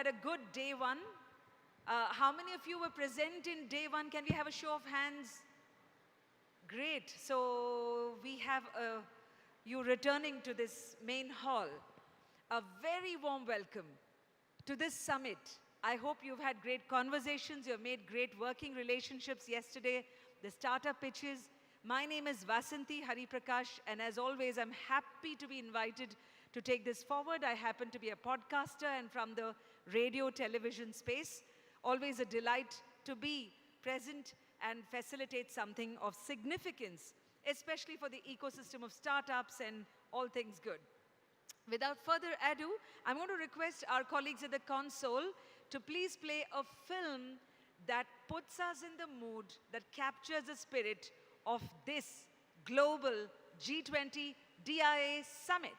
had a good day one? How many of you were present in day one? Can we have a show of hands? Great. So we have you returning to this main hall. A very warm welcome to this summit. I hope you've had great conversations. You've made great working relationships yesterday, the startup pitches. My name is Vasanthi Hariprakash, and as always, I'm happy to be invited to take this forward. I happen to be a podcaster and from the radio television space. Always a delight to be present and facilitate something of significance, especially for the ecosystem of startups and all things good. Without further ado, I'm going to request our colleagues at the console to please play a film that puts us in the mood, that captures the spirit of this global G20 Dia summit.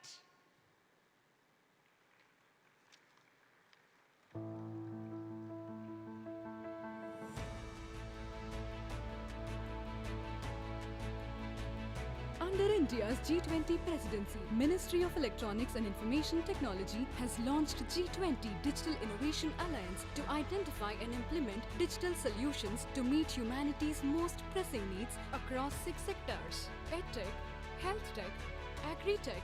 Under India's G20 presidency, Ministry of Electronics and Information Technology has launched G20 Digital Innovation Alliance to identify and implement digital solutions to meet humanity's most pressing needs across 6 sectors: EdTech, Health Tech, Agri-Tech,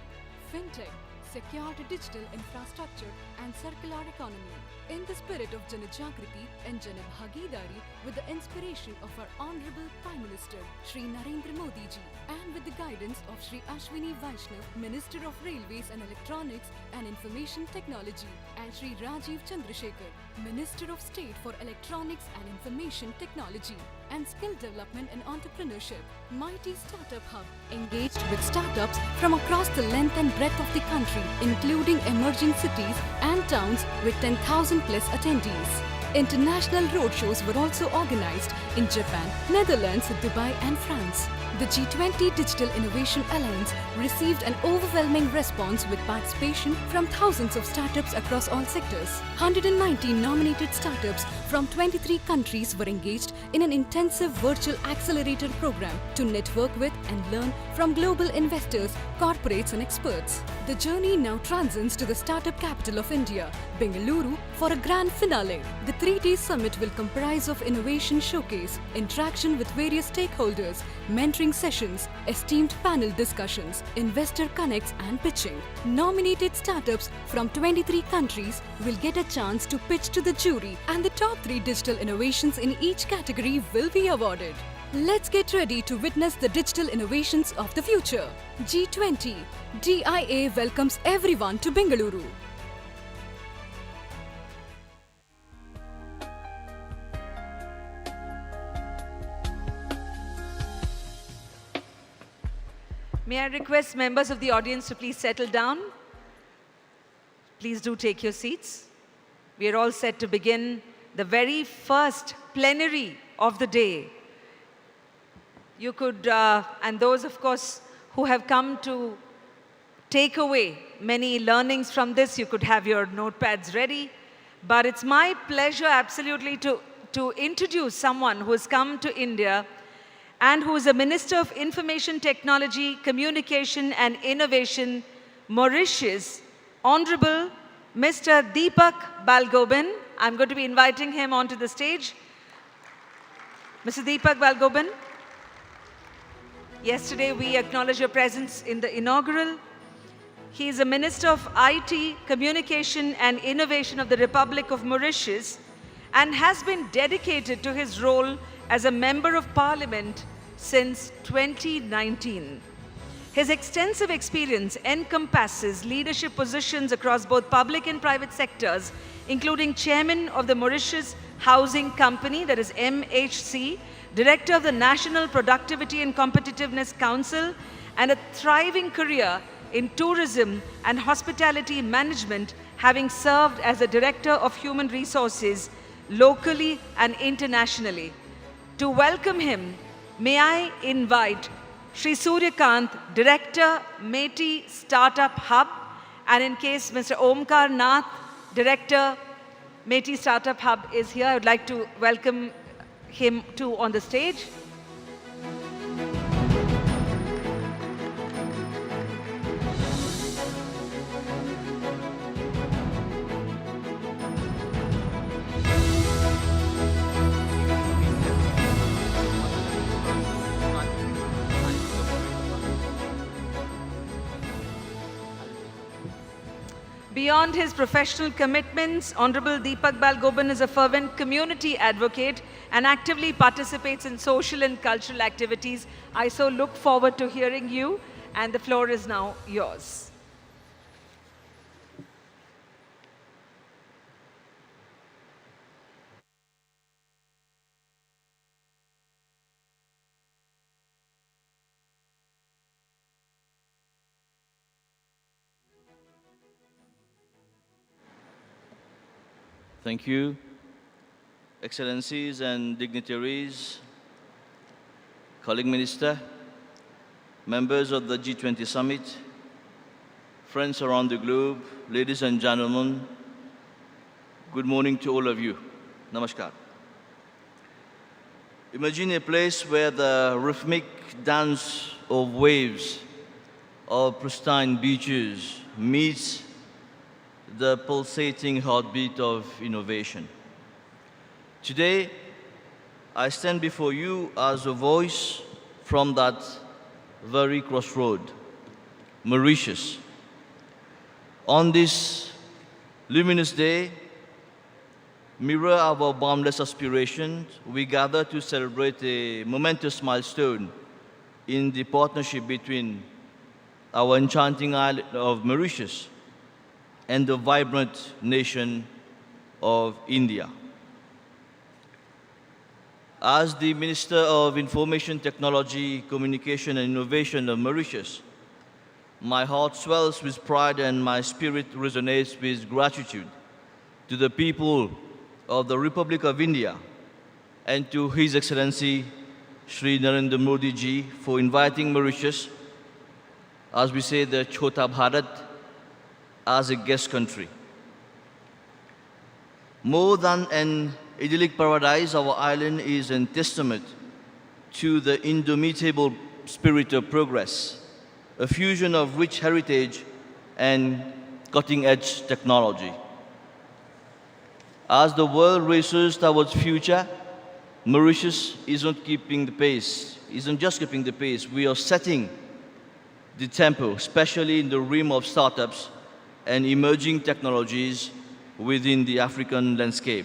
FinTech, Secure Digital Infrastructure and Circular Economy. In the spirit of Janajagriti and Janabhagidari, with the inspiration of our Honorable Prime Minister, Shri Narendra Modi ji, and with the guidance of Shri Ashwini Vaishnav, Minister of Railways and Electronics and Information Technology, and Shri Rajiv Chandrasekhar, Minister of State for Electronics and Information Technology and Skill Development and Entrepreneurship, Mighty Startup Hub engaged with startups from across the length and breadth of the country, including emerging cities and towns with 10,000 plus attendees. International roadshows were also organized in Japan, Netherlands, Dubai and France. The G20 Digital Innovation Alliance received an overwhelming response with participation from thousands of startups across all sectors. 119 nominated startups from 23 countries were engaged in an intensive virtual accelerator program to network with and learn from global investors, corporates and experts. The journey now transcends to the startup capital of India, Bengaluru, for a grand finale. The 3-day summit will comprise of innovation showcase, interaction with various stakeholders, mentoring sessions, esteemed panel discussions, investor connects and pitching. Nominated startups from 23 countries will get a chance to pitch to the jury, and the top 3 digital innovations in each category will be awarded. Let's get ready to witness the digital innovations of the future. G20 DIA welcomes everyone to Bengaluru. May I request members of the audience to please settle down? Please do take your seats. We are all set to begin the very first plenary of the day. You could, and those of course who have come to take away many learnings from this, you could have your notepads ready. But it's my pleasure absolutely to introduce someone who has come to India and who is a Minister of Information Technology, Communication and Innovation, Mauritius, Honorable Mr. Deepak Balgobin. I'm going to be inviting him onto the stage. Mr. Deepak Balgobin, yesterday we acknowledged your presence in the inaugural. He is a Minister of IT, Communication and Innovation of the Republic of Mauritius and has been dedicated to his role as a Member of Parliament since 2019. His extensive experience encompasses leadership positions across both public and private sectors, including Chairman of the Mauritius Housing Company, that is MHC, Director of the National Productivity and Competitiveness Council, and a thriving career in tourism and hospitality management, having served as a Director of Human Resources locally and internationally. To welcome him, may I invite Shri Suryakant, Director, Meti Startup Hub, and in case Mr. Omkar Nath, Director, Meti Startup Hub is here, I would like to welcome him too on the stage. Beyond his professional commitments, Honorable Deepak Balgoban is a fervent community advocate and actively participates in social and cultural activities. I so look forward to hearing you, and the floor is now yours. Thank you, Excellencies and dignitaries, colleague minister, members of the G20 Summit, friends around the globe, ladies and gentlemen, good morning to all of you. Namaskar. Imagine a place where the rhythmic dance of waves, of pristine beaches meets the pulsating heartbeat of innovation. Today, I stand before you as a voice from that very crossroad, Mauritius. On this luminous day, mirror our boundless aspirations, we gather to celebrate a momentous milestone in the partnership between our enchanting island of Mauritius and the vibrant nation of India. As the Minister of Information Technology, Communication and Innovation of Mauritius, my heart swells with pride and my spirit resonates with gratitude to the people of the Republic of India and to His Excellency Shri Narendra Modi ji for inviting Mauritius, as we say, the Chota Bharat, as a guest country. More than an idyllic paradise, our island is a testament to the indomitable spirit of progress, a fusion of rich heritage and cutting-edge technology. As the world races towards future, Mauritius isn't just keeping the pace, we are setting the tempo, especially in the realm of startups and emerging technologies within the African landscape.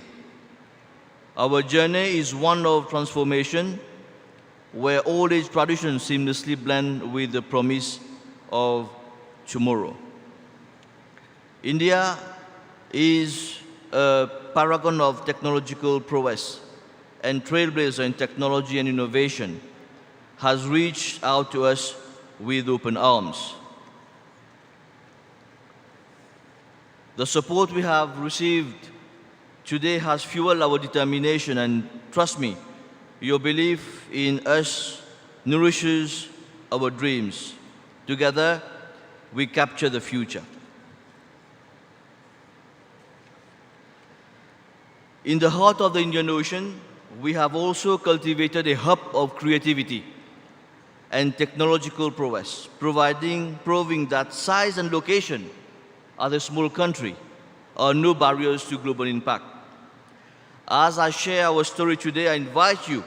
Our journey is one of transformation where old age traditions seamlessly blend with the promise of tomorrow. India is a paragon of technological prowess and trailblazer in technology and innovation, has reached out to us with open arms. The support we have received today has fueled our determination, and trust me, your belief in us nourishes our dreams. Together, we capture the future. In the heart of the Indian Ocean, we have also cultivated a hub of creativity and technological prowess, proving that size and location as a small country are no barriers to global impact. As I share our story today, I invite you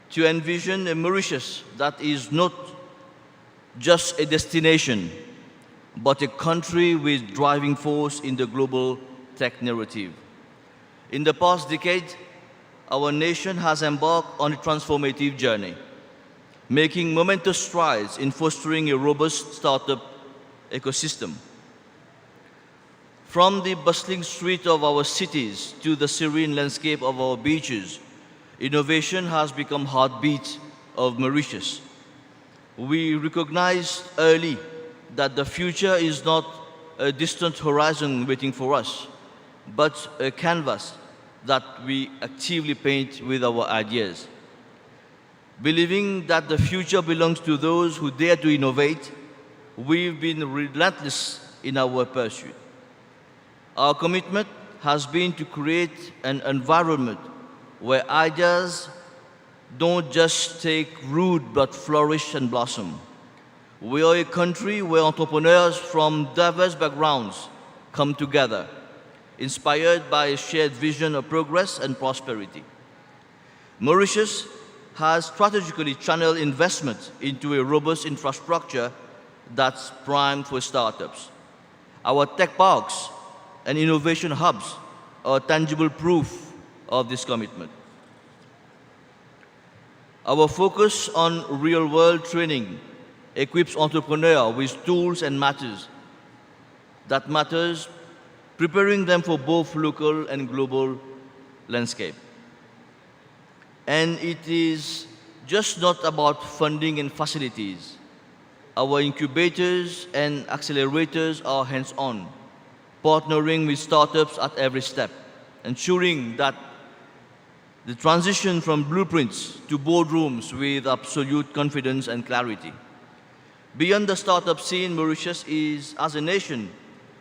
to envision a Mauritius that is not just a destination, but a country with driving force in the global tech narrative. In the past decade, our nation has embarked on a transformative journey, making momentous strides in fostering a robust startup ecosystem. From the bustling streets of our cities to the serene landscape of our beaches, innovation has become heartbeat of Mauritius. We recognized early that the future is not a distant horizon waiting for us, but a canvas that we actively paint with our ideas. Believing that the future belongs to those who dare to innovate, we've been relentless in our pursuit. Our commitment has been to create an environment where ideas don't just take root but flourish and blossom. We are a country where entrepreneurs from diverse backgrounds come together, inspired by a shared vision of progress and prosperity. Mauritius has strategically channeled investment into a robust infrastructure that's primed for startups. Our tech parks and innovation hubs are tangible proof of this commitment. Our focus on real-world training equips entrepreneurs with tools and matters, preparing them for both local and global landscape. And it is just not about funding and facilities. Our incubators and accelerators are hands-on, partnering with startups at every step, ensuring that the transition from blueprints to boardrooms with absolute confidence and clarity. Beyond the startup scene, Mauritius as a nation,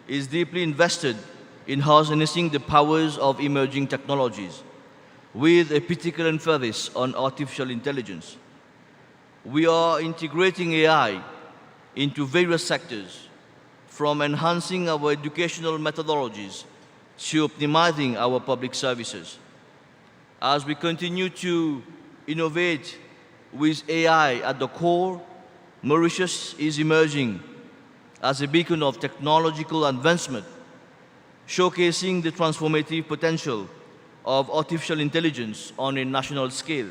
is deeply invested in harnessing the powers of emerging technologies, with a particular emphasis on artificial intelligence. We are integrating AI into various sectors, from enhancing our educational methodologies to optimizing our public services. As we continue to innovate with AI at the core, Mauritius is emerging as a beacon of technological advancement, showcasing the transformative potential of artificial intelligence on a national scale.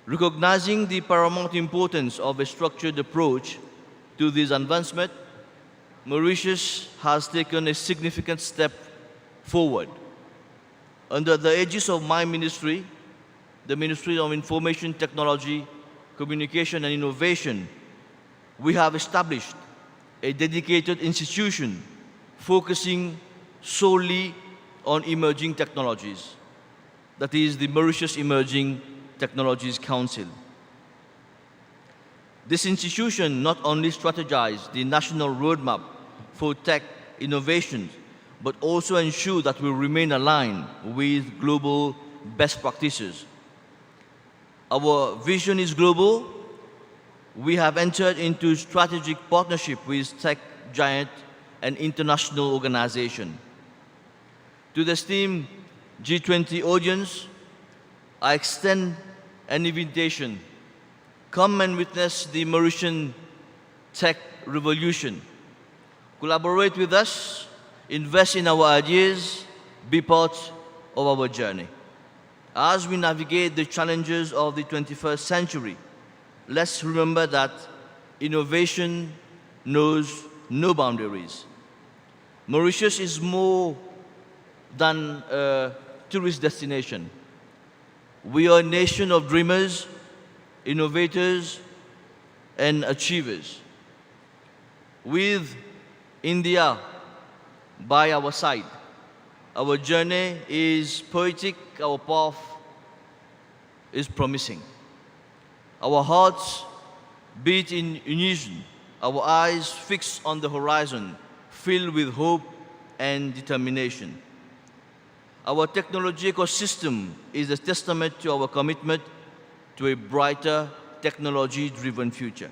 Recognizing the paramount importance of a structured approach to this advancement, Mauritius has taken a significant step forward. Under the aegis of my ministry, the Ministry of Information Technology, Communication and Innovation, we have established a dedicated institution focusing solely on emerging technologies. That is the Mauritius Emerging Technologies Council. This institution not only strategizes the national roadmap for tech innovations, but also ensure that we remain aligned with global best practices. Our vision is global. We have entered into strategic partnership with tech giant and international organizations. To the esteemed G20 audience, I extend an invitation. Come and witness the Mauritian tech revolution. Collaborate with us, invest in our ideas, be part of our journey. As we navigate the challenges of the 21st century, let's remember that innovation knows no boundaries. Mauritius is more than a tourist destination. We are a nation of dreamers, innovators, and achievers. With India by our side, our journey is poetic, our path is promising. Our hearts beat in unison, our eyes fixed on the horizon, filled with hope and determination. Our technology ecosystem is a testament to our commitment to a brighter, technology-driven future.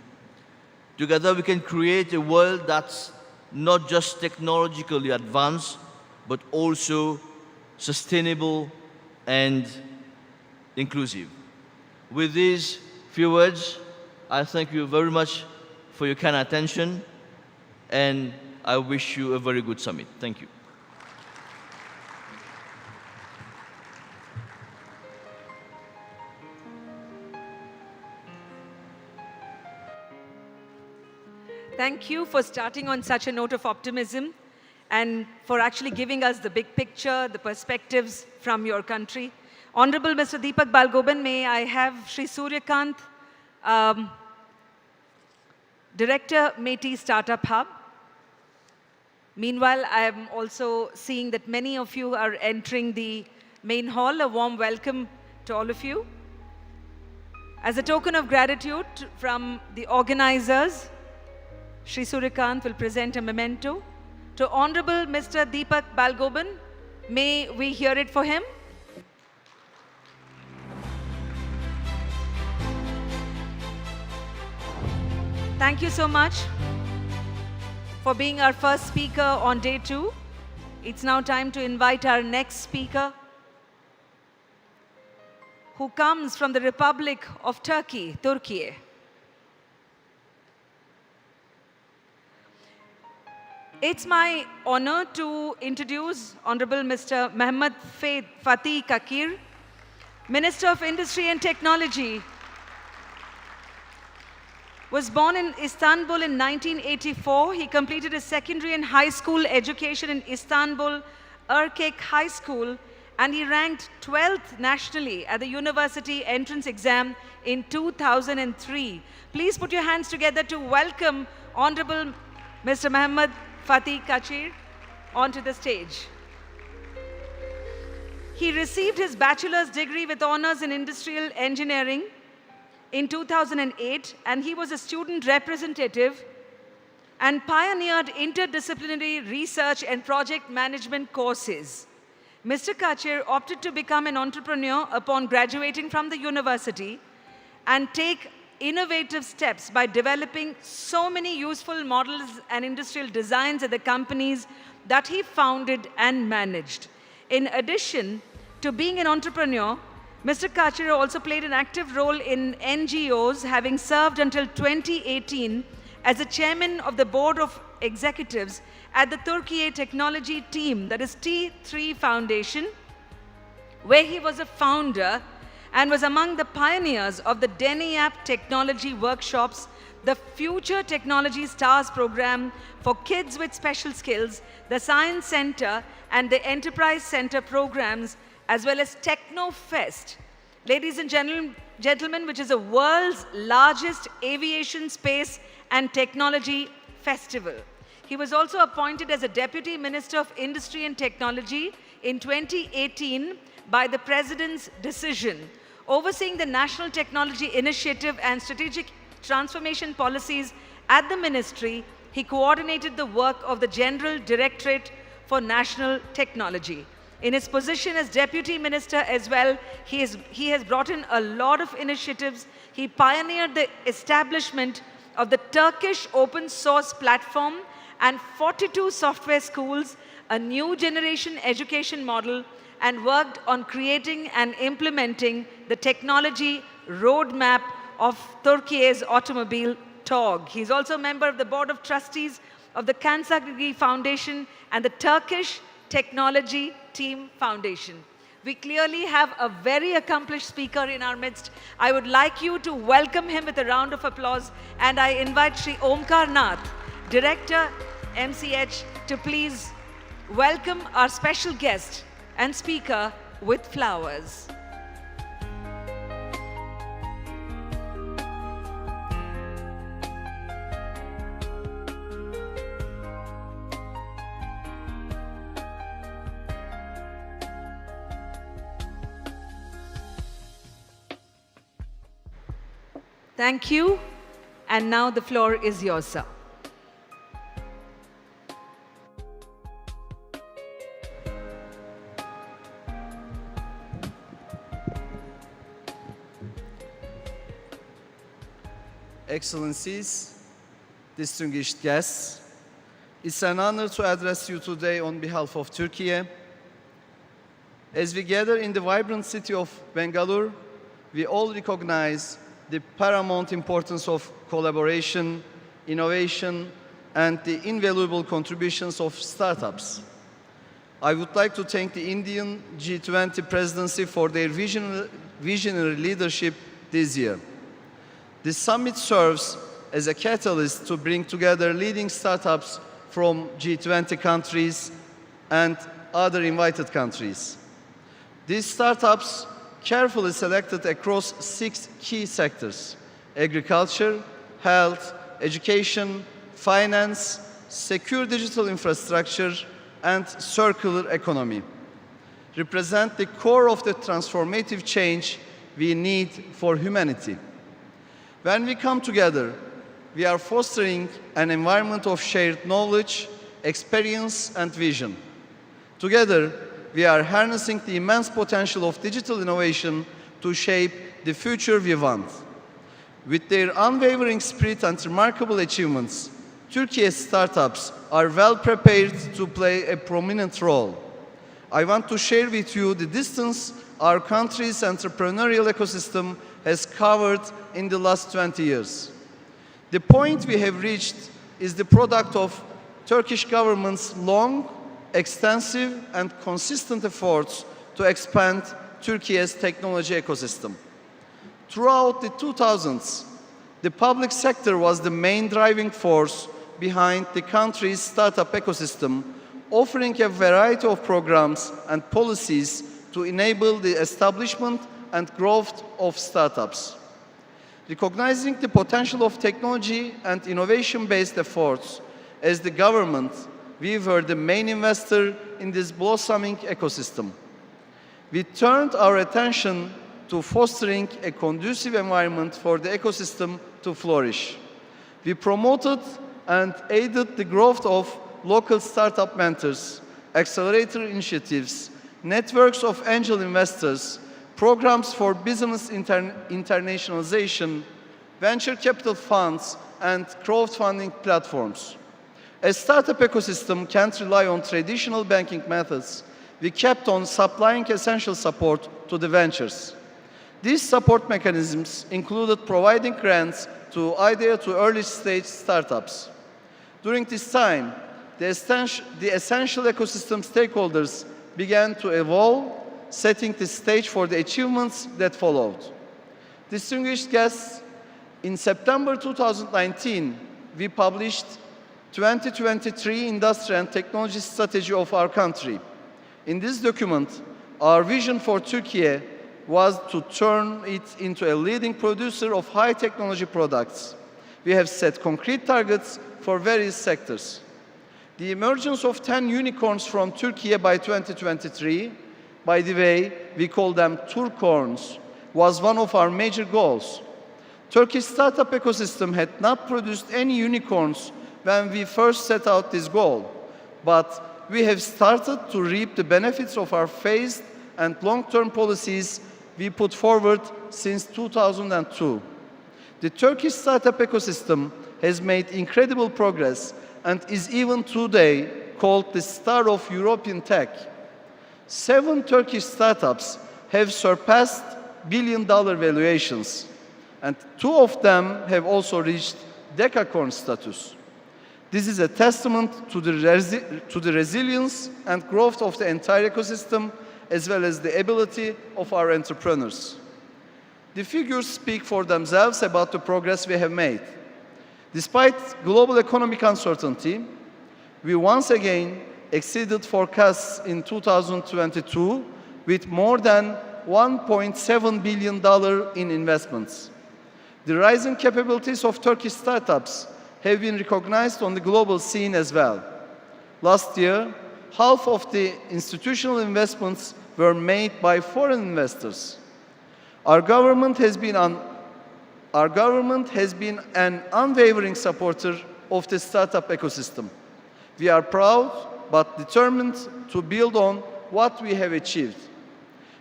Together we can create a world that's not just technologically advanced, but also sustainable and inclusive. With these few words, I thank you very much for your kind attention, and I wish you a very good summit. Thank you. Thank you for starting on such a note of optimism and for actually giving us the big picture, the perspectives from your country. Honorable Mr. Deepak Balgoban, may I have Shri Suryakant, Director, METI Startup Hub. Meanwhile, I am also seeing that many of you are entering the main hall. A warm welcome to all of you. As a token of gratitude from the organizers, Shri Suryakant will present a memento to Honorable Mr. Deepak Balgoban. May we hear it for him? Thank you so much for being our first speaker on day 2. It's now time to invite our next speaker, who comes from the Republic of Turkey, Turkey. It's my honor to introduce Honorable Mr. Mohammad Fatih Kakir, Minister of Industry and Technology. Was born in Istanbul in 1984. He completed his secondary and high school education in Istanbul Erkek High School, and he ranked 12th nationally at the university entrance exam in 2003. Please put your hands together to welcome Honorable Mr. Mohammad Fatih Kakir onto the stage. He received his bachelor's degree with honors in industrial engineering in 2008, and he was a student representative and pioneered interdisciplinary research and project management courses. Mr. Kakir opted to become an entrepreneur upon graduating from the university and take innovative steps by developing so many useful models and industrial designs at the companies that he founded and managed. In addition to being an entrepreneur, Mr. Kakir also played an active role in NGOs, having served until 2018 as the chairman of the board of executives at the Turkey Technology Team, that is T3 Foundation, where he was a founder and was among the pioneers of the DENIAP technology workshops, the Future Technology Stars program for kids with special skills, the Science Center and the Enterprise Center programs, as well as TechnoFest, ladies and gentlemen, which is the world's largest aviation, space and technology festival. He was also appointed as a Deputy Minister of Industry and Technology in 2018 by the President's decision. Overseeing the National Technology Initiative and strategic transformation policies at the ministry, he coordinated the work of the General Directorate for National Technology. In his position as Deputy Minister as well, he has brought in a lot of initiatives. He pioneered the establishment of the Turkish open source platform and 42 software schools, a new generation education model, and worked on creating and implementing the technology roadmap of Turkey's automobile TOG. He's also a member of the Board of Trustees of the Kansagri Foundation and the Turkish Technology Team Foundation. We clearly have a very accomplished speaker in our midst. I would like you to welcome him with a round of applause, and I invite Shri Omkar Nath, Director, MCH, to please welcome our special guest and speaker with flowers. Thank you. And now the floor is yours, sir. Excellencies, distinguished guests, it's an honor to address you today on behalf of Turkey. As we gather in the vibrant city of Bangalore, we all recognize the paramount importance of collaboration, innovation, and the invaluable contributions of startups. I would like to thank the Indian G20 presidency for their visionary leadership this year. This summit serves as a catalyst to bring together leading startups from G20 countries and other invited countries. These startups, carefully selected across 6 key sectors: agriculture, health, education, finance, secure digital infrastructure, and circular economy, represent the core of the transformative change we need for humanity. When we come together, we are fostering an environment of shared knowledge, experience, and vision. Together, we are harnessing the immense potential of digital innovation to shape the future we want. With their unwavering spirit and remarkable achievements, Turkey's startups are well prepared to play a prominent role. I want to share with you the distance our country's entrepreneurial ecosystem has covered in the last 20 years. The point we have reached is the product of Turkish government's long, extensive, and consistent efforts to expand Turkey's technology ecosystem. Throughout the 2000s, the public sector was the main driving force behind the country's startup ecosystem, offering a variety of programs and policies to enable the establishment and growth of startups. Recognizing the potential of technology and innovation-based efforts, as the government, we were the main investor in this blossoming ecosystem. We turned our attention to fostering a conducive environment for the ecosystem to flourish. We promoted and aided the growth of local startup mentors, accelerator initiatives, networks of angel investors, programs for business internationalization, venture capital funds, and crowdfunding platforms. As startup ecosystem can't rely on traditional banking methods, we kept on supplying essential support to the ventures. These support mechanisms included providing grants to idea to early stage startups. During this time, the essential ecosystem stakeholders began to evolve, setting the stage for the achievements that followed. Distinguished guests, in September 2019, we published 2023 Industry and Technology Strategy of our country. In this document, our vision for Turkey was to turn it into a leading producer of high technology products. We have set concrete targets for various sectors. The emergence of 10 unicorns from Turkey by 2023, by the way, we call them Turkorns, was one of our major goals. Turkey's startup ecosystem had not produced any unicorns when we first set out this goal, but we have started to reap the benefits of our phased and long-term policies we put forward since 2002. The Turkish startup ecosystem has made incredible progress and is even today called the star of European tech. 7 Turkish startups have surpassed billion-dollar valuations, and 2 of them have also reached decacorn status. This is a testament to the resilience and growth of the entire ecosystem, as well as the ability of our entrepreneurs. The figures speak for themselves about the progress we have made. Despite global economic uncertainty, we once again exceeded forecasts in 2022 with more than $1.7 billion in investments. The rising capabilities of Turkish startups have been recognized on the global scene as well. Last year, half of the institutional investments were made by foreign investors. Our government has been an unwavering supporter of the startup ecosystem. We are proud but determined to build on what we have achieved.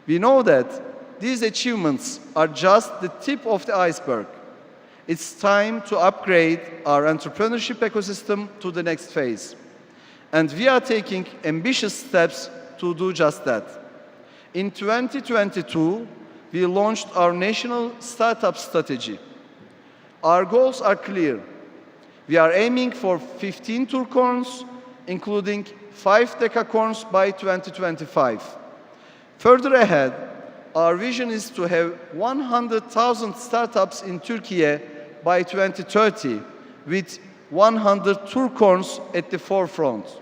We know that these achievements are just the tip of the iceberg. It's time to upgrade our entrepreneurship ecosystem to the next phase. And we are taking ambitious steps to do just that. In 2022, we launched our national startup strategy. Our goals are clear. We are aiming for 15 Turkorns, including 5 decacorns by 2025. Further ahead, our vision is to have 100,000 startups in Turkey by 2030, with 100 Turkorns at the forefront.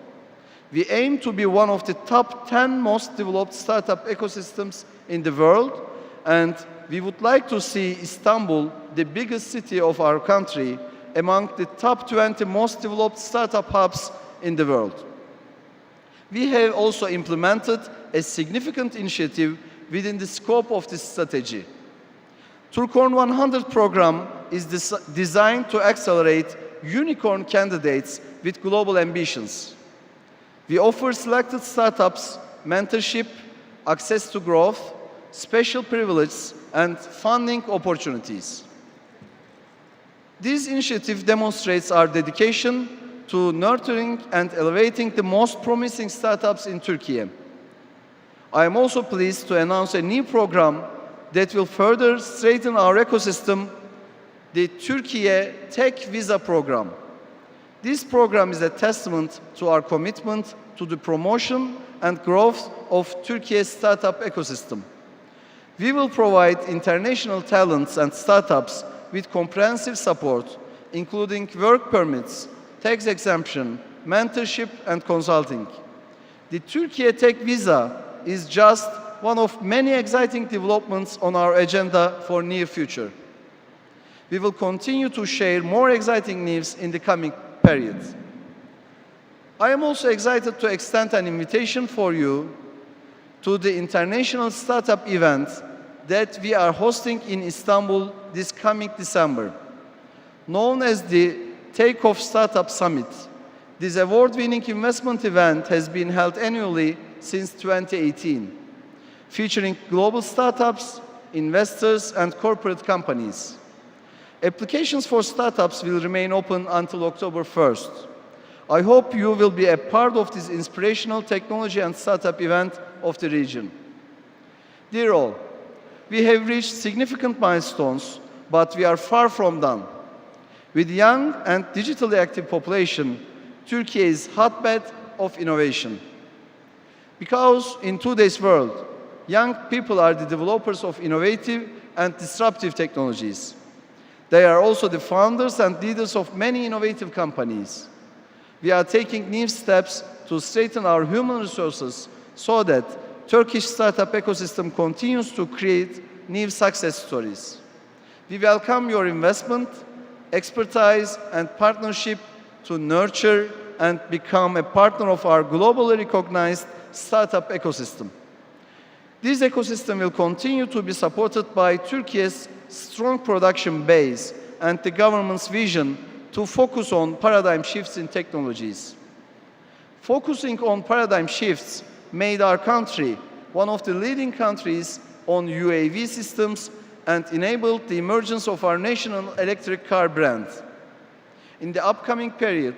We aim to be one of the top 10 most developed startup ecosystems in the world, and we would like to see Istanbul, the biggest city of our country, among the top 20 most developed startup hubs in the world. We have also implemented a significant initiative within the scope of this strategy. Turkorn 100 program is designed to accelerate unicorn candidates with global ambitions. We offer selected startups mentorship, access to growth, special privileges, and funding opportunities. This initiative demonstrates our dedication to nurturing and elevating the most promising startups in Turkey. I am also pleased to announce a new program that will further strengthen our ecosystem, the Turkey Tech Visa Program. This program is a testament to our commitment to the promotion and growth of Turkey's startup ecosystem. We will provide international talents and startups with comprehensive support, including work permits, tax exemption, mentorship, and consulting. The Turkey Tech Visa is just one of many exciting developments on our agenda for near future. We will continue to share more exciting news in the coming period. I am also excited to extend an invitation for you to the international startup event that we are hosting in Istanbul this coming December. Known as the Takeoff Startup Summit, this award-winning investment event has been held annually since 2018, featuring global startups, investors, and corporate companies. Applications for startups will remain open until October 1st. I hope you will be a part of this inspirational technology and startup event of the region. Dear all, we have reached significant milestones, but we are far from done. With young and digitally active population, Turkey is hotbed of innovation. Because in today's world, young people are the developers of innovative and disruptive technologies. They are also the founders and leaders of many innovative companies. We are taking new steps to strengthen our human resources so that Turkish startup ecosystem continues to create new success stories. We welcome your investment, expertise, and partnership to nurture and become a partner of our globally recognized startup ecosystem. This ecosystem will continue to be supported by Turkey's strong production base and the government's vision to focus on paradigm shifts in technologies. Focusing on paradigm shifts made our country one of the leading countries on UAV systems and enabled the emergence of our national electric car brand. In the upcoming period,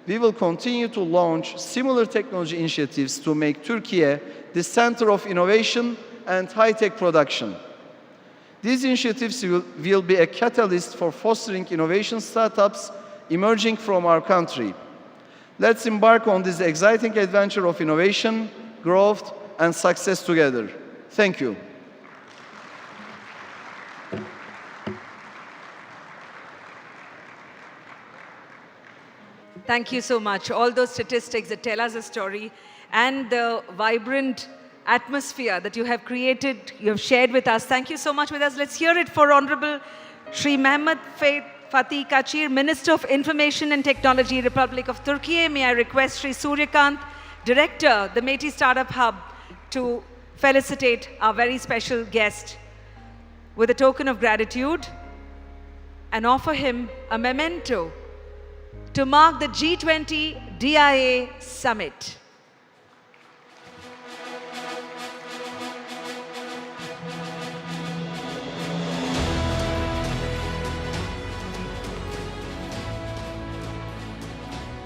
we will continue to launch similar technology initiatives to make Turkey the center of innovation and high-tech production. These initiatives will be a catalyst for fostering innovation startups emerging from our country. Let's embark on this exciting adventure of innovation, growth, and success together. Thank you. Thank you so much. All those statistics that tell us a story and the vibrant atmosphere that you have created, you have shared with us. Thank you so much with us. Let's hear it for Honorable Shri Mehmet Fatih Kachir, Minister of Information and Technology, Republic of Turkey. May I request Shri Suryakant, Director, the METI Startup Hub, to felicitate our very special guest with a token of gratitude and offer him a memento to mark the G20 Dia Summit.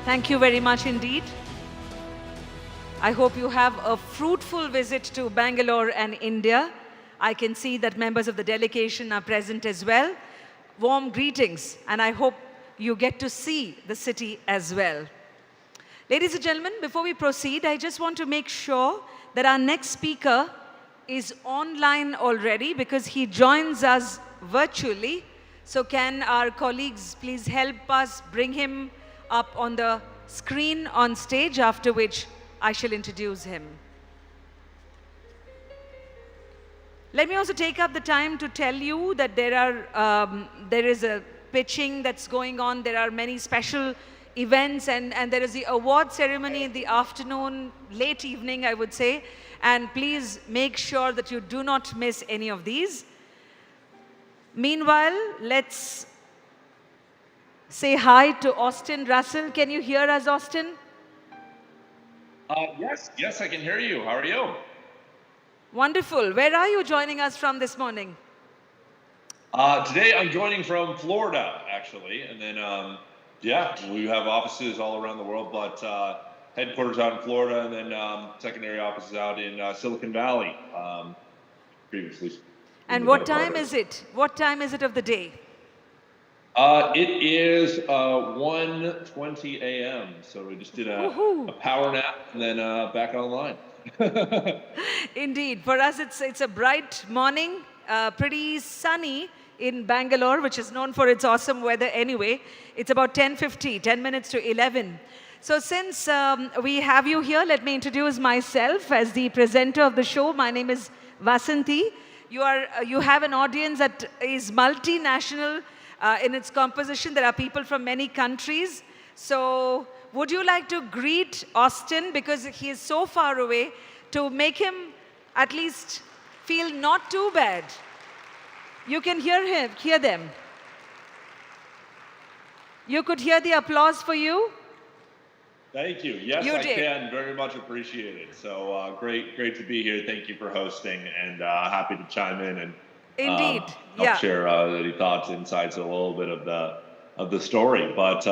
Thank you very much indeed. I hope you have a fruitful visit to Bangalore and India. I can see that members of the delegation are present as well. Warm greetings, and I hope you get to see the city as well. Ladies and gentlemen, before we proceed, I just want to make sure that our next speaker is online already because he joins us virtually. So can our colleagues please help us bring him up on the screen on stage, after which I shall introduce him. Let me also take up the time to tell you that there is a pitching that's going on. There are many special events and there is the award ceremony in the afternoon, late evening, I would say. And please make sure that you do not miss any of these. Meanwhile, let's say hi to Austin Russell. Can you hear us, Austin? Yes, I can hear you. How are you? Wonderful. Where are you joining us from this morning? Today I'm joining from Florida, actually, and then we have offices all around the world, but headquarters out in Florida, and then secondary offices out in Silicon Valley. Previously. And what time is it? What time is it of the day? It is 1:20 a.m. So we just did Woohoo! a power nap and then back online. Indeed, for us it's a bright morning, pretty sunny in Bangalore, which is known for its awesome weather anyway. It's about 10:50, 10 minutes to 11. So since we have you here, let me introduce myself as the presenter of the show. My name is Vasanthi. You have an audience that is multinational in its composition. There are people from many countries. So would you like to greet Austin, because he is so far away, to make him at least feel not too bad? You can hear them. You could hear the applause for you. Thank you. Yes, You I did. can. Very much appreciated. So great to be here. Thank you for hosting, and happy to chime in and Indeed, help yeah. share any thoughts, insights, a little bit of the story. But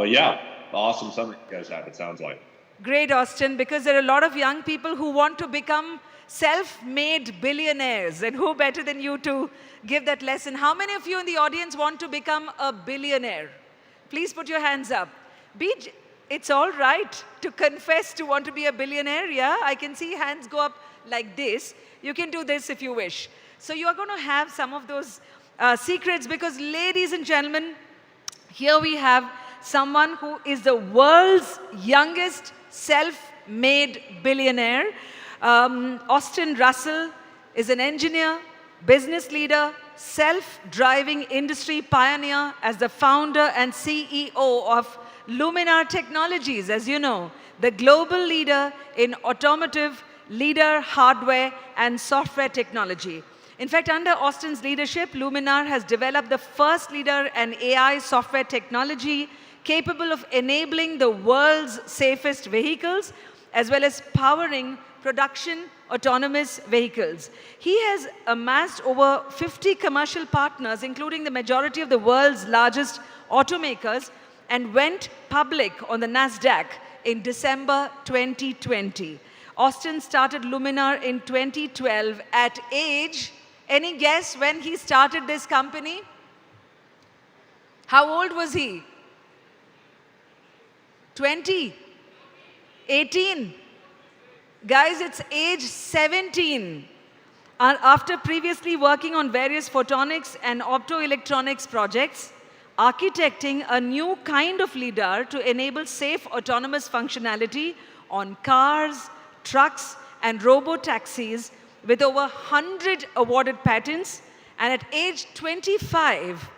yeah, awesome summer you guys have. It sounds like. Great, Austin, because there are a lot of young people who want to become self-made billionaires, and who better than you to give that lesson? How many of you in the audience want to become a billionaire? Please put your hands up. It's all right to confess to want to be a billionaire, yeah? I can see hands go up like this. You can do this if you wish. So you are going to have some of those secrets, because, ladies and gentlemen, here we have someone who is the world's youngest self-made billionaire. Austin Russell is an engineer, business leader, self-driving industry pioneer, as the founder and CEO of Luminar Technologies, as you know, the global leader in automotive, leader hardware and software technology. In fact, under Austin's leadership, Luminar has developed the first leader in AI software technology capable of enabling the world's safest vehicles, as well as powering production autonomous vehicles. He has amassed over 50 commercial partners, including the majority of the world's largest automakers, and went public on the NASDAQ in December 2020. Austin started Luminar in 2012 at age, any guess when he started this company? How old was he? 20? 18? Guys, it's age 17. After previously working on various photonics and optoelectronics projects, architecting a new kind of LiDAR to enable safe autonomous functionality on cars, trucks, and robo-taxis, with over 100 awarded patents. And at age 25,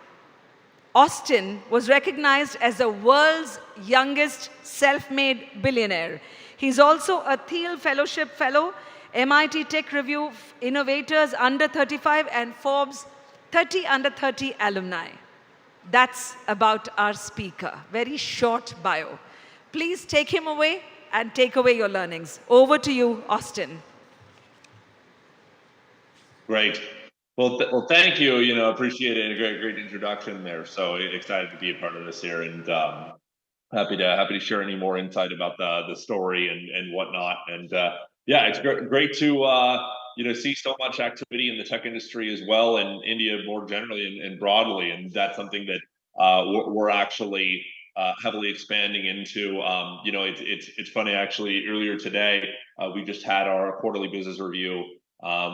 Austin was recognized as the world's youngest self-made billionaire. He's also a Thiel Fellowship Fellow, MIT Tech Review Innovators Under 35, and Forbes 30 Under 30 alumni. That's about our speaker. Very short bio. Please take him away and take away your learnings. Over to you, Austin. Great. Well, thank you. Appreciate it. A great introduction there. So excited to be a part of this here, and happy to share any more insight about the story and whatnot. And yeah, it's great to see so much activity in the tech industry as well, and India more generally and broadly. And that's something that we're actually heavily expanding into. It's funny, actually. Earlier today, we just had our quarterly business review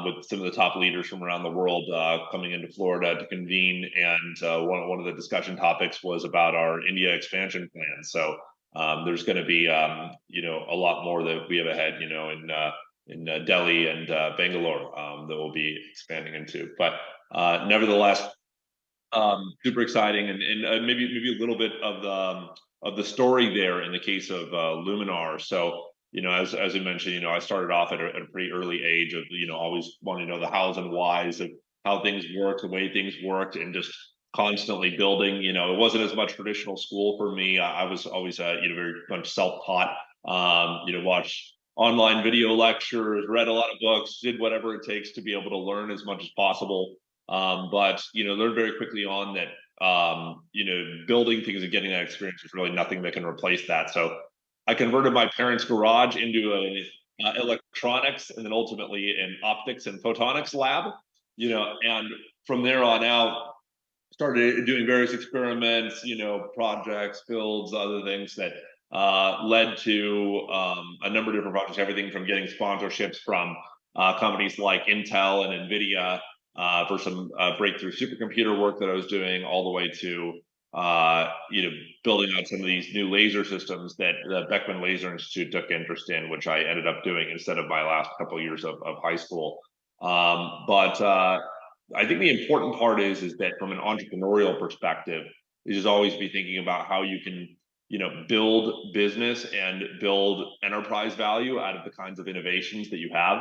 with some of the top leaders from around the world coming into Florida to convene, and one of the discussion topics was about our India expansion plan. So there's going to be a lot more that we have ahead, in Delhi and Bangalore that we'll be expanding into. But nevertheless, super exciting, and maybe a little bit of the story there in the case of Luminar. So, as I mentioned, I started off at a pretty early age of, always wanting to know the hows and whys of how things work, the way things worked, and just constantly building. It wasn't as much traditional school for me. I was always, very much self-taught. Watched online video lectures, read a lot of books, did whatever it takes to be able to learn as much as possible. But learned very quickly on that, building things and getting that experience is really nothing that can replace that. So I converted my parents' garage into an electronics and then ultimately an optics and photonics lab, and from there on out, started doing various experiments, projects, builds, other things that led to a number of different projects, everything from getting sponsorships from companies like Intel and NVIDIA for some breakthrough supercomputer work that I was doing, all the way to building out some of these new laser systems that the Beckman Laser Institute took interest in, which I ended up doing instead of my last couple of years of high school. But I think the important part is that from an entrepreneurial perspective, is just always be thinking about how you can build business and build enterprise value out of the kinds of innovations that you have.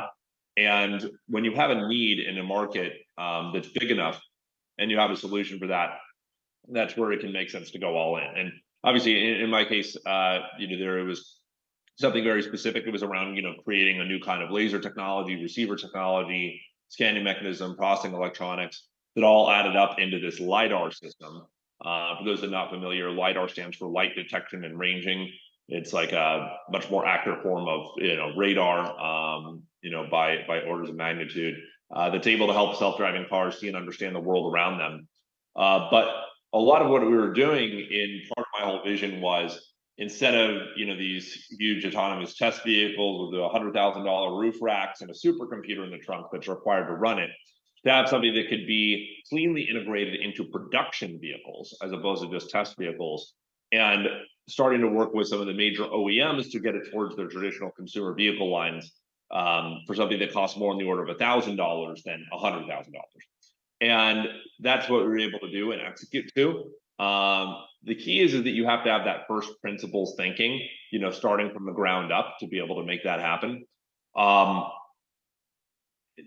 And when you have a need in a market that's big enough and you have a solution for that, that's where it can make sense to go all in. And obviously, in my case, there was something very specific. It was around creating a new kind of laser technology, receiver technology, scanning mechanism, processing electronics that all added up into this LiDAR system. For those that are not familiar, LiDAR stands for light detection and ranging. It's like a much more accurate form of radar, by orders of magnitude. That's able to help self-driving cars see and understand the world around them. But a lot of what we were doing in part of my whole vision was, instead of these huge autonomous test vehicles with $100,000 roof racks and a supercomputer in the trunk that's required to run it, to have something that could be cleanly integrated into production vehicles as opposed to just test vehicles, and starting to work with some of the major OEMs to get it towards their traditional consumer vehicle lines for something that costs more in the order of $1,000 than $100,000. And that's what we were able to do and execute to. The key is that you have to have that first principles thinking, starting from the ground up to be able to make that happen.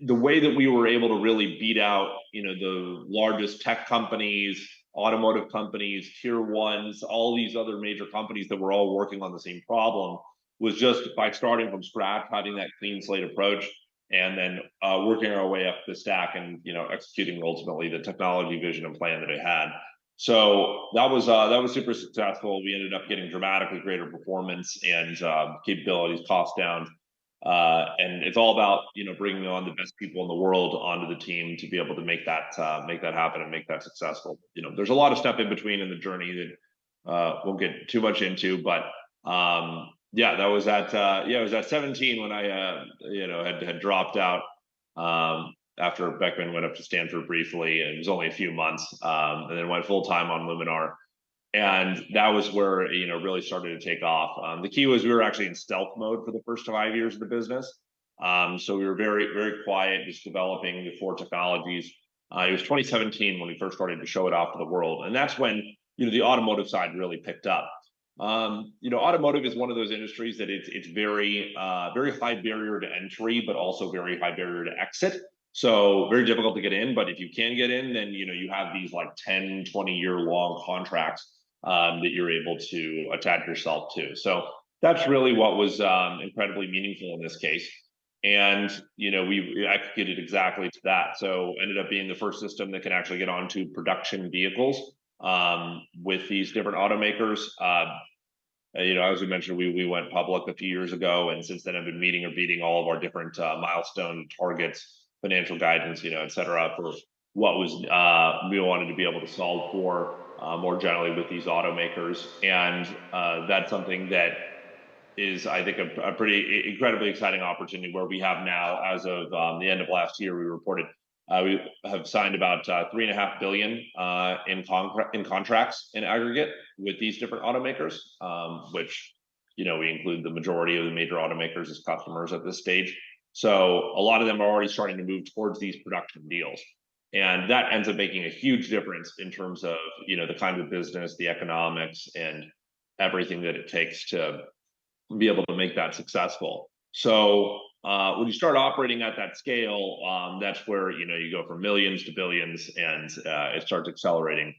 The way that we were able to really beat out, the largest tech companies, automotive companies, tier ones, all these other major companies that were all working on the same problem, was just by starting from scratch, having that clean slate approach, and then working our way up the stack and executing ultimately the technology vision and plan that it had. So that was super successful. We ended up getting dramatically greater performance and capabilities, cost down, and it's all about bringing on the best people in the world onto the team to be able to make that happen and make that successful. There's a lot of stuff in between in the journey that won't get too much into, but that was it was at 17 when I had dropped out after Beckman went up to Stanford briefly, and it was only a few months, and then went full time on Luminar, and that was where really started to take off. The key was we were actually in stealth mode for the first 5 years of the business, so we were very, very quiet, just developing the 4 technologies. It was 2017 when we first started to show it off to the world, and that's when the automotive side really picked up. Automotive is one of those industries that it's very high barrier to entry, but also very high barrier to exit. So very difficult to get in, but if you can get in, then you have these like 10, 20-year long contracts that you're able to attach yourself to. So that's really what was incredibly meaningful in this case. And we executed exactly to that. So ended up being the first system that can actually get onto production vehicles with these different automakers. As we mentioned, we went public a few years ago, and since then I've been meeting or beating all of our different milestone targets, financial guidance, et cetera, for what was we wanted to be able to solve for more generally with these automakers. And that's something that is, I think, a pretty incredibly exciting opportunity, where we have now, as of the end of last year, we reported we have signed about $3.5 billion in contracts in aggregate with these different automakers, which we include the majority of the major automakers as customers at this stage. So a lot of them are already starting to move towards these production deals, and that ends up making a huge difference in terms of the kind of business, the economics, and everything that it takes to be able to make that successful. So when you start operating at that scale, that's where you go from millions to billions, and it starts accelerating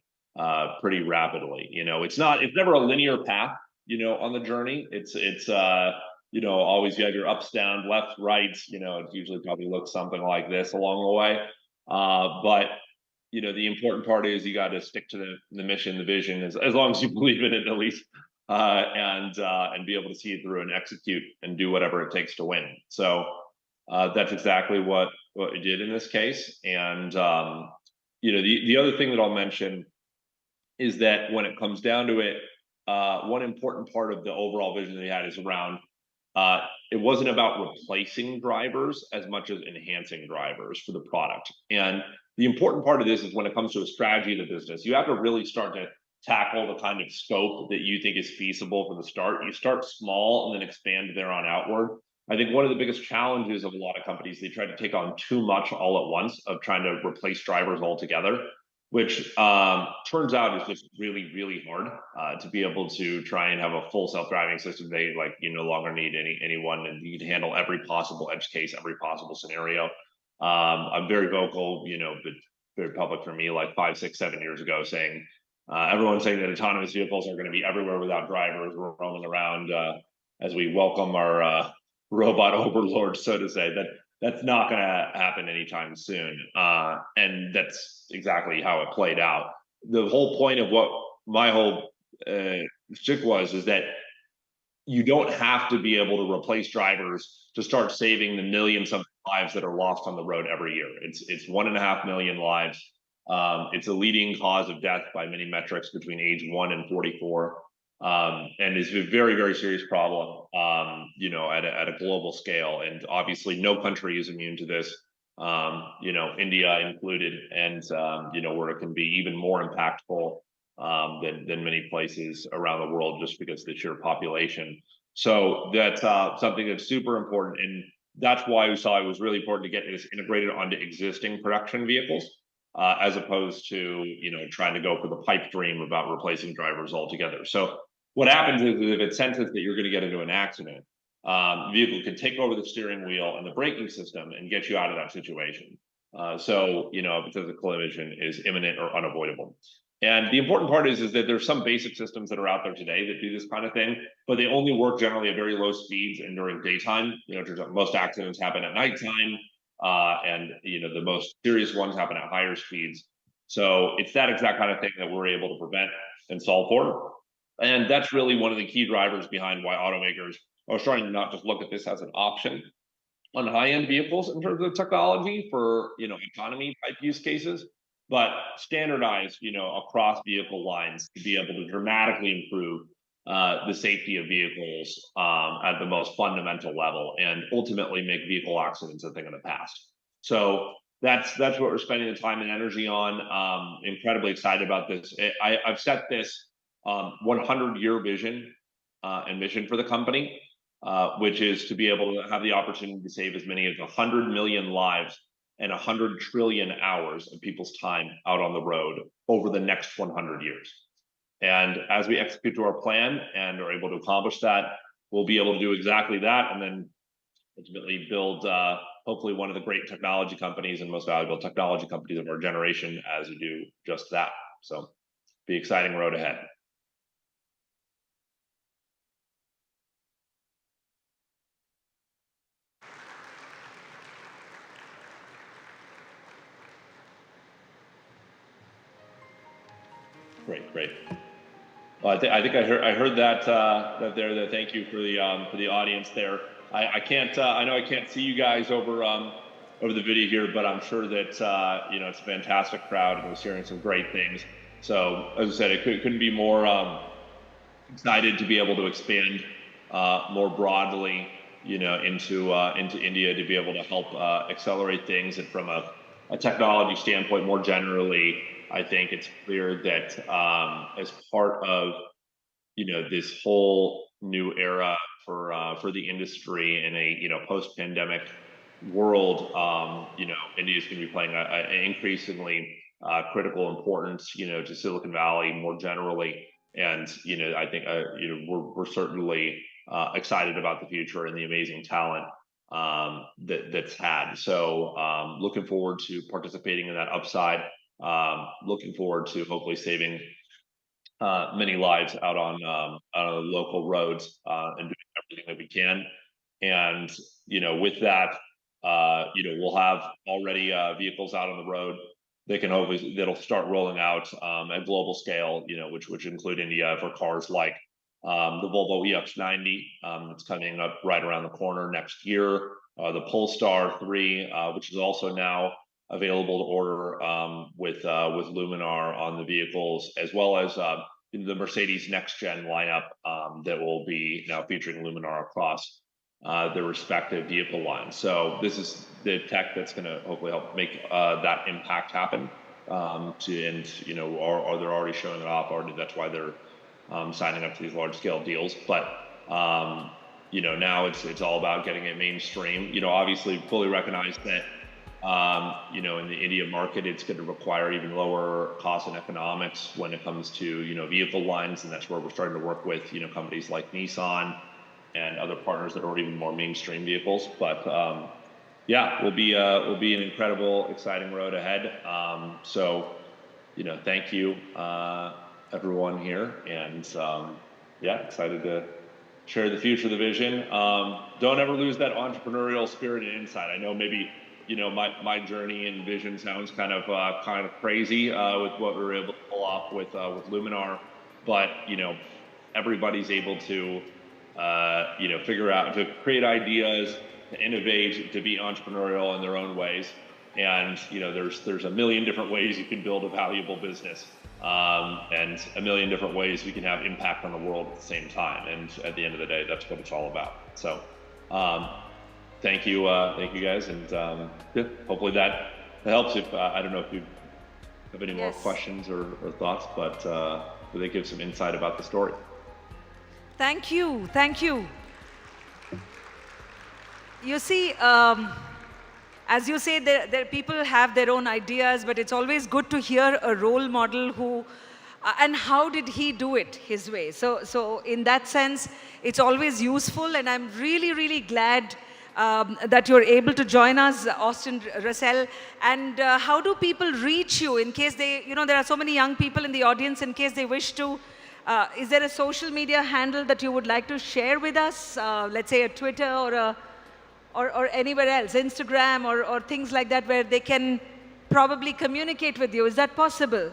pretty rapidly. It's never a linear path on the journey. It's always you have your ups, down, left, right. It usually probably looks something like this along the way. But the important part is you got to stick to the mission, the vision, as long as you believe in it, at least, and be able to see it through and execute and do whatever it takes to win. So that's exactly what we did in this case. And the other thing that I'll mention is that when it comes down to it, one important part of the overall vision that he had is around it wasn't about replacing drivers as much as enhancing drivers for the product. And the important part of this is when it comes to a strategy of the business, you have to really start to tackle the kind of scope that you think is feasible from the start. You start small and then expand there on outward. I think one of the biggest challenges of a lot of companies, they try to take on too much all at once of trying to replace drivers altogether, which turns out is just really, really hard to be able to try and have a full self-driving system. They you no longer need anyone, and you can handle every possible edge case, every possible scenario. I'm very vocal, but very public for me, like 5, 6, 7 years ago, saying everyone's saying that autonomous vehicles are going to be everywhere without drivers. We're roaming around as we welcome our robot overlord, so to say. That's not going to happen anytime soon. And that's exactly how it played out. The whole point of what my whole shtick is that you don't have to be able to replace drivers to start saving the millions of lives that are lost on the road every year. It's 1.5 million lives. It's a leading cause of death by many metrics between age 1 and 44. And it's a very, very serious problem, at a global scale. And obviously, no country is immune to this, India included, and, where it can be even more impactful than many places around the world just because of the sheer population. So that's something that's super important. And that's why we saw it was really important to get this integrated onto existing production vehicles. As opposed to trying to go for the pipe dream about replacing drivers altogether. So what happens is if it senses that you're going to get into an accident, the vehicle can take over the steering wheel and the braking system and get you out of that situation. So if it says a collision is imminent or unavoidable. And the important part is that there's some basic systems that are out there today that do this kind of thing, but they only work generally at very low speeds and during daytime. Most accidents happen at nighttime. And the most serious ones happen at higher speeds. So it's that exact kind of thing that we're able to prevent and solve for. And that's really one of the key drivers behind why automakers are starting to not just look at this as an option on high-end vehicles in terms of technology for economy type use cases, but standardize across vehicle lines to be able to dramatically improve the safety of vehicles at the most fundamental level, and ultimately make vehicle accidents a thing of the past. So that's what we're spending the time and energy on. Incredibly excited about this. I've set this 100-year vision and mission for the company, which is to be able to have the opportunity to save as many as 100 million lives and 100 trillion hours of people's time out on the road over the next 100 years. And as we execute to our plan and are able to accomplish that, we'll be able to do exactly that, and then ultimately build hopefully one of the great technology companies and most valuable technology companies of our generation as we do just that. So be exciting road ahead. Great. Well, I think I heard that there. That thank you for the audience there. I can't. I know I can't see you guys over the video here, but I'm sure that it's a fantastic crowd and was hearing some great things. So as I said, it couldn't be more excited to be able to expand more broadly, into India, to be able to help accelerate things, and from a technology standpoint more generally. I think it's clear that as part of this whole new era for the industry in a post-pandemic world, India is going to be playing an increasingly critical importance to Silicon Valley more generally, and I think we're certainly excited about the future and the amazing talent that's had. So looking forward to participating in that upside. Looking forward to hopefully saving many lives out on local roads and doing everything that we can. And with that, we'll have already vehicles out on the road that'll start rolling out at global scale. Which include India for cars like the Volvo EX90 that's coming up right around the corner next year. The Polestar 3, which is also now available to order with Luminar on the vehicles, as well as the Mercedes next gen lineup that will be now featuring Luminar across the respective vehicle lines. So this is the tech that's going to hopefully help make that impact happen. Or they're already showing it off already. That's why they're signing up to these large scale deals. But now it's all about getting it mainstream. Obviously fully recognize that in the India market, it's going to require even lower cost and economics when it comes to vehicle lines, and that's where we're starting to work with companies like Nissan and other partners that are even more mainstream vehicles. But will be an incredible, exciting road ahead. Thank you everyone here, and excited to share the future of the vision. Don't ever lose that entrepreneurial spirit and insight. I know maybe my journey and vision sounds kind of crazy with what we were able to pull off with Luminar, but everybody's able to figure out, to create ideas, to innovate, to be entrepreneurial in their own ways. And there's a million different ways you can build a valuable business, and a million different ways you can have impact on the world at the same time. And at the end of the day, that's what it's all about. So thank you guys, and hopefully that helps. If I don't know if you have any more questions or thoughts, but they give some insight about the story. Thank you. You see, as you say, there people have their own ideas, but it's always good to hear a role model who, and how did he do it his way. So in that sense, it's always useful, and I'm really, really glad that you're able to join us, Austin Russell. And how do people reach you in case they, there are so many young people in the audience, in case they wish to, is there a social media handle that you would like to share with us? Let's say a Twitter or anywhere else, Instagram or things like that, where they can probably communicate with you. Is that possible?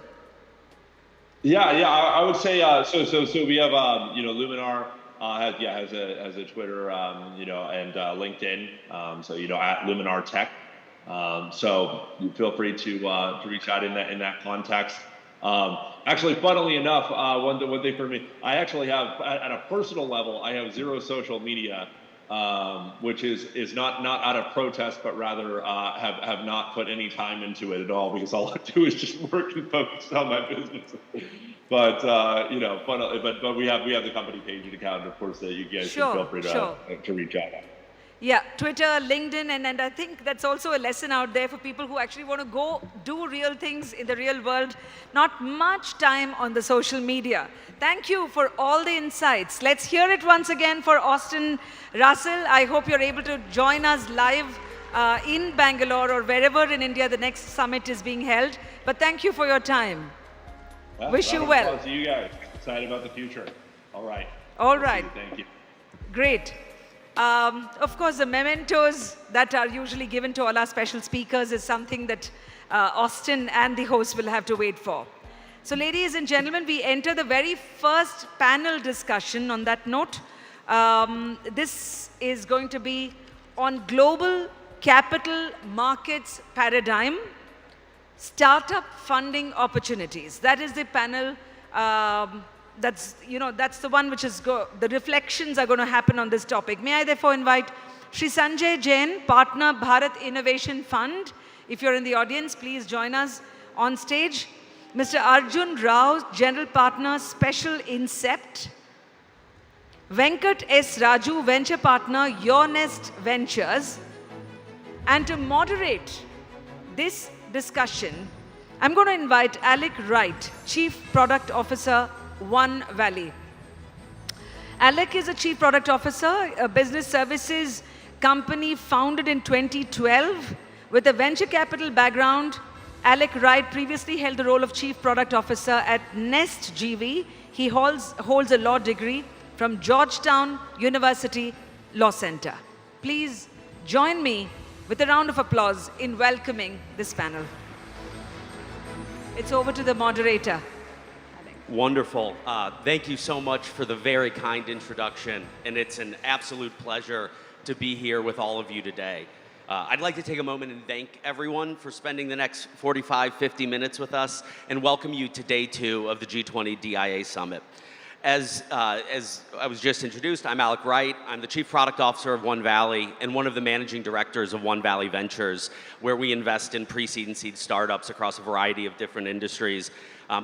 Yeah, I would say so we have Luminar has a Twitter and LinkedIn, at Luminar Tech. So feel free to reach out in that context. Actually, funnily enough, one thing for me, I actually have, at a personal level, I have zero social media, which is not out of protest, but rather have not put any time into it at all, because all I do is just work and focus on my business. But but we have the company page and account, of course, that you guys can feel free to reach out. Yeah, Twitter, LinkedIn, and I think that's also a lesson out there for people who actually want to go do real things in the real world. Not much time on the social media. Thank you for all the insights. Let's hear it once again for Austin Russell. I hope you're able to join us live in Bangalore or wherever in India the next summit is being held. But thank you for your time. Wish you well. To you guys. Excited about the future. All right. All right. Thank you. Great. Of course, the mementos that are usually given to all our special speakers is something that Austin and the host will have to wait for. So ladies and gentlemen, we enter the very first panel discussion on that note. This is going to be on global capital markets paradigm, startup funding opportunities. That is the panel. That's the one which is the reflections are going to happen on this topic. May I therefore invite Shri Sanjay Jain, Partner, Bharat Innovation Fund. If you're in the audience, please join us on stage. Mr. Arjun Rao, General Partner, Special Incept. Venkat S. Raju, Venture Partner, Your Nest Ventures. And to moderate this discussion, I'm going to invite Alec Wright, Chief Product Officer, One Valley. Alec is a Chief Product Officer, a business services company founded in 2012 with a venture capital background. Alec Wright previously held the role of Chief Product Officer at Nest GV. He holds a law degree from Georgetown University Law Center. Please join me with a round of applause in welcoming this panel. It's over to the moderator. Wonderful. Thank you so much for the very kind introduction, and it's an absolute pleasure to be here with all of you today. I'd like to take a moment and thank everyone for spending the next 45, 50 minutes with us and welcome you to day 2 of the G20 Dia Summit. As I was just introduced, I'm Alec Wright. I'm the Chief Product Officer of One Valley and one of the Managing Directors of One Valley Ventures, where we invest in pre-seed and seed startups across a variety of different industries.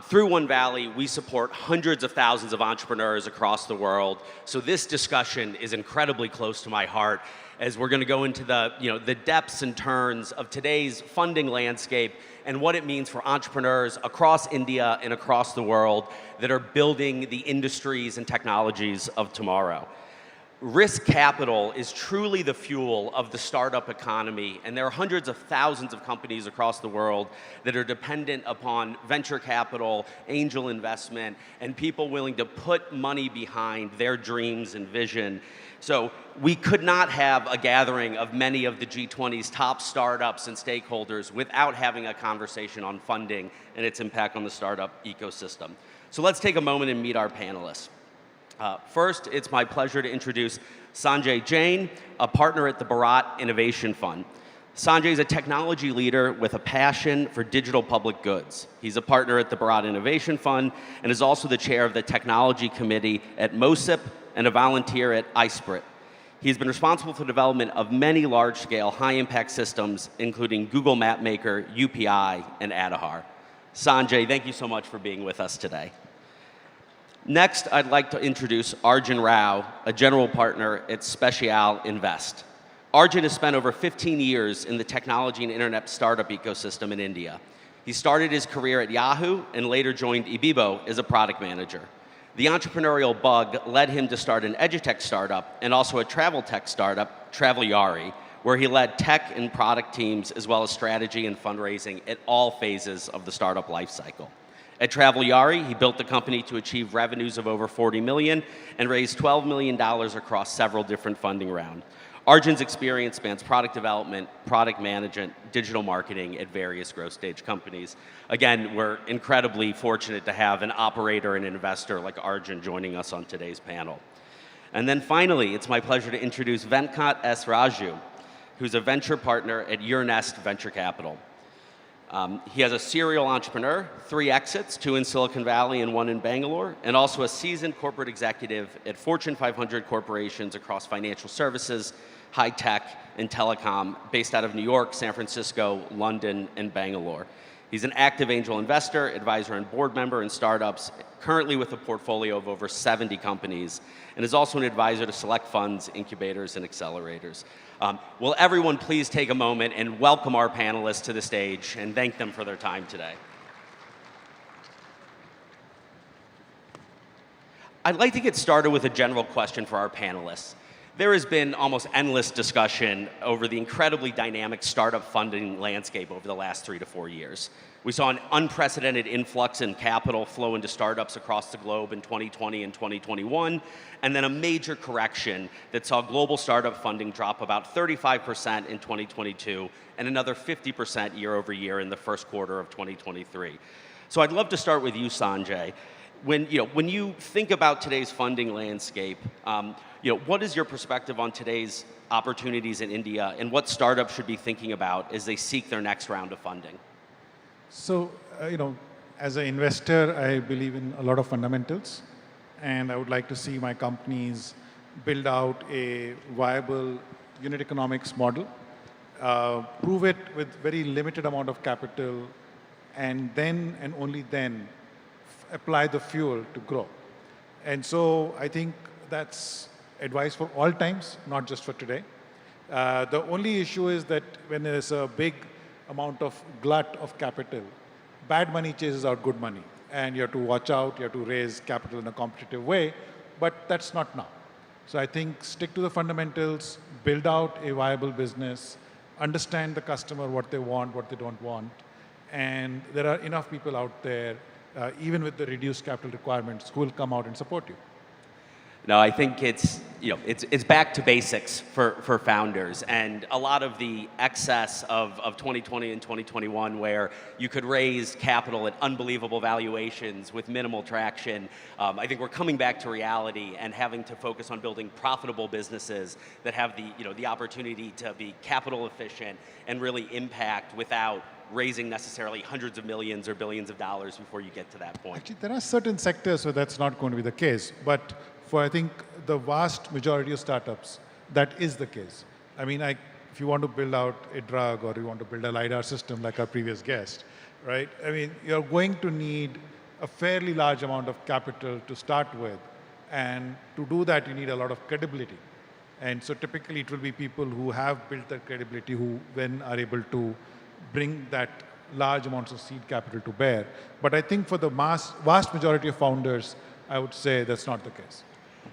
Through One Valley, we support hundreds of thousands of entrepreneurs across the world. So this discussion is incredibly close to my heart as we're going to go into the depths and turns of today's funding landscape and what it means for entrepreneurs across India and across the world that are building the industries and technologies of tomorrow. Risk capital is truly the fuel of the startup economy, and there are hundreds of thousands of companies across the world that are dependent upon venture capital, angel investment, and people willing to put money behind their dreams and vision. So we could not have a gathering of many of the G20's top startups and stakeholders without having a conversation on funding and its impact on the startup ecosystem. So let's take a moment and meet our panelists. First, it's my pleasure to introduce Sanjay Jain, a partner at the Bharat Innovation Fund. Sanjay is a technology leader with a passion for digital public goods. He's a partner at the Bharat Innovation Fund and is also the chair of the technology committee at MOSIP and a volunteer at iSprit. He's been responsible for the development of many large-scale, high-impact systems, including Google MapMaker, UPI, and Adahar. Sanjay, thank you so much for being with us today. Next, I'd like to introduce Arjun Rao, a general partner at Special Invest. Arjun has spent over 15 years in the technology and internet startup ecosystem in India. He started his career at Yahoo and later joined Ibibo as a product manager. The entrepreneurial bug led him to start an edutech startup and also a travel tech startup, Travel-Yari, where he led tech and product teams as well as strategy and fundraising at all phases of the startup lifecycle. At Travel-Yari, he built the company to achieve revenues of over 40 million and raised $12 million across several different funding rounds. Arjun's experience spans product development, product management, digital marketing at various growth stage companies. Again, we're incredibly fortunate to have an operator and an investor like Arjun joining us on today's panel. And then finally, it's my pleasure to introduce Venkat S. Raju, who's a venture partner at Your Nest Venture Capital. He has a serial entrepreneur, 3 exits, 2 in Silicon Valley and 1 in Bangalore, and also a seasoned corporate executive at Fortune 500 corporations across financial services, high tech, and telecom, based out of New York, San Francisco, London, and Bangalore. He's an active angel investor, advisor, and board member in startups, currently with a portfolio of over 70 companies, and is also an advisor to select funds, incubators, and accelerators. Will everyone please take a moment and welcome our panelists to the stage and thank them for their time today. I'd like to get started with a general question for our panelists. There has been almost endless discussion over the incredibly dynamic startup funding landscape over the last 3 to 4 years. We saw an unprecedented influx in capital flow into startups across the globe in 2020 and 2021, and then a major correction that saw global startup funding drop about 35% in 2022 and another 50% year over year in the first quarter of 2023. So I'd love to start with you, Sanjay. When you think about today's funding landscape, what is your perspective on today's opportunities in India and what startups should be thinking about as they seek their next round of funding? So, as an investor, I believe in a lot of fundamentals, and I would like to see my companies build out a viable unit economics model, prove it with very limited amount of capital, and then and only then apply the fuel to grow. And so I think that's advice for all times, not just for today. The only issue is that when there's a big amount of glut of capital, bad money chases out good money. And you have to watch out, you have to raise capital in a competitive way, but that's not now. So I think stick to the fundamentals, build out a viable business, understand the customer, what they want, what they don't want, and there are enough people out there, even with the reduced capital requirements, who will come out and support you. No, I think it's back to basics for founders, and a lot of the excess of 2020 and 2021, where you could raise capital at unbelievable valuations with minimal traction. I think we're coming back to reality and having to focus on building profitable businesses that have the opportunity to be capital efficient and really impact without raising necessarily hundreds of millions or billions of dollars before you get to that point. Actually, there are certain sectors where that's not going to be the case, but for I think the vast majority of startups, that is the case. I mean, if you want to build out a drug or you want to build a LiDAR system like our previous guest, right? I mean, you're going to need a fairly large amount of capital to start with. And to do that, you need a lot of credibility. And so typically it will be people who have built that credibility who then are able to bring that large amounts of seed capital to bear. But I think for the vast majority of founders, I would say that's not the case.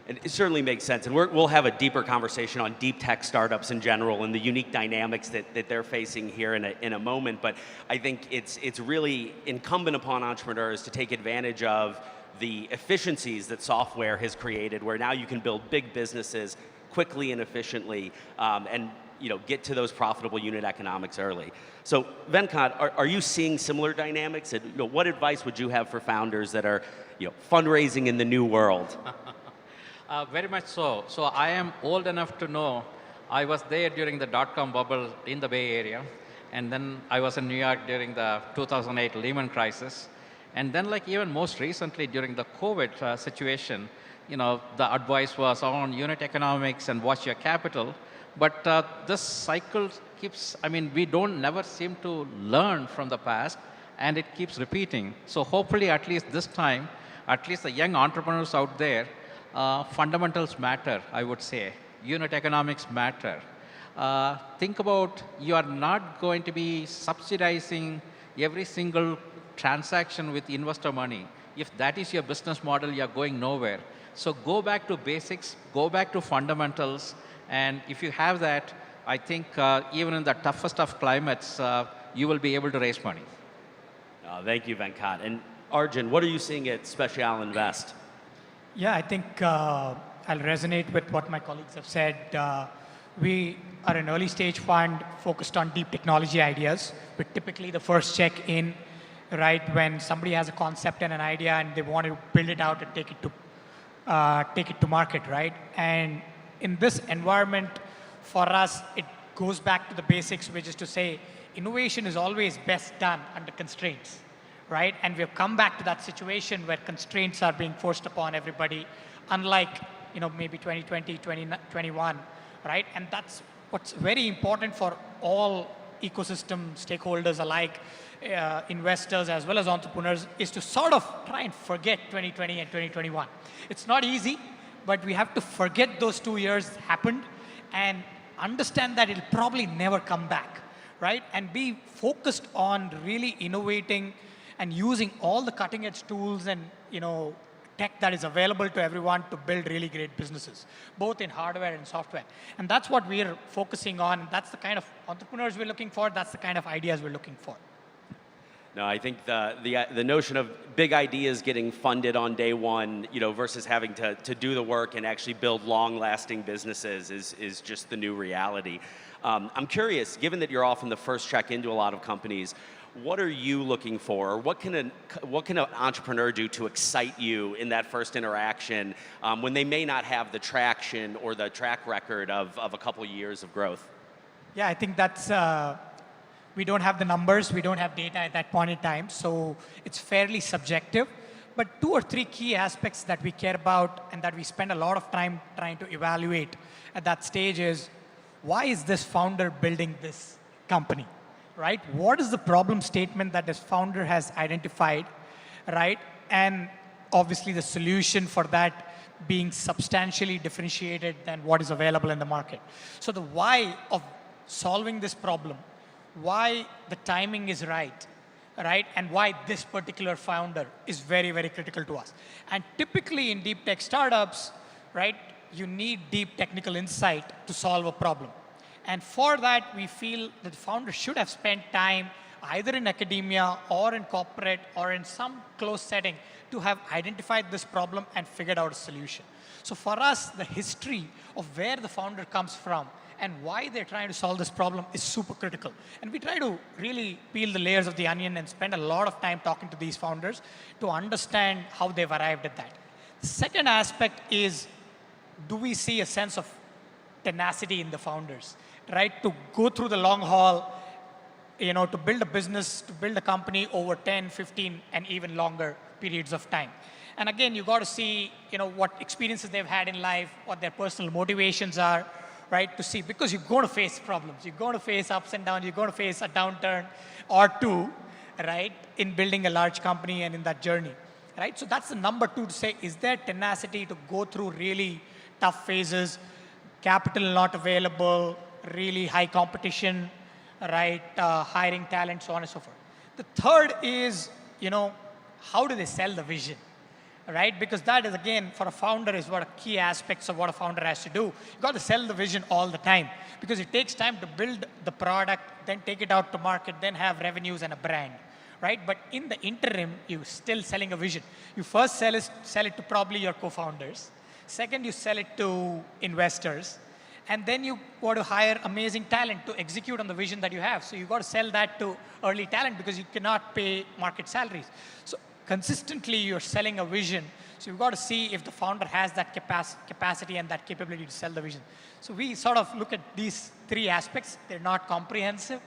And it certainly makes sense, and we'll have a deeper conversation on deep tech startups in general and the unique dynamics that they're facing here in a moment. But I think it's really incumbent upon entrepreneurs to take advantage of the efficiencies that software has created, where now you can build big businesses quickly and efficiently, and get to those profitable unit economics early. So Venkat, are you seeing similar dynamics? And what advice would you have for founders that are fundraising in the new world? Very much so. So I am old enough to know I was there during the dot-com bubble in the Bay Area, and then I was in New York during the 2008 Lehman crisis, and then even most recently during the COVID situation, the advice was on unit economics and watch your capital. But this cycle keeps, we never seem to learn from the past, and it keeps repeating. So hopefully at least this time, at least the young entrepreneurs out there, fundamentals matter, I would say. Unit economics matter. Think about, you are not going to be subsidizing every single transaction with investor money. If that is your business model, you're going nowhere. So go back to basics, go back to fundamentals, and if you have that, I think even in the toughest of climates, you will be able to raise money. Thank you, Venkat. And Arjun, what are you seeing at Special Invest? Yeah, I think I'll resonate with what my colleagues have said. We are an early stage fund focused on deep technology ideas. We're typically the first check in, right, when somebody has a concept and an idea and they want to build it out and take it to market, right? And in this environment, for us, it goes back to the basics, which is to say, innovation is always best done under constraints, right? And we've come back to that situation where constraints are being forced upon everybody, unlike maybe 2020, 2021, right? And that's what's very important for all ecosystem stakeholders alike, investors as well as entrepreneurs, is to sort of try and forget 2020 and 2021. It's not easy, but we have to forget those 2 years happened and understand that it'll probably never come back, right? And be focused on really innovating and using all the cutting edge tools and tech that is available to everyone to build really great businesses, both in hardware and software. And that's what we're focusing on. That's the kind of entrepreneurs we're looking for. That's the kind of ideas we're looking for. No, I think the notion of big ideas getting funded on day one, versus having to do the work and actually build long-lasting businesses is just the new reality. I'm curious, given that you're often the first check into a lot of companies, what are you looking for? Or what can an entrepreneur do to excite you in that first interaction when they may not have the traction or the track record of a couple years of growth? Yeah, I think that's, we don't have the numbers, we don't have data at that point in time, so it's fairly subjective. But 2 or 3 key aspects that we care about and that we spend a lot of time trying to evaluate at that stage is, why is this founder building this company, right? What is the problem statement that this founder has identified, right? And obviously the solution for that being substantially differentiated than what is available in the market. So the why of solving this problem, why the timing is right, and why this particular founder is very, very critical to us. And typically in deep tech startups, right, you need deep technical insight to solve a problem. And for that, we feel that the founder should have spent time either in academia or in corporate or in some close setting, to have identified this problem and figured out a solution. So for us, the history of where the founder comes from and why they're trying to solve this problem is super critical. And we try to really peel the layers of the onion and spend a lot of time talking to these founders to understand how they've arrived at that. The second aspect is, do we see a sense of tenacity in the founders, right? To go through the long haul, to build a business, to build a company over 10, 15, and even longer periods of time. And again, you got to see, what experiences they've had in life, what their personal motivations are, right? To see, because you're going to face problems, you're going to face ups and downs, you're going to face a downturn or two, right? In building a large company and in that journey, right? So that's the number two, to say, is there tenacity to go through really tough phases, capital not available, really high competition, right? Hiring talent, so on and so forth. The third is, how do they sell the vision? Right? Because that is, again, for a founder, is what a key aspects of what a founder has to do. You got to sell the vision all the time, because it takes time to build the product, then take it out to market, then have revenues and a brand, right? But in the interim, you're still selling a vision. You first sell it to probably your co-founders. Second, you sell it to investors. And then you want to hire amazing talent to execute on the vision that you have. So you got to sell that to early talent, because you cannot pay market salaries. So consistently, you're selling a vision. So you've got to see if the founder has that capacity and that capability to sell the vision. So we sort of look at these three aspects. They're not comprehensive,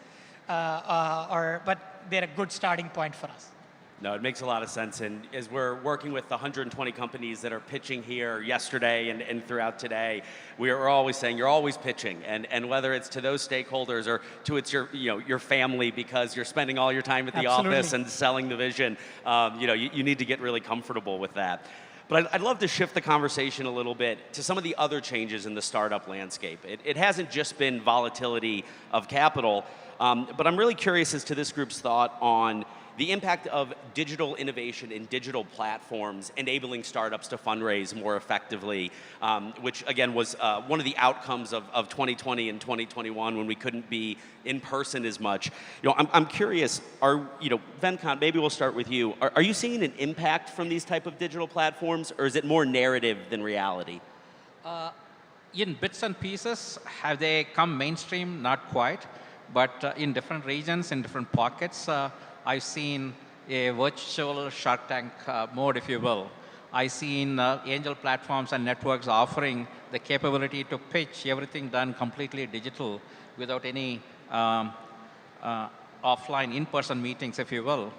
but they're a good starting point for us. No, it makes a lot of sense. And as we're working with the 120 companies that are pitching here yesterday and throughout today, we're always saying you're always pitching. And whether it's to those stakeholders or to your family, because you're spending all your time at the office and selling the vision, you need to get really comfortable with that. But I'd love to shift the conversation a little bit to some of the other changes in the startup landscape. It hasn't just been volatility of capital, but I'm really curious as to this group's thought on the impact of digital innovation in digital platforms enabling startups to fundraise more effectively, which again was one of the outcomes of 2020 and 2021 when we couldn't be in person as much. I'm curious, Venkat, maybe we'll start with you. Are you seeing an impact from these type of digital platforms, or is it more narrative than reality? In bits and pieces, have they come mainstream? Not quite, but in different regions, in different pockets, I've seen a virtual Shark Tank mode, if you will. I've seen angel platforms and networks offering the capability to pitch everything done completely digital without any offline, in-person meetings, if you will.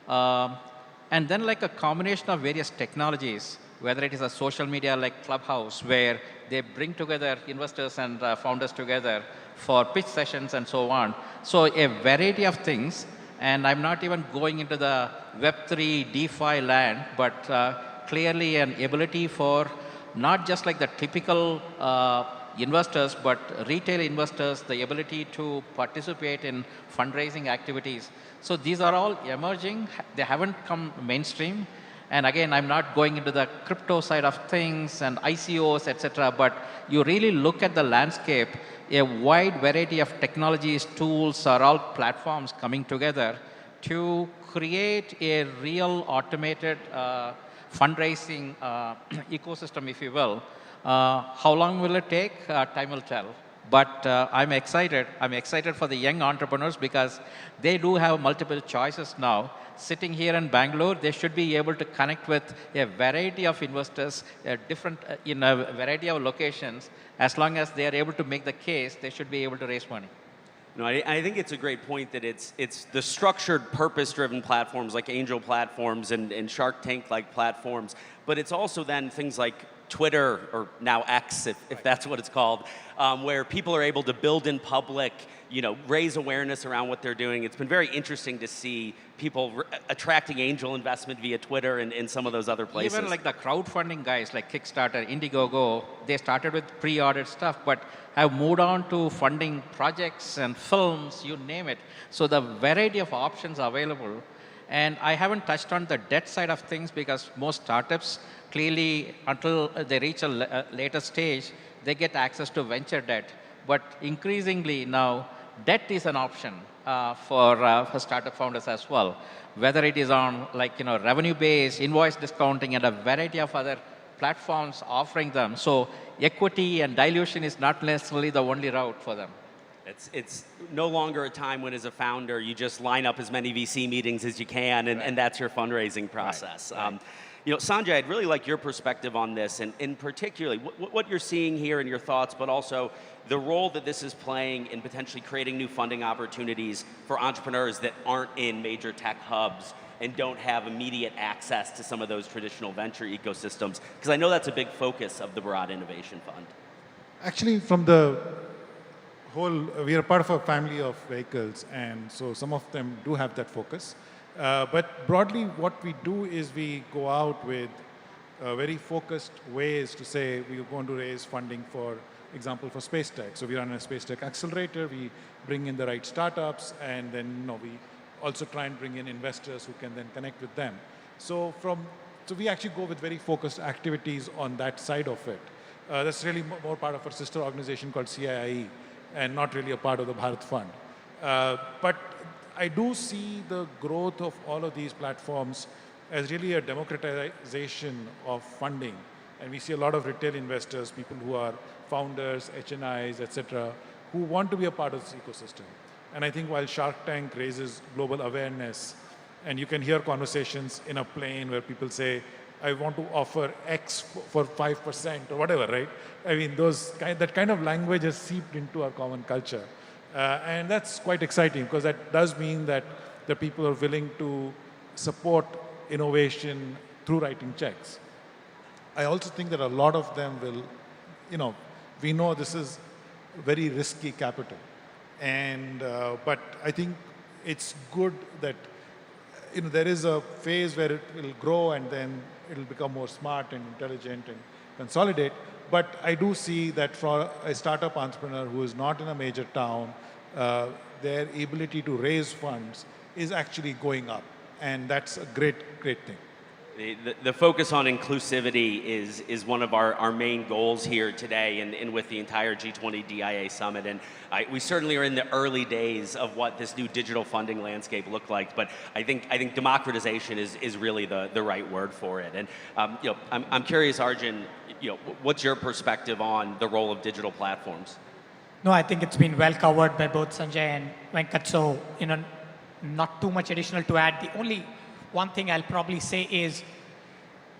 And then like a combination of various technologies, whether it is a social media like Clubhouse, where they bring together investors and founders together for pitch sessions and so on. So a variety of things. And I'm not even going into the Web3 DeFi land, but clearly an ability for not just like the typical investors, but retail investors, the ability to participate in fundraising activities. So these are all emerging. They haven't come mainstream. And again, I'm not going into the crypto side of things and ICOs, et cetera, but you really look at the landscape. A wide variety of technologies, tools, are all platforms coming together to create a real automated fundraising ecosystem, if you will. How long will it take? Time will tell. But I'm excited. I'm excited for the young entrepreneurs because they do have multiple choices now. Sitting here in Bangalore, they should be able to connect with a variety of investors, in a variety of locations. As long as they are able to make the case, they should be able to raise money. No, I think it's a great point that it's the structured, purpose-driven platforms like angel platforms and Shark Tank-like platforms, but it's also then things like Twitter, or now X, if that's what it's called, where people are able to build in public, raise awareness around what they're doing. It's been very interesting to see people attracting angel investment via Twitter and some of those other places. Even like the crowdfunding guys like Kickstarter, Indiegogo, they started with pre-ordered stuff, but have moved on to funding projects and films, you name it. So the variety of options available. And I haven't touched on the debt side of things because most startups, clearly, until they reach a later stage, they get access to venture debt. But increasingly now, debt is an option for startup founders as well. Whether it is on revenue-based, invoice discounting, and a variety of other platforms offering them. So equity and dilution is not necessarily the only route for them. It's no longer a time when, as a founder, you just line up as many VC meetings as you can, and that's your fundraising process. Right. Sanjay, I'd really like your perspective on this, and in particularly what you're seeing here and your thoughts, but also the role that this is playing in potentially creating new funding opportunities for entrepreneurs that aren't in major tech hubs and don't have immediate access to some of those traditional venture ecosystems, because I know that's a big focus of the Bharat Innovation Fund. Actually, from the whole, we are part of a family of vehicles, and so some of them do have that focus. But broadly, what we do is we go out with very focused ways to say we are going to raise funding, for example, for space tech. So we run a space tech accelerator, we bring in the right startups, and then we also try and bring in investors who can then connect with them. So we actually go with very focused activities on that side of it. That's really more part of our sister organization called CIIE, and not really a part of the Bharat Fund. But I do see the growth of all of these platforms as really a democratization of funding. And we see a lot of retail investors, people who are founders, HNIs, etc., who want to be a part of this ecosystem. And I think while Shark Tank raises global awareness, and you can hear conversations in a plane where people say, I want to offer X for 5% or whatever, right? I mean, that kind of language has seeped into our common culture. And that's quite exciting, because that does mean that the people are willing to support innovation through writing checks. I also think that a lot of them will, we know this is very risky capital. And, but I think it's good that, there is a phase where it will grow and then it'll become more smart and intelligent and consolidate. But I do see that for a startup entrepreneur who is not in a major town, their ability to raise funds is actually going up. And that's a great thing. The focus on inclusivity is one of our main goals here today and with the entire G20 Dia Summit. And we certainly are in the early days of what this new digital funding landscape looked like. But I think democratization is really the right word for it. And I'm curious, Arjun, what's your perspective on the role of digital platforms? No, I think it's been well covered by both Sanjay and Venkat. So, not too much additional to add. The only one thing I'll probably say is,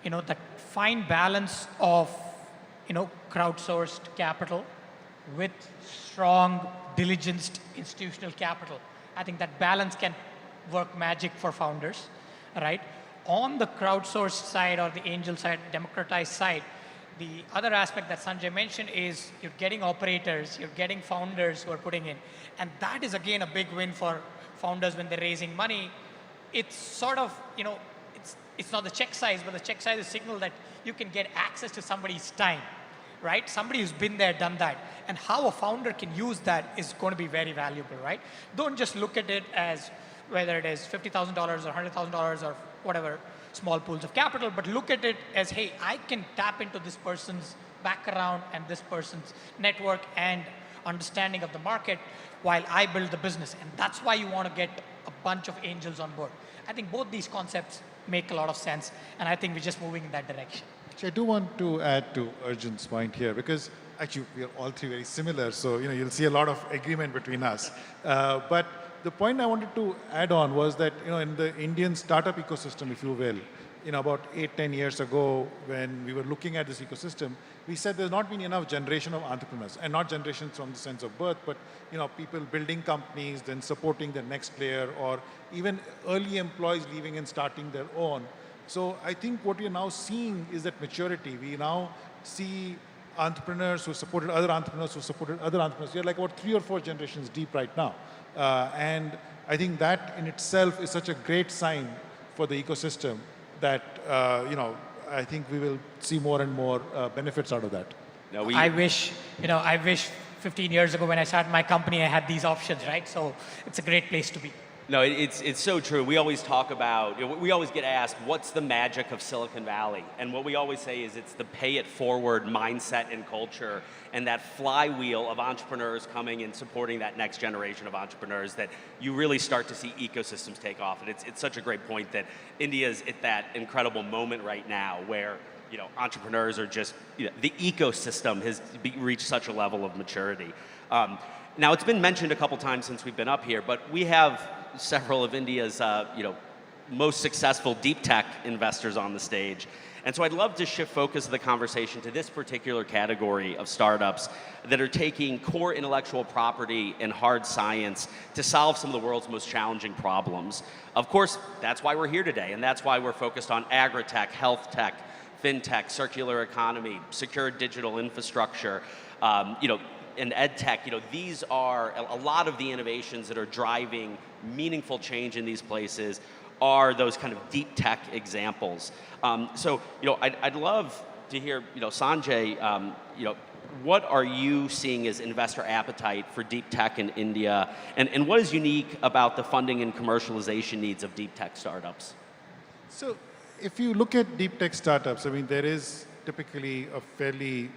that fine balance of, crowdsourced capital with strong, diligenced institutional capital. I think that balance can work magic for founders, right? On the crowdsourced side or the angel side, democratized side, the other aspect that Sanjay mentioned is you're getting operators, you're getting founders who are putting in. And that is, again, a big win for founders when they're raising money. It's sort of, it's not the check size, but the check size is a signal that you can get access to somebody's time, right? Somebody who's been there, done that. And how a founder can use that is going to be very valuable, right? Don't just look at it as whether it is $50,000 or $100,000 or whatever, small pools of capital, but look at it as, hey, I can tap into this person's background and this person's network and understanding of the market while I build the business. And that's why you want to get a bunch of angels on board. I think both these concepts make a lot of sense, and I think we're just moving in that direction. Actually, I do want to add to Arjun's point here, because actually we are all three very similar, so you'll see a lot of agreement between us. But the point I wanted to add on was that in the Indian startup ecosystem, if you will, about 8-10 years ago, when we were looking at this ecosystem, we said there's not been enough generation of entrepreneurs, and not generations from the sense of birth, but people building companies, then supporting the next layer, or even early employees leaving and starting their own. So I think what we are now seeing is that maturity. We now see entrepreneurs who supported other entrepreneurs who supported other entrepreneurs. We're like about 3 or 4 generations deep right now. And I think that in itself is such a great sign for the ecosystem that, I think we will see more and more benefits out of that. No, I wish 15 years ago when I started my company, I had these options, right? So it's a great place to be. No, it's so true. We always talk about, we always get asked, what's the magic of Silicon Valley? And what we always say is it's the pay it forward mindset and culture and that flywheel of entrepreneurs coming and supporting that next generation of entrepreneurs that you really start to see ecosystems take off. And it's such a great point that India's at that incredible moment right now where entrepreneurs are just, the ecosystem has reached such a level of maturity. Now, it's been mentioned a couple times since we've been up here, but we have several of India's most successful deep tech investors on the stage. And so I'd love to shift focus of the conversation to this particular category of startups that are taking core intellectual property and hard science to solve some of the world's most challenging problems. Of course, that's why we're here today, and that's why we're focused on agri-tech, health tech, fintech, circular economy, secure digital infrastructure, and ed tech. These are a lot of the innovations that are driving meaningful change in these places are those kind of deep tech examples. I'd love to hear, Sanjay, what are you seeing as investor appetite for deep tech in India, and what is unique about the funding and commercialization needs of deep tech startups? So if you look at deep tech startups, I mean, there is typically a fairly,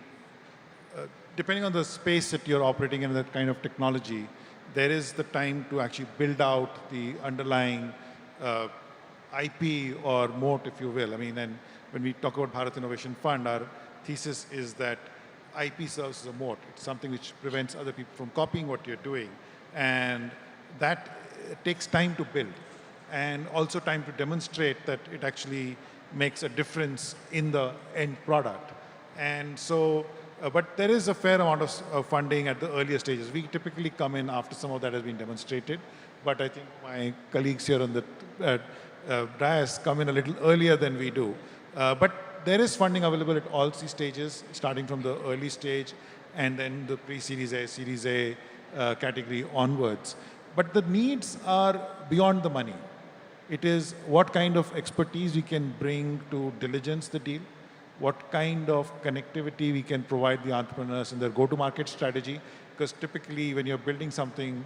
depending on the space that you're operating in, that kind of technology, there is the time to actually build out the underlying IP or moat, if you will. I mean, and when we talk about Bharat Innovation Fund, our thesis is that IP serves as a moat. It's something which prevents other people from copying what you're doing. And that takes time to build, and also time to demonstrate that it actually makes a difference in the end product. And so, but there is a fair amount of funding at the earlier stages. We typically come in after some of that has been demonstrated, but I think my colleagues here on the dais come in a little earlier than we do. But there is funding available at all three stages, starting from the early stage and then the pre-Series A, Series A category onwards. But the needs are beyond the money. It is what kind of expertise we can bring to diligence the deal, what kind of connectivity we can provide the entrepreneurs in their go-to-market strategy, because typically when you're building something,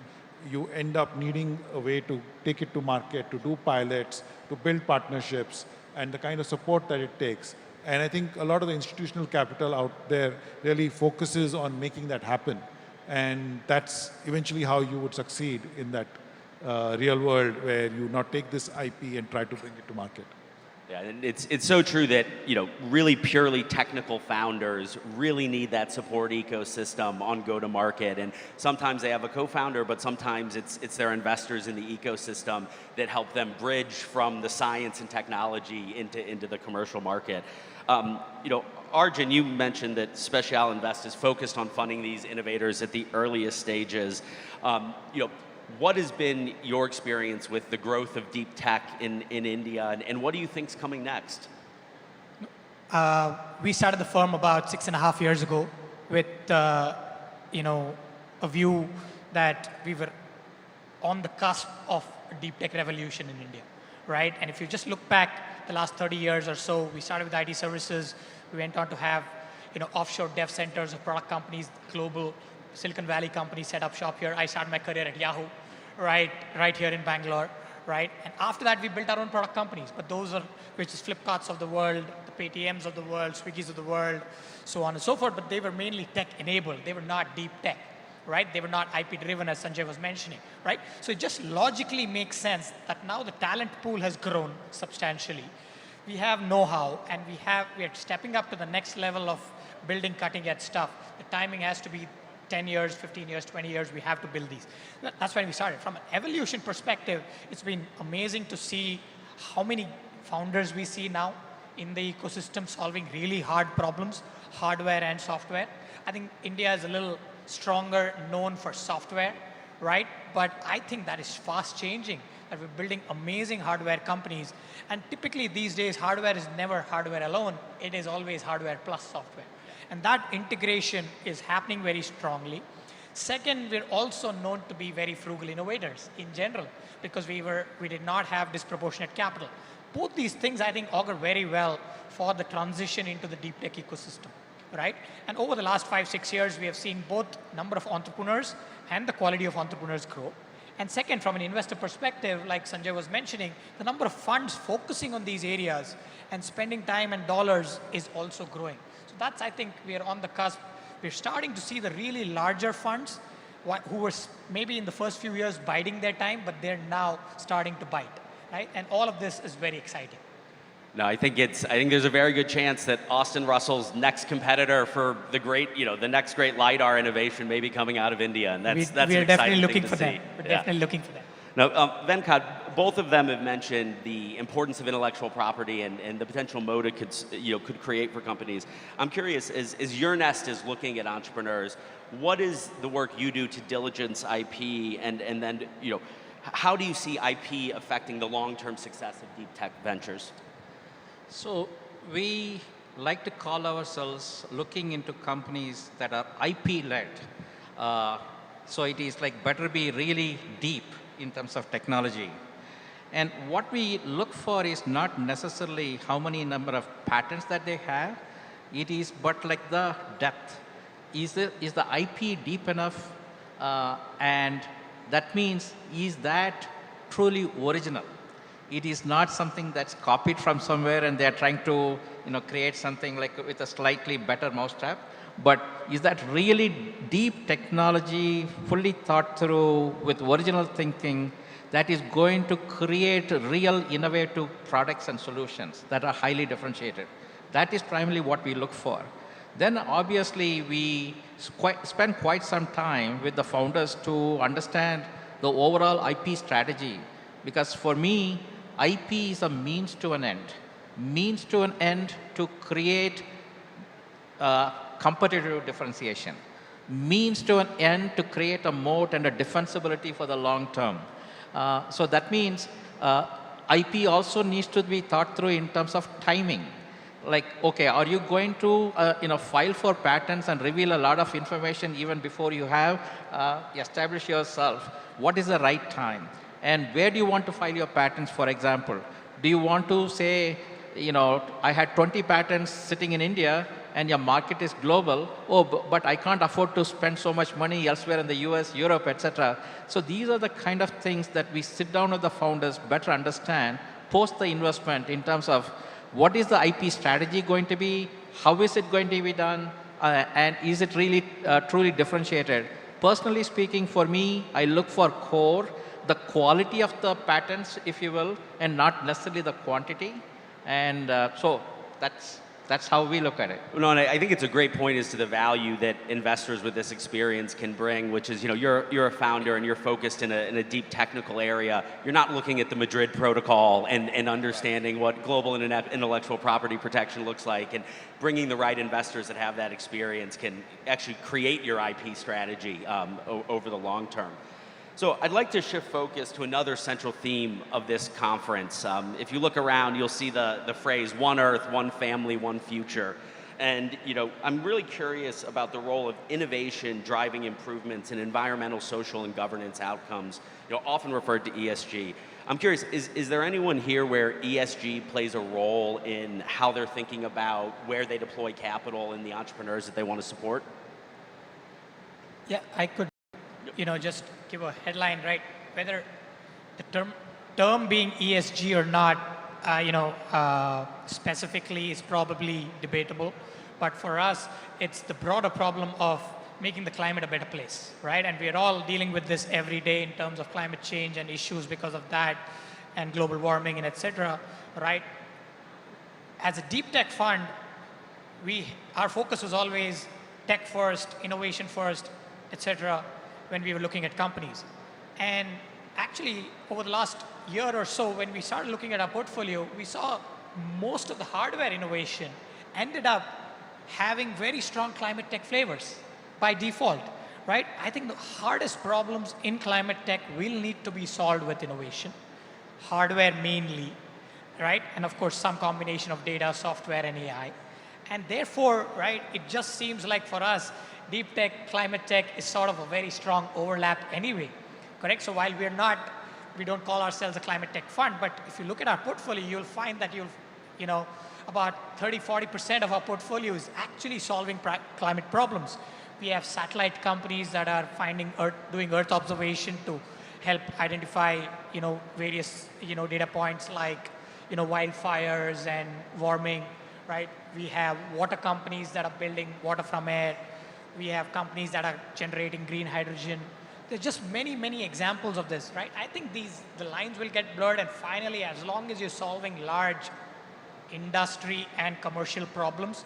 you end up needing a way to take it to market, to do pilots, to build partnerships, and the kind of support that it takes. And I think a lot of the institutional capital out there really focuses on making that happen. And that's eventually how you would succeed in that real world where you not take this IP and try to bring it to market. Yeah, and it's so true that really purely technical founders really need that support ecosystem on go-to-market, and sometimes they have a co-founder, but sometimes it's their investors in the ecosystem that help them bridge from the science and technology into the commercial market. Arjun, you mentioned that Special Invest is focused on funding these innovators at the earliest stages. What has been your experience with the growth of deep tech in India, and what do you think is coming next? We started the firm about 6.5 years ago with, a view that we were on the cusp of a deep tech revolution in India, right? And if you just look back the last 30 years or so, we started with IT services. We went on to have, offshore dev centers of product companies, global Silicon Valley companies set up shop here. I started my career at Yahoo, right here in Bangalore, right? And after that, we built our own product companies. But those are, which is Flipkarts of the world, the Paytms of the world, Swiggys of the world, so on and so forth. But they were mainly tech-enabled. They were not deep tech, right? They were not IP-driven, as Sanjay was mentioning, right? So it just logically makes sense that now the talent pool has grown substantially. We have know-how, and we are stepping up to the next level of building cutting-edge stuff. The timing has to be 10 years, 15 years, 20 years, we have to build these. That's when we started. From an evolution perspective, it's been amazing to see how many founders we see now in the ecosystem solving really hard problems, hardware and software. I think India is a little stronger known for software, right? But I think that is fast changing, that we're building amazing hardware companies. And typically these days, hardware is never hardware alone. It is always hardware plus software. And that integration is happening very strongly. Second, we're also known to be very frugal innovators in general, because we did not have disproportionate capital. Both these things, I think, augur very well for the transition into the deep tech ecosystem, right? And over the last 5-6 years, we have seen both number of entrepreneurs and the quality of entrepreneurs grow. And second, from an investor perspective, like Sanjay was mentioning, the number of funds focusing on these areas and spending time and dollars is also growing. So that's, I think, we are on the cusp. We're starting to see the really larger funds who were maybe in the first few years biding their time, but they're now starting to bite, right? And all of this is very exciting. No, I think there's a very good chance that Austin Russell's next competitor for the next great LiDAR innovation may be coming out of India, and that's an exciting thing to see. We're definitely looking for them. Now, Venkat, both of them have mentioned the importance of intellectual property and the potential moat it could create for companies. I'm curious, as your nest is looking at entrepreneurs, what is the work you do to diligence IP, and then how do you see IP affecting the long-term success of deep tech ventures? So we like to call ourselves looking into companies that are IP-led. So it is like better be really deep in terms of technology. And what we look for is not necessarily how many number of patents that they have. It is but like the depth. Is the IP deep enough? And that means, is that truly original? It is not something that's copied from somewhere and they're trying to create something like with a slightly better mousetrap. But is that really deep technology, fully thought through with original thinking, that is going to create real innovative products and solutions that are highly differentiated? That is primarily what we look for. Then obviously we spend quite some time with the founders to understand the overall IP strategy. Because for me, IP is a means to an end to create competitive differentiation, means to an end to create a moat and a defensibility for the long term. So that means IP also needs to be thought through in terms of timing. Like, okay, are you going to file for patents and reveal a lot of information even before you have established yourself? What is the right time? And where do you want to file your patents, for example? Do you want to say, I had 20 patents sitting in India and your market is global, but I can't afford to spend so much money elsewhere in the US, Europe, etc. So these are the kind of things that we sit down with the founders, better understand, post the investment in terms of what is the IP strategy going to be, how is it going to be done, and is it really truly differentiated? Personally speaking, for me, I look for core, the quality of the patents, if you will, and not necessarily the quantity. And so that's how we look at it. No, and I think it's a great point as to the value that investors with this experience can bring, which is, you're a founder and you're focused in a deep technical area. You're not looking at the Madrid Protocol and understanding what global intellectual property protection looks like, and bringing the right investors that have that experience can actually create your IP strategy over the long term. So I'd like to shift focus to another central theme of this conference. If you look around, you'll see the phrase, one Earth, one family, one future. And I'm really curious about the role of innovation driving improvements in environmental, social, and governance outcomes, often referred to ESG. I'm curious, is there anyone here where ESG plays a role in how they're thinking about where they deploy capital and the entrepreneurs that they want to support? Yeah, I could just give a headline, right? Whether the term being ESG or not, specifically is probably debatable. But for us, it's the broader problem of making the climate a better place, right? And we're all dealing with this every day in terms of climate change and issues because of that, and global warming and etc., right? As a deep tech fund, our focus was always tech first, innovation first, etc., when we were looking at companies. And actually, over the last year or so, when we started looking at our portfolio, we saw most of the hardware innovation ended up having very strong climate tech flavors by default, right? I think the hardest problems in climate tech will need to be solved with innovation, hardware mainly, right? And of course, some combination of data, software, and AI. And therefore, right, it just seems like for us, deep tech, climate tech is sort of a very strong overlap anyway, correct? So while we don't call ourselves a climate tech fund, but if you look at our portfolio, you'll find that about 30–40% of our portfolio is actually solving climate problems. We have satellite companies that are doing Earth observation to help identify, various, data points like, wildfires and warming, right? We have water companies that are building water from air. We have companies that are generating green hydrogen. There's just many, many examples of this, right? I think the lines will get blurred, and finally, as long as you're solving large industry and commercial problems,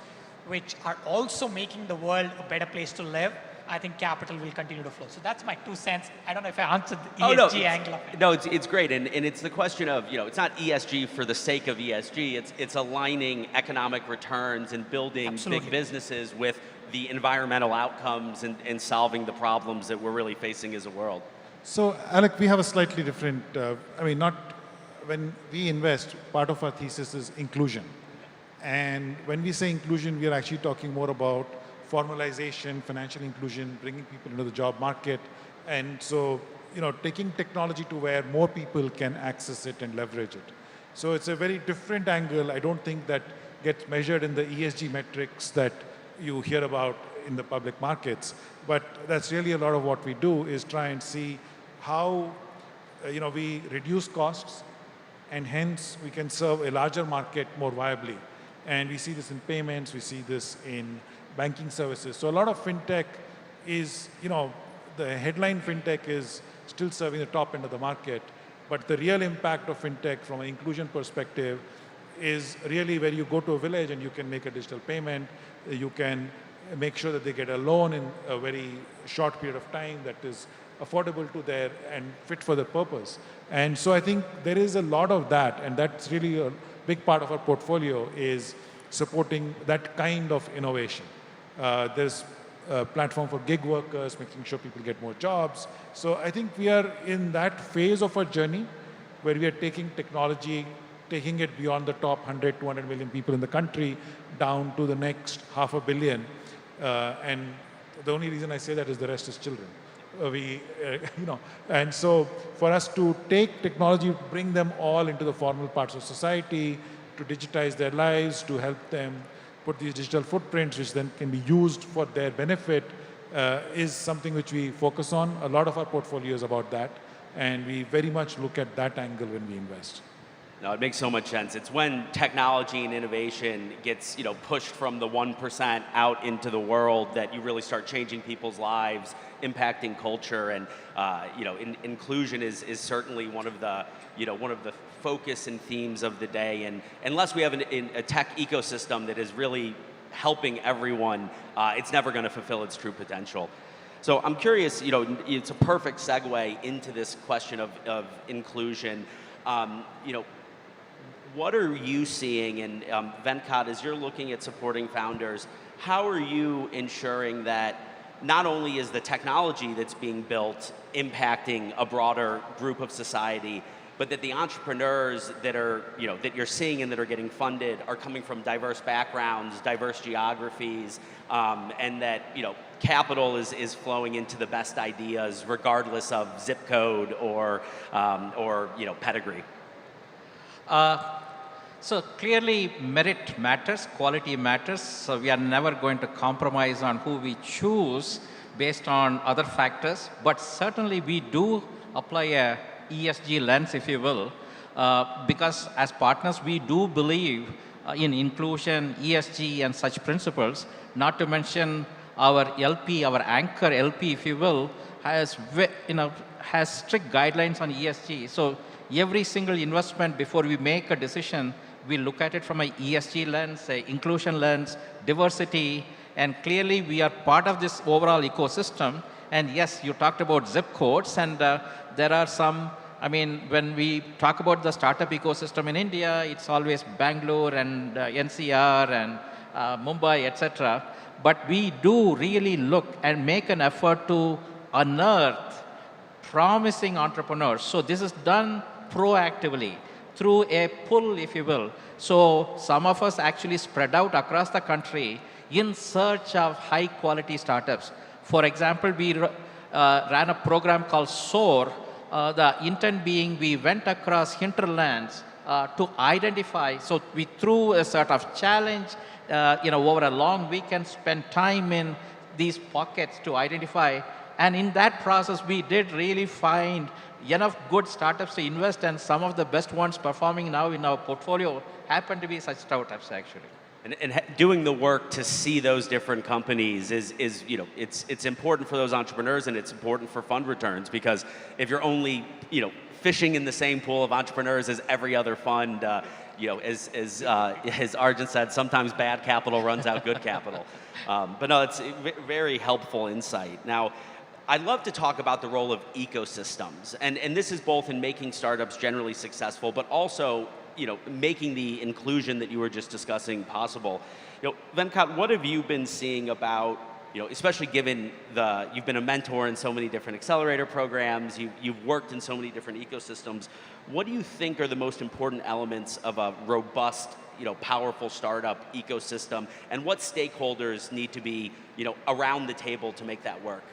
which are also making the world a better place to live, I think capital will continue to flow. So that's my 2 cents. I don't know if I answered the ESG angle of it. No, it's great, and it's the question of, it's not ESG for the sake of ESG, it's aligning economic returns and building Absolutely. big businesses with the environmental outcomes and solving the problems that we're really facing as a world. So, Alec, we have a slightly different, when we invest, part of our thesis is inclusion. And when we say inclusion, we are actually talking more about formalization, financial inclusion, bringing people into the job market. And so, taking technology to where more people can access it and leverage it. So it's a very different angle. I don't think that gets measured in the ESG metrics that you hear about in the public markets. But that's really a lot of what we do, is try and see how we reduce costs, and hence we can serve a larger market more viably. And we see this in payments, we see this in banking services. So a lot of fintech is, the headline fintech is still serving the top end of the market, but the real impact of fintech from an inclusion perspective is really where you go to a village and you can make a digital payment, you can make sure that they get a loan in a very short period of time that is affordable to their and fit for the purpose. And so I think there is a lot of that, and that's really a big part of our portfolio, is supporting that kind of innovation. There's a platform for gig workers, making sure people get more jobs. So I think we are in that phase of our journey where we are taking technology, taking it beyond the top 100, 200 million people in the country down to the next 500 million. And the only reason I say that is the rest is children. And so for us to take technology, bring them all into the formal parts of society, to digitize their lives, to help them put these digital footprints, which then can be used for their benefit, is something which we focus on. A lot of our portfolio is about that, and we very much look at that angle when we invest. No, it makes so much sense. It's when technology and innovation gets, pushed from the 1% out into the world that you really start changing people's lives, impacting culture, and inclusion is certainly one of the focus and themes of the day. And unless we have a tech ecosystem that is really helping everyone, it's never going to fulfill its true potential. So I'm curious, it's a perfect segue into this question of inclusion. What are you seeing, and Venkat, as you're looking at supporting founders, how are you ensuring that not only is the technology that's being built impacting a broader group of society, but that the entrepreneurs that are, that you're seeing and that are getting funded are coming from diverse backgrounds, diverse geographies, and that, capital is flowing into the best ideas regardless of zip code or pedigree? So clearly merit matters, quality matters, so we are never going to compromise on who we choose based on other factors, but certainly we do apply a ESG lens, if you will, because as partners we do believe in inclusion, ESG and such principles, not to mention our LP, our anchor LP, if you will, has strict guidelines on ESG. So every single investment, before we make a decision, we look at it from an ESG lens, an inclusion lens, diversity, and clearly we are part of this overall ecosystem. And yes, you talked about zip codes, and there are some, when we talk about the startup ecosystem in India, it's always Bangalore and NCR and Mumbai, etc. But we do really look and make an effort to unearth promising entrepreneurs. So this is done proactively through a pull, if you will. So some of us actually spread out across the country in search of high quality startups. For example, we ran a program called SOAR. The intent being we went across hinterlands to identify, so we threw a sort of challenge, over a long weekend, spent time in these pockets to identify. And in that process, we did really find enough good startups to invest, and some of the best ones performing now in our portfolio happen to be such startups actually. And doing the work to see those different companies is you know, it's important for those entrepreneurs, and it's important for fund returns, because if you're only, you know, fishing in the same pool of entrepreneurs as every other fund, you know, as Arjun said, sometimes bad capital runs out good capital. But no, it's very helpful insight. Now, I'd love to talk about the role of ecosystems, and this is both in making startups generally successful, but also, you know, making the inclusion that you were just discussing possible. You know, Venkat, what have you been seeing about, you know, especially given you've been a mentor in so many different accelerator programs, you've worked in so many different ecosystems. What do you think are the most important elements of a robust, you know, powerful startup ecosystem, and what stakeholders need to be, you know, around the table to make that work?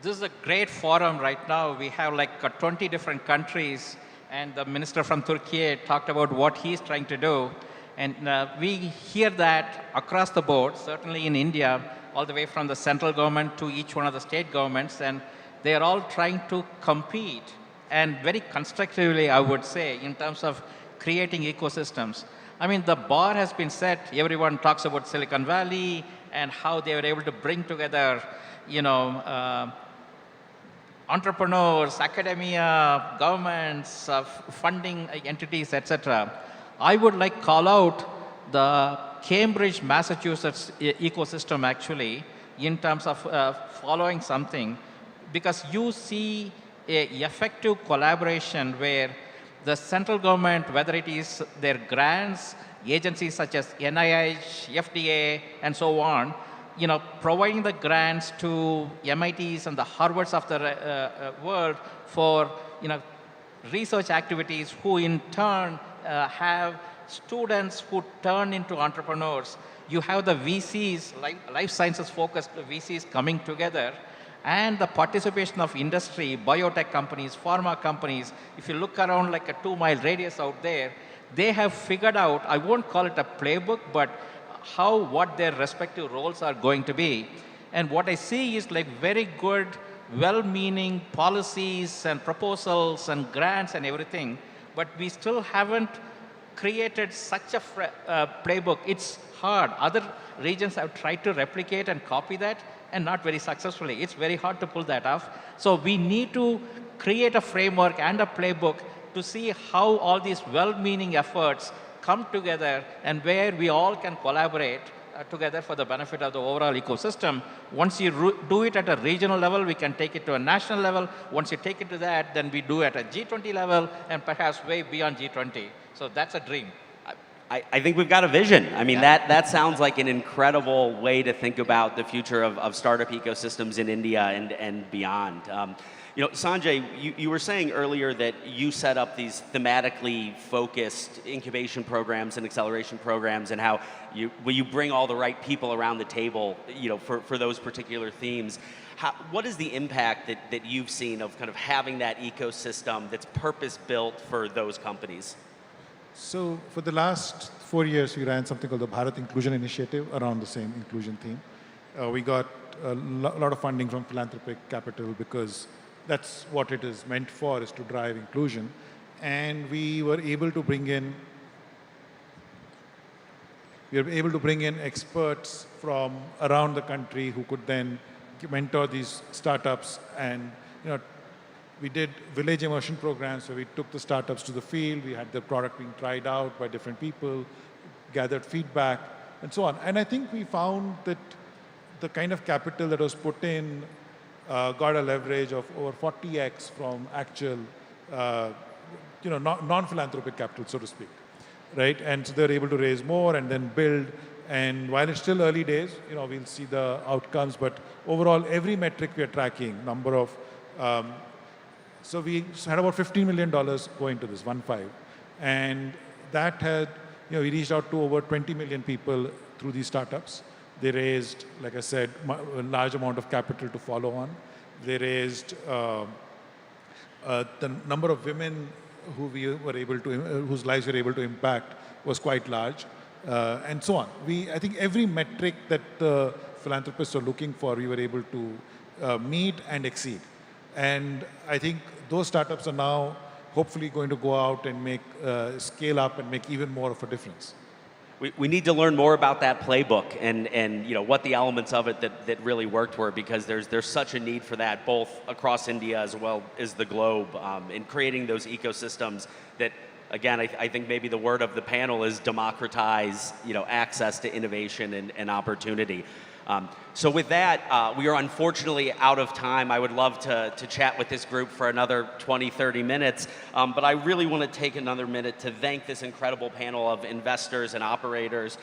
This is a great forum right now. We have like 20 different countries, and the minister from Turkey talked about what he's trying to do. And we hear that across the board, certainly in India, all the way from the central government to each one of the state governments, and they are all trying to compete, and very constructively, I would say, in terms of creating ecosystems. I mean, the bar has been set. Everyone talks about Silicon Valley and how they were able to bring together, you know, entrepreneurs, academia, governments, funding entities, etc. I would like call out the Cambridge, Massachusetts ecosystem actually in terms of following something, because you see a effective collaboration where the central government, whether it is their grants, agencies such as NIH, FDA, and so on, you know, providing the grants to MITs and the Harvards of the world for, you know, research activities, who in turn have students who turn into entrepreneurs. You have the VCs, life sciences focused VCs coming together, and the participation of industry, biotech companies, pharma companies. If you look around like a 2-mile radius out there, they have figured out, I won't call it a playbook, but what their respective roles are going to be. And what I see is like very good, well-meaning policies and proposals and grants and everything, but we still haven't created such a playbook. It's hard. Other regions have tried to replicate and copy that, and not very successfully. It's very hard to pull that off. So we need to create a framework and a playbook to see how all these well-meaning efforts come together, and where we all can collaborate together for the benefit of the overall ecosystem. Once you do it at a regional level, we can take it to a national level. Once you take it to that, then we do it at a G20 level, and perhaps way beyond G20. So that's a dream. I think we've got a vision. I mean, that sounds like an incredible way to think about the future of startup ecosystems in India and beyond. You know, Sanjay, you were saying earlier that you set up these thematically focused incubation programs and acceleration programs, and how you bring all the right people around the table, you know, for those particular themes. What is the impact that you've seen of kind of having that ecosystem that's purpose-built for those companies? So for the last 4 years, we ran something called the Bharat Inclusion Initiative around the same inclusion theme. We got a lot of funding from philanthropic capital, because that's what it is meant for, is to drive inclusion. And we were able to bring in experts from around the country who could then mentor these startups. And you know, we did village immersion programs where we took the startups to the field. We had the product being tried out by different people, gathered feedback, and so on. And I think we found that the kind of capital that was put in got a leverage of over 40x from actual, you know, non-philanthropic capital, so to speak, right? And so they're able to raise more and then build. And while it's still early days, you know, we'll see the outcomes. But overall, every metric we are tracking, number of, so we had about $15 million going to this, 1.5. And that had, you know, we reached out to over 20 million people through these startups. They raised, like I said, a large amount of capital to follow on. They raised the number of women who we were able to, whose lives we were able to impact was quite large, and so on. I think every metric that the philanthropists are looking for, we were able to meet and exceed. And I think those startups are now hopefully going to go out and make scale up and make even more of a difference. We need to learn more about that playbook and you know what the elements of it that really worked were, because there's such a need for that both across India as well as the globe in creating those ecosystems that, again, I think maybe the word of the panel is democratize, you know, access to innovation and opportunity. So with that, we are unfortunately out of time. I would love to chat with this group for another 20, 30 minutes, but I really want to take another minute to thank this incredible panel of investors and operators.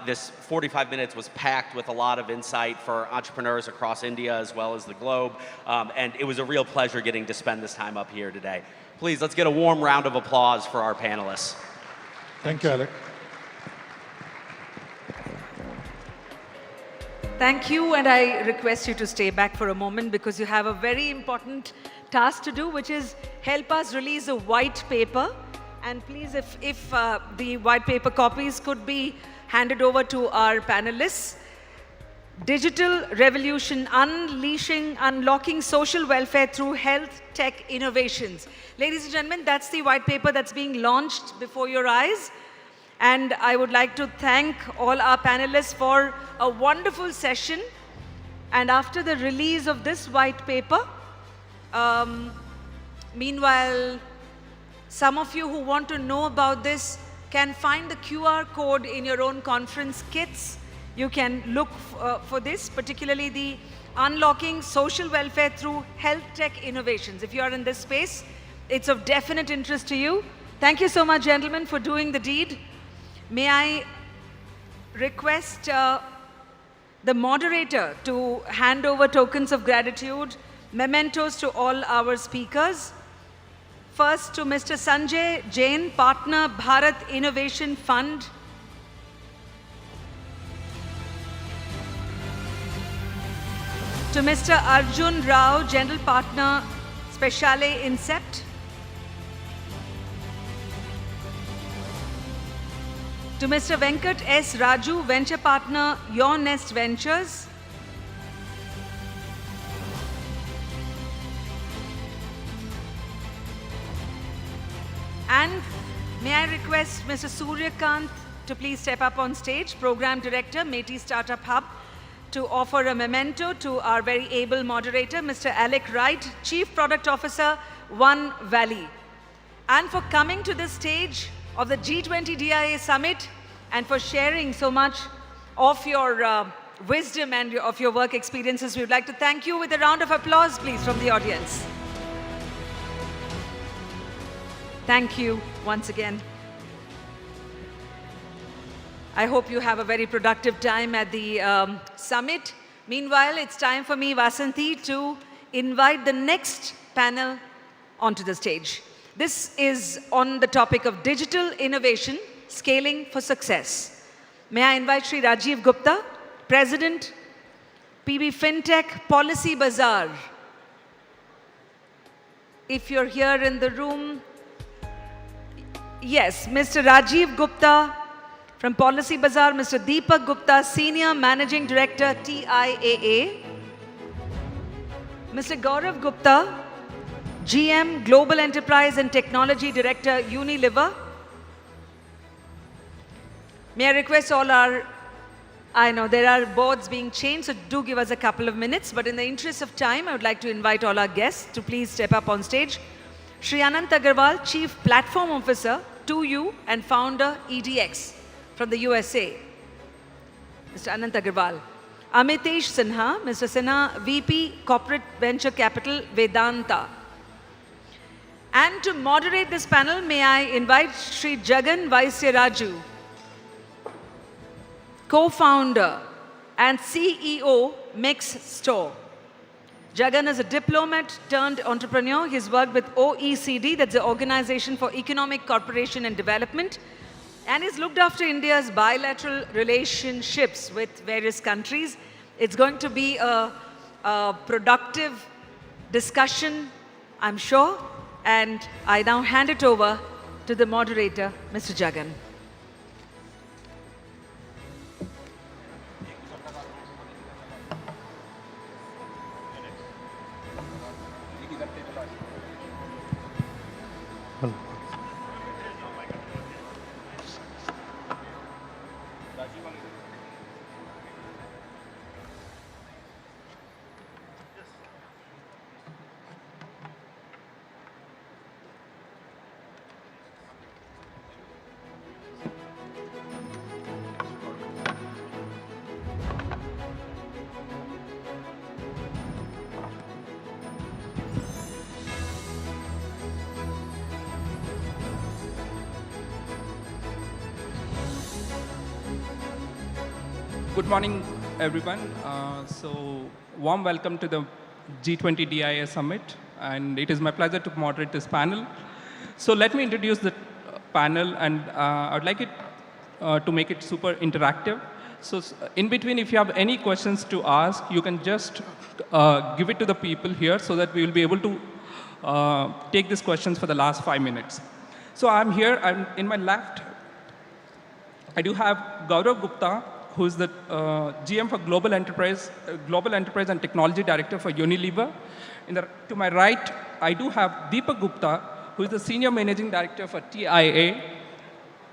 This 45 minutes was packed with a lot of insight for entrepreneurs across India as well as the globe, and it was a real pleasure getting to spend this time up here today. Please, let's get a warm round of applause for our panelists. Thank you, Alec. Thank you, and I request you to stay back for a moment because you have a very important task to do, which is help us release a white paper. And please, if the white paper copies could be handed over to our panelists. Digital Revolution, Unlocking Social Welfare Through Health Tech Innovations. Ladies and gentlemen, that's the white paper that's being launched before your eyes. And I would like to thank all our panelists for a wonderful session. And after the release of this white paper, meanwhile, some of you who want to know about this can find the QR code in your own conference kits. You can look for this, particularly the Unlocking Social Welfare Through Health Tech Innovations. If you are in this space, it's of definite interest to you. Thank you so much, gentlemen, for doing the deed. May I request the moderator to hand over tokens of gratitude, mementos to all our speakers. First to Mr. Sanjay Jain, Partner, Bharat Innovation Fund. To Mr. Arjun Rao, General Partner, Speciale Incept. To Mr. Venkat S. Raju, Venture Partner, Your Nest Ventures. And may I request Mr. Suryakant to please step up on stage, Program Director, Meti Startup Hub, to offer a memento to our very able moderator, Mr. Alec Wright, Chief Product Officer, One Valley. And for coming to this stage of the G20 Dia Summit and for sharing so much of your wisdom and of your work experiences, we would like to thank you with a round of applause, please, from the audience. Thank you once again. I hope you have a very productive time at the summit. Meanwhile, it's time for me, Vasanthi, to invite the next panel onto the stage. This is on the topic of digital innovation, scaling for success. May I invite Sri Rajiv Gupta, President, PB FinTech Policy Bazaar. If you're here in the room, yes, Mr. Rajiv Gupta from Policy Bazaar, Mr. Deepak Gupta, Senior Managing Director, TIAA. Mr. Gaurav Gupta, GM, Global Enterprise and Technology Director, Unilever. May I request all our, I know there are boards being changed, so do give us a couple of minutes, but in the interest of time, I would like to invite all our guests to please step up on stage. Shri Anant Agarwal, Chief Platform Officer, 2U and Founder, EDX from the USA. Mr. Anant Agarwal. Amitesh Sinha, Mr. Sinha, VP Corporate Venture Capital, Vedanta. And to moderate this panel, may I invite Sri Jagan Vaisyaraju, co-founder and CEO, Mix Store. Jagan is a diplomat turned entrepreneur. He's worked with OECD, that's the Organization for Economic Cooperation and Development, and he's looked after India's bilateral relationships with various countries. It's going to be a productive discussion, I'm sure, and I now hand it over to the moderator, Mr. Jagan. Good morning, everyone. Warm welcome to the G20 Dia Summit, and it is my pleasure to moderate this panel. So let me introduce the panel, and I would like it to make it super interactive. So in between, if you have any questions to ask, you can just give it to the people here so that we will be able to take these questions for the last 5 minutes. So I'm here, and in my left, I do have Gaurav Gupta, who is the GM for Global Enterprise and Technology Director for Unilever. To my right, I do have Deepak Gupta, who is the Senior Managing Director for TIA.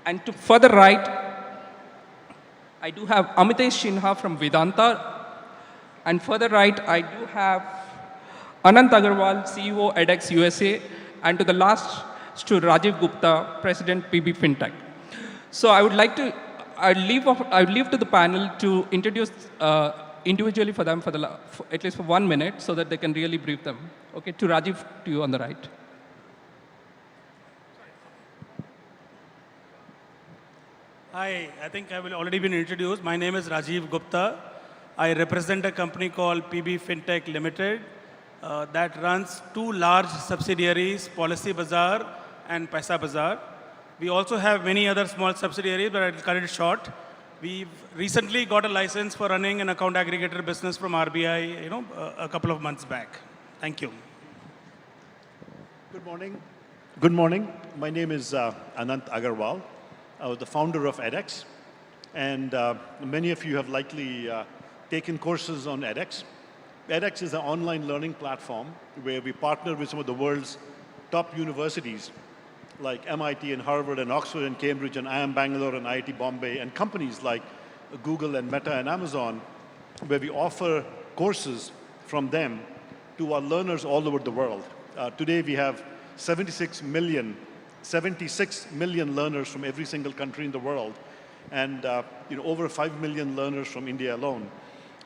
And to further right, I do have Amitesh Sinha from Vedanta. And further right, I do have Anant Agarwal, CEO edX USA. And to the last, to Rajiv Gupta, President PB FinTech. So I would like to, I'll leave to the panel to introduce individually for them for at least for 1 minute so that they can really brief them. Okay, to Rajiv, to you on the right. Hi, I think I will already been introduced. My name is Rajiv Gupta. I represent a company called PB FinTech Limited that runs 2 large subsidiaries, Policy Bazaar and Paisa Bazaar. We also have many other small subsidiaries, but I'll cut it short. We've recently got a license for running an account aggregator business from RBI, a couple of months back. Thank you. Good morning. Good morning. My name is Anant Agarwal. I was the founder of edX, and many of you have likely taken courses on edX. edX is an online learning platform where we partner with some of the world's top universities like MIT and Harvard and Oxford and Cambridge and IIM Bangalore and IIT Bombay and companies like Google and Meta and Amazon, where we offer courses from them to our learners all over the world. Today we have 76 million learners from every single country in the world, and over 5 million learners from India alone.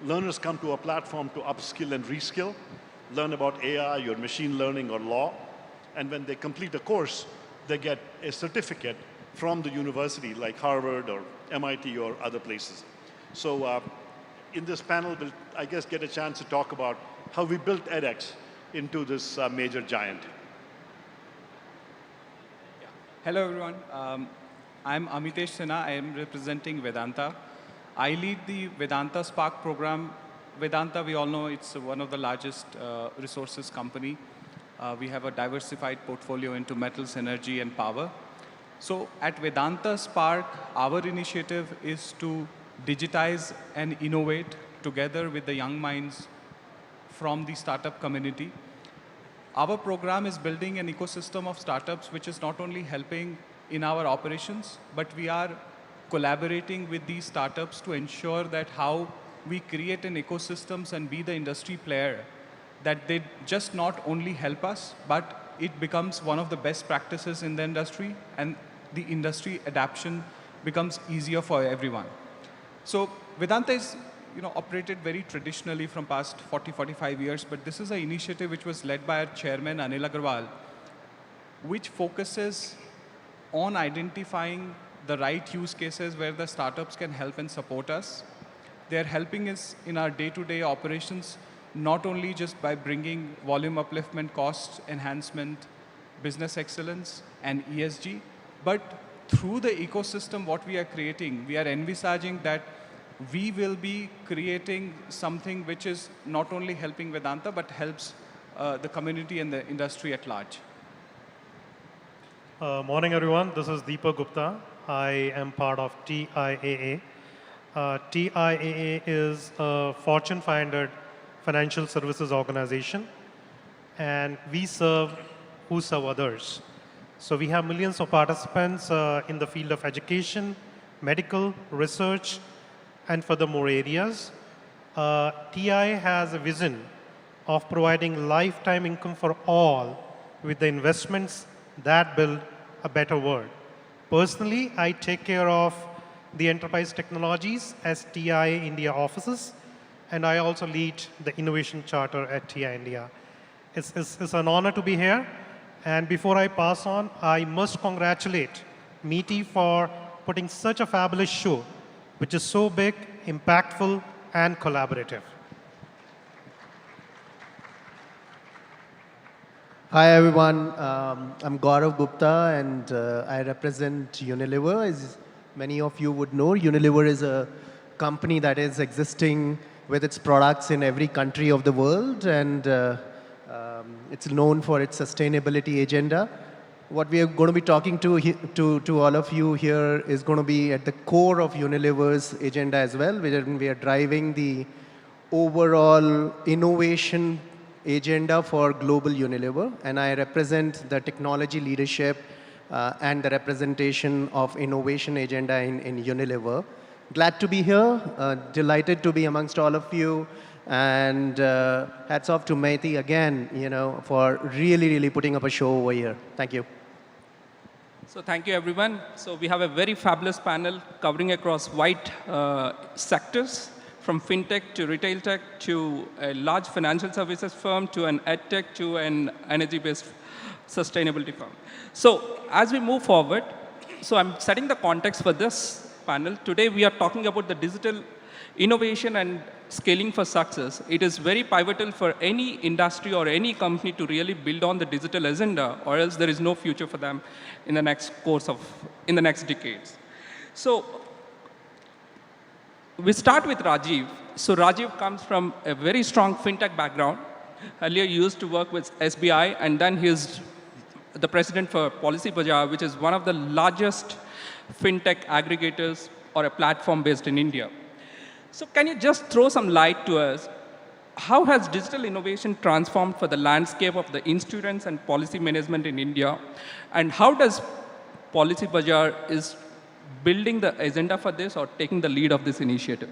Learners come to our platform to upskill and reskill, learn about AI or machine learning or law, and when they complete a course, they get a certificate from the university like Harvard or MIT or other places. So in this panel, we'll, I guess, get a chance to talk about how we built edX into this major giant. Hello, everyone. I'm Amitesh Sinha. I am representing Vedanta. I lead the Vedanta Spark program. Vedanta, we all know, it's one of the largest resources company. We have a diversified portfolio into metals, energy, and power. So at Vedanta Spark, our initiative is to digitize and innovate together with the young minds from the startup community. Our program is building an ecosystem of startups which is not only helping in our operations, but we are collaborating with these startups to ensure that how we create an ecosystems and be the industry player, that they just not only help us, but it becomes one of the best practices in the industry, and the industry adaptation becomes easier for everyone. So Vedanta is operated very traditionally from past 40-45 years, but this is an initiative which was led by our chairman, Anil Agarwal, which focuses on identifying the right use cases where the startups can help and support us. They're helping us in our day-to-day operations, not only just by bringing volume upliftment, cost enhancement, business excellence, and ESG, but through the ecosystem what we are creating, we are envisaging that we will be creating something which is not only helping Vedanta, but helps the community and the industry at large. Morning, everyone. This is Deepak Gupta. I am part of TIAA. TIAA is a Fortune 500 financial services organization, and we serve who serve others. So we have millions of participants in the field of education, medical, research, and furthermore areas. TI has a vision of providing lifetime income for all with the investments that build a better world. Personally, I take care of the enterprise technologies as TI India offices, and I also lead the innovation charter at TI India. It's an honor to be here. And before I pass on, I must congratulate MeetY for putting such a fabulous show, which is so big, impactful, and collaborative. Hi everyone, I'm Gaurav Gupta and I represent Unilever. As many of you would know, Unilever is a company that is existing with its products in every country of the world, and it's known for its sustainability agenda. What we are going to be talking to all of you here is going to be at the core of Unilever's agenda as well. We are driving the overall innovation agenda for global Unilever, and I represent the technology leadership and the representation of innovation agenda in Unilever. Glad to be here, delighted to be amongst all of you, and hats off to Mehti again, for really putting up a show over here. Thank you. So thank you, everyone. So we have a very fabulous panel covering across wide sectors, from fintech to retail tech to a large financial services firm to an ed tech to an energy-based sustainability firm. So as we move forward, so I'm setting the context for this panel. Today we are talking about the digital innovation and scaling for success. It is very pivotal for any industry or any company to really build on the digital agenda, or else there is no future for them in the next decades. So we start with Rajiv. So Rajiv comes from a very strong fintech background. Earlier he used to work with SBI, and then he's the president for Policy Bazaar, which is one of the largest fintech aggregators or a platform based in India. So can you just throw some light to us? How has digital innovation transformed for the landscape of the insurance and policy management in India? And how does Policy Bazaar is building the agenda for this or taking the lead of this initiative?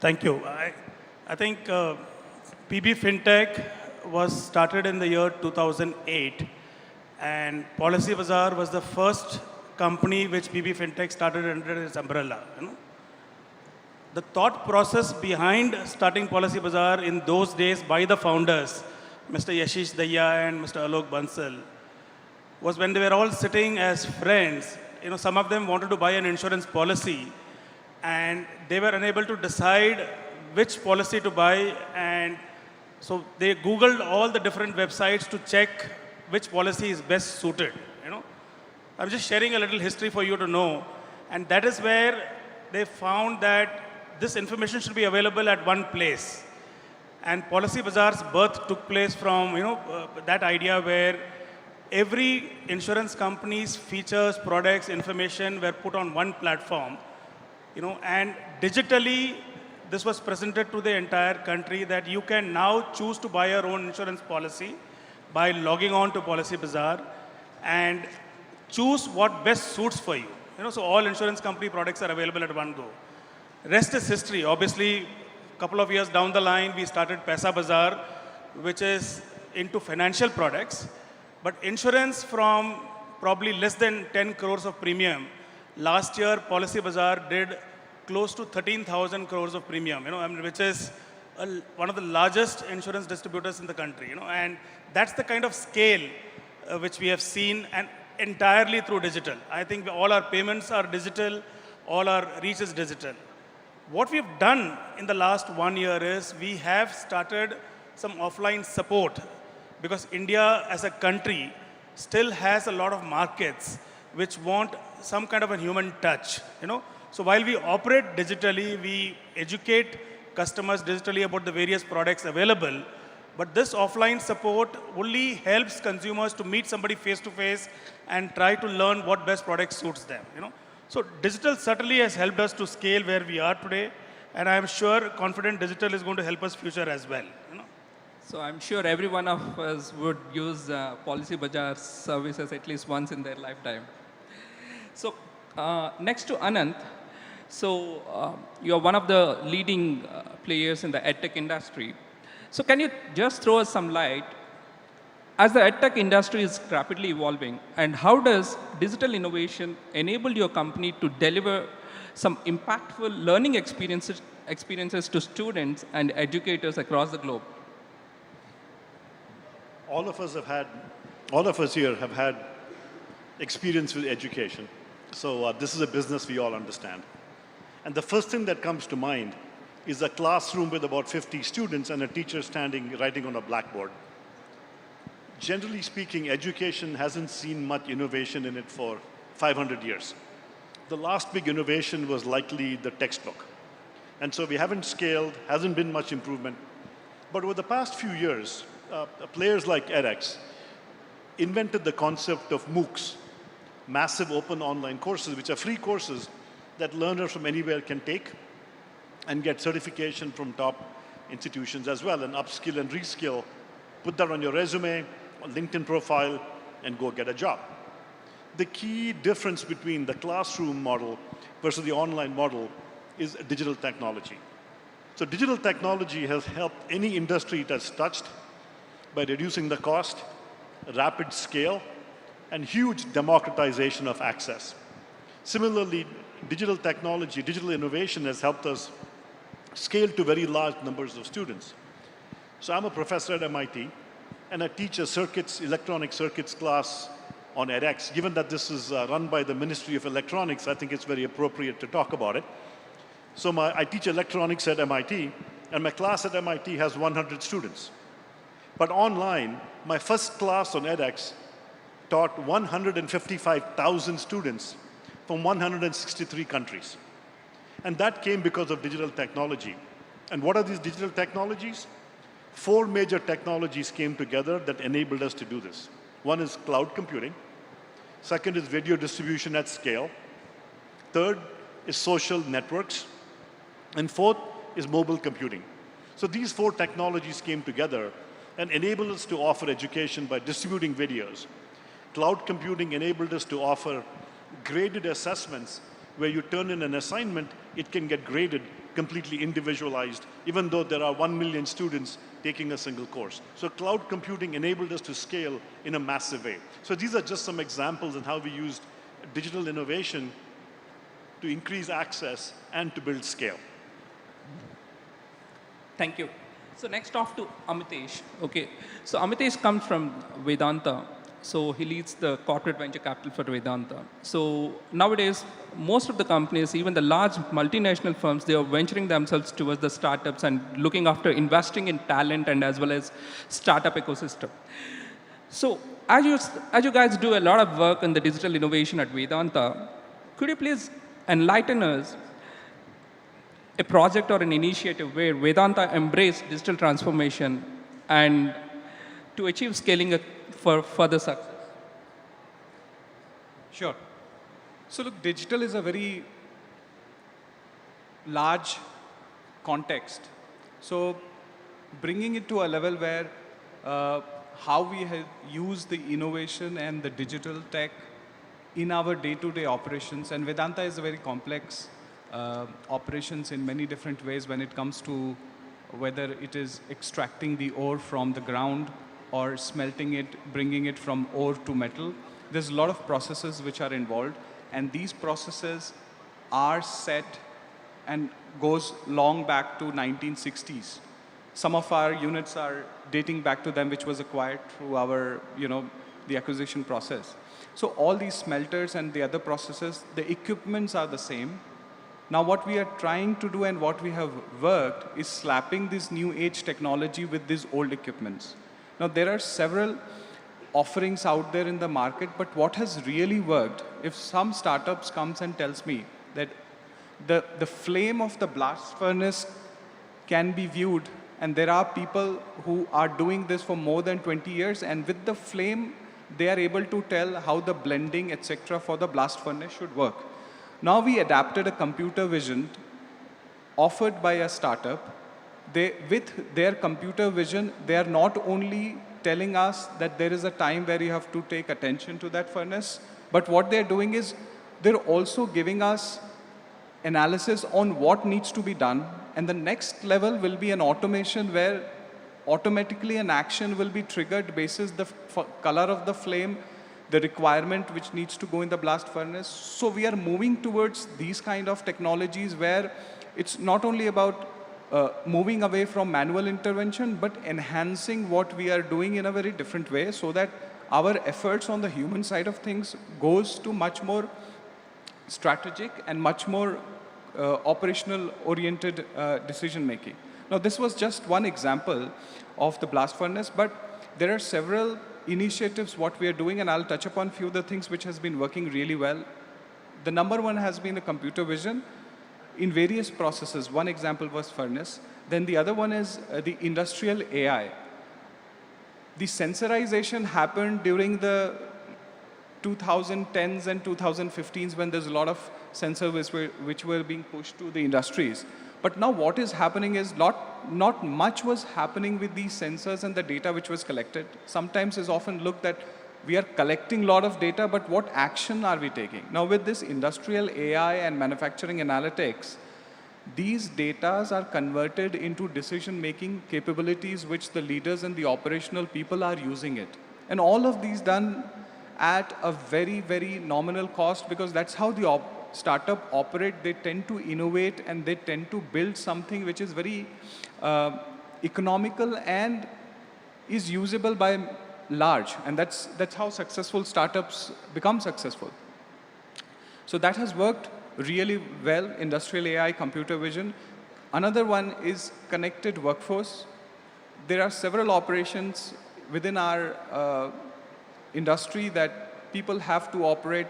Thank you. I think PB Fintech was started in the year 2008, and Policy Bazaar was the first company which PB Fintech started under its umbrella. The thought process behind starting Policy Bazaar in those days by the founders, Mr. Yashish Daya and Mr. Alok Bansal, was when they were all sitting as friends. Some of them wanted to buy an insurance policy, and they were unable to decide which policy to buy, and so they Googled all the different websites to check which policy is best suited. I'm just sharing a little history for you to know, and that is where they found that this information should be available at one place. And Policy Bazaar's birth took place from that idea where every insurance company's features, products, information were put on one platform, and digitally this was presented to the entire country that you can now choose to buy your own insurance policy by logging on to Policy Bazaar and choose what best suits for you. So all insurance company products are available at one go. Rest is history. Obviously, a couple of years down the line, we started Paisa Bazaar, which is into financial products. But insurance from probably less than 10 crores of premium. Last year, Policy Bazaar did close to 13,000 crores of premium, which is one of the largest insurance distributors in the country, and that's the kind of scale which we have seen, and entirely through digital. I think all our payments are digital, all our reach is digital. What we've done in the last 1 year is we have started some offline support, because India as a country still has a lot of markets which want some kind of a human touch, So while we operate digitally, we educate customers digitally about the various products available, but this offline support only helps consumers to meet somebody face to face and try to learn what best product suits them, So digital certainly has helped us to scale where we are today, and I am sure confident digital is going to help us future as well, So I'm sure every one of us would use Policy Bazaar services at least once in their lifetime. So next to Anant, so you're one of the leading players in the edtech industry. So can you just throw us some light as the edtech industry is rapidly evolving, and how does digital innovation enable your company to deliver some impactful learning experiences to students and educators across the globe? All of us here have had experience with education. So this is a business we all understand. And the first thing that comes to mind is a classroom with about 50 students and a teacher standing writing on a blackboard. Generally speaking, education hasn't seen much innovation in it for 500 years. The last big innovation was likely the textbook. And so we haven't scaled, hasn't been much improvement. But over the past few years, players like edX invented the concept of MOOCs, massive open online courses, which are free courses that learners from anywhere can take and get certification from top institutions as well, and upskill and reskill, put that on your resume, or LinkedIn profile, and go get a job. The key difference between the classroom model versus the online model is digital technology. So digital technology has helped any industry it has touched by reducing the cost, rapid scale, and huge democratization of access. Similarly, digital technology, digital innovation has helped us scale to very large numbers of students. So I'm a professor at MIT, and I teach a electronic circuits class on edX. Given that this is run by the Ministry of Electronics, I think it's very appropriate to talk about it. So I teach electronics at MIT, and my class at MIT has 100 students. But online, my first class on edX taught 155,000 students from 163 countries. And that came because of digital technology. And what are these digital technologies? 4 major technologies came together that enabled us to do this. One is cloud computing. Second is video distribution at scale. Third is social networks. And fourth is mobile computing. So these 4 technologies came together and enabled us to offer education by distributing videos. Cloud computing enabled us to offer graded assessments where you turn in an assignment, it can get graded, completely individualized, even though there are 1 million students taking a single course. So cloud computing enabled us to scale in a massive way. So these are just some examples of how we used digital innovation to increase access and to build scale. Thank you. So next off to Amitesh. Okay. So Amitesh comes from Vedanta. So he leads the corporate venture capital for Vedanta. So nowadays, most of the companies, even the large multinational firms, they are venturing themselves towards the startups and looking after investing in talent and as well as startup ecosystem. So as you guys do a lot of work in the digital innovation at Vedanta, could you please enlighten us a project or an initiative where Vedanta embraced digital transformation and to achieve scaling for further success? Sure. So look, digital is a very large context. So bringing it to a level where how we have used the innovation and the digital tech in our day-to-day operations, and Vedanta is a very complex operations in many different ways when it comes to whether it is extracting the ore from the ground or smelting it, bringing it from ore to metal. There's a lot of processes which are involved, and these processes are set and goes long back to 1960s. Some of our units are dating back to them, which was acquired through our, the acquisition process. So all these smelters and the other processes, the equipments are the same. Now what we are trying to do and what we have worked is slapping this new age technology with these old equipments. Now there are several offerings out there in the market, but what has really worked, if some startups comes and tells me that the flame of the blast furnace can be viewed, and there are people who are doing this for more than 20 years, and with the flame, they are able to tell how the blending, etc. for the blast furnace should work. Now we adapted a computer vision offered by a startup. With their computer vision, they are not only telling us that there is a time where you have to take attention to that furnace, but what they're doing is they're also giving us analysis on what needs to be done. And the next level will be an automation where automatically an action will be triggered basis the color of the flame, the requirement which needs to go in the blast furnace. So we are moving towards these kind of technologies where it's not only about moving away from manual intervention, but enhancing what we are doing in a very different way so that our efforts on the human side of things goes to much more strategic and much more operational-oriented decision-making. Now, this was just one example of the blast furnace, but there are several initiatives what we are doing, and I'll touch upon a few of the things which has been working really well. The number one has been the computer vision in various processes. One example was furnace. Then the other one is the industrial AI. The sensorization happened during the 2010s and 2015s when there's a lot of sensors which were being pushed to the industries. But now what is happening is not much was happening with these sensors and the data which was collected. Sometimes it's often looked that we are collecting a lot of data, but what action are we taking? Now with this industrial AI and manufacturing analytics, these data are converted into decision-making capabilities which the leaders and the operational people are using it. And all of these done at a very, very nominal cost, because that's how the startup operate. They tend to innovate and they tend to build something which is very economical and is usable by large. And that's how successful startups become successful. So that has worked really well, industrial AI, computer vision. Another one is connected workforce. There are several operations within our industry that people have to operate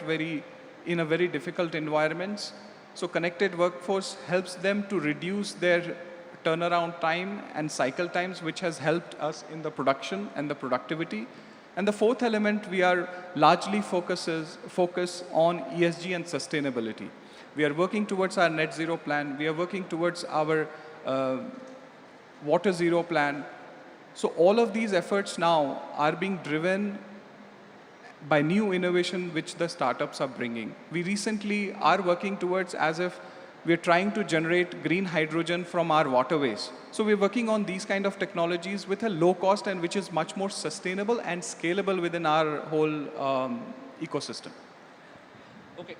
in a very difficult environments. So connected workforce helps them to reduce their turnaround time and cycle times, which has helped us in the production and the productivity. And the fourth element, we are largely focus on ESG and sustainability. We are working towards our net zero plan. We are working towards our water zero plan. So all of these efforts now are being driven by new innovation which the startups are bringing. We recently are working towards as if we're trying to generate green hydrogen from our waterways. So we're working on these kind of technologies with a low cost and which is much more sustainable and scalable within our whole ecosystem. Okay,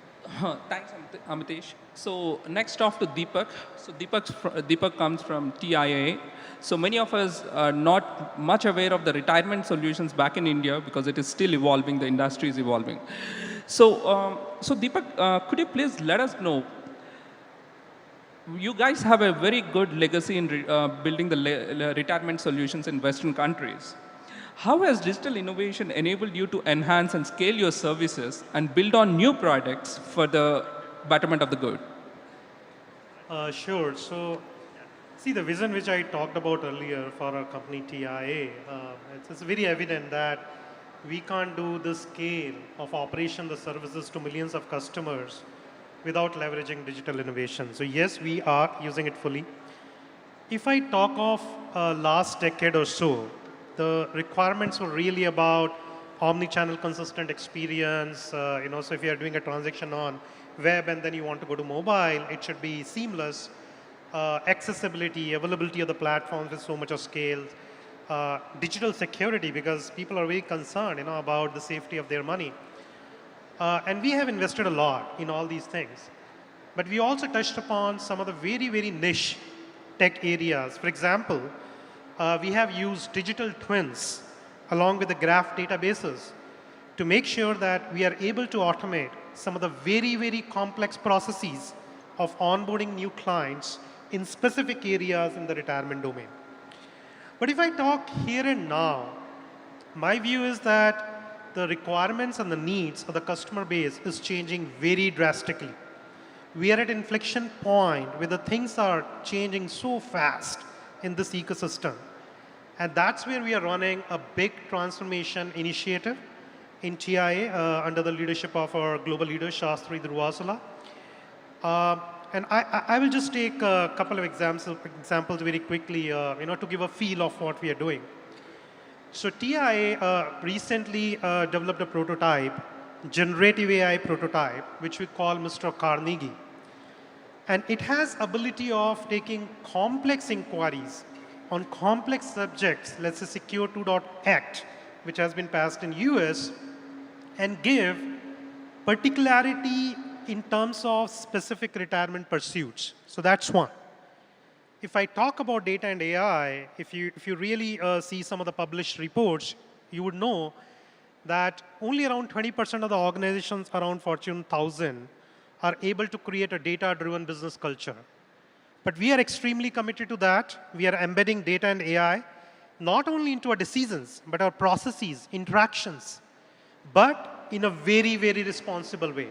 thanks Amitesh. So next off to Deepak. So Deepak comes from TIA. So many of us are not much aware of the retirement solutions back in India because it is still evolving, the industry is evolving. So, Deepak, could you please let us know, you guys have a very good legacy in building the retirement solutions in Western countries. How has digital innovation enabled you to enhance and scale your services and build on new products for the betterment of the good? Sure. So, see, the vision which I talked about earlier for our company TIA, it's very evident that we can't do the scale of operation, the services to millions of customers without leveraging digital innovation. So yes, we are using it fully. If I talk of last decade or so, the requirements were really about omni-channel consistent experience. So if you are doing a transaction on web and then you want to go to mobile, it should be seamless. Accessibility, availability of the platforms with so much of scale. Digital security, because people are very concerned about the safety of their money. And we have invested a lot in all these things. But we also touched upon some of the very, very niche tech areas. For example, we have used digital twins along with the graph databases to make sure that we are able to automate some of the very, very complex processes of onboarding new clients in specific areas in the retirement domain. But if I talk here and now, my view is that the requirements and the needs of the customer base is changing very drastically. We are at an inflection point where the things are changing so fast in this ecosystem. And that's where we are running a big transformation initiative in TIA under the leadership of our global leader, Shastri Durvasula. And I will just take a couple of examples very quickly, to give a feel of what we are doing. So TIA recently developed a prototype, generative AI prototype, which we call Mr. Carnegie. And it has ability of taking complex inquiries on complex subjects, let's say Secure 2 Act, which has been passed in US, and give particularity in terms of specific retirement pursuits. So that's one. If I talk about data and AI, if you really see some of the published reports, you would know that only around 20% of the organizations around Fortune 1000 are able to create a data-driven business culture. But we are extremely committed to that. We are embedding data and AI not only into our decisions, but our processes, interactions, but in a very, very responsible way.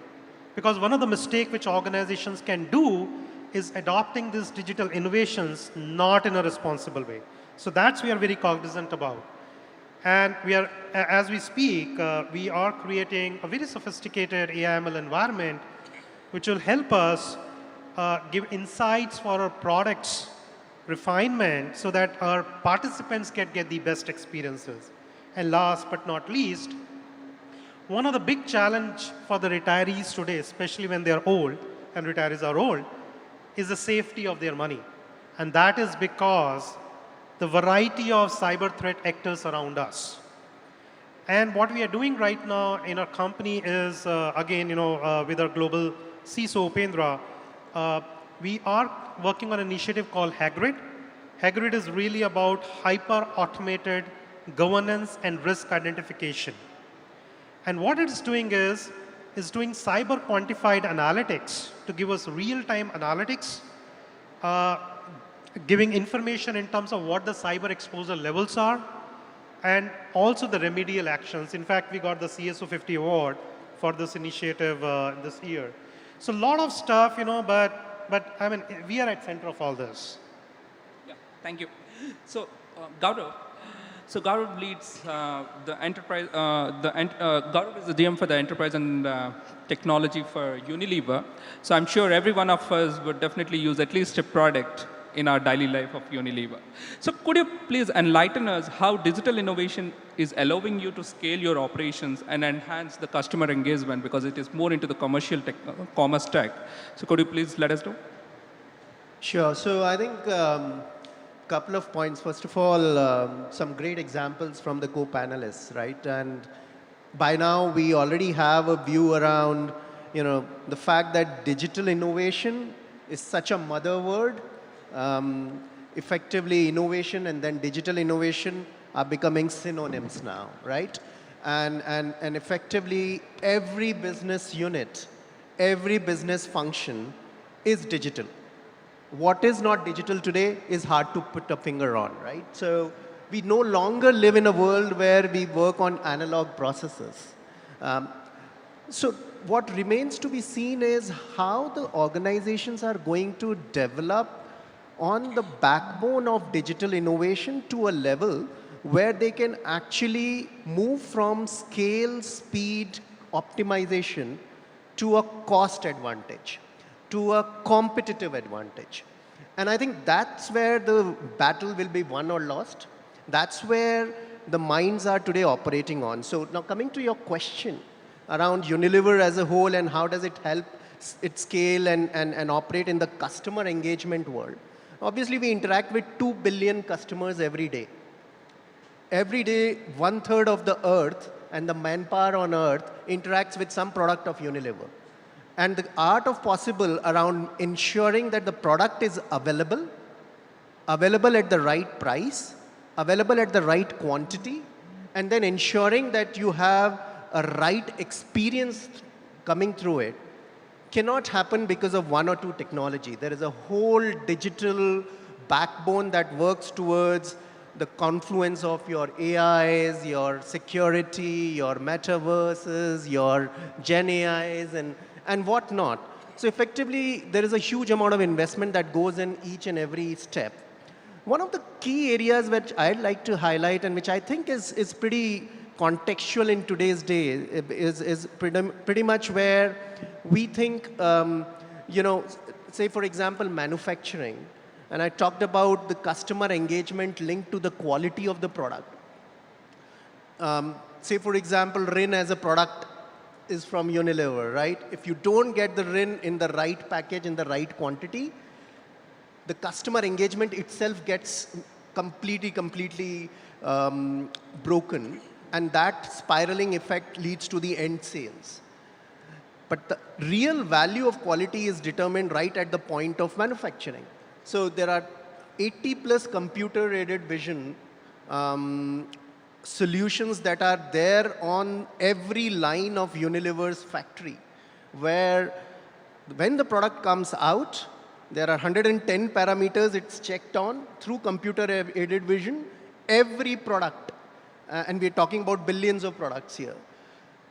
Because one of the mistakes which organizations can do is adopting these digital innovations not in a responsible way. So that's we are very cognizant about. And we are, as we speak, we are creating a very sophisticated AI/ML environment which will help us give insights for our products refinement so that our participants can get the best experiences. And last but not least, one of the big challenge for the retirees today, especially when they are old, and retirees are old, is the safety of their money. And that is because the variety of cyber threat actors around us. And what we are doing right now in our company is, again, with our global CISO, Upendra, we are working on an initiative called Hagrid. Hagrid is really about hyper-automated governance and risk identification. And what it's doing is doing cyber quantified analytics to give us real-time analytics, giving information in terms of what the cyber exposure levels are, and also the remedial actions. In fact, we got the CSO 50 award for this initiative this year. So a lot of stuff, but I mean, we are at center of all this. Yeah, thank you. So, Gaurav. So Gaurav leads the enterprise. Gaurav is the GM for the enterprise and technology for Unilever. So I'm sure every one of us would definitely use at least a product in our daily life of Unilever. So could you please enlighten us how digital innovation is allowing you to scale your operations and enhance the customer engagement, because it is more into the commercial commerce tech. So could you please let us know? Sure. So I think couple of points. First of all, some great examples from the co-panelists, right? And by now we already have a view around, the fact that digital innovation is such a mother word. Effectively, innovation and then digital innovation are becoming synonyms now, right? And effectively, every business unit, every business function is digital. What is not digital today is hard to put a finger on, right? So we no longer live in a world where we work on analog processes. So what remains to be seen is how the organizations are going to develop on the backbone of digital innovation to a level where they can actually move from scale, speed, optimization to a cost advantage, to a competitive advantage. And I think that's where the battle will be won or lost. That's where the minds are today operating on. So now coming to your question around Unilever as a whole and how does it help it scale and operate in the customer engagement world. Obviously, we interact with 2 billion customers every day. Every day, 1/3 of the earth and the manpower on earth interacts with some product of Unilever. And the art of possible around ensuring that the product is available at the right price, available at the right quantity, and then ensuring that you have a right experience coming through it cannot happen because of one or two technology. There is a whole digital backbone that works towards the confluence of your AIs, your security, your metaverses, your Gen AIs, and whatnot. So effectively, there is a huge amount of investment that goes in each and every step. One of the key areas which I'd like to highlight and which I think is pretty contextual in today's day is pretty much where we think, say for example, manufacturing. And I talked about the customer engagement linked to the quality of the product. Say for example, RIN as a product is from Unilever, right? If you don't get the RIN in the right package, in the right quantity, the customer engagement itself gets completely broken. And that spiraling effect leads to the end sales. But the real value of quality is determined right at the point of manufacturing. So there are 80+ computer-aided vision solutions that are there on every line of Unilever's factory, where When the product comes out, there are 110 parameters it's checked on through computer-aided vision, every product. And we're talking about billions of products here.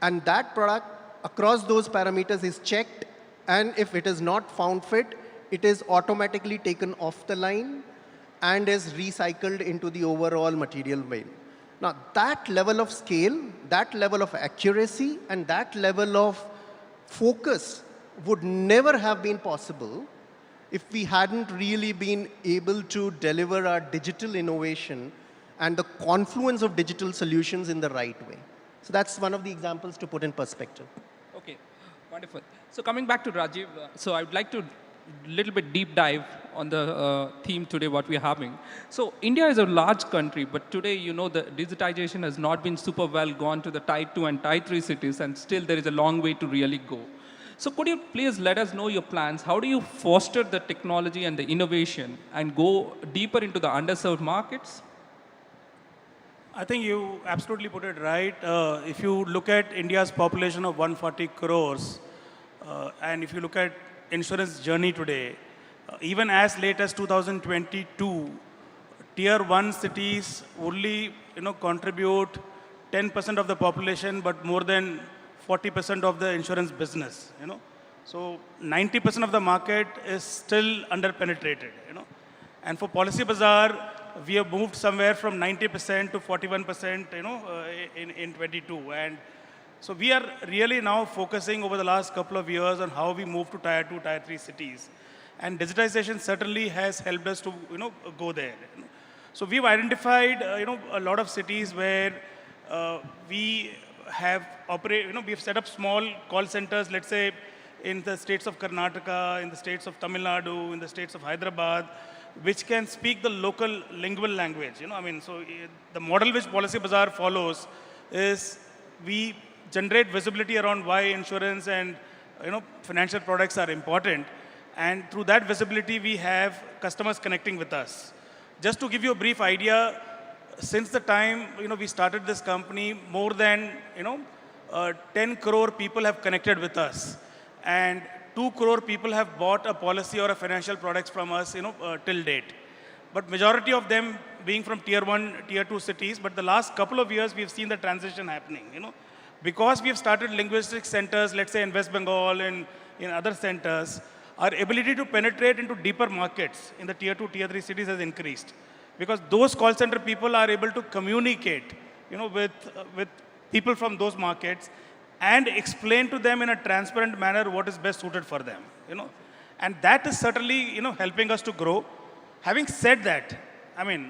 And that product, across those parameters, is checked. And if it is not found fit, it is automatically taken off the line and is recycled into the overall material bin. Now, that level of scale, that level of accuracy, and that level of focus would never have been possible if we hadn't really been able to deliver our digital innovation and the confluence of digital solutions in the right way. So that's one of the examples to put in perspective. Okay, wonderful. So coming back to Rajiv, so I would like to little bit deep dive on the theme today, what we're having. So India is a large country, but today, you know, the digitization has not been super well gone to the Tier 2 and Tier 3 cities, and still there is a long way to really go. So could you please let us know your plans? How do you foster the technology and the innovation and go deeper into the underserved markets? I think you absolutely put it right. If you look at India's population of 140 crores, and if you look at insurance journey today, even as late as 2022, Tier 1 cities only contribute 10% of the population, but more than 40% of the insurance business. So 90% of the market is still under-penetrated. And for Policy Bazaar, we have moved somewhere from 90% to 41%, in 22. And so we are really now focusing over the last couple of years on how we move to Tier 2, Tier 3 cities. And digitization certainly has helped us to, go there. So we've identified, a lot of cities where we have we've set up small call centers, let's say, in the states of Karnataka, in the states of Tamil Nadu, in the states of Hyderabad, which can speak the local lingual language. So the model which Policy Bazaar follows is we generate visibility around why insurance and financial products are important. And through that visibility, we have customers connecting with us. Just to give you a brief idea, since the time we started this company, more than 10 crore people have connected with us, and 2 crore people have bought a policy or a financial products from us till date. But majority of them being from Tier 1, Tier 2 cities. But the last couple of years, we've seen the transition happening. Because we've started linguistic centers, let's say in West Bengal and in other centers, our ability to penetrate into deeper markets in the Tier 2, Tier 3 cities has increased. Because those call center people are able to communicate, with people from those markets and explain to them in a transparent manner what is best suited for them, And that is certainly, helping us to grow. Having said that,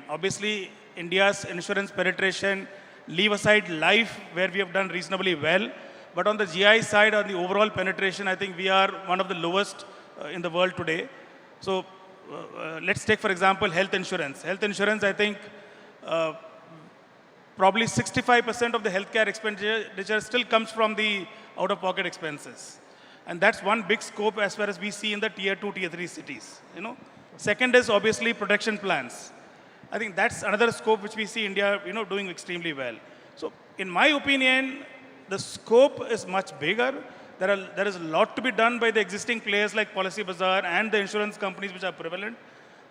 obviously, India's insurance penetration, leave aside life, where we have done reasonably well. But on the GI side, on the overall penetration, I think we are one of the lowest in the world today. So let's take, for example, health insurance. Health insurance, I think, probably 65% of the healthcare expenditure still comes from the out-of-pocket expenses. And that's one big scope as far as we see in the Tier 2, Tier 3 cities. Second is obviously protection plans. I think that's another scope which we see India, doing extremely well. So in my opinion, the scope is much bigger. There is a lot to be done by the existing players like Policy Bazaar and the insurance companies which are prevalent.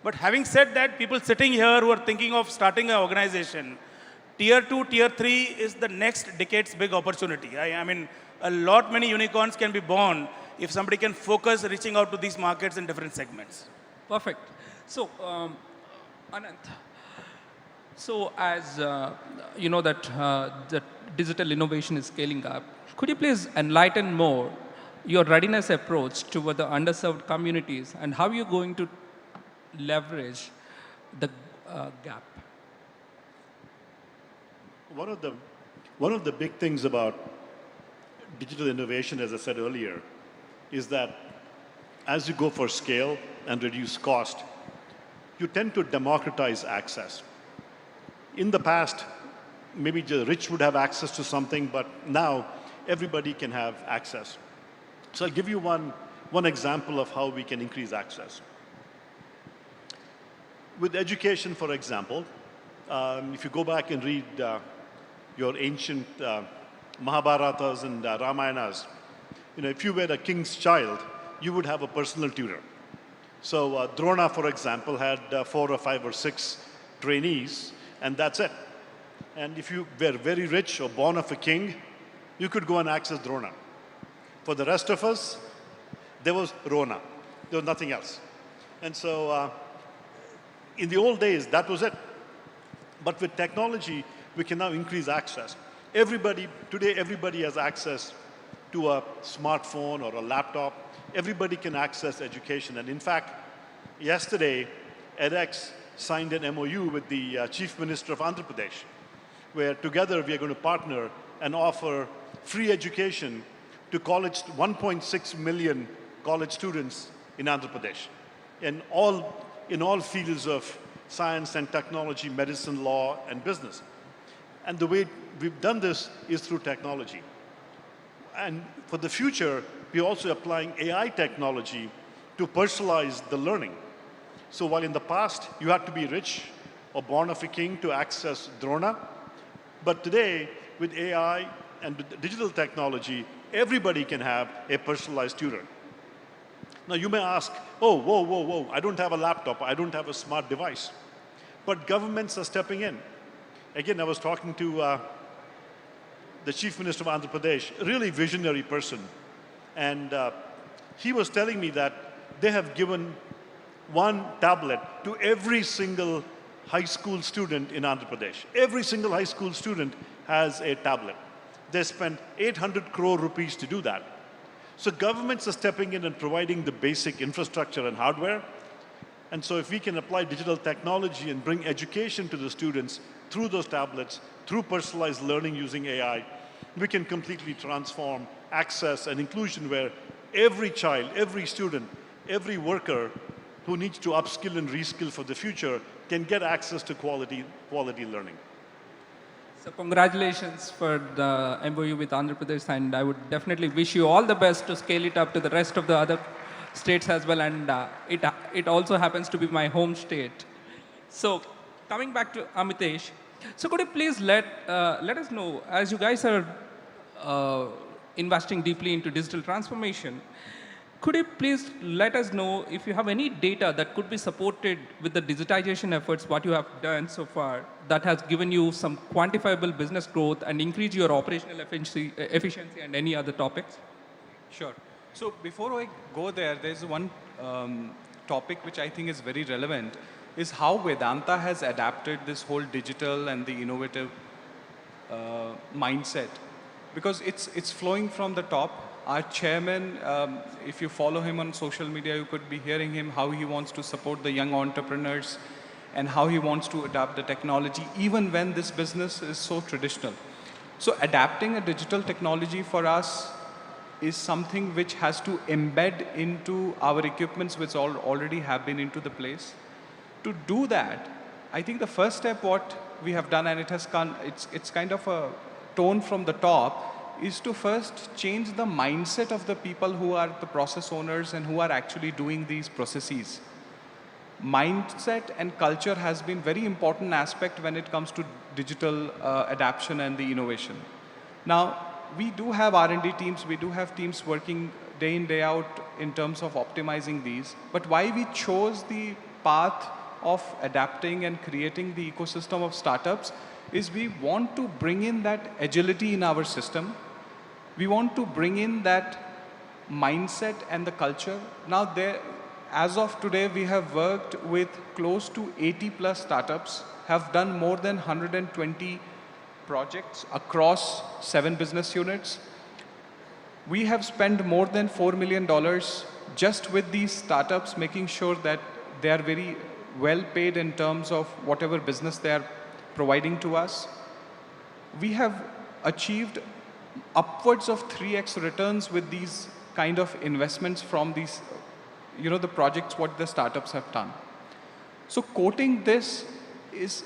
But having said that, people sitting here who are thinking of starting an organization, Tier 2, Tier 3 is the next decade's big opportunity. I mean, a lot many unicorns can be born if somebody can focus reaching out to these markets in different segments. Perfect. So, Anant, so as you know that the digital innovation is scaling up, could you please enlighten more your readiness approach toward the underserved communities and how you're going to leverage the gap? One of the big things about digital innovation, as I said earlier, is that as you go for scale and reduce cost, you tend to democratize access. In the past, maybe the rich would have access to something, but now everybody can have access. So I'll give you one example of how we can increase access. With education, for example, if you go back and read your ancient Mahabharatas and Ramayanas, if you were a king's child, you would have a personal tutor. So Drona, for example, had 4 or 5 or 6 trainees, and that's it. And if you were very rich or born of a king, you could go and access Drona. For the rest of us, there was Rona. There was nothing else. And so in the old days, that was it. But with technology, we can now increase access. Today, everybody has access to a smartphone or a laptop. Everybody can access education. And in fact, yesterday, edX signed an MOU with the Chief Minister of Andhra Pradesh, where together we are going to partner and offer free education to 1.6 million college students in Andhra Pradesh, in all fields of science and technology, medicine, law, and business. And the way we've done this is through technology. And for the future, we're also applying AI technology to personalize the learning. So while in the past, you had to be rich or born of a king to access Drona, but today, with AI and with digital technology, everybody can have a personalized tutor. Now you may ask, oh, whoa, I don't have a laptop, I don't have a smart device. But governments are stepping in. Again, I was talking to the Chief Minister of Andhra Pradesh, a really visionary person. And he was telling me that they have given one tablet to every single high school student in Andhra Pradesh. Every single high school student has a tablet. They spent 800 crore rupees to do that. So governments are stepping in and providing the basic infrastructure and hardware. And so if we can apply digital technology and bring education to the students through those tablets, through personalized learning using AI, we can completely transform access and inclusion where every child, every student, every worker who needs to upskill and reskill for the future can get access to quality learning. So congratulations for the MOU with Andhra Pradesh, and I would definitely wish you all the best to scale it up to the rest of the other states as well, and it also happens to be my home state. So coming back to Amitesh, so could you please let us know, as you guys are investing deeply into digital transformation, could you please let us know if you have any data that could be supported with the digitization efforts, what you have done so far, that has given you some quantifiable business growth and increase your operational efficiency and any other topics? Sure. So before I go there, there's one topic which I think is very relevant, is how Vedanta has adapted this whole digital and the innovative mindset. Because it's flowing from the top. Our chairman, if you follow him on social media, you could be hearing him how he wants to support the young entrepreneurs and how he wants to adapt the technology, even when this business is so traditional. So adapting a digital technology for us is something which has to embed into our equipments which already have been into the place. To do that, I think the first step what we have done, and it's kind of a tone from the top, is to first change the mindset of the people who are the process owners and who are actually doing these processes. Mindset and culture has been very important aspect when it comes to digital adaptation and the innovation. Now, we do have R&D teams, we do have teams working day in, day out in terms of optimizing these, but why we chose the path of adapting and creating the ecosystem of startups is we want to bring in that agility in our system. We want to bring in that mindset and the culture. Now, as of today, we have worked with close to 80 plus startups, have done more than 120 projects across 7 business units. We have spent more than $4 million just with these startups, making sure that they are very well paid in terms of whatever business they are providing to us. We have achieved upwards of 3x returns with these kind of investments from these, the projects what the startups have done. So quoting this is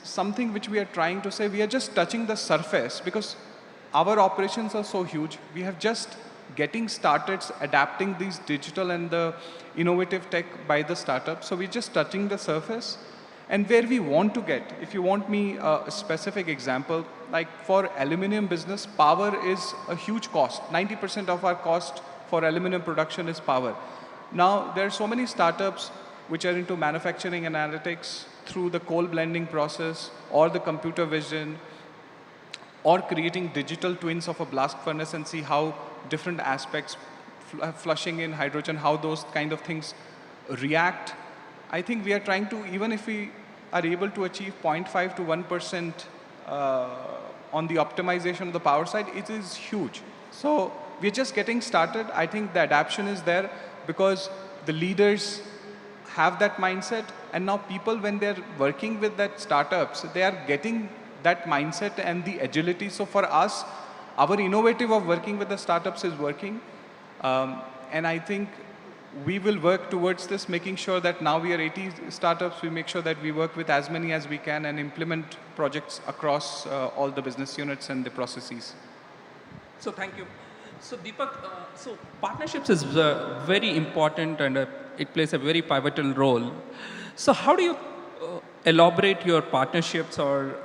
something which we are trying to say, we are just touching the surface because our operations are so huge. We have just getting started adapting these digital and the innovative tech by the startups. So we're just touching the surface. And where we want to get, if you want me a specific example, like for aluminum business, power is a huge cost. 90% of our cost for aluminum production is power. Now, there are so many startups which are into manufacturing analytics through the coal blending process or the computer vision or creating digital twins of a blast furnace and see how different aspects, flushing in hydrogen, how those kind of things react. I think we are trying to, even if we are able to achieve 0.5 to 1% on the optimization of the power side, it is huge. So we're just getting started. I think the adaptation is there because the leaders have that mindset, and now people, when they're working with that startups, they are getting that mindset and the agility. So for us, our innovative of working with the startups is working. And I think we will work towards this, making sure that now we are 80 startups, we make sure that we work with as many as we can and implement projects across all the business units and the processes. So thank you. So Deepak, so partnerships is very important and it plays a very pivotal role. So how do you elaborate your partnerships or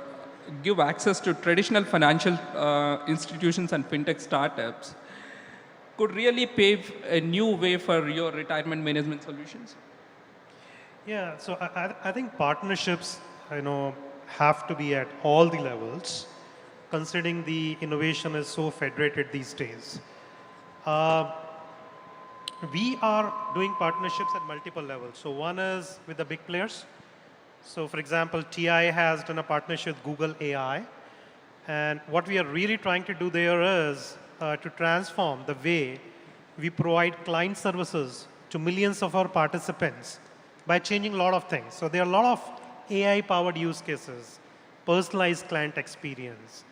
give access to traditional financial institutions and fintech startups could really pave a new way for your retirement management solutions? Yeah, so I think partnerships, have to be at all the levels, considering the innovation is so federated these days. We are doing partnerships at multiple levels. So one is with the big players. So for example, TI has done a partnership with Google AI. And what we are really trying to do there is to transform the way we provide client services to millions of our participants by changing a lot of things. So there are a lot of AI-powered use cases, personalized client experience,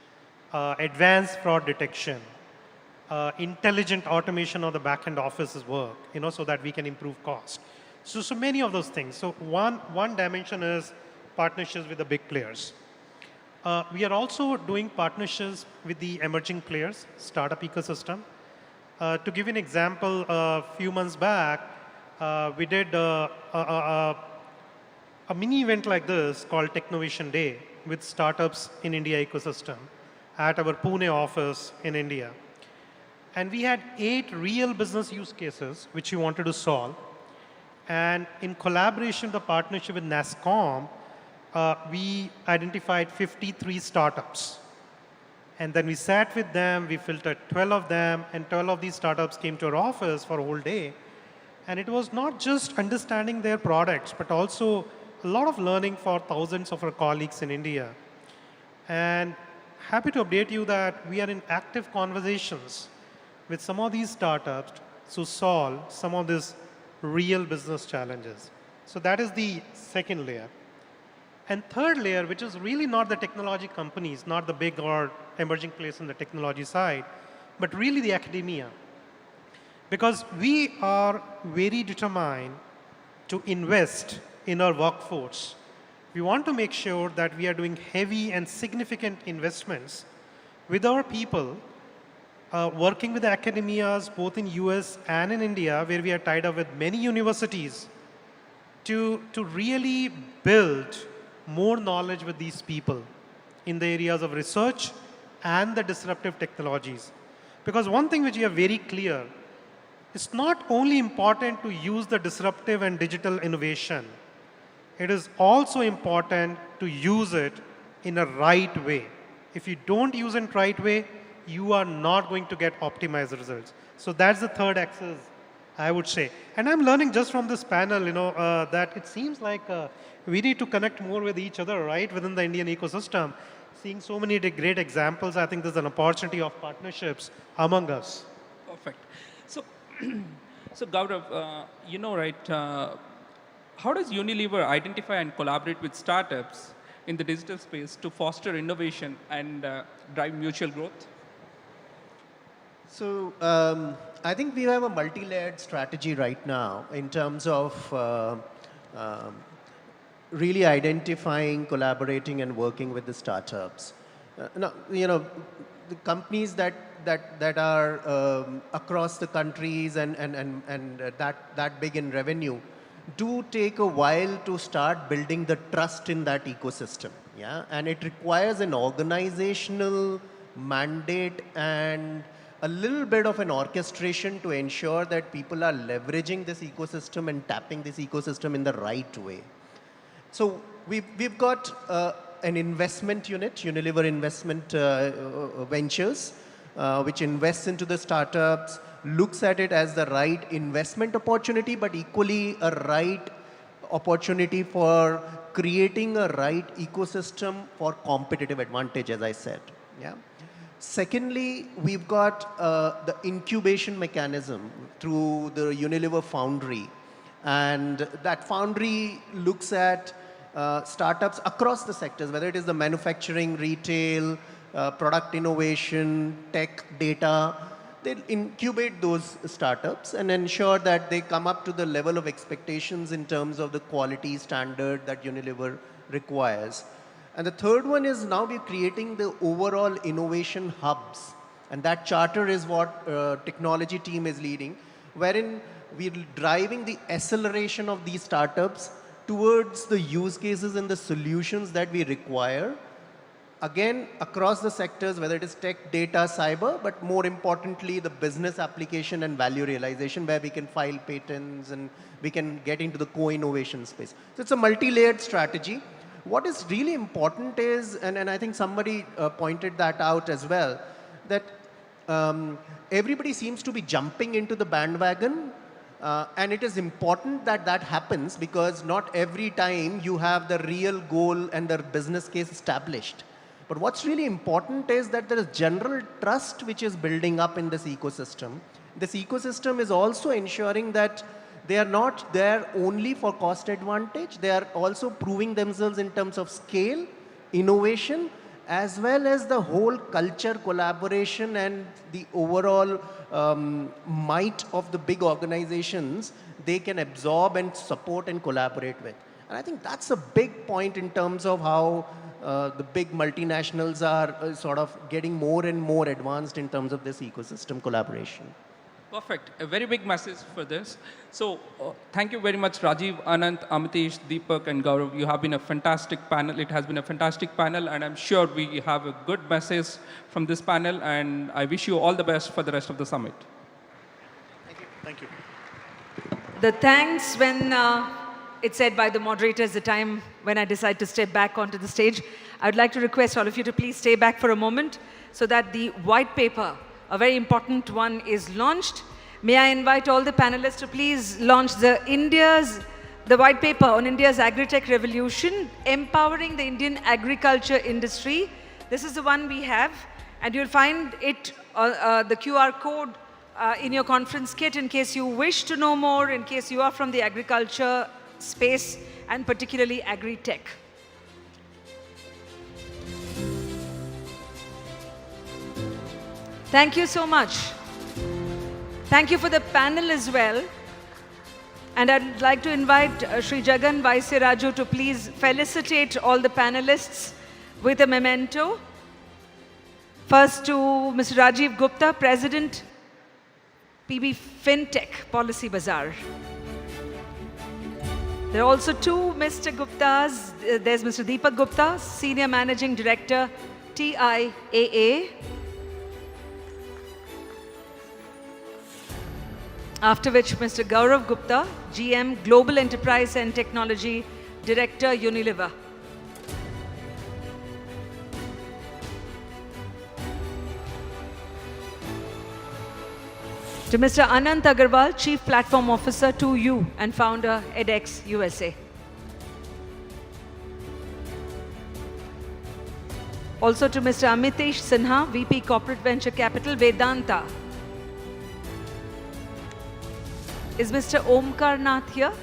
advanced fraud detection, intelligent automation of the back-end office's work, so that we can improve cost. So many of those things. So one dimension is partnerships with the big players. We are also doing partnerships with the emerging players, startup ecosystem. To give you an example, a few months back, we did a mini event like this called Technovation Day with startups in India ecosystem at our Pune office in India. And we had 8 real business use cases which we wanted to solve. And in collaboration, the partnership with NASSCOM, we identified 53 startups. And then we sat with them, we filtered 12 of them, and 12 of these startups came to our office for a whole day. And it was not just understanding their products, but also a lot of learning for thousands of our colleagues in India. And happy to update you that we are in active conversations with some of these startups to solve some of these real business challenges. So that is the second layer. And third layer, which is really not the technology companies, not the big or emerging players in the technology side, but really the academia. Because we are very determined to invest in our workforce. We want to make sure that we are doing heavy and significant investments with our people, working with the academias, both in US and in India, where we are tied up with many universities, to really build more knowledge with these people in the areas of research and the disruptive technologies. Because one thing which we are very clear, it's not only important to use the disruptive and digital innovation, it is also important to use it in a right way. If you don't use it in the right way, you are not going to get optimized results. So that's the third axis, I would say. And I'm learning just from this panel, that it seems like we need to connect more with each other, right, within the Indian ecosystem. Seeing so many great examples, I think there's an opportunity of partnerships among us. Perfect. So, so Gaurav, how does Unilever identify and collaborate with startups in the digital space to foster innovation and drive mutual growth? So I think we have a multi-layered strategy right now in terms of really identifying, collaborating, and working with the startups. Now, the companies that are across the countries and that big in revenue do take a while to start building the trust in that ecosystem. Yeah, and it requires an organizational mandate and a little bit of an orchestration to ensure that people are leveraging this ecosystem and tapping this ecosystem in the right way. So we've got an investment unit, Unilever Investment Ventures, which invests into the startups, looks at it as the right investment opportunity, but equally a right opportunity for creating a right ecosystem for competitive advantage, as I said. Yeah. Secondly, we've got the incubation mechanism through the Unilever Foundry. And that foundry looks at startups across the sectors, whether it is the manufacturing, retail, product innovation, tech, data. They incubate those startups and ensure that they come up to the level of expectations in terms of the quality standard that Unilever requires. And the third one is now we're creating the overall innovation hubs. And that charter is what technology team is leading, wherein we're driving the acceleration of these startups towards the use cases and the solutions that we require. Again, across the sectors, whether it is tech, data, cyber, but more importantly, the business application and value realization where we can file patents and we can get into the co-innovation space. So it's a multi-layered strategy. What is really important is, and I think somebody pointed that out as well, that everybody seems to be jumping into the bandwagon. And it is important that that happens because not every time you have the real goal and the business case established. But what's really important is that there is general trust which is building up in this ecosystem. This ecosystem is also ensuring that they are not there only for cost advantage. They are also proving themselves in terms of scale, innovation, as well as the whole culture, collaboration, and the overall might of the big organizations they can absorb and support and collaborate with. And I think that's a big point in terms of how the big multinationals are sort of getting more and more advanced in terms of this ecosystem collaboration. Perfect. A very big message for this. So thank you very much, Rajiv, Anant, Amitesh, Deepak, and Gaurav. You have been a fantastic panel. It has been a fantastic panel, and I'm sure we have a good message from this panel, and I wish you all the best for the rest of the summit. Thank you. Thank you. The thanks when it's said by the moderator is the time when I decide to step back onto the stage. I would like to request all of you to please stay back for a moment so that the white paper, a very important one, is launched. May I invite all the panelists to please launch the white paper on India's agri-tech revolution, empowering the Indian agriculture industry. This is the one we have, and you'll find it, the QR code in your conference kit in case you wish to know more, in case you are from the agriculture space and particularly agri-tech. Thank you so much. Thank you for the panel as well. And I'd like to invite Sri Jagan Vaisiraju to please felicitate all the panelists with a memento. First to Mr. Rajiv Gupta, President, PB FinTech Policy Bazaar. There are also two Mr. Guptas. There's Mr. Deepak Gupta, Senior Managing Director, TIAA. After which, Mr. Gaurav Gupta, GM, Global Enterprise and Technology Director, Unilever. To Mr. Anant Agarwal, Chief Platform Officer, 2U, and founder, edX USA. Also to Mr. Amitesh Sinha, VP Corporate Venture Capital, Vedanta. Is Mr. Omkar Nath here?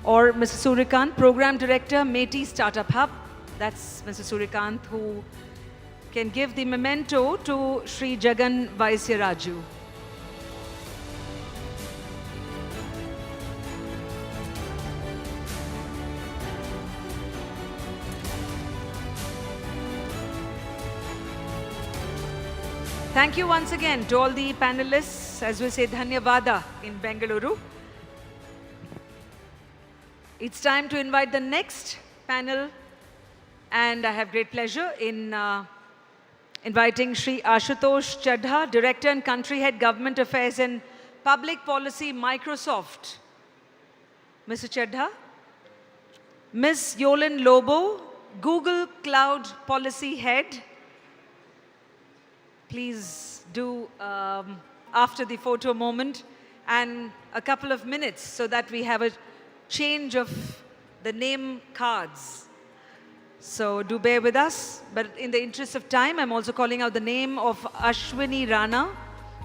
Or Mr. Surikant, Program Director, Meti Startup Hub. That's Mr. Surikant, who can give the memento to Sri Jagan Vaisiraju. Thank you once again to all the panelists, as we say, Dhanyavada in Bengaluru. It's time to invite the next panel, and I have great pleasure in Inviting Shri Ashutosh Chadha, Director and Country Head Government Affairs and Public Policy, Microsoft. Mr. Chadha. Ms. Yolan Lobo, Google Cloud Policy Head. Please do after the photo moment and a couple of minutes so that we have a change of the name cards. So do bear with us, but in the interest of time, I'm also calling out the name of Ashwini Rana.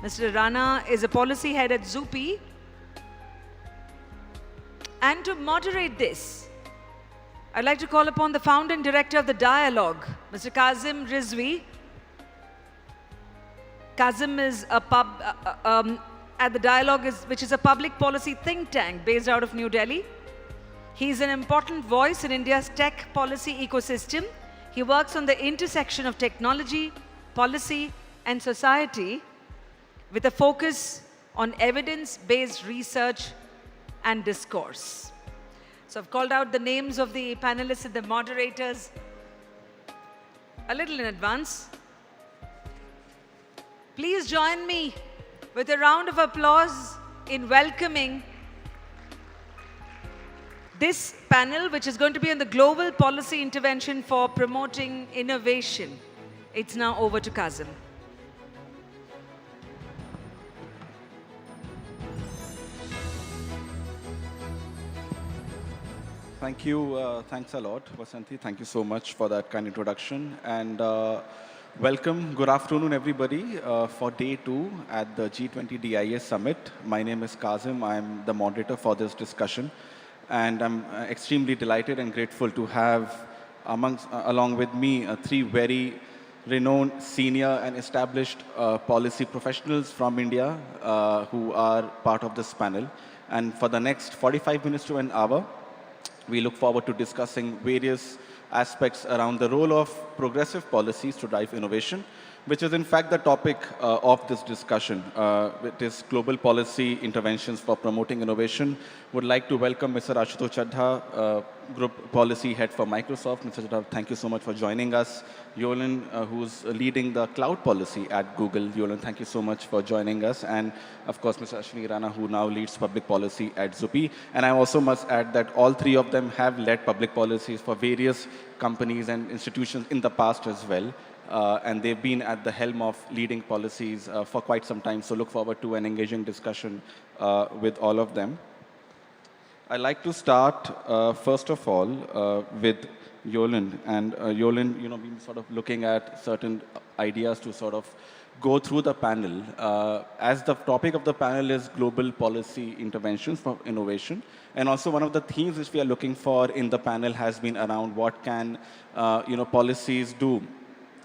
Mr. Rana is a policy head at Zupi. And to moderate this, I'd like to call upon the founder and director of the Dialogue, Mr. Kazim Rizvi. Kazim is a at the Dialogue, which is a public policy think tank based out of New Delhi. He is an important voice in India's tech policy ecosystem. He works on the intersection of technology, policy, and society with a focus on evidence-based research and discourse. So I've called out the names of the panelists and the moderators a little in advance. Please join me with a round of applause in welcoming this panel, which is going to be on the global policy intervention for promoting innovation. It's now over to Kazim. Thank you. Thanks a lot, Vasanthi. Thank you so much for that kind introduction. And welcome. Good afternoon, everybody, for day 2 at the G20 Dia Summit. My name is Kazim. I'm the moderator for this discussion. And I'm extremely delighted and grateful to have along with me 3 very renowned, senior and established policy professionals from India who are part of this panel. And for the next 45 minutes to an hour, we look forward to discussing various aspects around the role of progressive policies to drive innovation, which is in fact the topic of this discussion. It is global policy interventions for promoting innovation. Would like to welcome Mr. Ashutosh Chadha, Group Policy Head for Microsoft. Mr. Chadha, thank you so much for joining us. Yolan, who's leading the cloud policy at Google. Yolan, thank you so much for joining us. And of course, Mr. Ashwini Rana, who now leads public policy at Zupi. And I also must add that all 3 of them have led public policies for various companies and institutions in the past as well. And they've been at the helm of leading policies for quite some time. So look forward to an engaging discussion with all of them. I'd like to start, first of all, with Yolan. And Yolan, we've been sort of looking at certain ideas to sort of go through the panel. As the topic of the panel is global policy interventions for innovation. And also one of the themes which we are looking for in the panel has been around what can policies do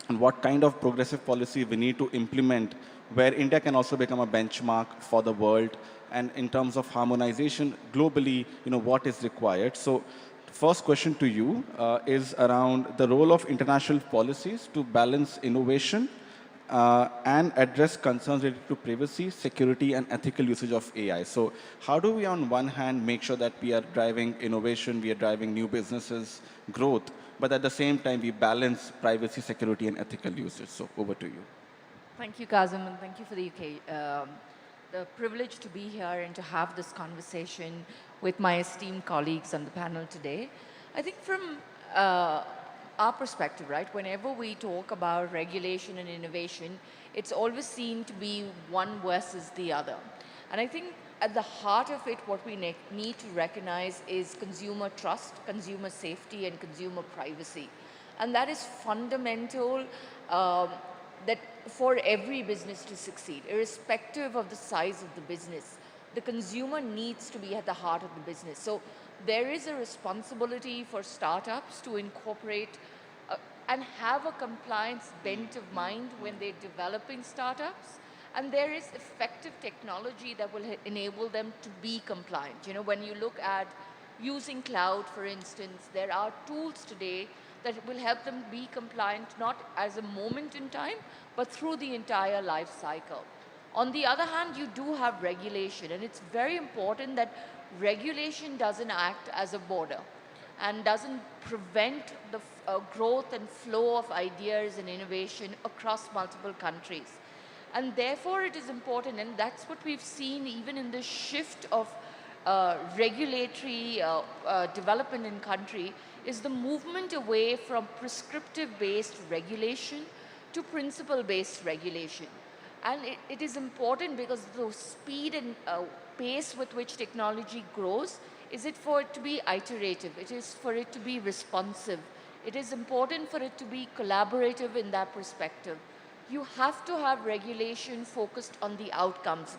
and what kind of progressive policy we need to implement where India can also become a benchmark for the world. And in terms of harmonization globally, what is required. So first question to you is around the role of international policies to balance innovation and address concerns related to privacy, security, and ethical usage of AI. So how do we, on one hand, make sure that we are driving innovation, we are driving new businesses, growth, but at the same time, we balance privacy, security, and ethical usage? So over to you. Thank you, Kazim, and thank you for the privilege to be here and to have this conversation with my esteemed colleagues on the panel today. I think from our perspective, right, whenever we talk about regulation and innovation, it's always seen to be one versus the other. And I think at the heart of it, what we need to recognize is consumer trust, consumer safety, and consumer privacy. And that is fundamental that for every business to succeed, irrespective of the size of the business, the consumer needs to be at the heart of the business. So there is a responsibility for startups to incorporate and have a compliance bent of mind when they're developing startups. And there is effective technology that will enable them to be compliant. When you look at using cloud, for instance, there are tools today that will help them be compliant, not as a moment in time, but through the entire life cycle. On the other hand, you do have regulation, and it's very important that regulation doesn't act as a border. and doesn't prevent the growth and flow of ideas and innovation across multiple countries. And therefore it is important, and that's what we've seen even in the shift of regulatory development in country, is the movement away from prescriptive-based regulation to principle-based regulation. And it is important because the speed and pace with which technology grows, is it for it to be iterative, it is for it to be responsive. It is important for it to be collaborative in that perspective. You have to have regulation focused on the outcomes,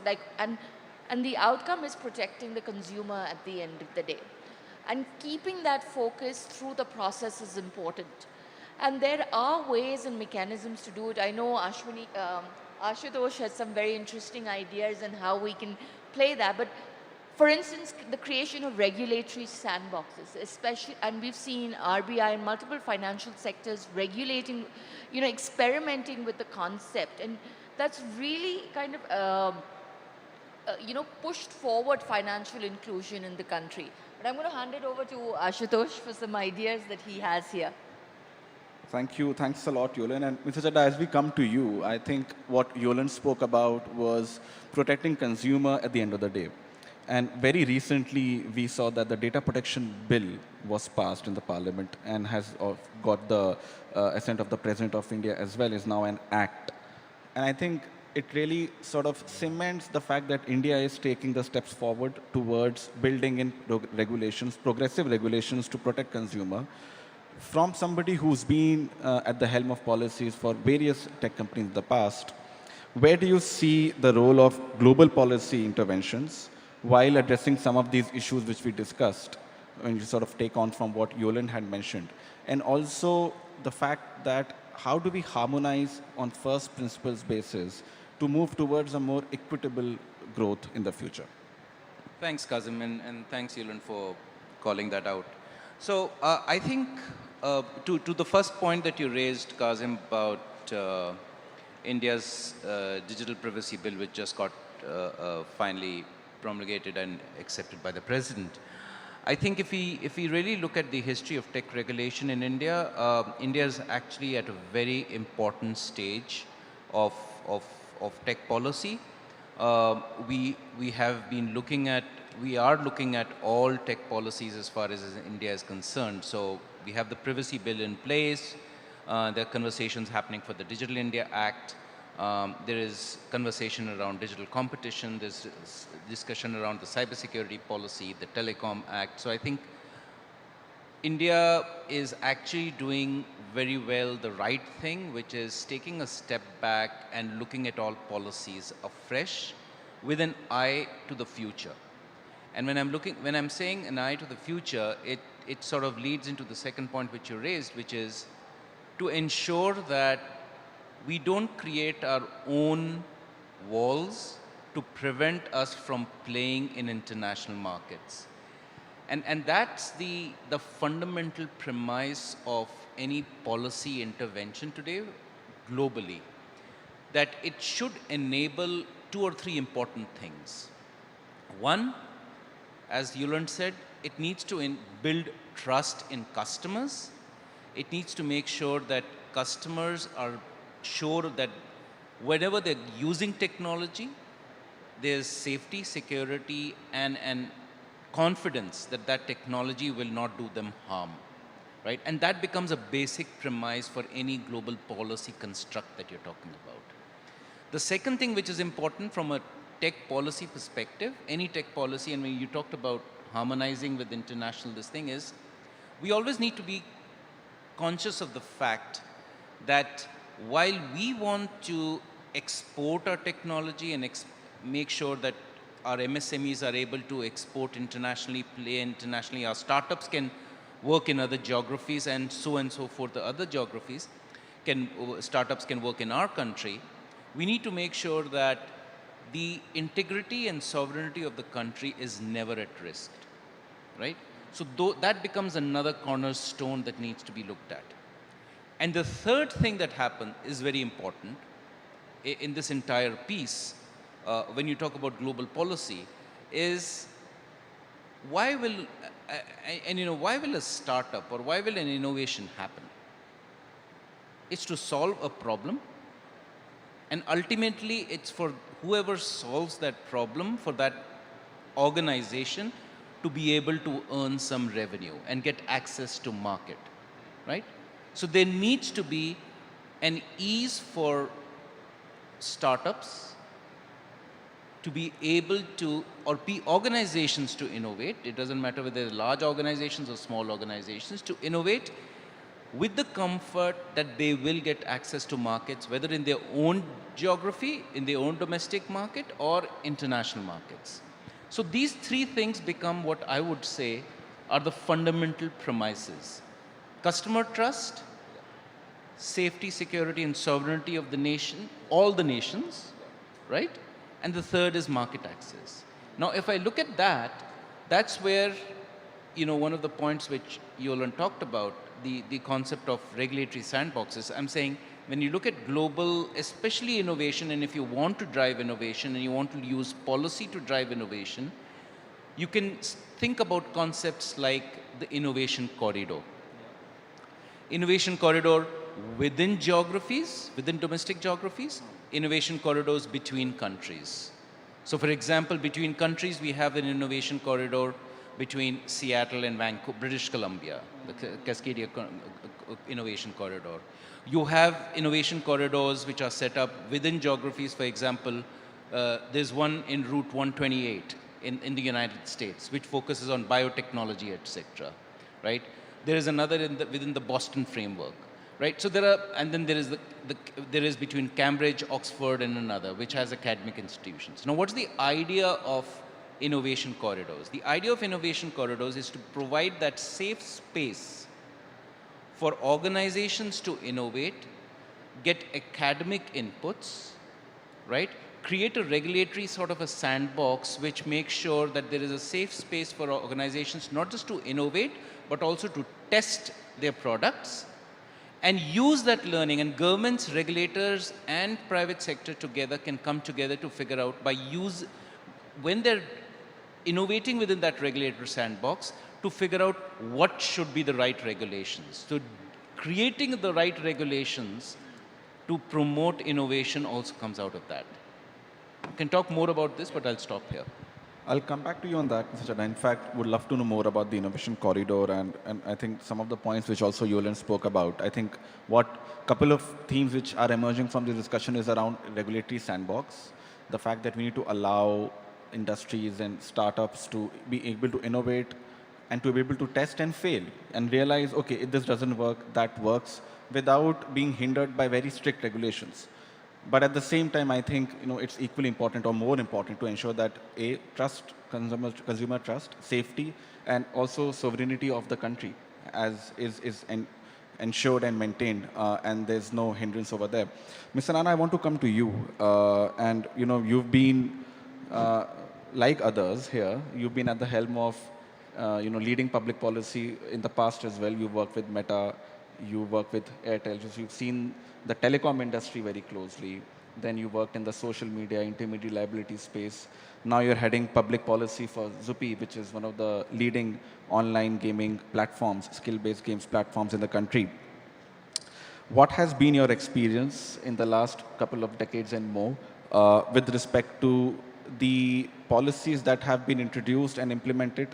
and the outcome is protecting the consumer at the end of the day. And keeping that focus through the process is important. And there are ways and mechanisms to do it. I know Ashutosh has some very interesting ideas on how we can play that. But for instance, the creation of regulatory sandboxes, especially, and we've seen RBI and multiple financial sectors regulating, experimenting with the concept. And that's really kind of, pushed forward financial inclusion in the country. But I'm going to hand it over to Ashutosh for some ideas that he has here. Thank you. Thanks a lot, Yolan. And Mr. Chadda, as we come to you, I think what Yolan spoke about was protecting consumer at the end of the day. And very recently, we saw that the data protection bill was passed in the parliament and has got the assent of the President of India as well, is now an act. And I think it really sort of cements the fact that India is taking the steps forward towards building in regulations, progressive regulations to protect consumer. From somebody who's been at the helm of policies for various tech companies in the past, where do you see the role of global policy interventions while addressing some of these issues which we discussed, when you sort of take on from what Yolan had mentioned? And also the fact that how do we harmonize on first principles basis to move towards a more equitable growth in the future? Thanks, Kazim, and thanks, Yolan, for calling that out. So I think to the first point that you raised, Kazim, about India's digital privacy bill, which just got finally promulgated and accepted by the President. I think if we really look at the history of tech regulation in India, India is actually at a very important stage of tech policy. We are looking at all tech policies as far as India is concerned. So we have the privacy bill in place. There are conversations happening for the Digital India Act. There is conversation around digital competition. There's discussion around the cybersecurity policy, the Telecom Act. So I think India is actually doing very well the right thing, which is taking a step back and looking at all policies afresh with an eye to the future. And when I'm saying an eye to the future, it sort of leads into the second point which you raised, which is to ensure that we don't create our own walls to prevent us from playing in international markets. And that's the fundamental premise of any policy intervention today globally, that it should enable two or three important things. One, as Yolan said, it needs to build trust in customers. It needs to make sure that customers are sure that whenever they're using technology, there's safety, security, and confidence that that technology will not do them harm, right? And that becomes a basic premise for any global policy construct that you're talking about. The second thing which is important from a tech policy perspective, any tech policy, and when you talked about harmonizing with international, this thing is, we always need to be conscious of the fact that while we want to export our technology and make sure that our MSMEs are able to export internationally, play internationally, our startups can work in other geographies and so forth, the other geographies, startups can work in our country, we need to make sure that the integrity and sovereignty of the country is never at risk, right? So that becomes another cornerstone that needs to be looked at. And the third thing that happened is very important in this entire piece, when you talk about global policy, is why will and you know, why will a startup or why will an innovation happen? It's to solve a problem, and ultimately it's for whoever solves that problem, for that organization to be able to earn some revenue and get access to market, right? So there needs to be an ease for startups to be able to, or be organizations to innovate. It doesn't matter whether they're large organizations or small organizations, to innovate with the comfort that they will get access to markets, whether in their own geography, in their own domestic market, or international markets. So these three things become what I would say are the fundamental premises: customer trust, safety, security, and sovereignty of the nation, all the nations, right? And the third is market access. Now, if I look at that, that's where, you know, one of the points which Yolan talked about, the concept of regulatory sandboxes. I'm saying when you look at global, especially innovation, and if you want to drive innovation and you want to use policy to drive innovation, you can think about concepts like the innovation corridor. Innovation corridor within geographies, within domestic geographies, innovation corridors between countries. So for example, between countries, we have an innovation corridor between Seattle and Vancouver, British Columbia, the Cascadia Innovation Corridor. You have innovation corridors which are set up within geographies. For example, there's one in Route 128 in the United States, which focuses on biotechnology, etc. Right? There is another within the Boston framework. Right? So there are, and then there is between Cambridge, Oxford, and another, which has academic institutions. Now, what's the idea of innovation corridors? The idea of innovation corridors is to provide that safe space for organizations to innovate, get academic inputs, right? Create a regulatory sort of a sandbox which makes sure that there is a safe space for organizations not just to innovate, but also to test their products, and use that learning. And governments, regulators, and private sector together can come together to figure out, when they're innovating within that regulatory sandbox, to figure out what should be the right regulations. So creating the right regulations to promote innovation also comes out of that. I can talk more about this, but I'll stop here. I'll come back to you on that, Mr. Chadha. In fact, would love to know more about the innovation corridor, and I think some of the points which also Yolan spoke about. I think what couple of themes which are emerging from this discussion is around regulatory sandbox, the fact that we need to allow industries and startups to be able to innovate and to be able to test and fail and realize, okay, if this doesn't work, that works, without being hindered by very strict regulations. But at the same time, I think it's equally important or more important to ensure that trust, consumer trust, safety, and also sovereignty of the country is ensured and maintained, and there's no hindrance over there. Mr. Nana, I want to come to you, and you've been like others here. You've been at the helm of leading public policy in the past as well. You worked with Meta, you worked with Airtel, so you've seen the telecom industry very closely. Then you worked in the social media, intermediary liability space. Now you're heading public policy for Zupi, which is one of the leading online gaming platforms, skill-based games platforms in the country. What has been your experience in the last couple of decades and more with respect to the policies that have been introduced and implemented,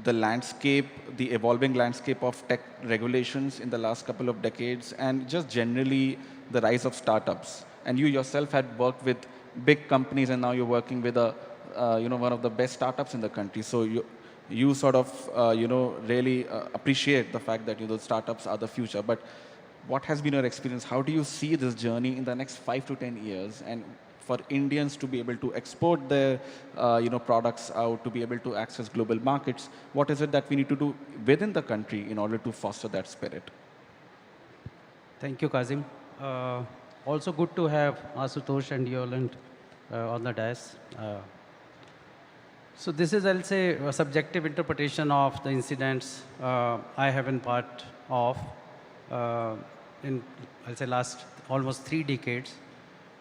the landscape, the evolving landscape of tech regulations in the last couple of decades, and just generally the rise of startups? And you yourself had worked with big companies, and now you're working with one of the best startups in the country. So you sort of really appreciate the fact that those startups are the future. But what has been your experience? How do you see this journey in the next 5 to 10 years? And for Indians to be able to export their products out, to be able to access global markets, what is it that we need to do within the country in order to foster that spirit? Thank you, Kazim. Also good to have Asutosh and Yolan on the dais. So this is, I'll say, a subjective interpretation of the incidents I have been part of in, I'll say, last almost 3 decades.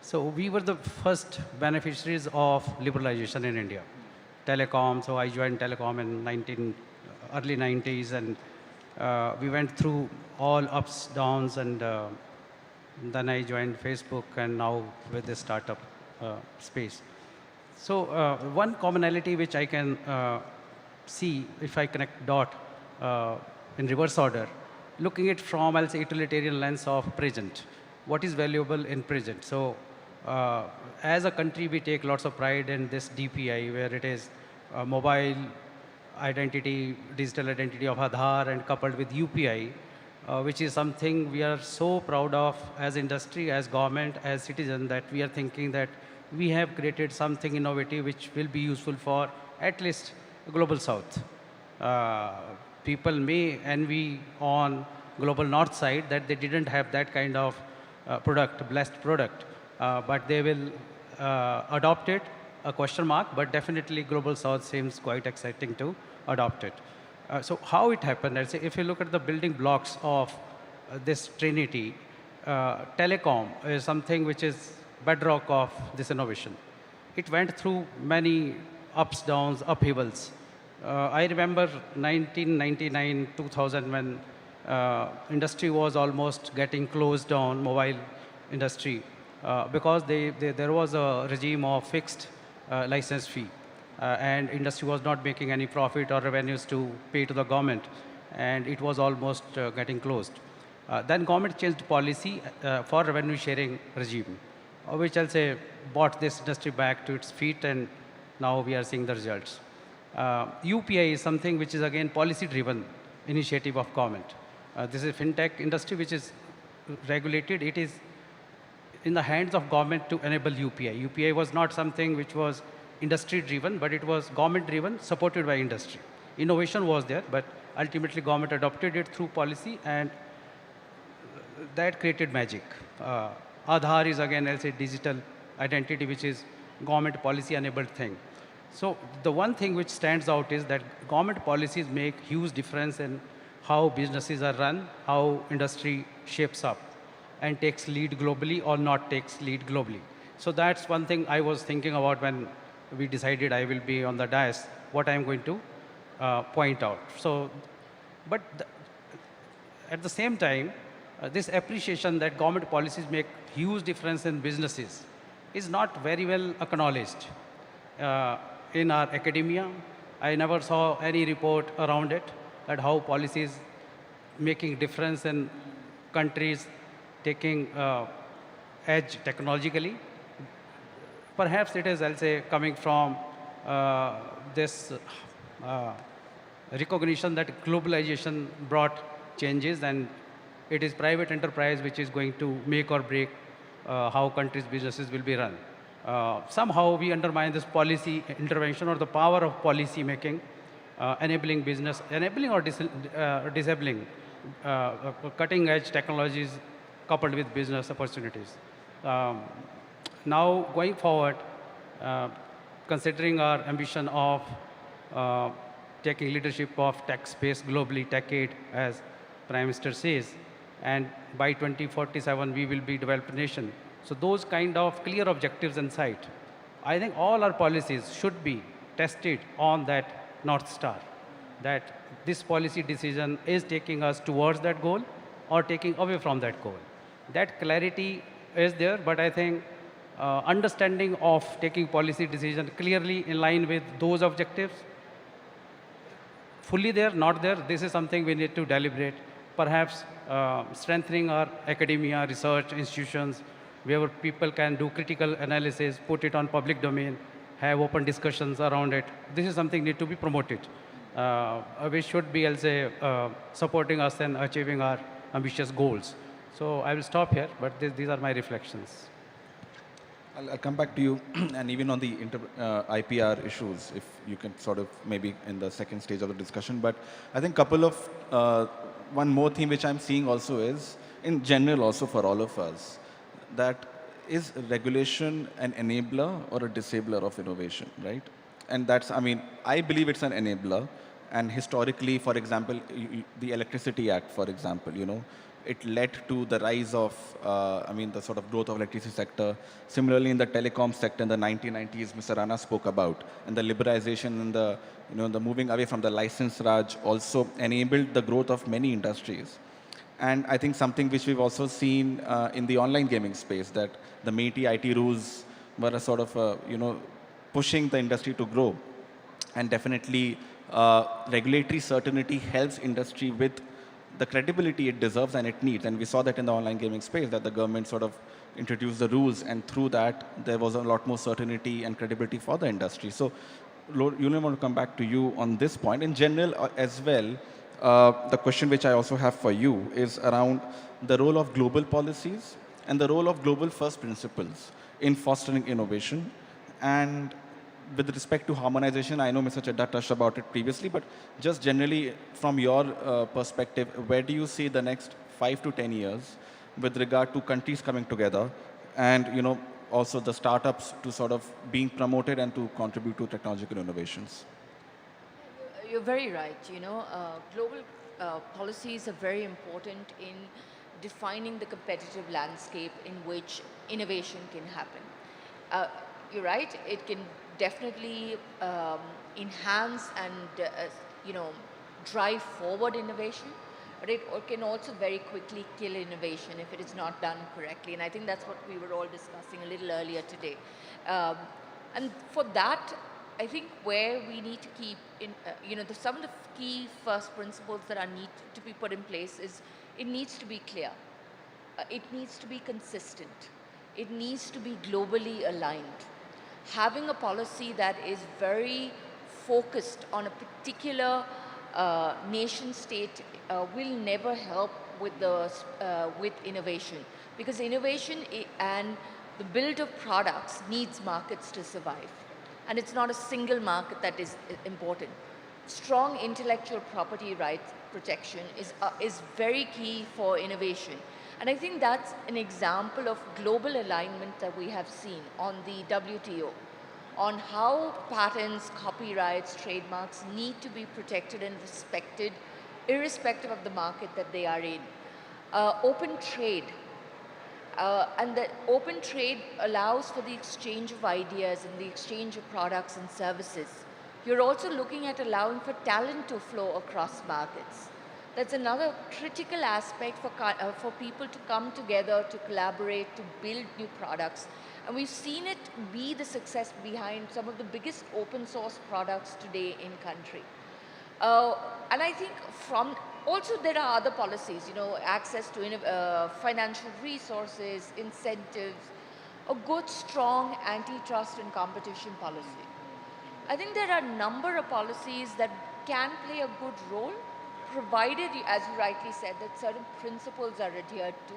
So we were the first beneficiaries of liberalization in India. Telecom, so I joined telecom in early 90s, and we went through all ups, downs, and then I joined Facebook, and now with the startup space. So one commonality which I can see if I connect dot in reverse order, looking it from, I'll say, utilitarian lens of present. What is valuable in present? So as a country, we take lots of pride in this DPI, where it is mobile identity, digital identity of Aadhaar, and coupled with UPI, which is something we are so proud of as industry, as government, as citizen, that we are thinking that we have created something innovative which will be useful for at least global south. People may envy on global north side that they didn't have that kind of product, blessed product, but they will adopt it, a question mark, but definitely global south seems quite exciting to adopt it. So how it happened, I'll say, if you look at the building blocks of this trinity, telecom is something which is bedrock of this innovation. It went through many ups, downs, upheavals. I remember 1999, 2000, when industry was almost getting closed down, mobile industry, because there was a regime of fixed license fee, and industry was not making any profit or revenues to pay to the government, and it was almost getting closed. Then government changed policy for revenue sharing regime, which I'll say brought this industry back to its feet, and now we are seeing the results. UPI is something which is again policy-driven initiative of government. This is a fintech industry which is regulated. It is in the hands of government to enable UPI. UPI was not something which was industry-driven, but it was government-driven, supported by industry. Innovation was there, but ultimately government adopted it through policy, and that created magic. Aadhaar is again, I'll say, digital identity, which is government policy-enabled thing. So the one thing which stands out is that government policies make huge difference in how businesses are run, how industry shapes up, and takes lead globally or not takes lead globally. So that's one thing I was thinking about when we decided I will be on the dais, what I'm going to point out. So, but at the same time, this appreciation that government policies make huge difference in businesses is not very well acknowledged. In our academia, I never saw any report around it, that how policies making difference in countries taking edge technologically. Perhaps it is, I'll say, coming from this recognition that globalization brought changes, and it is private enterprise which is going to make or break how countries' businesses will be run. Somehow we undermine this policy intervention or the power of policy making, enabling business, enabling or disabling cutting edge technologies coupled with business opportunities. Now going forward, considering our ambition of taking leadership of tech space globally, Tech 8, as Prime Minister says, and by 2047 we will be a developed nation. So those kind of clear objectives in sight, I think all our policies should be tested on that North Star, that this policy decision is taking us towards that goal or taking away from that goal. That clarity is there, but I think understanding of taking policy decision clearly in line with those objectives, fully there, not there, this is something we need to deliberate. Perhaps strengthening our academia, research institutions, where people can do critical analysis, put it on public domain, have open discussions around it. This is something need to be promoted. We should be, I'll say, supporting us and achieving our ambitious goals. So I will stop here, but these are my reflections. I'll come back to you, and even on the IPR issues, if you can sort of maybe in the second stage of the discussion. But I think couple of, one more theme which I'm seeing also is, in general also for all of us, that is regulation an enabler or a disabler of innovation, right? And that's, I mean, I believe it's an enabler. And historically, for example, the Electricity Act, for example, you know, it led to the rise of, the sort of growth of electricity sector. Similarly, in the telecom sector in the 1990s, Mr. Rana spoke about, and the liberalization and the moving away from the license Raj also enabled the growth of many industries. And I think something which we've also seen in the online gaming space, that the MeitY IT rules were a sort of, pushing the industry to grow. And definitely, regulatory certainty helps industry with the credibility it deserves and it needs. And we saw that in the online gaming space, that the government sort of introduced the rules, and through that, there was a lot more certainty and credibility for the industry. So, Yulian, I want to come back to you on this point. In general, as well, the question which I also have for you is around the role of global policies and the role of global first principles in fostering innovation. And with respect to harmonization, I know Mr. Chadha touched about it previously, but just generally from your perspective, where do you see the next 5 to 10 years with regard to countries coming together and, also the startups to sort of being promoted and to contribute to technological innovations? You're very right. Global policies are very important in defining the competitive landscape in which innovation can happen. You're right. It can definitely enhance and drive forward innovation, but it can also very quickly kill innovation if it is not done correctly. And I think that's what we were all discussing a little earlier today. And for that, I think where we need to keep in, some of the key first principles that need to be put in place is it needs to be clear. It needs to be consistent. It needs to be globally aligned. Having a policy that is very focused on a particular nation state will never help with innovation, because innovation and the build of products needs markets to survive. And it's not a single market that is important. Strong intellectual property rights protection is very key for innovation. And I think that's an example of global alignment that we have seen on the WTO, on how patents, copyrights, trademarks need to be protected and respected, irrespective of the market that they are in. Open trade. And the open trade allows for the exchange of ideas and the exchange of products and services. You're also looking at allowing for talent to flow across markets. That's another critical aspect for people to come together, to collaborate, to build new products. And we've seen it be the success behind some of the biggest open source products today in country. And I think also there are other policies, access to financial resources, incentives, a good, strong antitrust and competition policy. I think there are a number of policies that can play a good role, provided, as you rightly said, that certain principles are adhered to,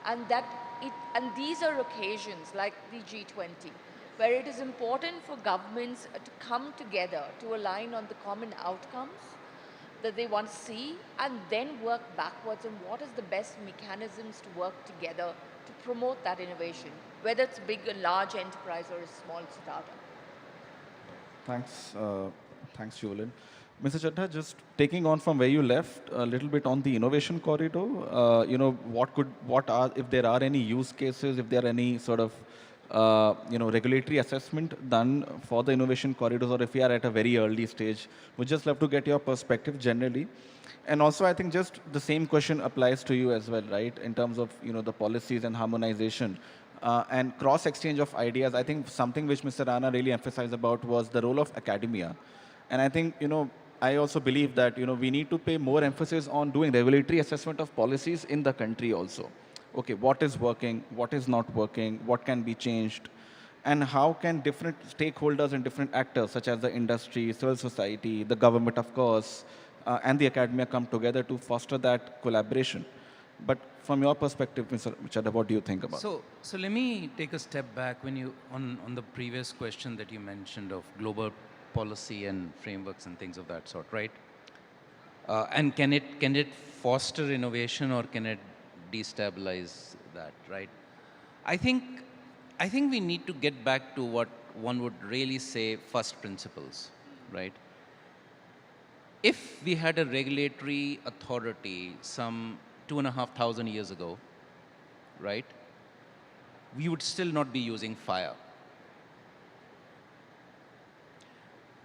and these are occasions like the G20, where it is important for governments to come together to align on the common outcomes that they want to see, and then work backwards on what is the best mechanisms to work together to promote that innovation, whether it's big or large enterprise or a small startup. Thanks, Yulian. Mr. Chadha, just taking on from where you left a little bit on the innovation corridor, if there are any use cases, if there are any sort of regulatory assessment done for the innovation corridors, or if we are at a very early stage, we'd just love to get your perspective generally. And also, I think just the same question applies to you as well, right? In terms of the policies and harmonization and cross exchange of ideas. I think something which Mr. Rana really emphasized about was the role of academia. And I think I also believe that we need to pay more emphasis on doing regulatory assessment of policies in the country also. Okay, what is working, what is not working, what can be changed, and how can different stakeholders and different actors such as the industry, civil society, the government of course, and the academia come together to foster that collaboration. But from your perspective, Mr. Chadha, what do you think about it? So let me take a step back on the previous question that you mentioned of global policy and frameworks and things of that sort, right? And can it foster innovation or can it destabilize that, right? I think we need to get back to what one would really say first principles, right? If we had a regulatory authority, some 2,500 years ago, right, we would still not be using fire.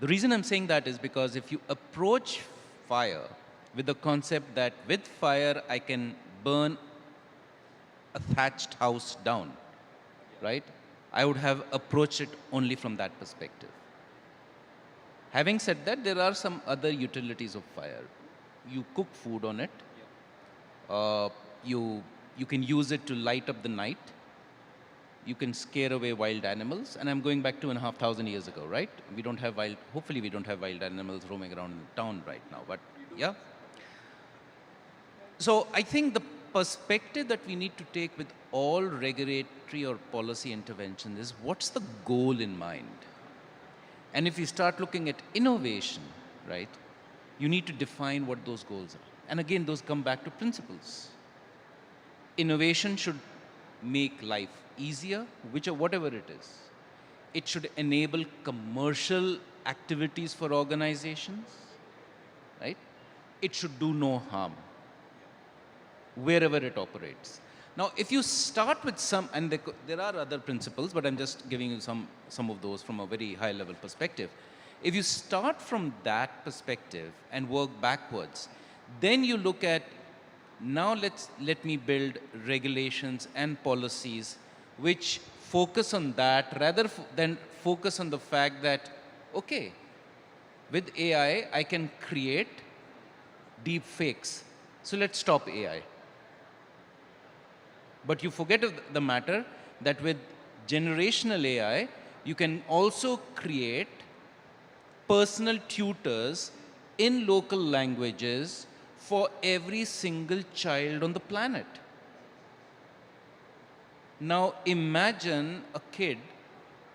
The reason I'm saying that is because if you approach fire with the concept that with fire I can burn a thatched house down, right, I would have approached it only from that perspective. Having said that, there are some other utilities of fire. You cook food on it. You can use it to light up the night. You can scare away wild animals. And I'm going back 2,500 years ago, right? We don't have hopefully we don't have wild animals roaming around in town right now, but yeah. So I think the perspective that we need to take with all regulatory or policy intervention is what's the goal in mind? And if you start looking at innovation, right, you need to define what those goals are. And again, those come back to principles. Innovation should make life easier, whatever it is. It should enable commercial activities for organizations, right? It should do no harm wherever it operates. Now, if you start with some, and there are other principles, but I'm just giving you some of those from a very high level perspective. If you start from that perspective and work backwards, then you look at, now let me build regulations and policies which focus on that rather than focus on the fact that, okay, with AI, I can create deep fakes. So let's stop AI. But you forget the matter that with generational AI, you can also create personal tutors in local languages for every single child on the planet. Now imagine a kid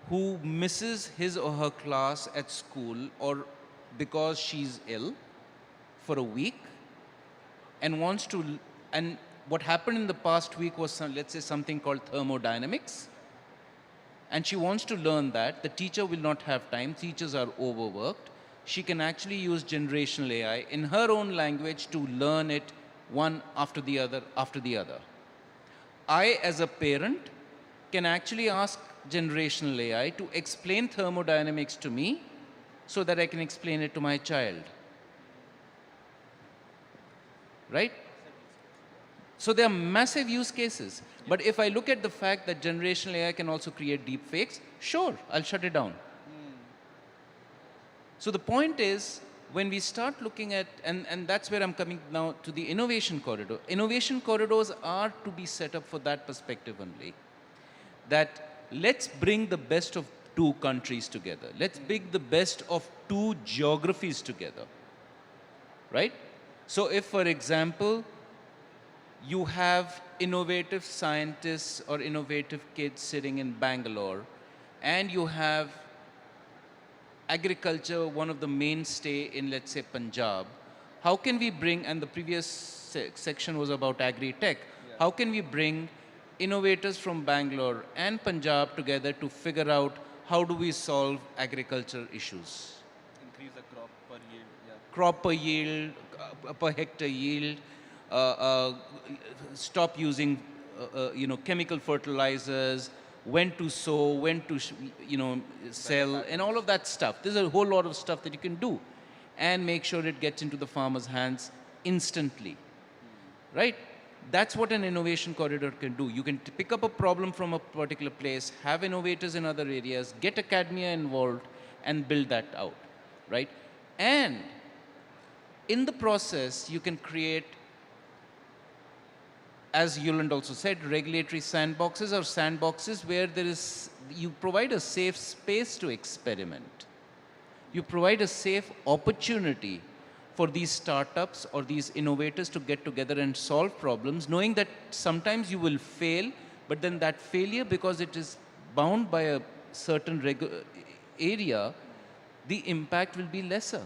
who misses his or her class at school or because she's ill for a week and wants to, and what happened in the past week was, let's say, something called thermodynamics. And she wants to learn that. The teacher will not have time. Teachers are overworked. She can actually use generational AI in her own language to learn it one after the other after the other. I, as a parent, can actually ask generational AI to explain thermodynamics to me so that I can explain it to my child. Right? So there are massive use cases. But if I look at the fact that generational AI can also create deep fakes, sure, I'll shut it down. So the point is, when we start looking at, and that's where I'm coming now to the innovation corridor. Innovation corridors are to be set up for that perspective only. That let's bring the best of two countries together. Let's bring the best of two geographies together. Right? So if, for example, you have innovative scientists or innovative kids sitting in Bangalore, and you have agriculture, one of the mainstay in, let's say, Punjab, how can we bring, and the previous section was about agri-tech, how can we bring innovators from Bangalore and Punjab together to figure out how do we solve agricultural issues? Increase the crop per yield. Yeah. Crop per yield, per hectare yield, stop using chemical fertilizers, when to sow, when to sell, and all of that stuff. There's a whole lot of stuff that you can do and make sure it gets into the farmer's hands instantly. Right? That's what an innovation corridor can do. You can pick up a problem from a particular place, have innovators in other areas, get academia involved, and build that out. Right? And in the process, you can create, as Yuland also said, regulatory sandboxes or sandboxes where you provide a safe space to experiment. You provide a safe opportunity for these startups or these innovators to get together and solve problems, knowing that sometimes you will fail, but then that failure, because it is bound by a certain area, the impact will be lesser.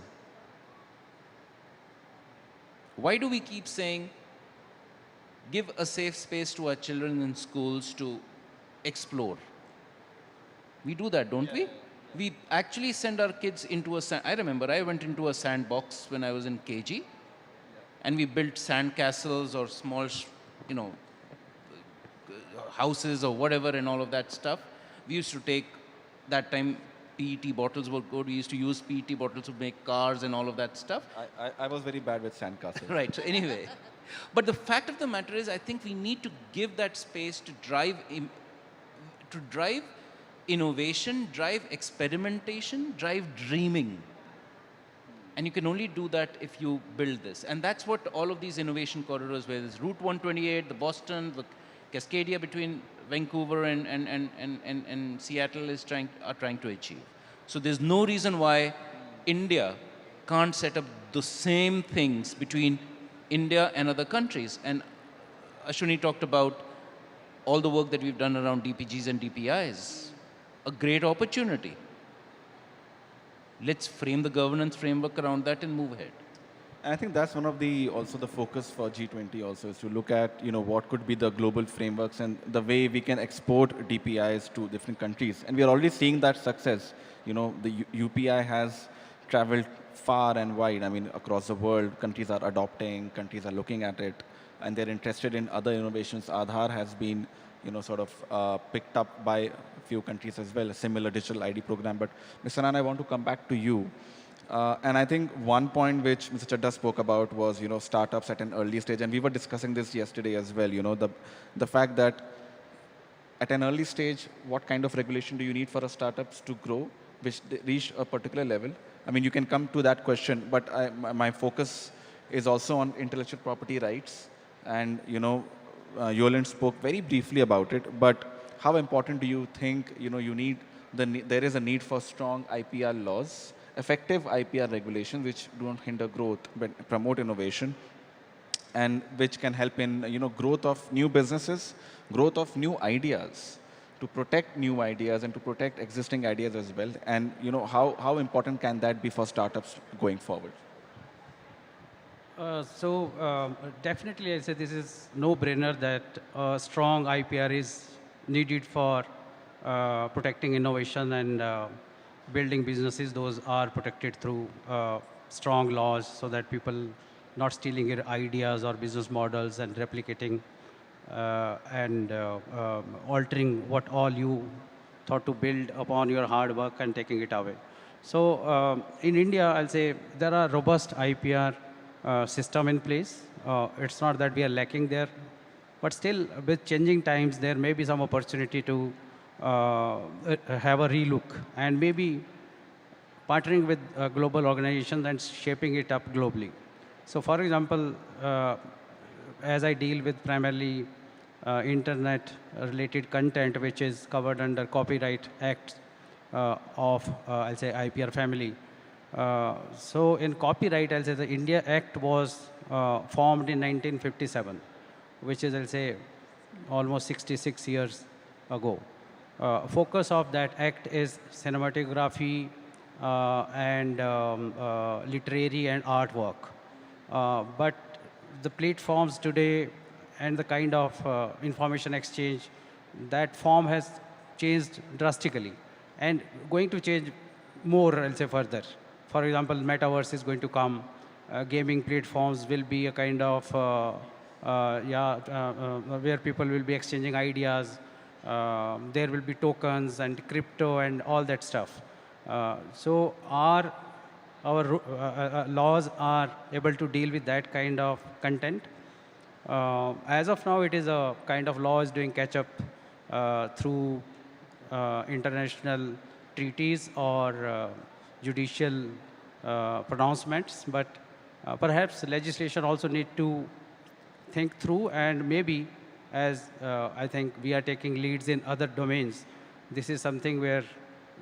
Why do we keep saying, give a safe space to our children in schools to explore? We do that, don't we? We actually send our kids into I remember I went into a sandbox when I was in KG, and we built sand castles or small, you know, houses or whatever and all of that stuff. We used to take, that time PET bottles were good. We used to use PET bottles to make cars and all of that stuff. I was very bad with sandcastles. Right, so anyway. But the fact of the matter is, I think we need to give that space to drive innovation, drive experimentation, drive dreaming. And you can only do that if you build this. And that's what all of these innovation corridors, whether it's Route 128, the Boston, the Cascadia between Vancouver and Seattle are trying to achieve. So there's no reason why India can't set up the same things between India and other countries. And Ashwini talked about all the work that we've done around DPGs and DPIs. A great opportunity. Let's frame the governance framework around that and move ahead. And I think that's one of the focus for G20 also, is to look at, you know, what could be the global frameworks and the way we can export DPIs to different countries. And we are already seeing that success. You know, the UPI has traveled far and wide. I mean, across the world, countries are adopting, countries are looking at it, and they're interested in other innovations. Aadhaar has been, you know, sort of picked up by a few countries as well, a similar digital ID program. But Mr. Anand, I want to come back to you. And I think one point which Mr. Chadda spoke about was, you know, startups at an early stage. And we were discussing this yesterday as well, you know, the fact that at an early stage, what kind of regulation do you need for a startups to grow, which reach a particular level? I mean, you can come to that question, but my focus is also on intellectual property rights. And, you know, Yolande spoke very briefly about it, but how important do you think, you know, there is a need for strong IPR laws, effective IPR regulations which don't hinder growth but promote innovation, and which can help in, you know, growth of new businesses, growth of new ideas, to protect new ideas and to protect existing ideas as well. And, you know, how important can that be for startups going forward? Definitely, I say this is no-brainer that a strong IPR is needed for protecting innovation and building businesses. Those are protected through strong laws, so that people not stealing your ideas or business models and replicating and altering what all you thought to build upon your hard work and taking it away. So in India, I'll say there are robust IPR system in place. It's not that we are lacking there, but still with changing times, there may be some opportunity to have a relook and maybe partnering with global organizations and shaping it up globally. So for example, as I deal with primarily internet related content, which is covered under Copyright Act of, I'll say, IPR family. So in copyright, I'll say the India Act was formed in 1957, which is, I'll say, almost 66 years ago. Focus of that act is cinematography and literary and artwork. But the platforms today and the kind of information exchange, that form has changed drastically and going to change more, I'll say, further. For example, metaverse is going to come. Gaming platforms will be a kind of, where people will be exchanging ideas. There will be tokens and crypto and all that stuff. So our laws are able to deal with that kind of content. As of now, it is a kind of law is doing catch up through international treaties or judicial pronouncements, but perhaps legislation also need to think through, and maybe as I think we are taking leads in other domains, this is something where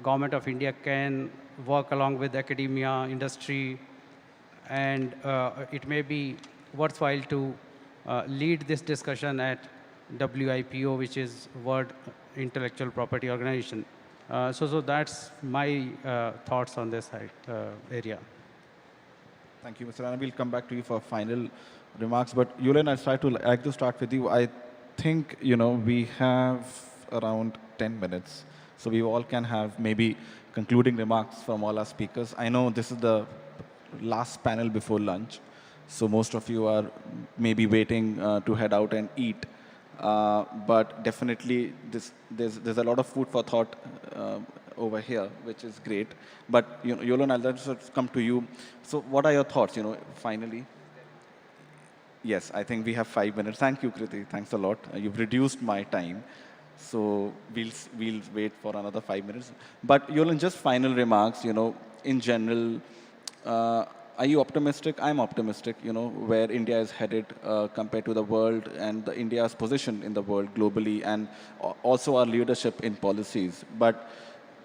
Government of India can work along with academia, industry, and it may be worthwhile to lead this discussion at WIPO, which is World Intellectual Property Organization. So that's my thoughts on this area. Thank you, Mr. Anand. We'll come back to you for final remarks. But Yolande, I'd like to start with you. I think, you know, we have around 10 minutes. So we all can have maybe concluding remarks from all our speakers. I know this is the last panel before lunch. So most of you are maybe waiting to head out and eat. But definitely there's a lot of food for thought over here, which is great. But Yolan, I'll just come to you. So what are your thoughts, finally? Yes, I think we have 5 minutes. Thank you, Kriti. Thanks a lot. You've reduced my time. So we'll wait for another 5 minutes. But Yolan, just final remarks, in general, are you optimistic? I'm optimistic, where India is headed compared to the world and India's position in the world globally, and also our leadership in policies. But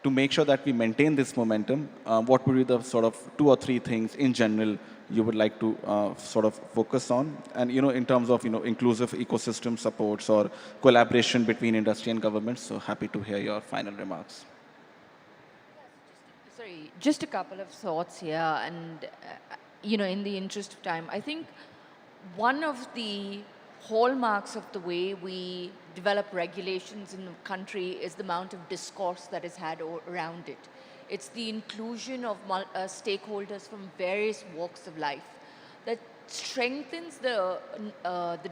to make sure that we maintain this momentum, what would be the sort of 2 or 3 things in general you would like to sort of focus on? And, in terms of, inclusive ecosystem supports or collaboration between industry and government. So happy to hear your final remarks. Sorry, just a couple of thoughts here, and in the interest of time, I think one of the hallmarks of the way we develop regulations in the country is the amount of discourse that is had around it. It's the inclusion of stakeholders from various walks of life that strengthens the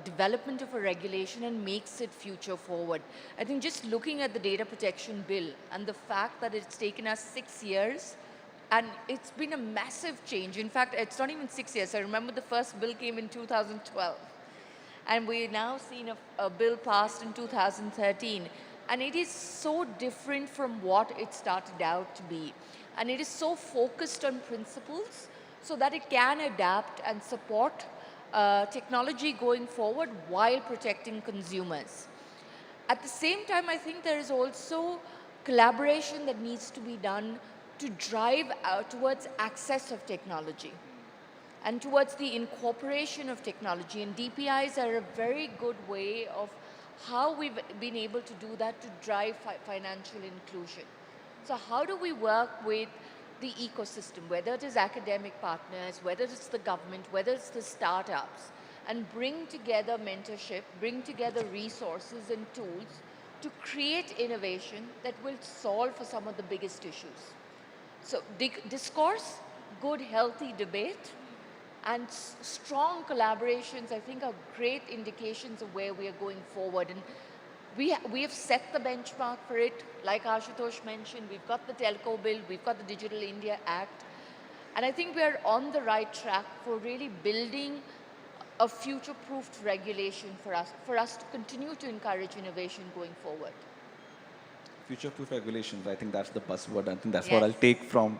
development of a regulation and makes it future forward. I think just looking at the data protection bill and the fact that it's taken us 6 years, and it's been a massive change. In fact, it's not even 6 years. I remember the first bill came in 2012. And we're now seeing a bill passed in 2013. And it is so different from what it started out to be. And it is so focused on principles so that it can adapt and support technology going forward while protecting consumers. At the same time, I think there is also collaboration that needs to be done to drive towards access of technology and towards the incorporation of technology. And DPIs are a very good way of how we've been able to do that to drive financial inclusion. So how do we work with the ecosystem, whether it is academic partners, whether it's the government, whether it's the startups, and bring together mentorship, bring together resources and tools to create innovation that will solve for some of the biggest issues. So discourse, good, healthy debate, and strong collaborations, I think, are great indications of where we are going forward. And we have set the benchmark for it. Like Ashutosh mentioned, we've got the Telco Bill, we've got the Digital India Act. And I think we are on the right track for really building a future-proofed regulation for us to continue to encourage innovation going forward. Future-proof regulations, I think that's the buzzword. I think that's what I'll take from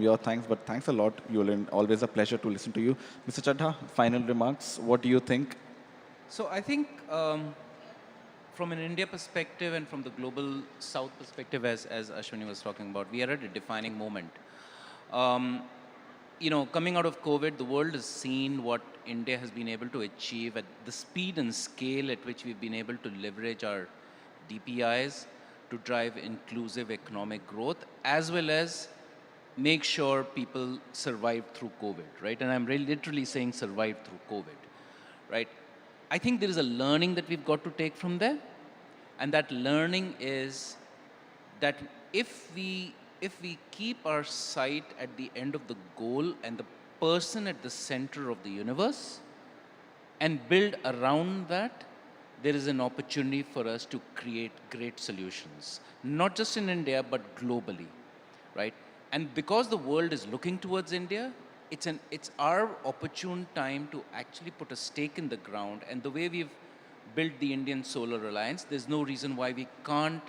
your thanks. But thanks a lot, Yolan. Always a pleasure to listen to you. Mr. Chadha, final remarks. What do you think? So I think from an India perspective and from the global South perspective, as Ashwini was talking about, we are at a defining moment. Coming out of COVID, the world has seen what India has been able to achieve at the speed and scale at which we've been able to leverage our DPIs to drive inclusive economic growth, as well as make sure people survive through COVID, right? And I'm really literally saying survive through COVID, right? I think there is a learning that we've got to take from there. And that learning is that if we keep our sight at the end of the goal and the person at the center of the universe and build around that, there is an opportunity for us to create great solutions, not just in India, but globally, right? And because the world is looking towards India, it's our opportune time to actually put a stake in the ground. And the way we've built the Indian Solar Alliance, there's no reason why we can't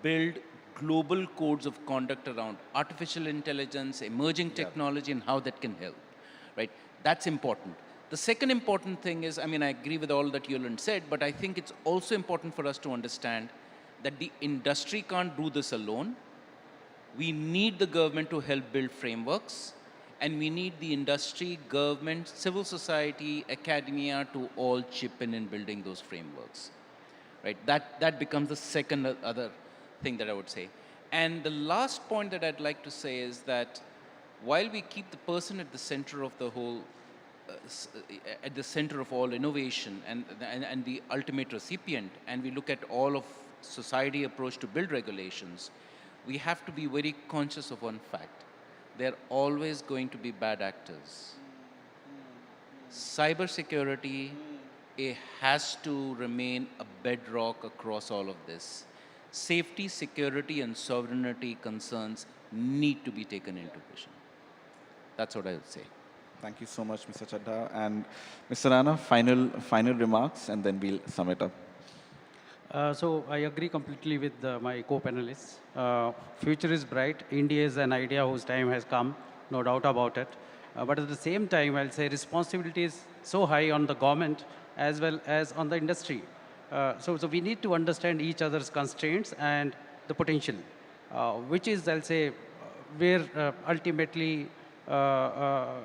build global codes of conduct around artificial intelligence, emerging technology, and how that can help, right? That's important. The second important thing is, I agree with all that Yolan said, but I think it's also important for us to understand that the industry can't do this alone. We need the government to help build frameworks, and we need the industry, government, civil society, academia to all chip in building those frameworks, right? That becomes the second other thing that I would say. And the last point that I'd like to say is that while we keep the person at the center of the whole, at the center of all innovation and the ultimate recipient, and we look at all of society approach to build regulations, we have to be very conscious of one fact. There are always going to be bad actors. cybersecurity has to remain a bedrock across all of this. Safety, security, and sovereignty concerns need to be taken into vision. That's what I would say. Thank you so much, Mr. Chadha. And Mr. Rana, final remarks, and then we'll sum it up. So I agree completely with my co-panelists. Future is bright. India is an idea whose time has come, no doubt about it. But at the same time, I'll say responsibility is so high on the government as well as on the industry. So we need to understand each other's constraints and the potential, which is, I'll say, where ultimately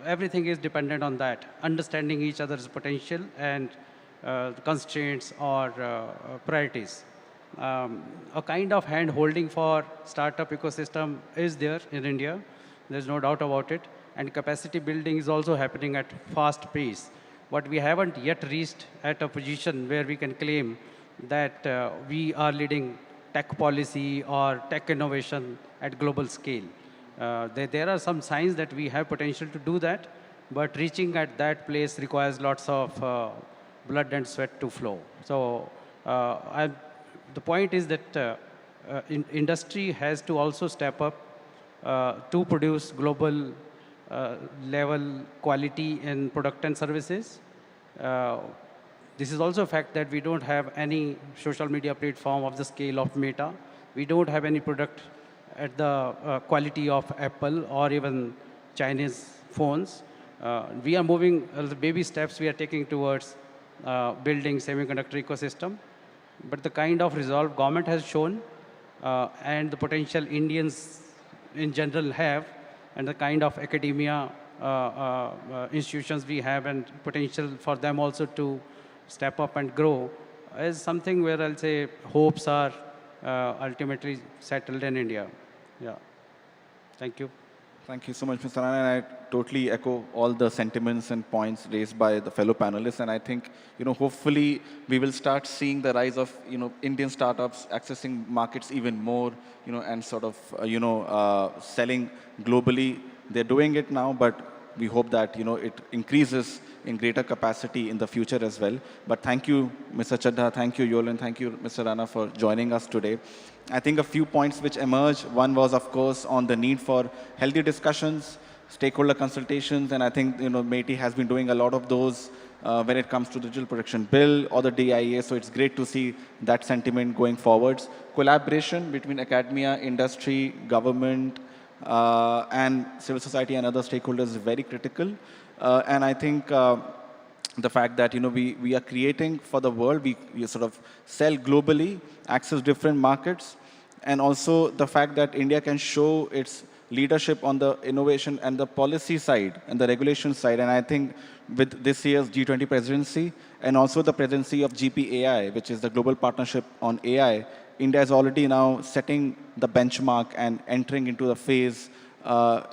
everything is dependent on that, understanding each other's potential and constraints or priorities. A kind of hand-holding for startup ecosystem is there in India. There's no doubt about it. And capacity building is also happening at fast pace. But we haven't yet reached at a position where we can claim that we are leading tech policy or tech innovation at global scale. There are some signs that we have potential to do that, but reaching at that place requires lots of blood and sweat to flow. So the point is that industry has to also step up to produce global level quality in product and services. This is also a fact that we don't have any social media platform of the scale of Meta. We don't have any product at the quality of Apple or even Chinese phones. We are moving, the baby steps we are taking towards building semiconductor ecosystem. But the kind of resolve government has shown and the potential Indians in general have, and the kind of academia institutions we have and potential for them also to step up and grow is something where I'll say hopes are ultimately settled in India. Yeah. Thank you. Thank you so much, Mr. Rana. And I totally echo all the sentiments and points raised by the fellow panelists. And I think, hopefully we will start seeing the rise of, Indian startups accessing markets even more, and sort of, selling globally. They're doing it now, but we hope that, it increases in greater capacity in the future as well. But thank you, Mr. Chadha, thank you, Yolan, thank you, Mr. Rana, for joining us today. I think a few points which emerged. One was, of course, on the need for healthy discussions, stakeholder consultations, and I think, METI has been doing a lot of those when it comes to the Digital Protection Bill or the DIA, so it's great to see that sentiment going forwards. Collaboration between academia, industry, government, and civil society and other stakeholders is very critical. And I think the fact that we are creating for the world, we sort of sell globally, access different markets, and also the fact that India can show its leadership on the innovation and the policy side and the regulation side. And I think with this year's G20 presidency and also the presidency of GPAI, which is the global partnership on AI, India is already now setting the benchmark and entering into the phase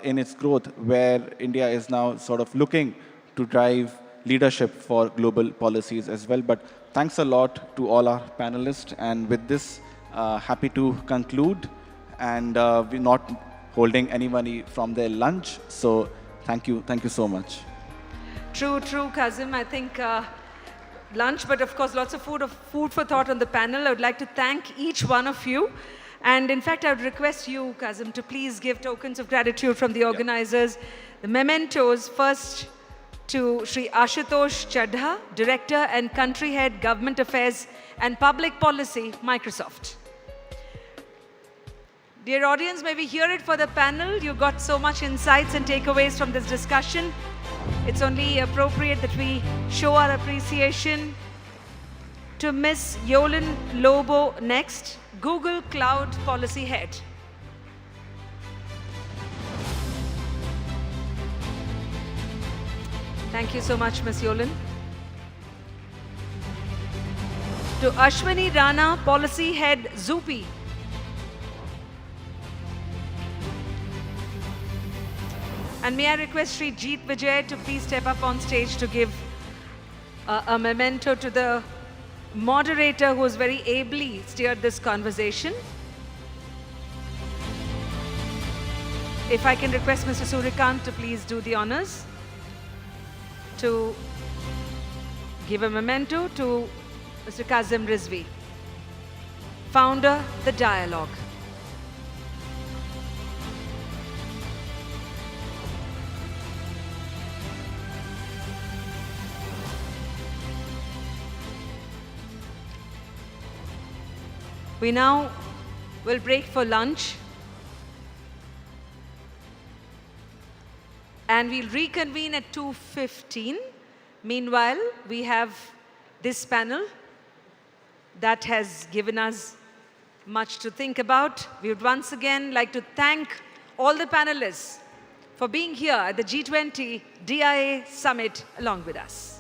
in its growth where India is now sort of looking to drive leadership for global policies as well. But thanks a lot to all our panelists. And with this, happy to conclude. And we're not holding anybody from their lunch. So thank you so much. True, Kazim. I think lunch, but of course lots of food for thought on the panel. I would like to thank each one of you. And in fact, I would request you, Kazim, to please give tokens of gratitude from the organizers. The mementos, first to Sri Ashutosh Chadha, Director and Country Head, Government Affairs and Public Policy, Microsoft. Dear audience, may we hear it for the panel? You got so much insights and takeaways from this discussion. It's only appropriate that we show our appreciation to Ms. Yolan Lobo next, Google Cloud Policy Head. Thank you so much, Ms. Yolan. To Ashwini Rana, Policy Head, Zupi. And may I request Sri Jeet Vijay to please step up on stage to give a memento to the moderator who has very ably steered this conversation. If I can request Mr. Surikant to please do the honors. to give a memento to Mr. Kazim Rizvi, founder, The Dialogue. We now will break for lunch, and we'll reconvene at 2:15. Meanwhile, we have this panel that has given us much to think about. We would once again like to thank all the panelists for being here at the G20 Dia Summit along with us.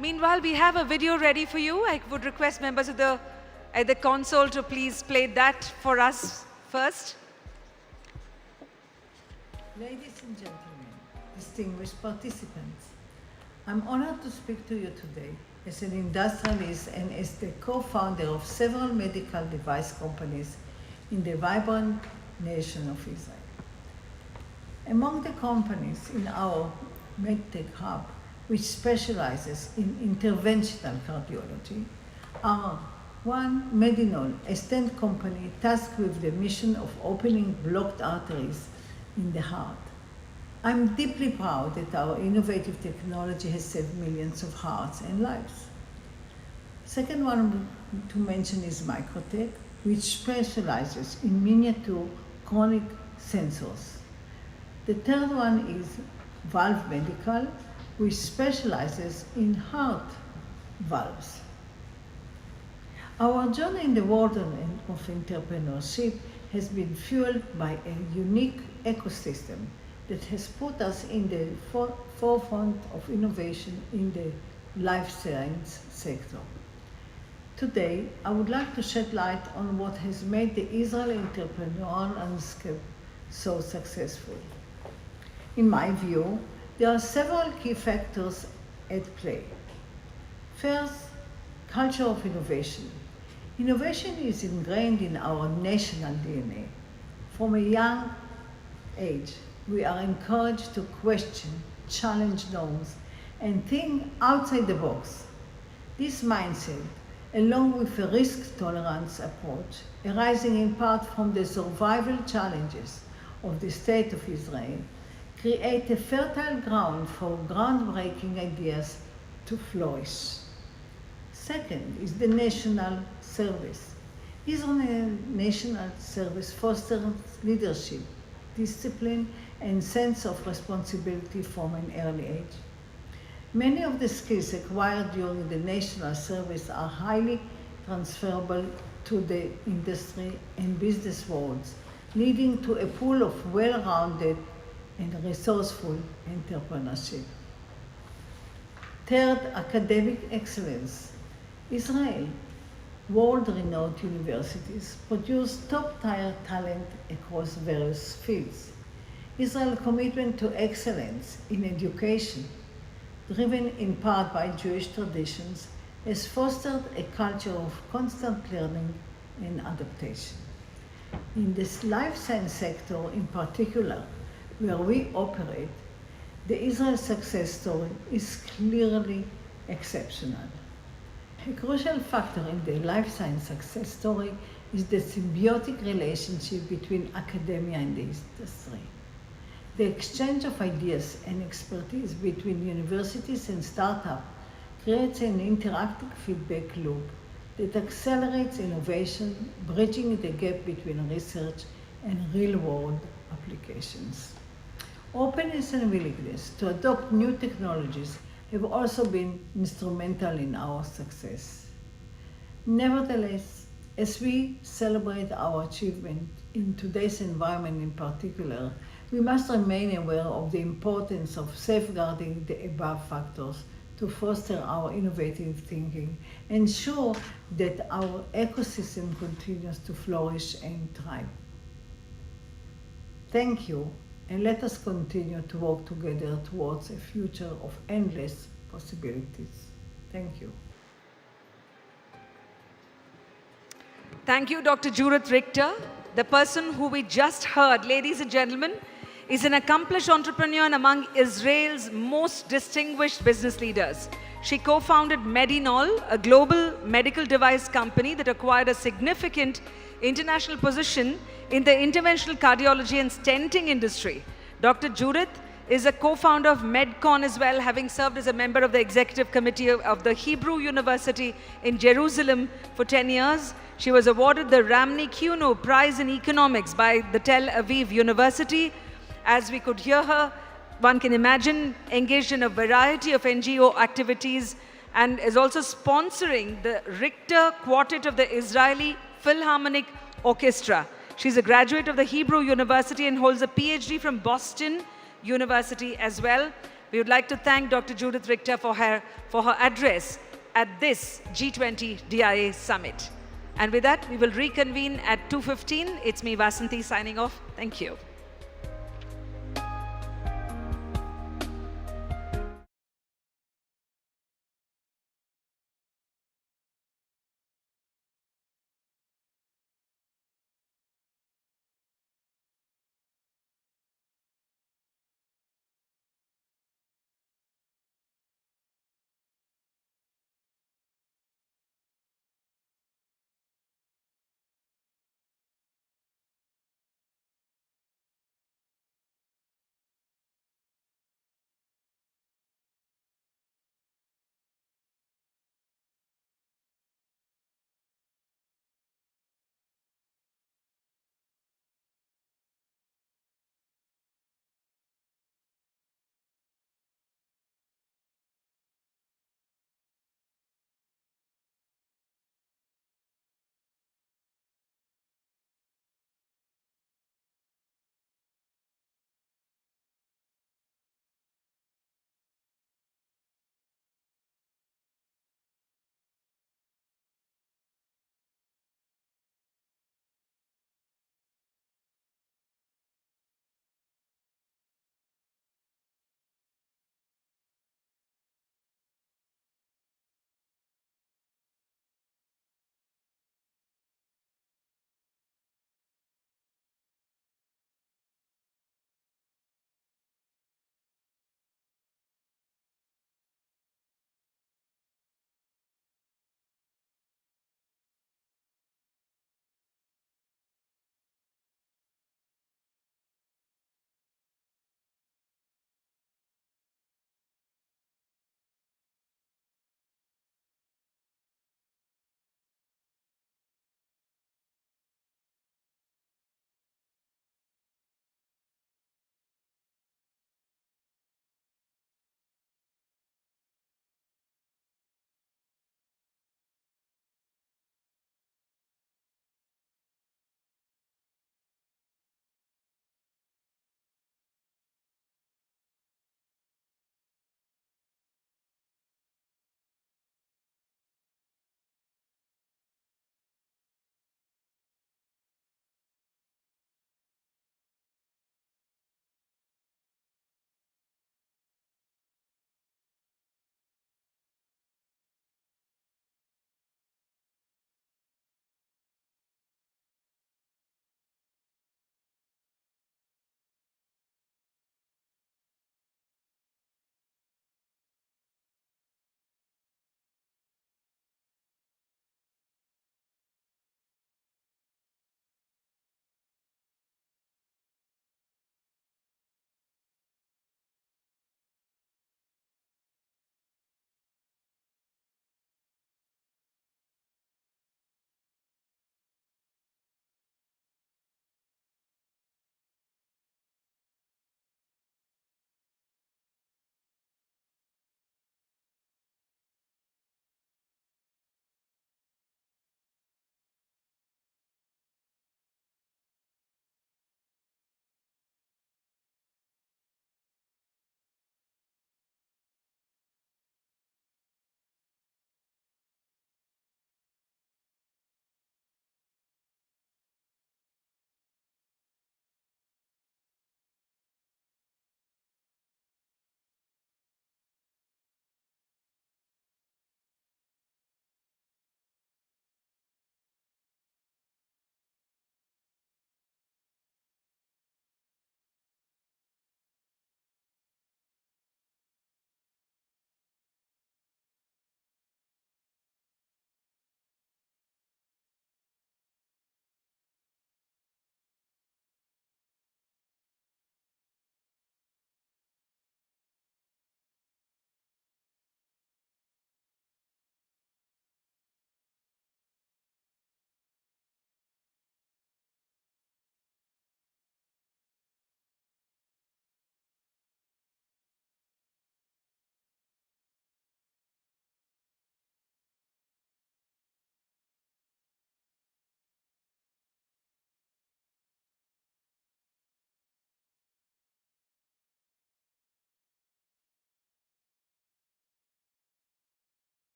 Meanwhile, we have a video ready for you. I would request members of the console to please play that for us first. Ladies and gentlemen, distinguished participants, I'm honored to speak to you today as an industrialist and as the co-founder of several medical device companies in the vibrant nation of Israel. Among the companies in our MedTech hub, which specializes in interventional cardiology, are one, Medinol, a stent company tasked with the mission of opening blocked arteries in the heart. I'm deeply proud that our innovative technology has saved millions of hearts and lives. Second one to mention is Microtech, which specializes in miniature chronic sensors. The third one is Valve Medical, which specializes in heart valves. Our journey in the world of entrepreneurship has been fueled by a unique ecosystem that has put us in the forefront of innovation in the life science sector. Today, I would like to shed light on what has made the Israeli entrepreneurial landscape so successful. In my view, there are several key factors at play. First, culture of innovation. Innovation is ingrained in our national DNA. From a young age, we are encouraged to question, challenge norms, and think outside the box. This mindset, along with a risk-tolerance approach, arising in part from the survival challenges of the State of Israel, create a fertile ground for groundbreaking ideas to flourish. Second is the national service. Israeli national service fosters leadership, discipline, and sense of responsibility from an early age. Many of the skills acquired during the national service are highly transferable to the industry and business worlds, leading to a pool of well-rounded and resourceful entrepreneurship. Third, academic excellence. Israel, world-renowned universities produce top-tier talent across various fields. Israel's commitment to excellence in education, driven in part by Jewish traditions, has fostered a culture of constant learning and adaptation. In this life science sector in particular, where we operate, the Israel success story is clearly exceptional. A crucial factor in the life science success story is the symbiotic relationship between academia and the industry. The exchange of ideas and expertise between universities and startups creates an interactive feedback loop that accelerates innovation, bridging the gap between research and real-world applications. Openness and willingness to adopt new technologies have also been instrumental in our success. Nevertheless, as we celebrate our achievement in today's environment in particular, we must remain aware of the importance of safeguarding the above factors to foster our innovative thinking, ensure that our ecosystem continues to flourish and thrive. Thank you, and let us continue to work together towards a future of endless possibilities. Thank you. Thank you, Dr. Judith Richter. The person who we just heard, ladies and gentlemen, is an accomplished entrepreneur and among Israel's most distinguished business leaders. She co-founded Medinol, a global medical device company that acquired a significant international position in the interventional cardiology and stenting industry. Dr. Judith is a co-founder of MedCon as well, having served as a member of the executive committee of the Hebrew University in Jerusalem for 10 years. She was awarded the Ramni Kuno Prize in Economics by the Tel Aviv University. As we could hear her, one can imagine, engaged in a variety of NGO activities and is also sponsoring the Richter Quartet of the Israeli Philharmonic Orchestra. She's a graduate of the Hebrew University and holds a PhD from Boston University as well. We would like to thank Dr. Judith Richter for her address at this G20 DIA Summit. And with that, we will reconvene at 2:15. It's me, Vasanthi, signing off. Thank you.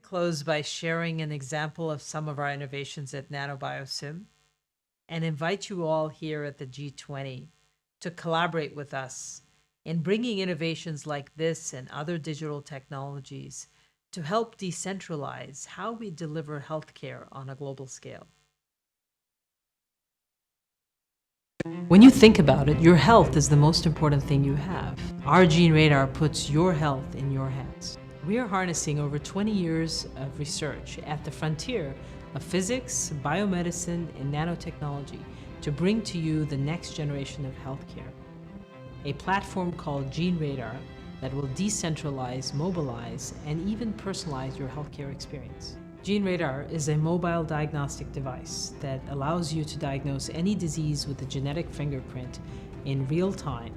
close by sharing an example of some of our innovations at NanoBioSim and invite you all here at the G20 to collaborate with us in bringing innovations like this and other digital technologies to help decentralize how we deliver healthcare on a global scale. When you think about it, your health is the most important thing you have. Our Gene Radar puts your health in your hands. We are harnessing over 20 years of research at the frontier of physics, biomedicine, and nanotechnology to bring to you the next generation of healthcare. A platform called Gene Radar that will decentralize, mobilize, and even personalize your healthcare experience. Gene Radar is a mobile diagnostic device that allows you to diagnose any disease with a genetic fingerprint in real time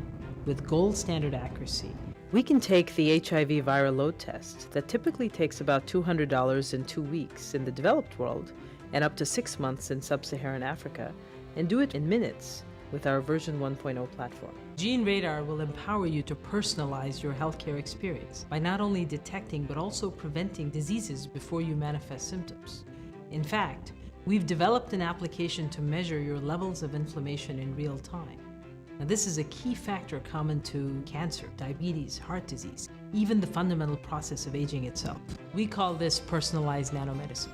with gold standard accuracy. We can take the HIV viral load test that typically takes about $200 in 2 weeks in the developed world and up to 6 months in sub-Saharan Africa and do it in minutes with our version 1.0 platform. Gene Radar will empower you to personalize your healthcare experience by not only detecting but also preventing diseases before you manifest symptoms. In fact, we've developed an application to measure your levels of inflammation in real time. Now, this is a key factor common to cancer, diabetes, heart disease, even the fundamental process of aging itself. We call this personalized nanomedicine.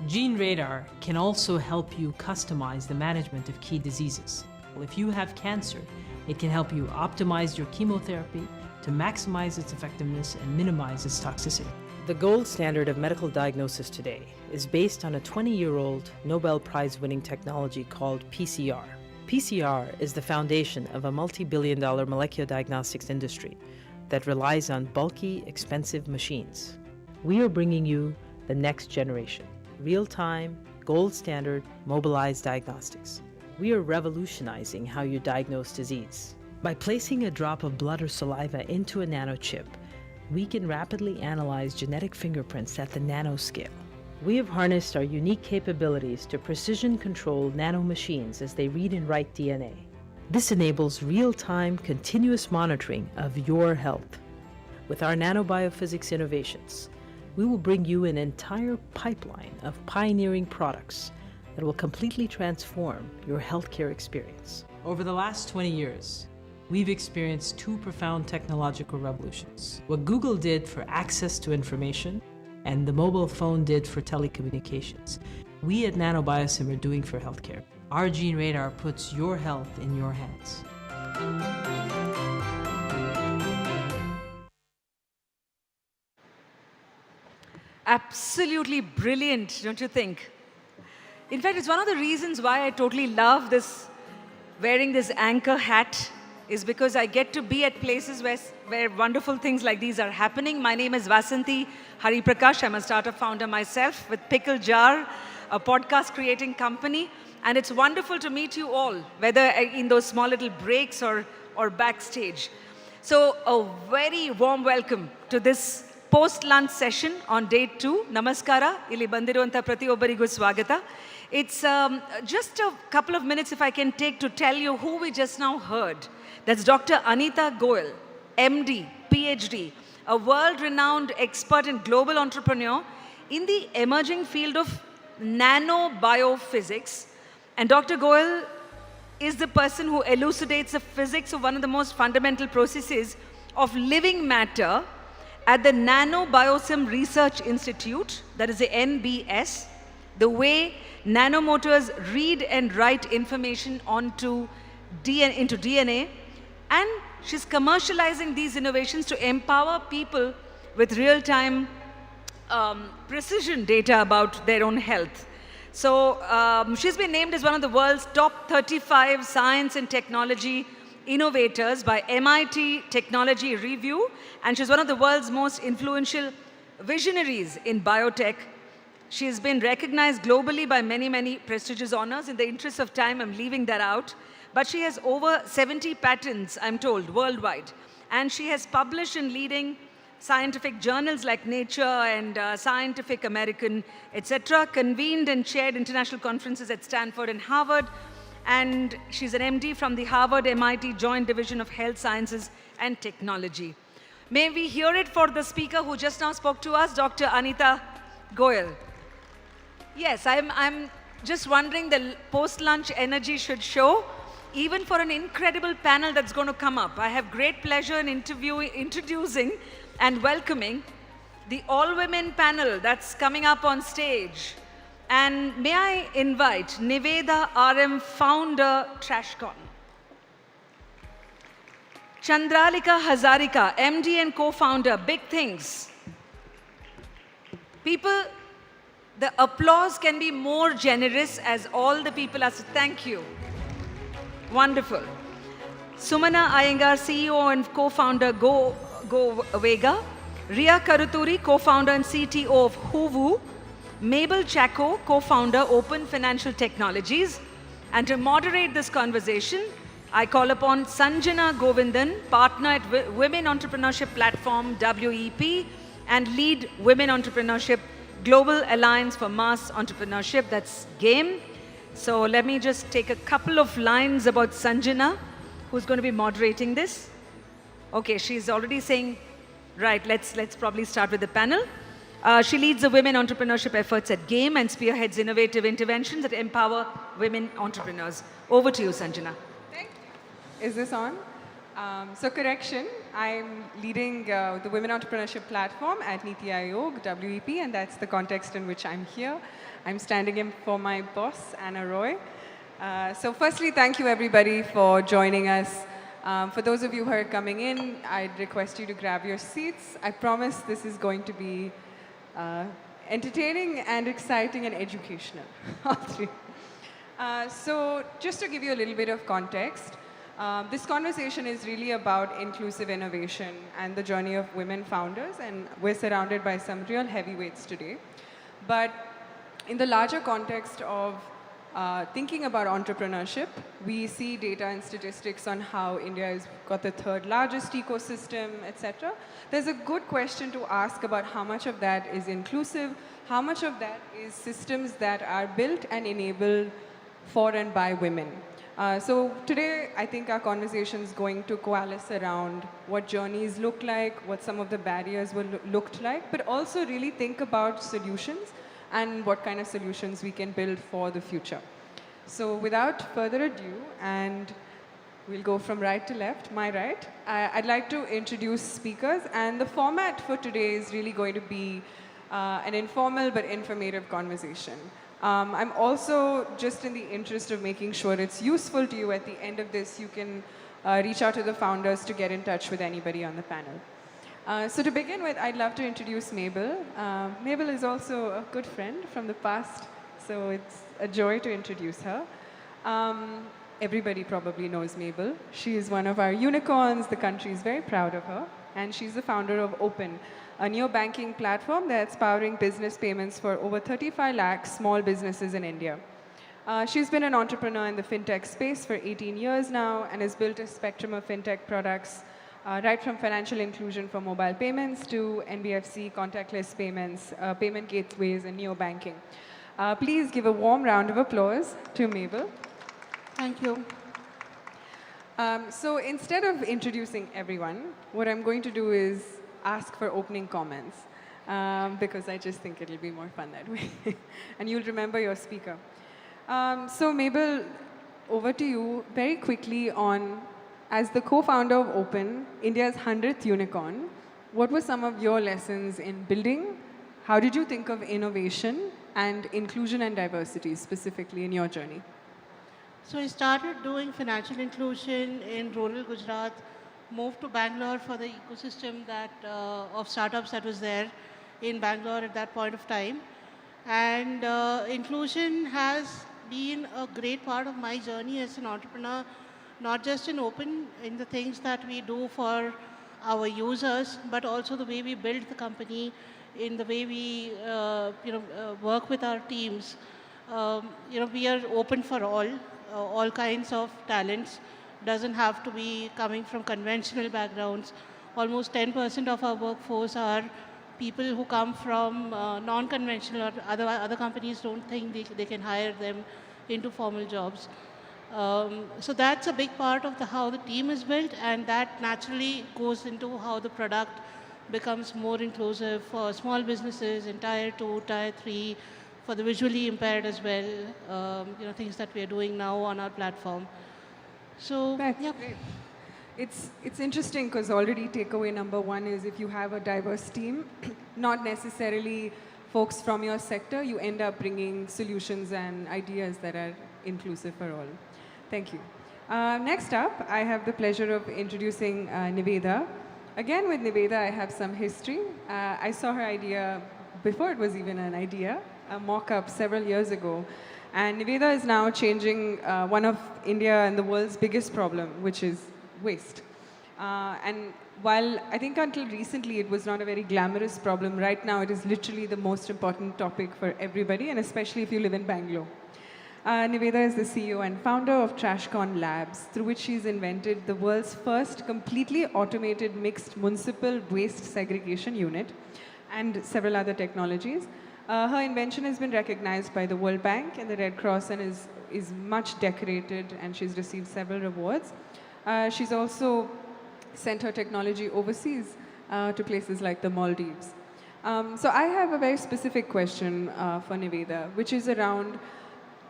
Gene Radar can also help you customize the management of key diseases. If you have cancer, it can help you optimize your chemotherapy to maximize its effectiveness and minimize its toxicity. The gold standard of medical diagnosis today is based on a 20-year-old Nobel Prize-winning technology called PCR. PCR is the foundation of a multi-billion-dollar molecular diagnostics industry that relies on bulky, expensive machines. We are bringing you the next generation, real-time, gold standard, mobilized diagnostics. We are revolutionizing how you diagnose disease. By placing a drop of blood or saliva into a nanochip, we can rapidly analyze genetic fingerprints at the nanoscale. We have harnessed our unique capabilities to precision control nanomachines as they read and write DNA. This enables real-time, continuous monitoring of your health. With our nanobiophysics innovations, we will bring you an entire pipeline of pioneering products that will completely transform your healthcare experience. Over the last 20 years, we've experienced two profound technological revolutions. What Google did for access to information and the mobile phone did for telecommunications, we at NanoBioSim are doing for healthcare. Our Gene Radar puts your health in your hands. Absolutely brilliant, don't you think? In fact, it's one of the reasons why I totally love this, wearing this anchor hat, is because I get to be at places where wonderful things like these are happening. My name is Vasanthi Hariprakash. I'm a startup founder myself with Pickle Jar, a podcast creating company. And it's wonderful to meet you all, whether in those small little breaks or backstage. So a very warm welcome to this post-lunch session on day 2. Namaskara, ili bandiruanta pratiyobbarigu swagata. It's just a couple of minutes if I can take to tell you who we just now heard. That's Dr. Anita Goel, MD, PhD, a world-renowned expert and global entrepreneur in the emerging field of nanobiophysics. And Dr. Goel is the person who elucidates the physics of one of the most fundamental processes of living matter at the NanoBioSim Research Institute, that is the NBS, the way nanomotors read and write information into DNA. And she's commercializing these innovations to empower people with real-time precision data about their own health. So she's been named as one of the world's top 35 science and technology innovators by MIT Technology Review, and she's one of the world's most influential visionaries in biotech. She has been recognized globally by many, many prestigious honors. In the interest of time, I'm leaving that out. But she has over 70 patents, I'm told, worldwide. And she has published in leading scientific journals like Nature and Scientific American, etc., convened and chaired international conferences at Stanford and Harvard. And she's an MD from the Harvard-MIT Joint Division of Health Sciences and Technology. May we hear it for the speaker who just now spoke to us, Dr. Anita Goyal. Yes, I'm just wondering the post-lunch energy should show, even for an incredible panel that's going to come up. I have great pleasure in introducing and welcoming the all-women panel that's coming up on stage. And may I invite Niveda RM founder, Trashcon. Chandralika Hazarika, MD and co-founder, Big Things. People, the applause can be more generous as all the people are, thank you. Wonderful. Sumana Iyengar, CEO and co-founder, Go Vega. Ria Karuturi, co-founder and CTO of Hoovu. Mabel Chaco, co-founder, Open Financial Technologies. And to moderate this conversation, I call upon Sanjana Govindan, partner at Women Entrepreneurship Platform, WEP, and lead Women Entrepreneurship Global Alliance for Mass Entrepreneurship, that's GAME. So let me just take a couple of lines about Sanjana, who's going to be moderating this. Okay, she's already saying, right, let's probably start with the panel. She leads the women entrepreneurship efforts at GAME and spearheads innovative interventions that empower women entrepreneurs. Over to you, Sanjana. Thank you. Is this on? So correction, I'm leading the Women Entrepreneurship Platform at Niti Aayog, WEP, and that's the context in which I'm here. I'm standing in for my boss, Anna Roy. So firstly, thank you everybody for joining us. For those of you who are coming in, I'd request you to grab your seats. I promise this is going to be entertaining and exciting and educational, all three. So just to give you a little bit of context, this conversation is really about inclusive innovation and the journey of women founders, and we're surrounded by some real heavyweights today. But in the larger context of thinking about entrepreneurship, we see data and statistics on how India has got the third largest ecosystem, etc. There's a good question to ask about how much of that is inclusive, how much of that is systems that are built and enabled for and by women. So today, I think our conversation is going to coalesce around what journeys look like, what some of the barriers will look like, but also really think about solutions and what kind of solutions we can build for the future. So without further ado, and we'll go from right to left, my right, I'd like to introduce speakers, and the format for today is really going to be an informal but informative conversation. I'm also, just in the interest of making sure it's useful to you, at the end of this, you can reach out to the founders to get in touch with anybody on the panel. So to begin with, I'd love to introduce Mabel. Mabel is also a good friend from the past, so it's a joy to introduce her. Everybody probably knows Mabel. She is one of our unicorns. The country is very proud of her. And she's the founder of Open, a neo-banking platform that's powering business payments for over 35 lakh small businesses in India. She's been an entrepreneur in the fintech space for 18 years now and has built a spectrum of fintech products, right from financial inclusion for mobile payments to NBFC contactless payments, payment gateways, and neo-banking. Please give a warm round of applause to Mabel. Thank you. So instead of introducing everyone, what I'm going to do is ask for opening comments, because I just think it'll be more fun that way. And you'll remember your speaker. So Mabel, over to you very quickly on, as the co-founder of Open, India's 100th unicorn, what were some of your lessons in building? How did you think of innovation and inclusion and diversity specifically in your journey? So I started doing financial inclusion in rural Gujarat, moved to Bangalore for the ecosystem that, of startups that was there in Bangalore at that point of time. And inclusion has been a great part of my journey as an entrepreneur, not just in Open, in the things that we do for our users, but also the way we build the company, in the way we work with our teams. We are open for all kinds of talents. Doesn't have to be coming from conventional backgrounds. Almost 10% of our workforce are people who come from non-conventional, or other companies don't think they can hire them into formal jobs. So that's a big part of how the team is built, and that naturally goes into how the product becomes more inclusive for small businesses in Tier 2, Tier 3, for the visually impaired as well, things that we are doing now on our platform. So, yeah. Great. It's interesting because already takeaway number one is if you have a diverse team, not necessarily folks from your sector, you end up bringing solutions and ideas that are inclusive for all. Thank you. Next up, I have the pleasure of introducing Niveda. Again, with Niveda, I have some history. I saw her idea before it was even an idea, a mock-up several years ago. And Niveda is now changing one of India and the world's biggest problem, which is waste. And while I think until recently it was not a very glamorous problem, right now it is literally the most important topic for everybody, and especially if you live in Bangalore. Niveda is the CEO and founder of TrashCon Labs, through which she's invented the world's first completely automated mixed municipal waste segregation unit and several other technologies. Her invention has been recognized by the World Bank and the Red Cross and is much decorated, and she's received several awards. She's also sent her technology overseas to places like the Maldives. So I have a very specific question for Niveda, which is around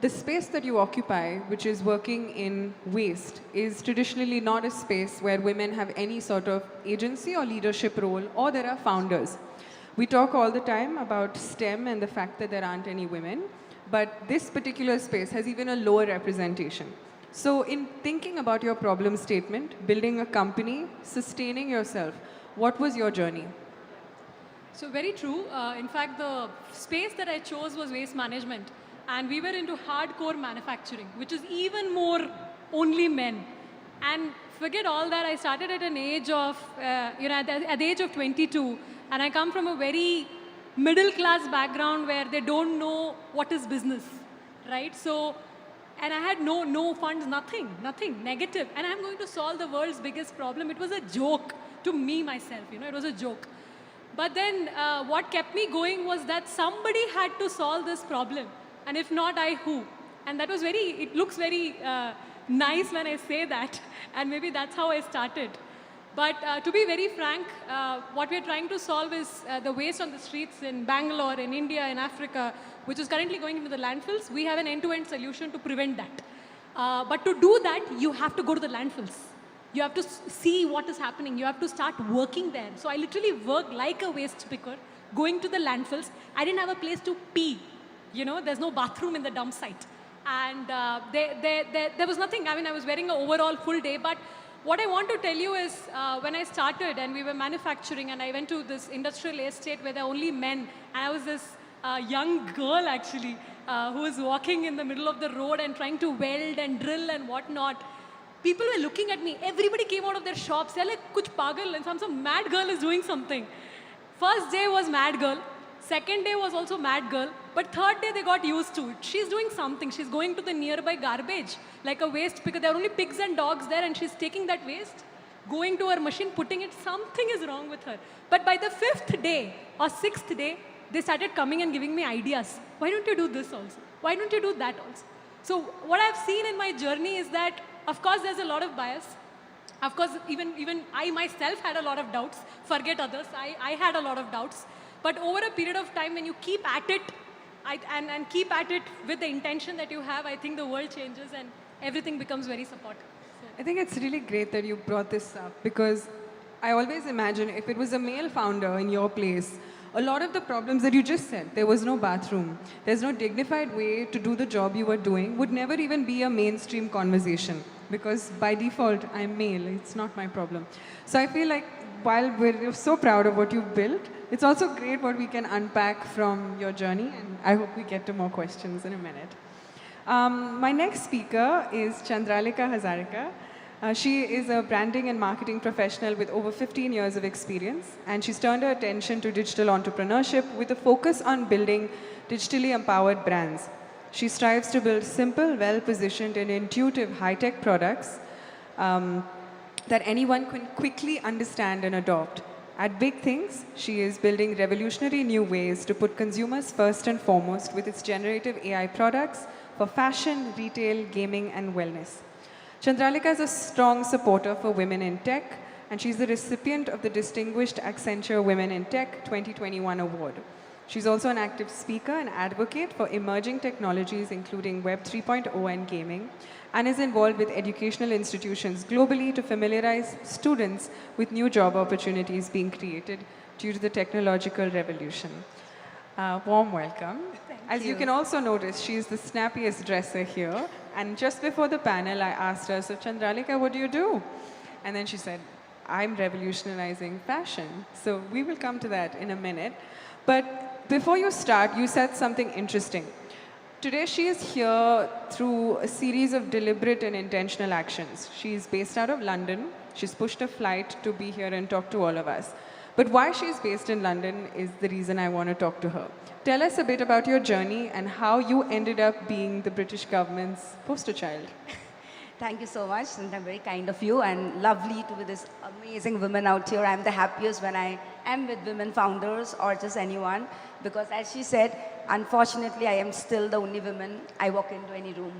the space that you occupy, which is working in waste, is traditionally not a space where women have any sort of agency or leadership role, or there are founders. We talk all the time about STEM and the fact that there aren't any women, but this particular space has even a lower representation. So in thinking about your problem statement, building a company, sustaining yourself, what was your journey? So very true. In fact, the space that I chose was waste management. And we were into hardcore manufacturing, which is even more only men. And forget all that, I started at an age of, at the age of 22. And I come from a very middle class background where they don't know what is business, right? So, and I had no funds, nothing, negative. And I'm going to solve the world's biggest problem. It was a joke to me, myself, it was a joke. But then what kept me going was that somebody had to solve this problem. And if not, I who? And that was it looks very nice when I say that. And maybe that's how I started. But to be very frank, what we're trying to solve is the waste on the streets in Bangalore, in India, in Africa, which is currently going into the landfills. We have an end-to-end solution to prevent that. But to do that, you have to go to the landfills. You have to see what is happening. You have to start working there. So I literally work like a waste picker, going to the landfills. I didn't have a place to pee. There's no bathroom in the dump site. And there was nothing. I mean, I was wearing an overall full day. But what I want to tell you is when I started and we were manufacturing and I went to this industrial estate where there are only men. And I was this young girl, actually, who was walking in the middle of the road and trying to weld and drill and whatnot. People were looking at me. Everybody came out of their shops. They're like, kuch pagal, and some mad girl is doing something. First day was mad girl. Second day was also mad girl. But third day they got used to it. She's doing something. She's going to the nearby garbage, like a waste picker. There are only pigs and dogs there, and she's taking that waste, going to her machine, putting it. Something is wrong with her. But by the 5th day or 6th day, they started coming and giving me ideas. Why don't you do this also? Why don't you do that also? So what I've seen in my journey is that, of course, there's a lot of bias. Of course, even I myself had a lot of doubts. Forget others. I had a lot of doubts. But over a period of time, when you keep at it, and keep at it with the intention that you have, I think the world changes and everything becomes very supportive. So. I think it's really great that you brought this up, because I always imagine if it was a male founder in your place, a lot of the problems that you just said, there was no bathroom, there's no dignified way to do the job you were doing, would never even be a mainstream conversation, because by default, I'm male, it's not my problem. So I feel like while we're so proud of what you've built, it's also great what we can unpack from your journey, and I hope we get to more questions in a minute. My next speaker is Chandralika Hazarika. She is a branding and marketing professional with over 15 years of experience, and she's turned her attention to digital entrepreneurship with a focus on building digitally empowered brands. She strives to build simple, well-positioned and intuitive high-tech products that anyone can quickly understand and adopt. At Big Things, she is building revolutionary new ways to put consumers first and foremost with its generative AI products for fashion, retail, gaming, and wellness. Chandralika is a strong supporter for women in tech, and she's the recipient of the Distinguished Accenture Women in Tech 2021 award. She's also an active speaker and advocate for emerging technologies, including Web 3.0 and gaming, and is involved with educational institutions globally to familiarize students with new job opportunities being created due to the technological revolution. Warm welcome. As you can also notice, she is the snappiest dresser here. And just before the panel, I asked her, so Chandralika, what do you do? And then she said, I'm revolutionizing fashion. So we will come to that in a minute. But before you start, you said something interesting. Today, she is here through a series of deliberate and intentional actions. She is based out of London. She's pushed a flight to be here and talk to all of us. But why she's based in London is the reason I want to talk to her. Tell us a bit about your journey and how you ended up being the British government's poster child. Thank you so much, and I'm very kind of you, and lovely to be this amazing women out here. I'm the happiest when I am with women founders or just anyone, because as she said, unfortunately, I am still the only woman. I walk into any room,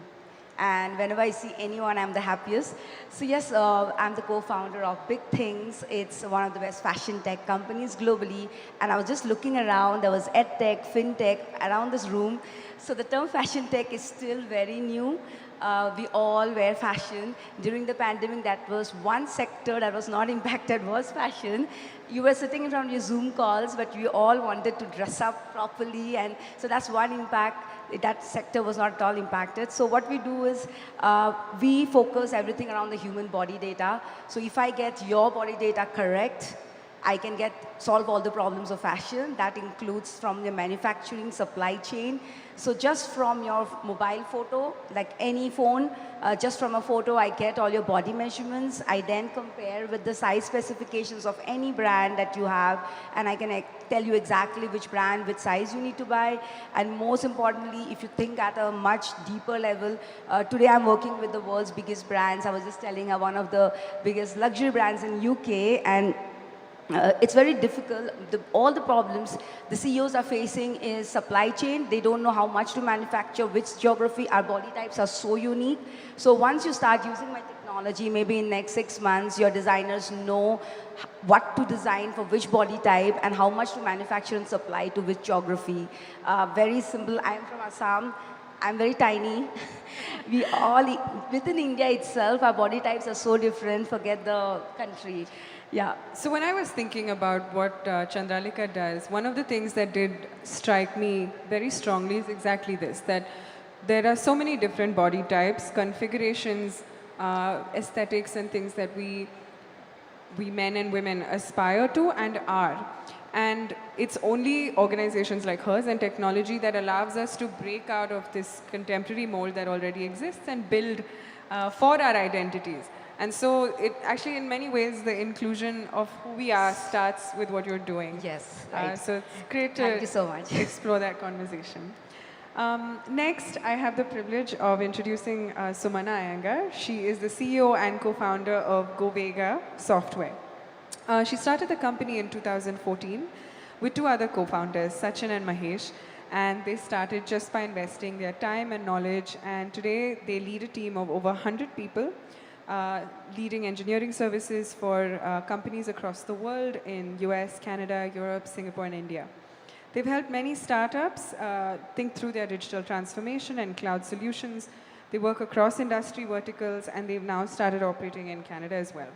and whenever I see anyone, I'm the happiest. So yes, I'm the co-founder of Big Things. It's one of the best fashion tech companies globally, and I was just looking around. There was edtech, fintech around this room. So the term fashion tech is still very new. We all wear fashion. During the pandemic, that was one sector that was not impacted was fashion. You were sitting in front of your Zoom calls, but we all wanted to dress up properly. And so that's one impact. That sector was not at all impacted. So what we do is we focus everything around the human body data. So if I get your body data correct, I can solve all the problems of fashion. That includes from the manufacturing, supply chain. So just from your mobile photo, like any phone, just from a photo, I get all your body measurements. I then compare with the size specifications of any brand that you have, and I can tell you exactly which brand, which size you need to buy. And most importantly, if you think at a much deeper level, today I'm working with the world's biggest brands. I was just telling her one of the biggest luxury brands in UK, and it's very difficult. All the problems the CEOs are facing is supply chain. They don't know how much to manufacture, which geography. Our body types are so unique. So once you start using my technology, maybe in next 6 months, your designers know what to design for which body type and how much to manufacture and supply to which geography. Very simple. I am from Assam. I'm very tiny. We all, within India itself, our body types are so different, forget the country. Yeah. So when I was thinking about what Chandralika does, one of the things that did strike me very strongly is exactly this, that there are so many different body types, configurations, aesthetics and things that we men and women aspire to and are. And it's only organizations like hers and technology that allows us to break out of this contemporary mold that already exists and build for our identities. And so it actually, in many ways, the inclusion of who we are starts with what you're doing. Yes, right. So it's great to Thank you so much. explore that conversation. Next, I have the privilege of introducing Sumana Iyengar. She is the CEO and co-founder of Govega Software. She started the company in 2014 with 2 other co-founders, Sachin and Mahesh, and they started just by investing their time and knowledge, and today they lead a team of over 100 people, leading engineering services for companies across the world in US, Canada, Europe, Singapore, and India. They've helped many startups think through their digital transformation and cloud solutions. They work across industry verticals, and they've now started operating in Canada as well.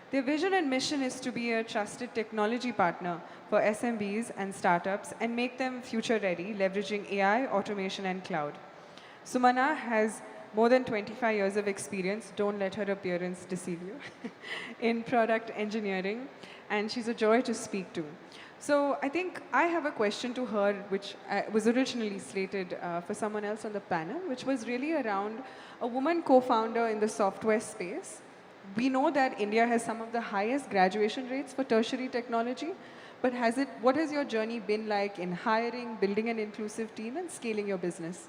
Their vision and mission is to be a trusted technology partner for SMBs and startups and make them future ready, leveraging AI, automation, and cloud. Sumana has more than 25 years of experience, don't let her appearance deceive you, in product engineering, and she's a joy to speak to. So I think I have a question to her, which was originally slated for someone else on the panel, which was really around a woman co-founder in the software space. We know that India has some of the highest graduation rates for tertiary technology, but what has your journey been like in hiring, building an inclusive team, and scaling your business?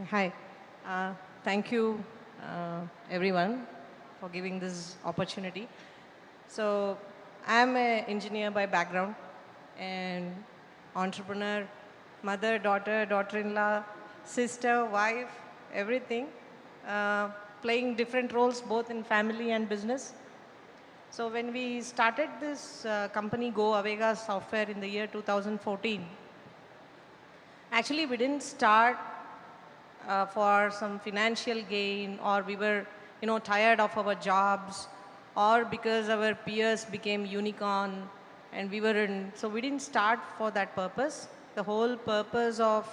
Hi. Thank you, everyone, for giving this opportunity. So, I'm an engineer by background and entrepreneur, mother, daughter, daughter-in-law, sister, wife, everything. playing different roles both in family and business. So when we started this company Go Avega Software in the year 2014, actually we didn't start for some financial gain, or we were tired of our jobs, or because our peers became unicorn and we were in, so we didn't start for that purpose. The whole purpose of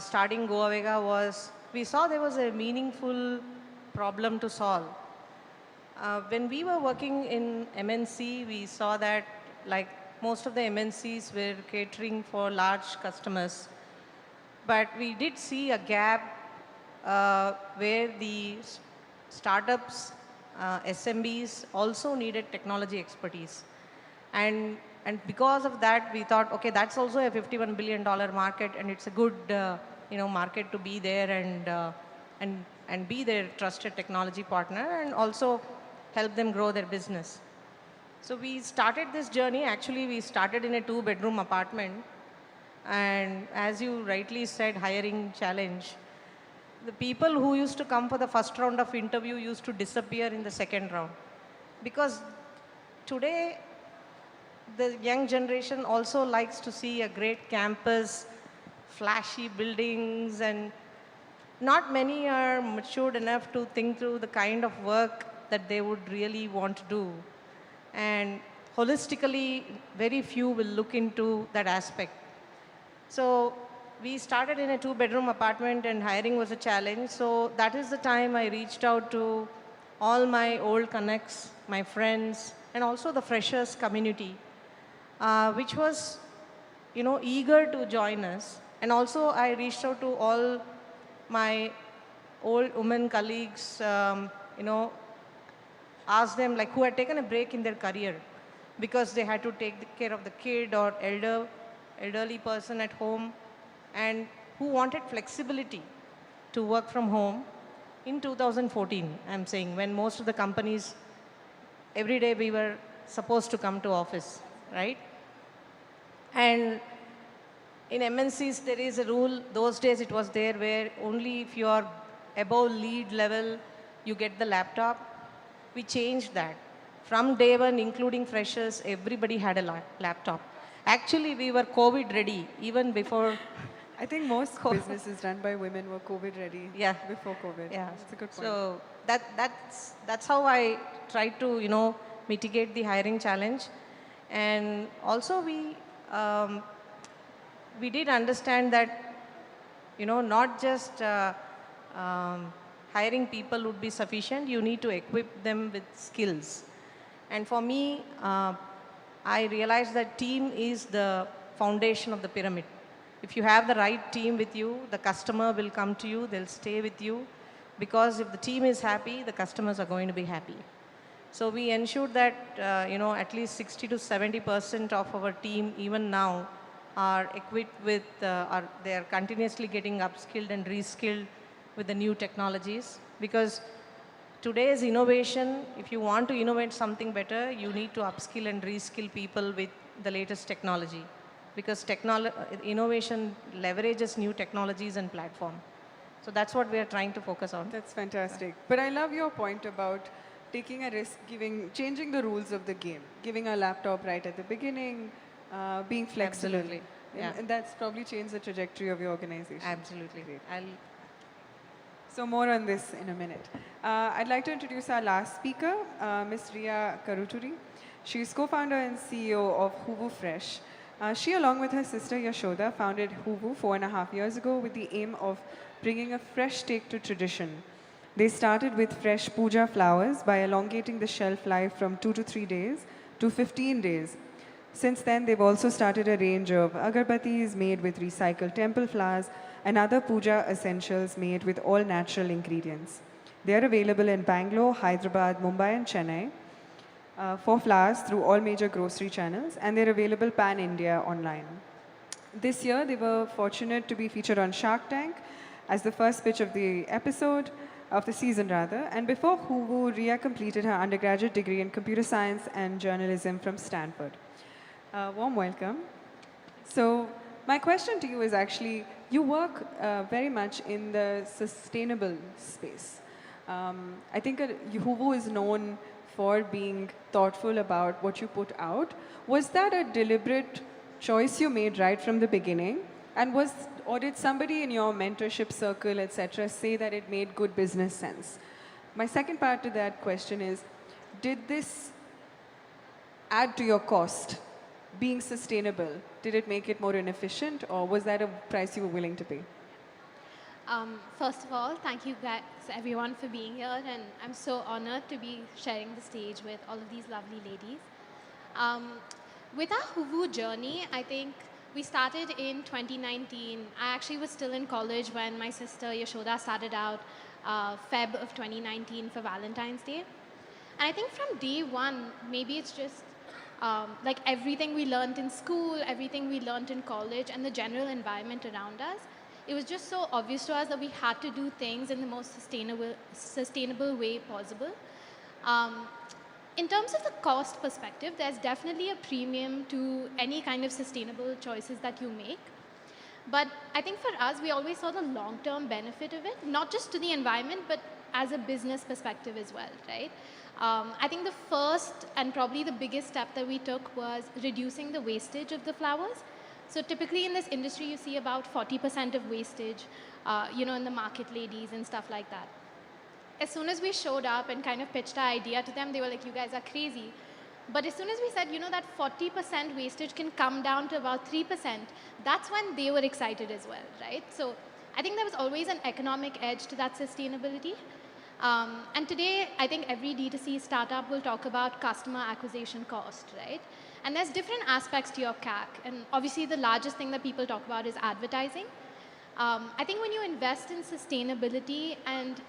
starting Go Avega was, we saw there was a meaningful problem to solve. When we were working in MNC, we saw that like most of the MNCs were catering for large customers. But we did see a gap where the startups, SMBs also needed technology expertise. And because of that, we thought, okay, that's also a $51 billion market, and it's a good market to be there and be their trusted technology partner, and also help them grow their business. So we started this journey. Actually, we started in a 2-bedroom apartment. And as you rightly said, hiring challenge. The people who used to come for the first round of interview used to disappear in the second round. Because today, the young generation also likes to see a great campus, flashy buildings, and not many are matured enough to think through the kind of work that they would really want to do. And holistically, very few will look into that aspect. So we started in a 2-bedroom apartment, and hiring was a challenge. So that is the time I reached out to all my old connects, my friends, and also the freshers community, which was eager to join us. And also I reached out to all my old women colleagues, asked them like who had taken a break in their career because they had to take care of the kid or elderly person at home, and who wanted flexibility to work from home in 2014, I'm saying, when most of the companies, every day we were supposed to come to office, right? And in MNCs, there is a rule, those days it was there, where only if you are above lead level, you get the laptop. We changed that. From day one, including freshers, everybody had a laptop. Actually, we were COVID ready, even before. I think most businesses run by women were COVID ready before COVID. Yeah. That's a good point. So that's how I tried to, mitigate the hiring challenge. And also we did understand that, not just hiring people would be sufficient. You need to equip them with skills. And for me, I realized that team is the foundation of the pyramid. If you have the right team with you, the customer will come to you, they'll stay with you. Because if the team is happy, the customers are going to be happy. So we ensured that, at least 60 to 70% of our team, even now, are equipped with, they are continuously getting upskilled and reskilled with the new technologies. Because today's innovation, if you want to innovate something better, you need to upskill and reskill people with the latest technology. Because innovation leverages new technologies and platform. So that's what we are trying to focus on. That's fantastic. But I love your point about taking a risk, changing the rules of the game, giving a laptop right at the beginning, being flexible. Absolutely. Yeah. And that's probably changed the trajectory of your organization. Absolutely. Great. So more on this in a minute. I'd like to introduce our last speaker, Ms. Riya Karuturi. She's co-founder and CEO of Huvu Fresh. She, along with her sister Yashoda, founded Huvu 4.5 years ago with the aim of bringing a fresh take to tradition. They started with fresh puja flowers by elongating the shelf life from 2 to 3 days to 15 days. Since then, they've also started a range of agarbattis made with recycled temple flowers and other puja essentials made with all natural ingredients. They are available in Bangalore, Hyderabad, Mumbai, and Chennai for flowers through all major grocery channels, and they're available pan-India online. This year, they were fortunate to be featured on Shark Tank as the first pitch of the episode, of the season rather, and before Huvu, Riya completed her undergraduate degree in computer science and journalism from Stanford. Warm welcome. So my question to you is actually, you work very much in the sustainable space. I think Yuhuvu is known for being thoughtful about what you put out. Was that a deliberate choice you made right from the beginning? And or did somebody in your mentorship circle, etc., say that it made good business sense? My second part to that question is, did this add to your cost? Being sustainable, did it make it more inefficient, or was that a price you were willing to pay? First of all, thank you guys, everyone, for being here, and I'm so honored to be sharing the stage with all of these lovely ladies. With our Huvu journey, I think we started in 2019. I actually was still in college when my sister Yashoda started out Feb of 2019 for Valentine's Day. And I think from day one, maybe it's just like everything we learned in school, everything we learned in college, and the general environment around us, it was just so obvious to us that we had to do things in the most sustainable way possible. In terms of the cost perspective, there's definitely a premium to any kind of sustainable choices that you make. But I think for us, we always saw the long-term benefit of it, not just to the environment, but as a business perspective as well, right? I think the first and probably the biggest step that we took was reducing the wastage of the flowers. So typically in this industry, you see about 40% of wastage, in the market ladies and stuff like that. As soon as we showed up and kind of pitched our idea to them, they were like, you guys are crazy. But as soon as we said, that 40% wastage can come down to about 3%, that's when they were excited as well, right? So I think there was always an economic edge to that sustainability. And today, I think every D2C startup will talk about customer acquisition cost, right? And there's different aspects to your CAC. And obviously, the largest thing that people talk about is advertising. I think when you invest in sustainability and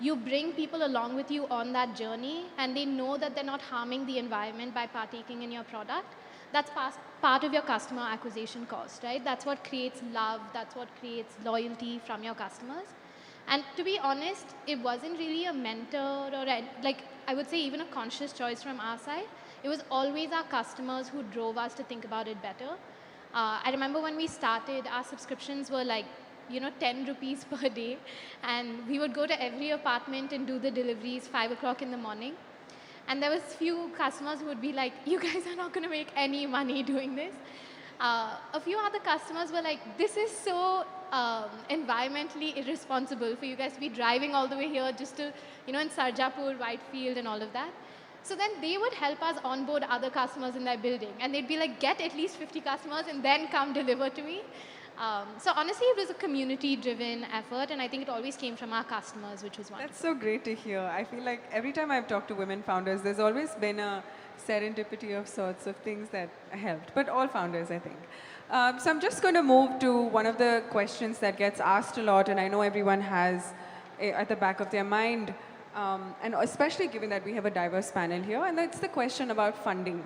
you bring people along with you on that journey, and they know that they're not harming the environment by partaking in your product, that's part of your customer acquisition cost, right? That's what creates love. That's what creates loyalty from your customers. And to be honest, it wasn't really a mentor or I would say even a conscious choice from our side. It was always our customers who drove us to think about it better. I remember when we started, our subscriptions were 10 rupees per day. And we would go to every apartment and do the deliveries 5 o'clock in the morning. And there was few customers who would be like, you guys are not going to make any money doing this. A few other customers were like, this is so environmentally irresponsible for you guys to be driving all the way here just to, in Sarjapur, Whitefield and all of that. So then they would help us onboard other customers in their building. And they'd be like, get at least 50 customers and then come deliver to me. So honestly, it was a community-driven effort, and I think it always came from our customers, which was wonderful. That's so great to hear. I feel like every time I've talked to women founders, there's always been a serendipity of sorts of things that helped, but all founders, I think. So I'm just going to move to one of the questions that gets asked a lot, and I know everyone has at the back of their mind, and especially given that we have a diverse panel here, and that's the question about funding.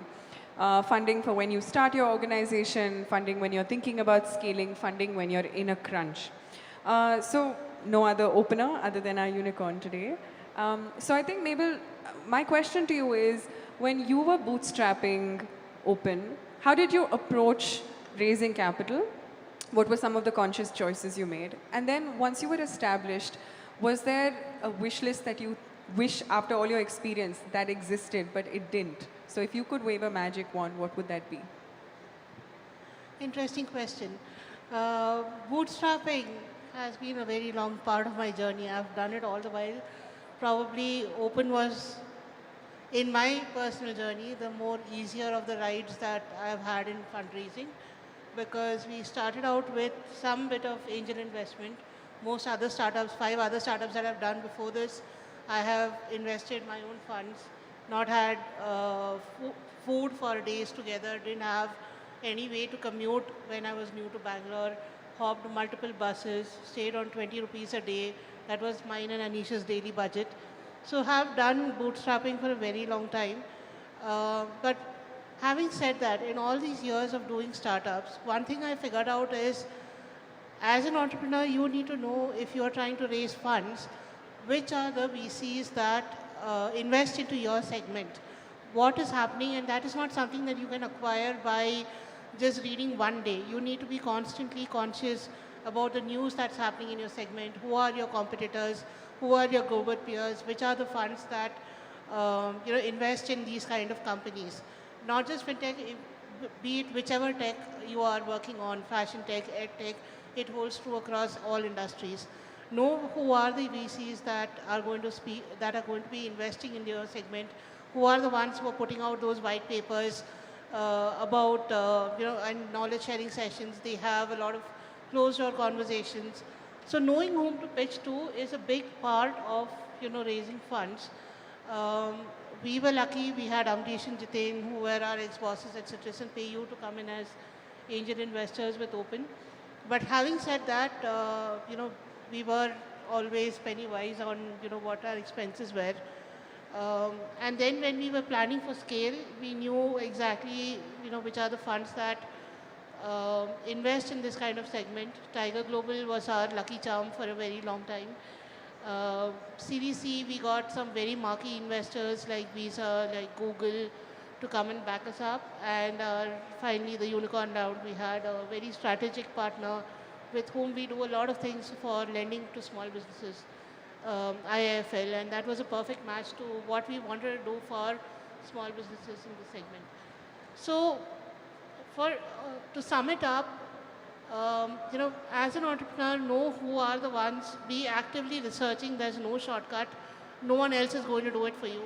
Funding for when you start your organization, funding when you're thinking about scaling, funding when you're in a crunch. So no other opener other than our unicorn today. So I think, Mabel, my question to you is, when you were bootstrapping Open, how did you approach raising capital? What were some of the conscious choices you made? And then once you were established, was there a wish list that you wish after all your experience that existed, but it didn't? So if you could wave a magic wand, what would that be? Interesting question. Bootstrapping has been a very long part of my journey. I've done it all the while. Probably Open was, in my personal journey, the more easier of the rides that I've had in fundraising, because we started out with some bit of angel investment. Most other startups, 5 other startups that I've done before this, I have invested my own funds, not had food for days together, didn't have any way to commute when I was new to Bangalore, hopped multiple buses, stayed on 20 rupees a day. That was mine and Anisha's daily budget. So have done bootstrapping for a very long time. But having said that, in all these years of doing startups, one thing I figured out is, as an entrepreneur, you need to know, if you're trying to raise funds, which are the VCs that invest into your segment. What is happening, and that is not something that you can acquire by just reading one day. You need to be constantly conscious about the news that's happening in your segment. Who are your competitors? who are your global peers, which are the funds that invest in these kind of companies. Not just fintech, be it whichever tech you are working on, fashion tech, ed tech, it holds true across all industries. Know who are the VCs that are going to be investing in your segment, who are the ones who are putting out those white papers about and knowledge sharing sessions. They have a lot of closed door conversations. So knowing whom to pitch to is a big part of raising funds. We were lucky. We had Amrish and Jitain, who were our ex-bosses at Citizen PayU, to come in as angel investors with Open. But having said that, we were always penny wise on what our expenses were. And then when we were planning for scale, we knew exactly which are the funds that invest in this kind of segment. Tiger Global was our lucky charm for a very long time. CDC, we got some very marquee investors like Visa, like Google, to come and back us up. And finally, the unicorn round, we had a very strategic partner with whom we do a lot of things for lending to small businesses, IIFL, and that was a perfect match to what we wanted to do for small businesses in the segment. So, to sum it up, as an entrepreneur, know who are the ones, be actively researching, there's no shortcut, no one else is going to do it for you.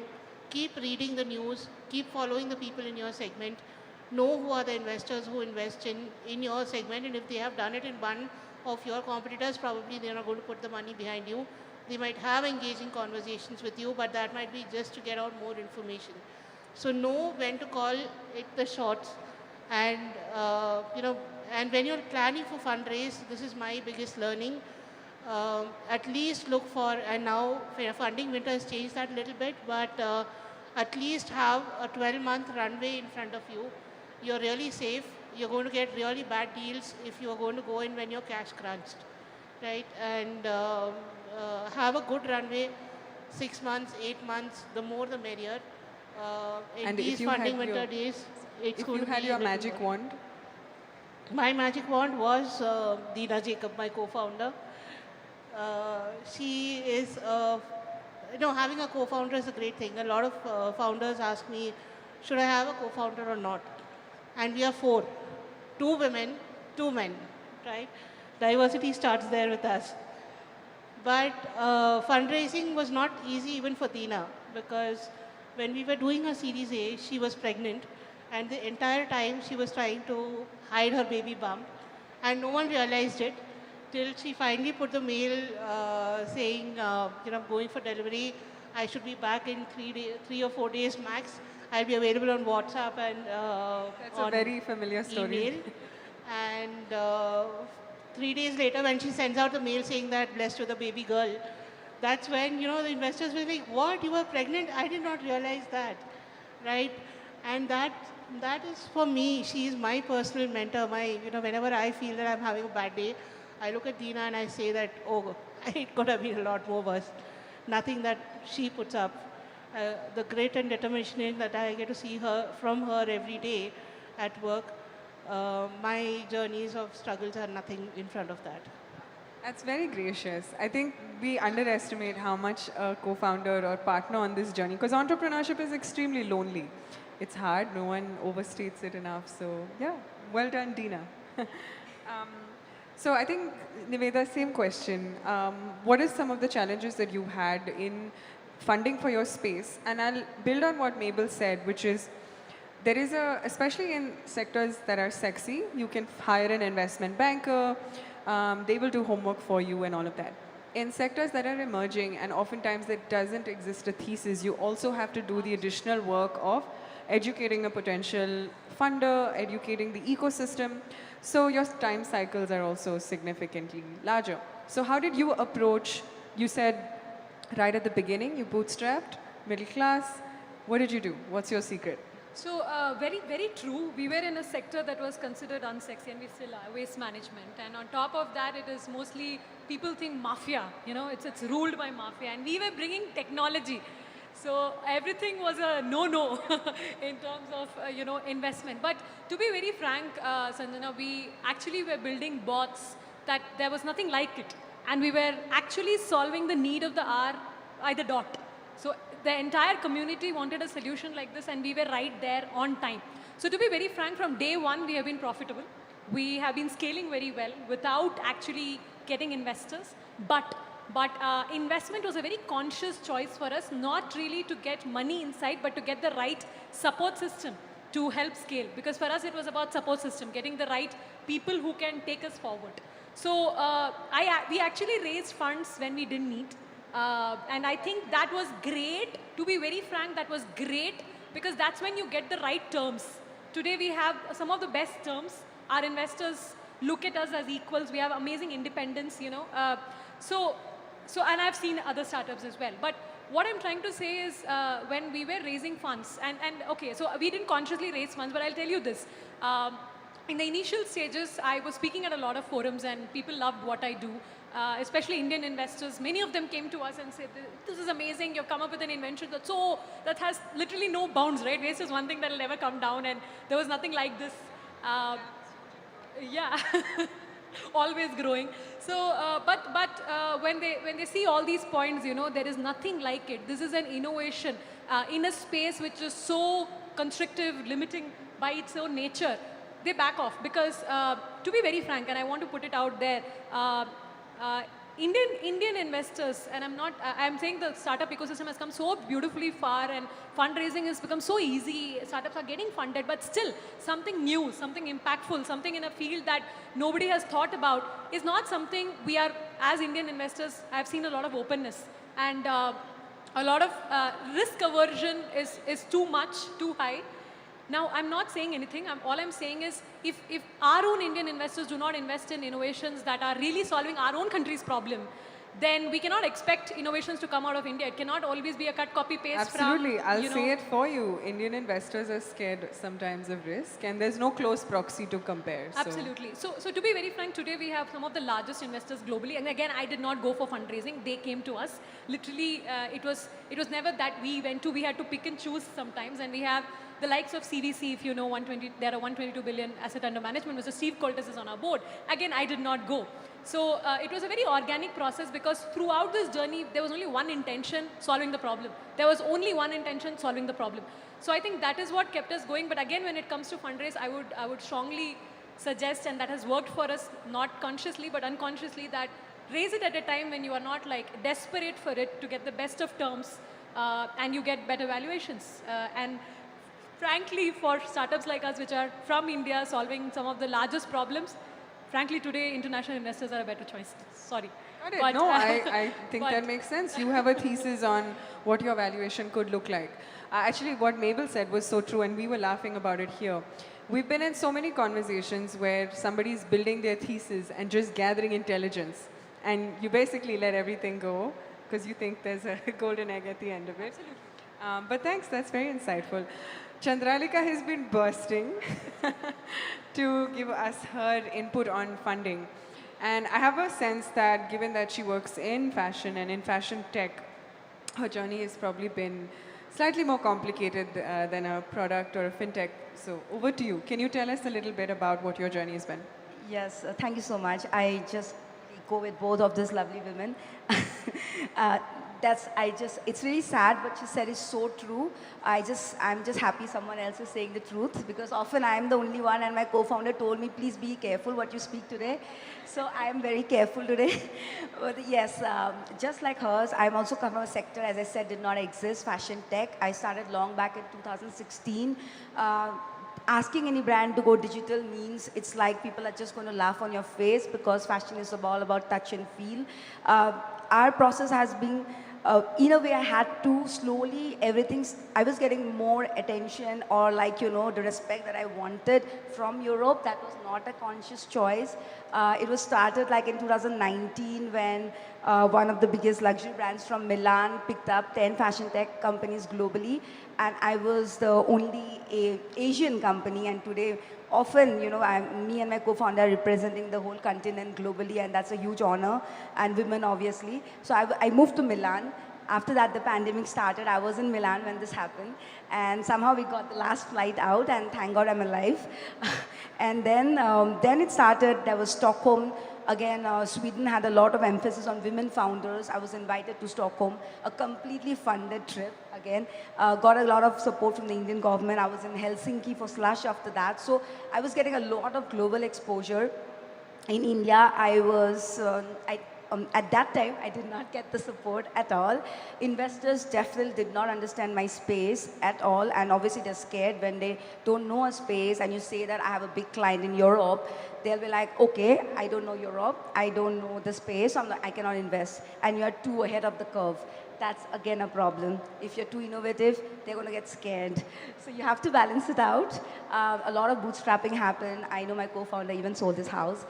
Keep reading the news, keep following the people in your segment, know who are the investors who invest in your segment, and if they have done it in one of your competitors, probably they're not going to put the money behind you. They might have engaging conversations with you, but that might be just to get out more information. So know when to call it the shots, and and when you're planning for fundraise, this is my biggest learning. At least look for, and now funding winter has changed that a little bit, but at least have a 12-month runway in front of you. You're really safe. You're going to get really bad deals if you're going to go in when you're cash crunched, right? And have a good runway, 6 months, 8 months, the more the merrier. In these funding winter days, it's going to be. If you had your magic wand? My magic wand was Deena Jacob, my co-founder. She is, having a co-founder is a great thing. A lot of founders ask me, should I have a co-founder or not? And we are 4, 2 women, 2 men, right? Diversity starts there with us. But fundraising was not easy even for Deena, because when we were doing her Series A, she was pregnant, and the entire time she was trying to hide her baby bump, and no one realized it till she finally put the mail saying, I'm going for delivery. I should be back in 3 or 4 days max. I'll be available on WhatsApp and That's a very familiar story. Email. And 3 days later, when she sends out the mail saying that blessed with a baby girl, that's when, the investors were like, what, you were pregnant? I did not realize that, right? And that is for me, she is my personal mentor. Whenever I feel that I'm having a bad day, I look at Deena and I say that, oh, it could have been a lot more worse. Nothing that she puts up. The grit and determination that I get to see from her every day at work, my journeys of struggles are nothing in front of that. That's very gracious. I think we underestimate how much a co-founder or partner on this journey, because entrepreneurship is extremely lonely. It's hard, no one overstates it enough. So yeah, well done, Deena. So I think, Niveda, same question. What are some of the challenges that you had in funding for your space? And I'll build on what Mabel said, which is, there is especially in sectors that are sexy, you can hire an investment banker, they will do homework for you and all of that. In sectors that are emerging, and oftentimes there doesn't exist a thesis, you also have to do the additional work of educating a potential funder, educating the ecosystem. So your time cycles are also significantly larger. So how did you approach, you said right at the beginning, you bootstrapped, middle class. What did you do? What's your secret? So very, very true. We were in a sector that was considered unsexy, and we still are, waste management. And on top of that, it is mostly, people think mafia, it's ruled by mafia. And we were bringing technology. So everything was a no-no in terms of, investment. But to be very frank, Sanjana, we actually were building bots that there was nothing like it. And we were actually solving the need of the hour by the dot. So the entire community wanted a solution like this, and we were right there on time. So to be very frank, from day one, we have been profitable. We have been scaling very well without actually getting investors. But investment was a very conscious choice for us, not really to get money inside, but to get the right support system to help scale. Because for us, it was about support system, getting the right people who can take us forward. So we actually raised funds when we didn't need. And I think that was great. To be very frank, that was great because that's when you get the right terms. Today we have some of the best terms. Our investors look at us as equals. We have amazing independence, you know. And I've seen other startups as well. But what I'm trying to say is when we were raising funds, okay, so we didn't consciously raise funds, but I'll tell you this. In the initial stages, I was speaking at a lot of forums and people loved what I do, especially Indian investors. Many of them came to us and said, this is amazing, you've come up with an invention that has literally no bounds, right? Waste is one thing that will never come down, and there was nothing like this. Yeah, always growing. So, when they see all these points, you know, there is nothing like it. This is an innovation in a space which is so constrictive, limiting by its own nature. They back off because, to be very frank, and I want to put it out there, Indian investors, and I'm saying the startup ecosystem has come so beautifully far and fundraising has become so easy, startups are getting funded, but still something new, something impactful, something in a field that nobody has thought about is not something we are, as Indian investors, I've seen a lot of openness and a lot of risk aversion is too much, too high. Now, I'm not saying anything. All I'm saying is if our own Indian investors do not invest in innovations that are really solving our own country's problem, then we cannot expect innovations to come out of India. It cannot always be a cut, copy, paste from, Absolutely. I'll say it for you. Indian investors are scared sometimes of risk, and there's no close proxy to compare. Absolutely. So to be very frank, today we have some of the largest investors globally. And again, I did not go for fundraising. They came to us. Literally, it was never that we went to. We had to pick and choose sometimes, and we have the likes of CVC, if you know, there are 122 billion asset under management, Mr. Steve Coltis is on our board. Again, I did not go. So it was a very organic process because throughout this journey, there was only one intention, solving the problem. There was only one intention, solving the problem. So I think that is what kept us going. But again, when it comes to fundraise, I would strongly suggest, and that has worked for us, not consciously, but unconsciously, that raise it at a time when you are not like desperate for it to get the best of terms and you get better valuations. And frankly, for startups like us, which are from India, solving some of the largest problems, frankly, today, international investors are a better choice. Sorry. But, no, I think that makes sense. You have a thesis on what your valuation could look like. Actually, what Mabel said was so true, and we were laughing about it here. We've been in so many conversations where somebody's building their thesis and just gathering intelligence, and you basically let everything go because you think there's a golden egg at the end of it. Absolutely. But thanks, that's very insightful. Chandralika has been bursting to give us her input on funding. And I have a sense that given that she works in fashion and in fashion tech, her journey has probably been slightly more complicated than a product or a fintech. So over to you. Can you tell us a little bit about what your journey has been? Yes, thank you so much. I just go with both of these lovely women. It's really sad what you said is so true. I'm just happy someone else is saying the truth because often I'm the only one and my co-founder told me, please be careful what you speak today. So I'm very careful today. But yes, just like hers, I'm also come from a sector, as I said, did not exist, fashion tech. I started long back in 2016. Asking any brand to go digital means it's like people are just going to laugh on your face because fashion is all about touch and feel. Our process has been, in a way I had to slowly, I was getting more attention or like, you know, the respect that I wanted from Europe. That was not a conscious choice. It was started like in 2019 when one of the biggest luxury brands from Milan picked up 10 fashion tech companies globally. And I was the only Asian company, and today often, you know, me and my co-founder are representing the whole continent globally, and that's a huge honor, and women obviously. So I moved to Milan. After that, the pandemic started. I was in Milan when this happened, and somehow we got the last flight out, and thank God I'm alive. And then it started. There was Stockholm. Again, Sweden had a lot of emphasis on women founders. I was invited to Stockholm, a completely funded trip. Again, got a lot of support from the Indian government. I was in Helsinki for Slush after that. So I was getting a lot of global exposure. In India, I was, at that time, I did not get the support at all. Investors definitely did not understand my space at all, and obviously they're scared when they don't know a space and you say that I have a big client in Europe. They'll be like, okay, I don't know Europe, I don't know the space, I cannot invest, and you're too ahead of the curve. That's again a problem. If you're too innovative, they're going to get scared. So you have to balance it out. A lot of bootstrapping happened. I know my co-founder even sold his house.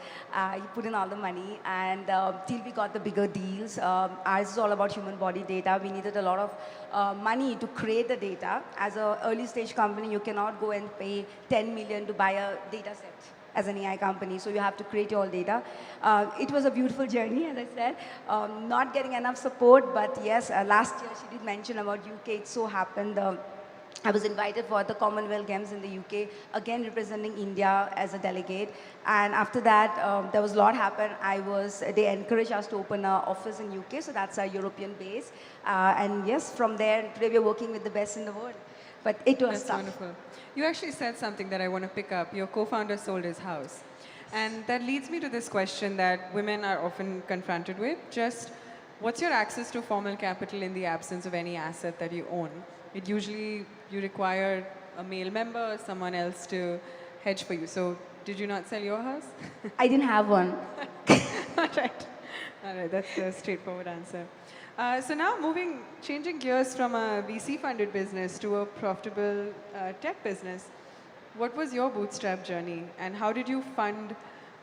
He put in all the money, and till we got the bigger deals. Ours is all about human body data. We needed a lot of money to create the data. As an early stage company, you cannot go and pay 10 million to buy a data set as an AI company, so you have to create your own data. It was a beautiful journey, as I said. Not getting enough support, but yes, last year she did mention about UK. It so happened I was invited for the Commonwealth Games in the UK, again representing India as a delegate. And after that, there was a lot happened. They encouraged us to open an office in UK, so that's our European base. And yes, from there, today we're working with the best in the world. But it was That's tough. wonderful. You actually said something that I want to pick up. Your co-founder sold his house. And that leads me to this question that women are often confronted with. Just what's your access to formal capital in the absence of any asset that you own? It usually, you require a male member or someone else to hedge for you. So did you not sell your house? I didn't have one. All right, that's a straightforward answer. So now changing gears from a VC-funded business to a profitable tech business, what was your bootstrap journey and how did you fund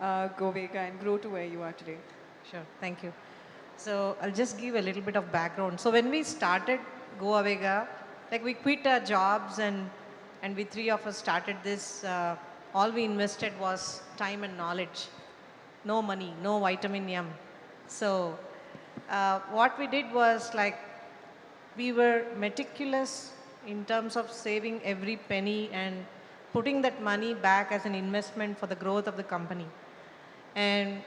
GoVega and grow to where you are today? Sure, thank you. So I'll just give a little bit of background. So when we started GoVega, like we quit our jobs and we three of us started this, all we invested was time and knowledge. No money, no vitamin M. So what we did was like, we were meticulous in terms of saving every penny and putting that money back as an investment for the growth of the company. And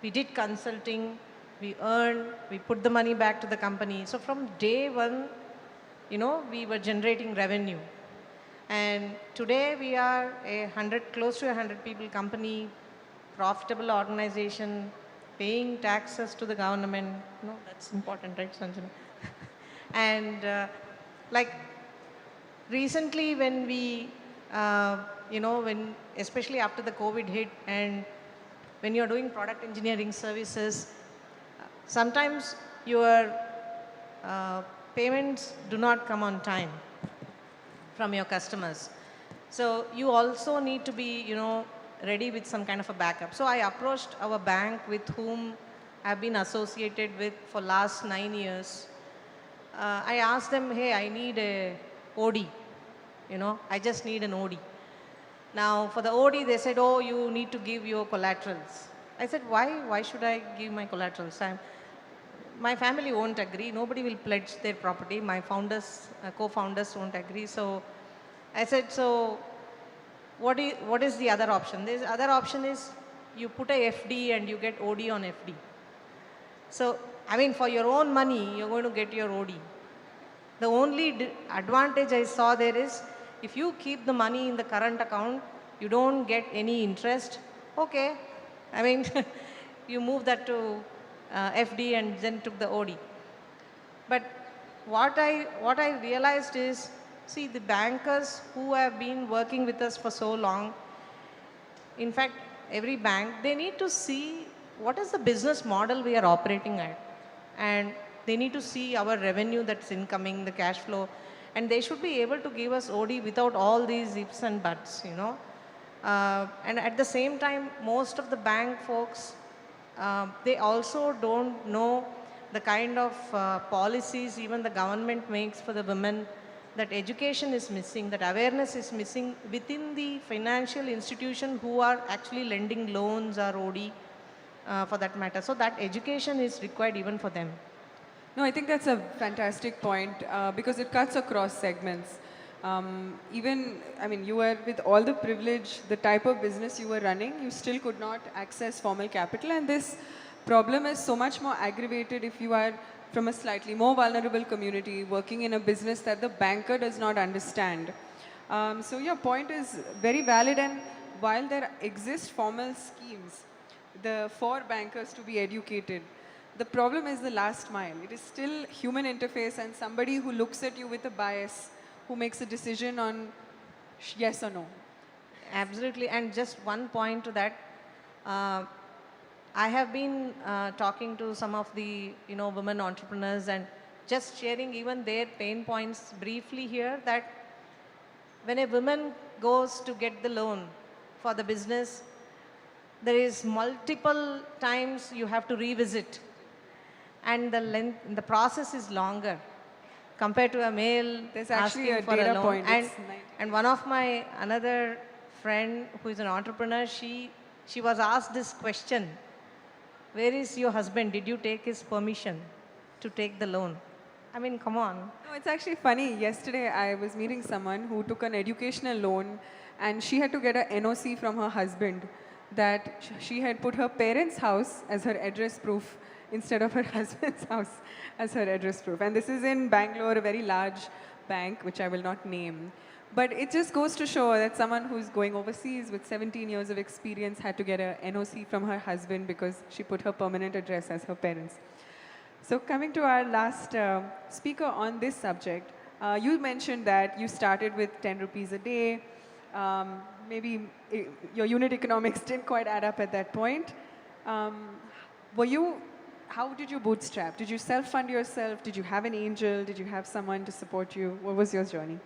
we did consulting, we earned, we put the money back to the company. So from day one, we were generating revenue. And today we are close to 100 people company, profitable organization, paying taxes to the government. No, that's important, right, Sanjana? And like recently when we, especially after the COVID hit and when you're doing product engineering services, sometimes your payments do not come on time from your customers. So you also need to be, ready with some kind of a backup. So I approached our bank with whom I've been associated with for last 9 years. I asked them, hey, I need a OD. I just need an OD. Now for the OD, they said, oh, you need to give your collaterals. I said, why? Why should I give my collaterals? My family won't agree. Nobody will pledge their property. My co-founders won't agree. So I said, so what is the other option? The other option is you put a FD and you get OD on FD. So, for your own money, you're going to get your OD. The only advantage I saw there is if you keep the money in the current account, you don't get any interest. Okay. You move that to FD and then took the OD. But what I realized is, see, the bankers who have been working with us for so long, in fact, every bank, they need to see what is the business model we are operating at. And they need to see our revenue that's incoming, the cash flow. And they should be able to give us OD without all these ifs and buts, And at the same time, most of the bank folks, they also don't know the kind of policies even the government makes for the women, that education is missing, that awareness is missing within the financial institution who are actually lending loans or OD for that matter. So that education is required even for them. No, I think that's a fantastic point because it cuts across segments. Even, I mean, you were with all the privilege, the type of business you were running, you still could not access formal capital. And this problem is so much more aggravated if you are from a slightly more vulnerable community working in a business that the banker does not understand. So your point is very valid, and while there exist formal schemes for bankers to be educated, the problem is the last mile. It is still human interface and somebody who looks at you with a bias who makes a decision on yes or no. Absolutely, and just one point to that. I have been talking to some of the women entrepreneurs and just sharing even their pain points briefly here, that when a woman goes to get the loan for the business, there is multiple times you have to revisit, and the process is longer compared to a male. There's actually asking a for data loan. point. And one of my another friend who is an entrepreneur, she was asked this question: where is your husband? Did you take his permission to take the loan? I mean, come on. No, it's actually funny. Yesterday, I was meeting someone who took an educational loan, and she had to get an NOC from her husband that she had put her parents' house as her address proof instead of her husband's house as her address proof. And this is in Bangalore, a very large bank, which I will not name. But it just goes to show that someone who's going overseas with 17 years of experience had to get an NOC from her husband because she put her permanent address as her parents. So coming to our last speaker on this subject, you mentioned that you started with 10 rupees a day. Maybe your unit economics didn't quite add up at that point. How did you bootstrap? Did you self-fund yourself? Did you have an angel? Did you have someone to support you? What was your journey?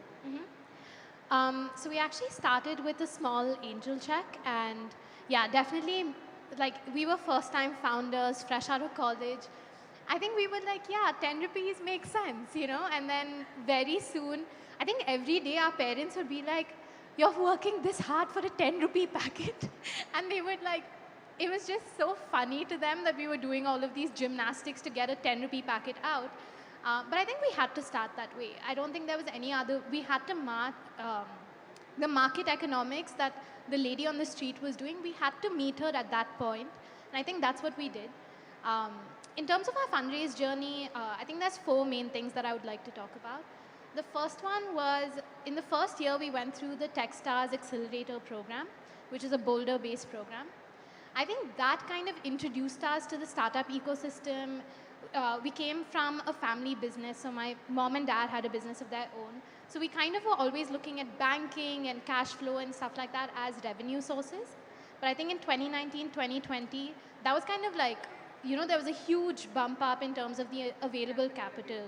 So we actually started with a small angel check, and yeah, definitely, like, we were first-time founders, fresh out of college. I think we were like, yeah, 10 rupees makes sense, and then very soon, I think every day our parents would be like, you're working this hard for a 10 rupee packet. And they would like, it was just so funny to them that we were doing all of these gymnastics to get a 10 rupee packet out. But I think we had to start that way. I don't think there was any other, we had to the market economics that the lady on the street was doing, we had to meet her at that point. And I think that's what we did. In terms of our fundraise journey, I think there's 4 main things that I would like to talk about. The first one was, in the first year, we went through the Techstars Accelerator program, which is a Boulder-based program. I think that kind of introduced us to the startup ecosystem. We came from a family business, so my mom and dad had a business of their own. So we kind of were always looking at banking and cash flow and stuff like that as revenue sources. But I think in 2019, 2020, that was kind of like, there was a huge bump up in terms of the available capital,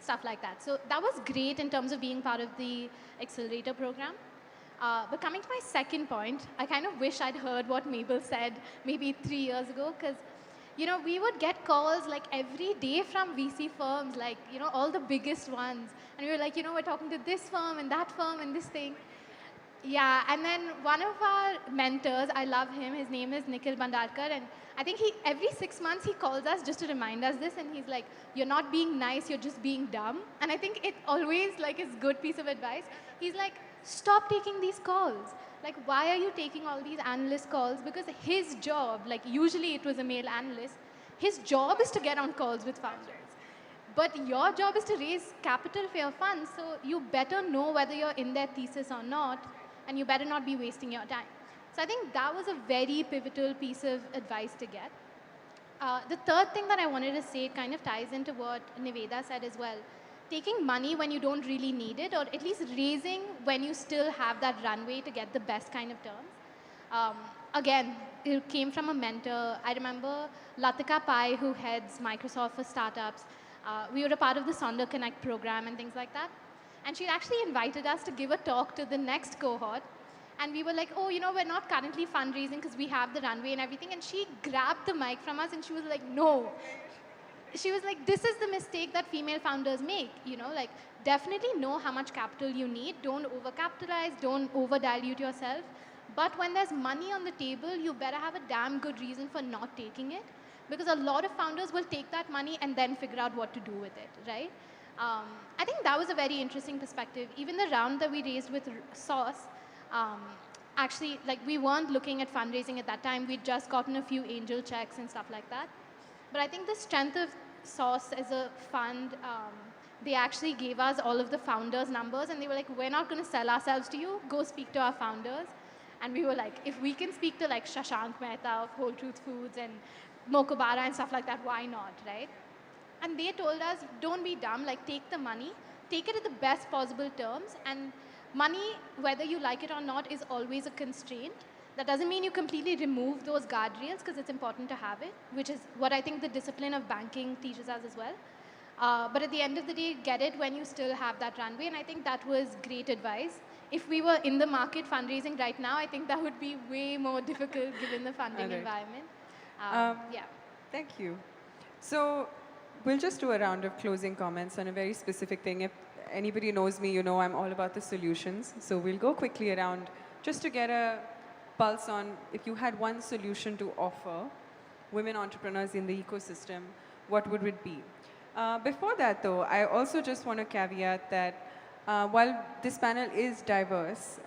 stuff like that. So that was great in terms of being part of the accelerator program. But coming to my second point, I kind of wish I'd heard what Mabel said maybe 3 years ago, because we would get calls like every day from VC firms, like, all the biggest ones. And we were like, we're talking to this firm and that firm and this thing. Yeah, and then one of our mentors, I love him, his name is Nikhil Bandarkar, and I think every 6 months he calls us just to remind us this, and he's like, you're not being nice, you're just being dumb. And I think it always is good piece of advice. He's like, stop taking these calls. Like, why are you taking all these analyst calls? Because his job, usually it was a male analyst, his job is to get on calls with founders. But your job is to raise capital for your funds, so you better know whether you're in their thesis or not, and you better not be wasting your time. So I think that was a very pivotal piece of advice to get. The third thing that I wanted to say kind of ties into what Niveda said as well. Taking money when you don't really need it, or at least raising when you still have that runway to get the best kind of terms. Again, it came from a mentor. I remember Latika Pai, who heads Microsoft for startups. We were a part of the Sonder Connect program and things like that. And she actually invited us to give a talk to the next cohort. And we were like, oh, we're not currently fundraising because we have the runway and everything. And she grabbed the mic from us and she was like, no. She was like, this is the mistake that female founders make. Definitely know how much capital you need. Don't overcapitalize. Don't over-dilute yourself. But when there's money on the table, you better have a damn good reason for not taking it. Because a lot of founders will take that money and then figure out what to do with it, right? I think that was a very interesting perspective. Even the round that we raised with Sauce, actually, like we weren't looking at fundraising at that time. We'd just gotten a few angel checks and stuff like that. But I think the strength of Sauce as a fund, they actually gave us all of the founders' numbers and they were like, we're not going to sell ourselves to you. Go speak to our founders. And we were like, if we can speak to like Shashank Mehta of Whole Truth Foods and Mokobara and stuff like that, why not, right? And they told us, don't be dumb, like take the money, take it at the best possible terms, and money, whether you like it or not, is always a constraint. That doesn't mean you completely remove those guardrails because it's important to have it, which is what I think the discipline of banking teaches us as well. But at the end of the day, get it when you still have that runway, and I think that was great advice. If we were in the market fundraising right now, I think that would be way more difficult given the funding environment. Yeah. Thank you. So we'll just do a round of closing comments on a very specific thing. If anybody knows me, you know I'm all about the solutions. So we'll go quickly around just to get a pulse on if you had one solution to offer women entrepreneurs in the ecosystem, what would it be? Before that, though, I also just want to caveat that while this panel is diverse,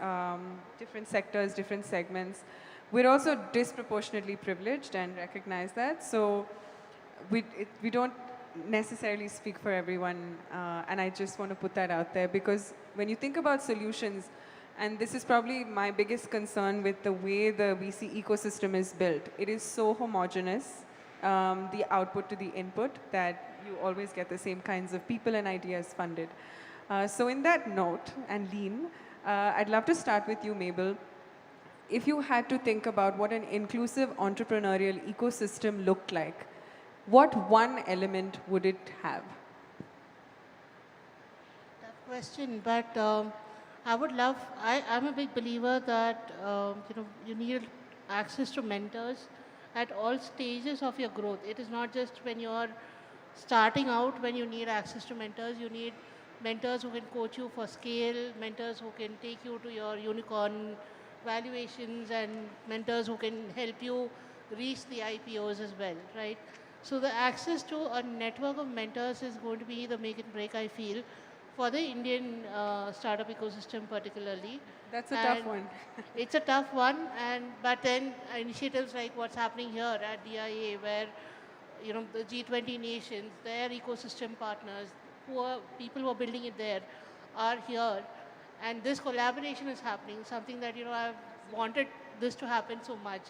different sectors, different segments, we're also disproportionately privileged and recognize that. So we don't necessarily speak for everyone, and I just want to put that out there because when you think about solutions, and this is probably my biggest concern with the way the VC ecosystem is built, it is so homogeneous, the output to the input, that you always get the same kinds of people and ideas funded. So in that note, and Lean, I'd love to start with you, Mabel. If you had to think about what an inclusive entrepreneurial ecosystem looked like, what one element would it have? Tough question, but I would love, I'm a big believer that you need access to mentors at all stages of your growth. It is not just when you're starting out when you need access to mentors. You need mentors who can coach you for scale, mentors who can take you to your unicorn valuations, and mentors who can help you reach the IPOs as well, right? So the access to a network of mentors is going to be the make and break, I feel, for the Indian startup ecosystem particularly. That's a tough one. It's a tough one, but then initiatives like what's happening here at DIA, where the G20 nations, their ecosystem partners, people who are building it there, are here, and this collaboration is happening. Something that I've wanted this to happen so much.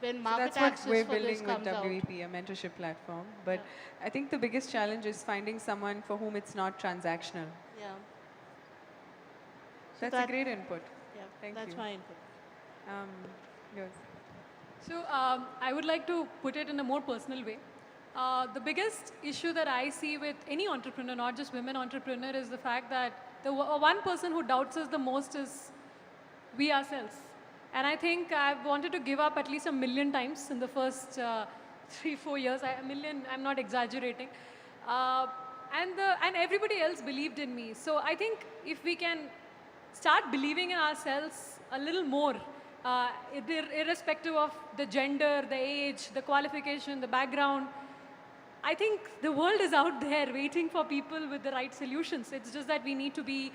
When market So that's access what we're for this building comes with out. WEP, a mentorship platform. But I think the biggest challenge is finding someone for whom it's not transactional. Yeah. That's a great input. Yeah, Thank that's you. my input. Yours. So I would like to put it in a more personal way. The biggest issue that I see with any entrepreneur, not just women entrepreneur, is the fact that the one person who doubts us the most is we ourselves. And I think I've wanted to give up at least 1 million times in the first 3-4 years. A million, I'm not exaggerating. And everybody else believed in me. So I think if we can start believing in ourselves a little more, irrespective of the gender, the age, the qualification, the background, I think the world is out there waiting for people with the right solutions. It's just that we need to be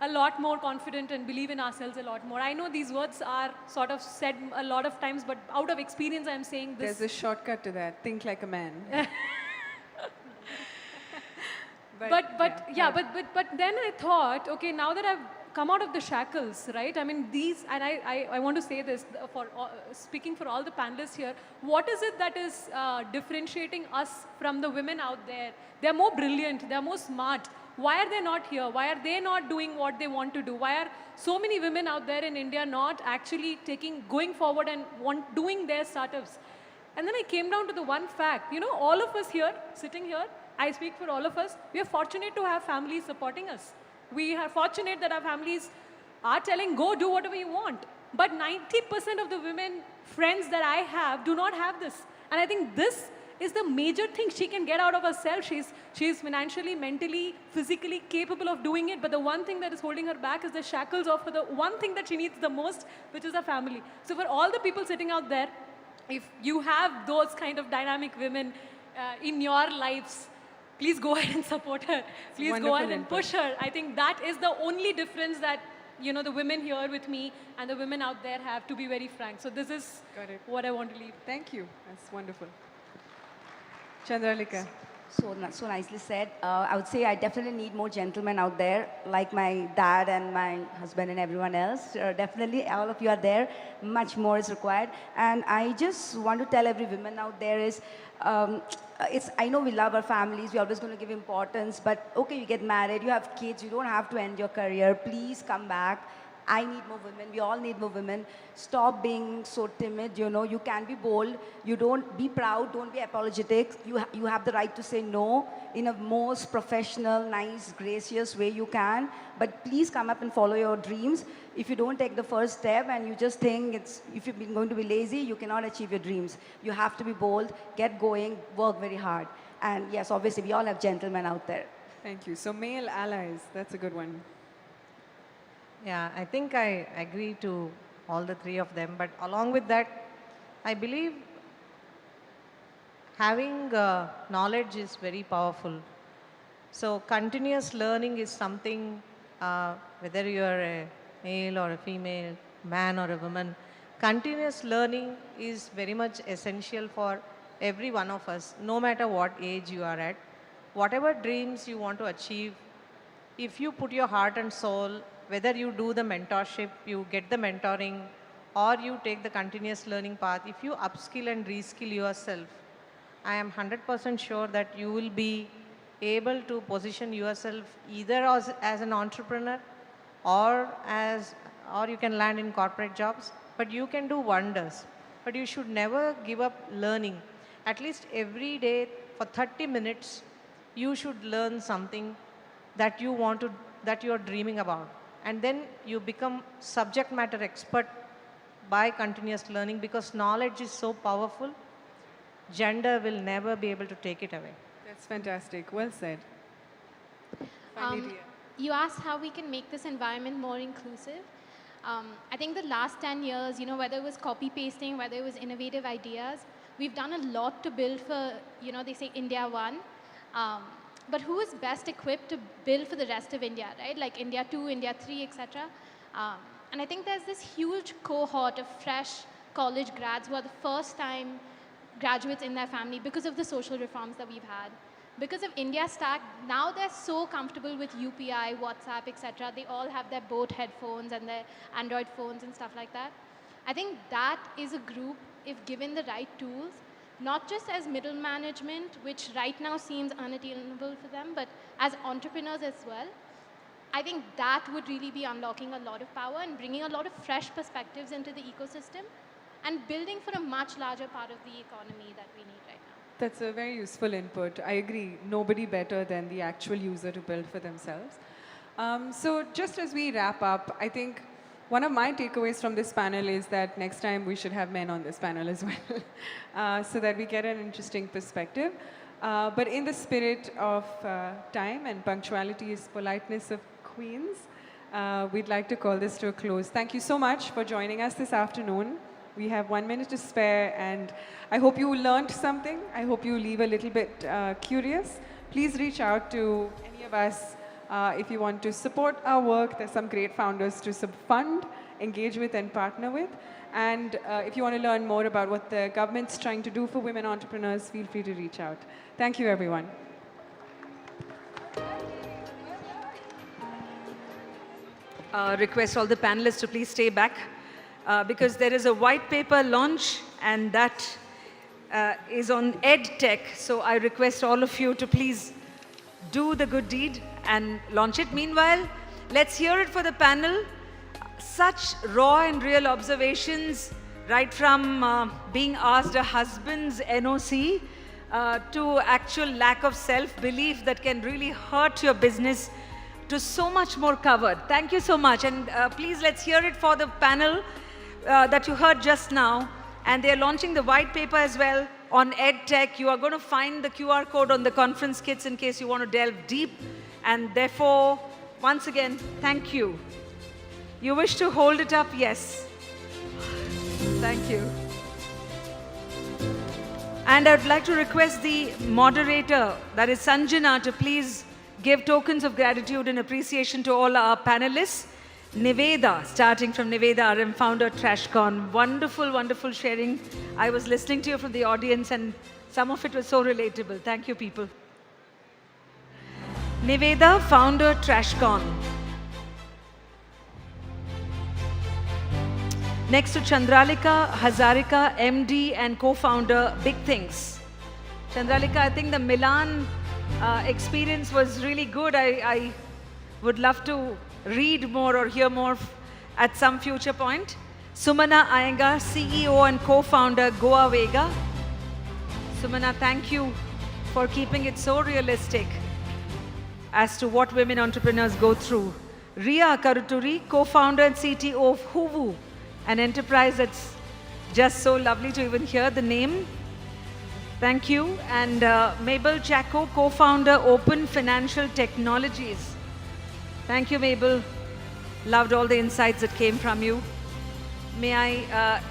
a lot more confident and believe in ourselves a lot more. I know these words are sort of said a lot of times, but out of experience, I'm saying this. There's a shortcut to that. Think like a man. But then I thought, okay, now that I've come out of the shackles, right? I mean, these, and I want to say this for speaking for all the panelists here. What is it that is differentiating us from the women out there? They're more brilliant. They're more smart. Why are they not here? Why are they not doing what they want to do? Why are so many women out there in India not actually going forward and doing their startups? And then I came down to the one fact, all of us here, sitting here, I speak for all of us, we are fortunate to have families supporting us. We are fortunate that our families are telling, go do whatever you want. But 90% of the women friends that I have do not have this. And I think this is the major thing she can get out of herself. She's financially, mentally, physically capable of doing it. But the one thing that is holding her back is the shackles of the one thing that she needs the most, which is her family. So for all the people sitting out there, if you have those kind of dynamic women in your lives, please go ahead and support her. Please go wonderful ahead and input. push her. I think that is the only difference that the women here with me and the women out there have, to be very frank. So this is what I want to leave. Thank you. That's wonderful. Chandralika. So nicely said. I would say I definitely need more gentlemen out there, like my dad and my husband and everyone else. Definitely, all of you are there. Much more is required. And I just want to tell every woman out there is, I know we love our families. We're always going to give importance. But okay, you get married, you have kids. You don't have to end your career. Please come back. I need more women. We all need more women. Stop being so timid. You can be bold. You don't be proud. Don't be apologetic. You have the right to say no in a most professional, nice, gracious way you can. But please come up and follow your dreams. If you don't take the first step and you just think if you've been going to be lazy, you cannot achieve your dreams. You have to be bold, get going, work very hard. And yes, obviously, we all have gentlemen out there. Thank you. So male allies, that's a good one. Yeah, I think I agree to all the three of them. But along with that, I believe having knowledge is very powerful. So continuous learning is something, whether you are a male or a female, man or a woman, continuous learning is very much essential for every one of us, no matter what age you are at. Whatever dreams you want to achieve, if you put your heart and soul, whether you do the mentorship, you get the mentoring, or you take the continuous learning path, if you upskill and reskill yourself, I am 100% sure that you will be able to position yourself either as an entrepreneur or you can land in corporate jobs, but you can do wonders. But you should never give up learning. At least every day for 30 minutes, you should learn something that you are dreaming about. And then you become subject matter expert by continuous learning, because knowledge is so powerful, gender will never be able to take it away. That's fantastic. Well said. You asked how we can make this environment more inclusive. I think the last 10 years, whether it was copy pasting, whether it was innovative ideas, we've done a lot to build for, they say India 1. But who is best equipped to build for the rest of India, right? Like India 2, India 3, etc. And I think there's this huge cohort of fresh college grads who are the first time graduates in their family because of the social reforms that we've had. Because of India Stack, now they're so comfortable with UPI, WhatsApp, etc. They all have their boat headphones and their Android phones and stuff like that. I think that is a group, if given the right tools, not just as middle management, which right now seems unattainable for them, but as entrepreneurs as well. I think that would really be unlocking a lot of power and bringing a lot of fresh perspectives into the ecosystem and building for a much larger part of the economy that we need right now. That's a very useful input. I agree. Nobody better than the actual user to build for themselves. So just as we wrap up, I think one of my takeaways from this panel is that next time we should have men on this panel as well, so that we get an interesting perspective. But in the spirit of time and punctuality is politeness of queens, we'd like to call this to a close. Thank you so much for joining us this afternoon. We have 1 minute to spare, and I hope you learned something. I hope you leave a little bit curious. Please reach out to any of us if you want to support our work. There's some great founders to fund, engage with, and partner with. And if you want to learn more about what the government's trying to do for women entrepreneurs, feel free to reach out. Thank you, everyone. Request all the panelists to please stay back because there is a white paper launch, and that is on EdTech. So I request all of you to please do the good deed and launch it. Meanwhile, let's hear it for the panel. Such raw and real observations, right from being asked a husband's NOC to actual lack of self-belief that can really hurt your business, to so much more covered. Thank you so much. And please, let's hear it for the panel that you heard just now. And they're launching the white paper as well on EdTech. You are going to find the QR code on the conference kits in case you want to delve deep. And therefore, once again, thank you. You wish to hold it up? Yes. Thank you. And I would like to request the moderator, that is Sanjana, to please give tokens of gratitude and appreciation to all our panelists. Niveda, starting from Niveda, RM founder, TrashCon. Wonderful, wonderful sharing. I was listening to you from the audience and some of it was so relatable. Thank you, people. Niveda, founder, TrashCon. Next to Chandralika Hazarika, MD and co-founder, Big Things. Chandralika, I think the Milan experience was really good. I would love to read more or hear more at some future point. Sumana Iyengar, CEO and co-founder, Goa Vega. Sumana, thank you for keeping it so realistic as to what women entrepreneurs go through. Ria Karuturi, co-founder and CTO of Huvu, an enterprise that's just so lovely to even hear the name. Thank you. And Mabel Chaco, co-founder, Open Financial Technologies. Thank you, Mabel. Loved all the insights that came from you. May I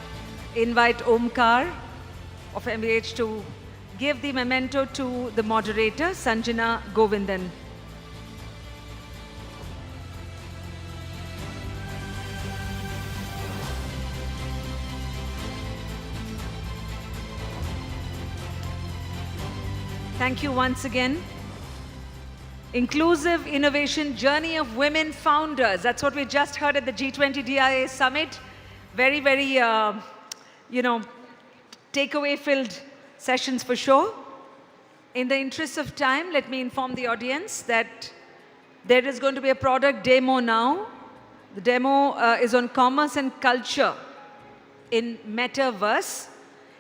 invite Omkar of MBH to give the memento to the moderator, Sanjana Govindan. Thank you once again. Inclusive Innovation Journey of Women Founders. That's what we just heard at the G20 Dia Summit. Very, very, takeaway-filled sessions for sure. In the interest of time, let me inform the audience that there is going to be a product demo now. The demo is on commerce and culture in Metaverse.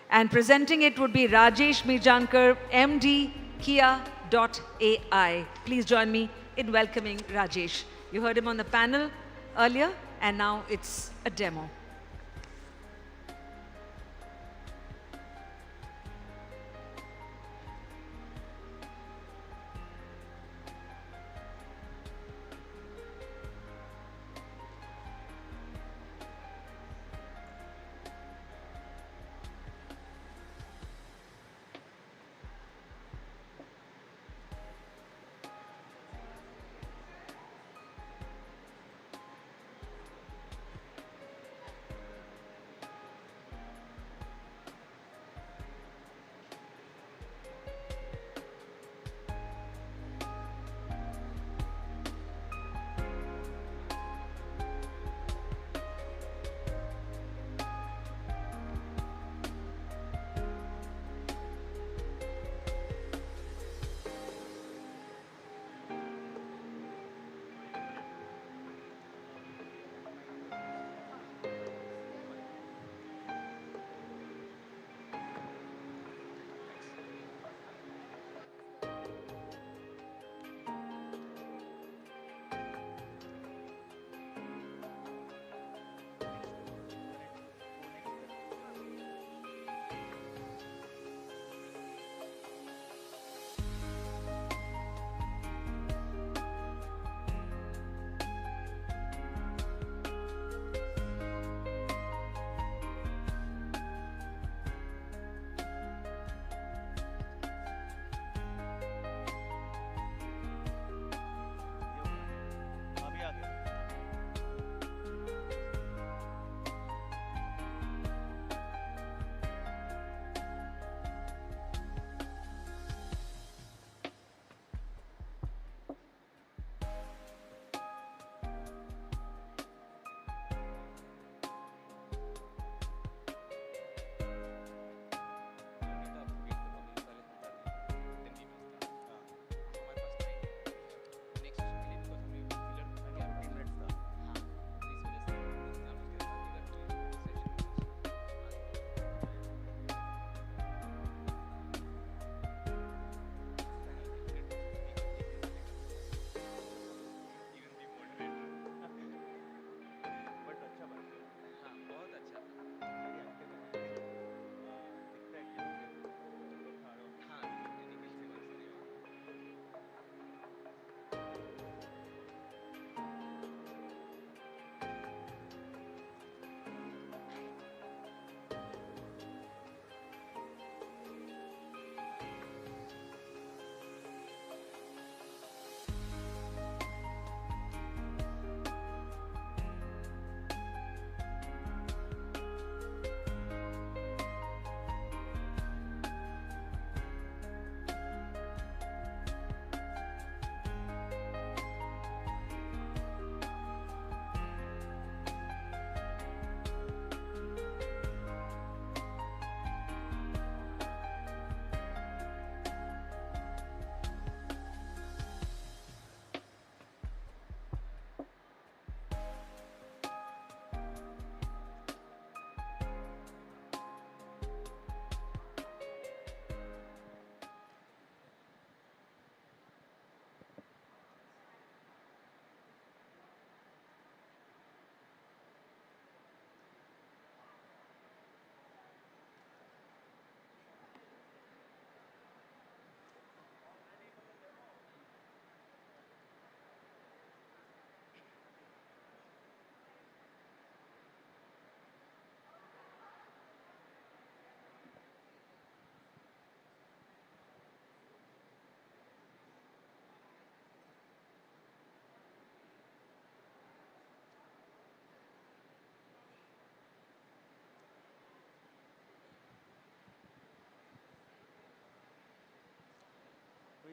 And presenting it would be Rajesh Mijankar, MD, Kia.ai. Please join me in welcoming Rajesh. You heard him on the panel earlier, and now it's a demo.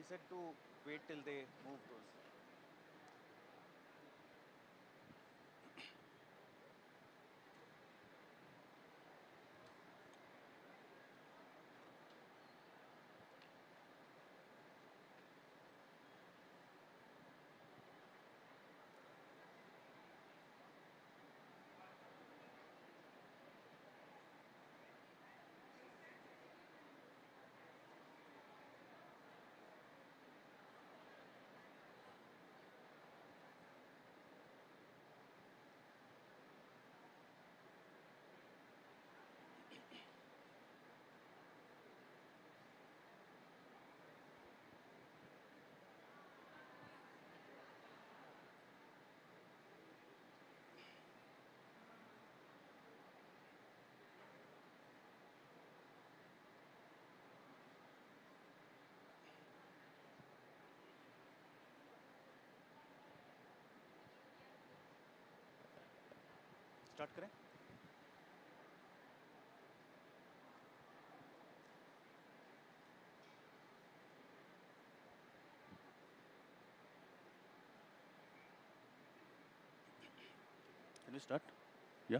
he said to wait till they move those. Start करें? Can you start? Yeah.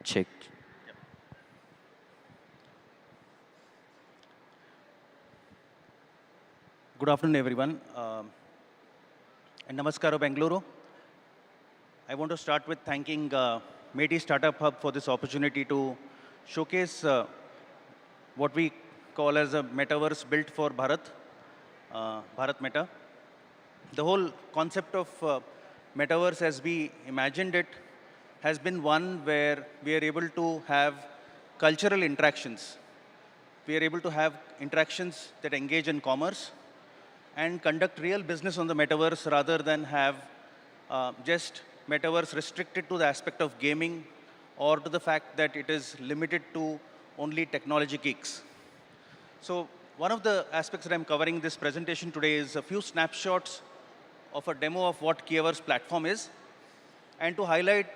Check. Good afternoon, everyone. And Namaskaro, Bengaluru. I want to start with thanking Meti Startup Hub for this opportunity to showcase what we call as a metaverse built for Bharat, Bharat Meta. The whole concept of metaverse as we imagined it has been one where we are able to have cultural interactions. We are able to have interactions that engage in commerce and conduct real business on the metaverse rather than have just metaverse restricted to the aspect of gaming or to the fact that it is limited to only technology geeks. So one of the aspects that I'm covering this presentation today is a few snapshots of a demo of what Kiever's platform is and to highlight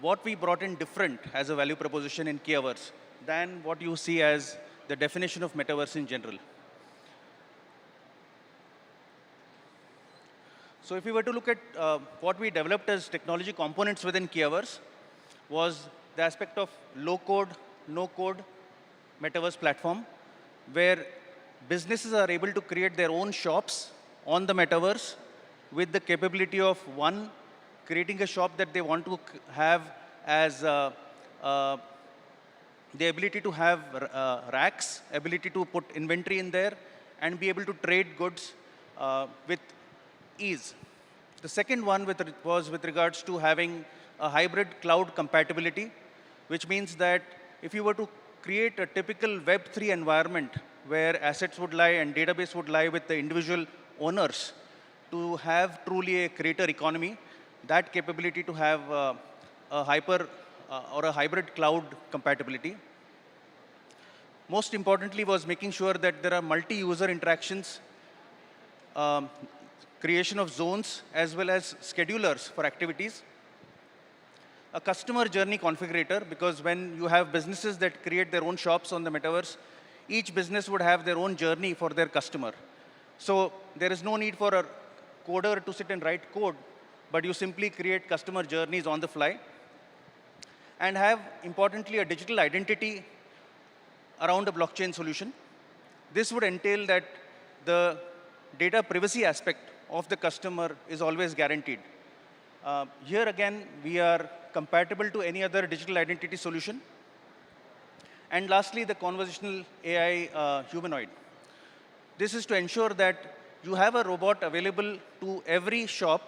what we brought in different as a value proposition in Kiever's than what you see as the definition of metaverse in general. So if we were to look at what we developed as technology components within Kiever's was the aspect of low-code, no-code metaverse platform, where businesses are able to create their own shops on the metaverse with the capability of, one, creating a shop that they want to have as the ability to have racks, ability to put inventory in there, and be able to trade goods with ease. The second one was with regards to having a hybrid cloud compatibility, which means that if you were to create a typical Web3 environment where assets would lie and database would lie with the individual owners to have truly a creator economy, that capability to have a hyper or a hybrid cloud compatibility. Most importantly was making sure that there are multi-user interactions, creation of zones as well as schedulers for activities, a customer journey configurator, because when you have businesses that create their own shops on the metaverse, each business would have their own journey for their customer. So there is no need for a coder to sit and write code, but you simply create customer journeys on the fly and have, importantly, a digital identity around a blockchain solution. This would entail that the data privacy aspect of the customer is always guaranteed. Here again, we are compatible to any other digital identity solution. And lastly, the conversational AI humanoid. This is to ensure that you have a robot available to every shop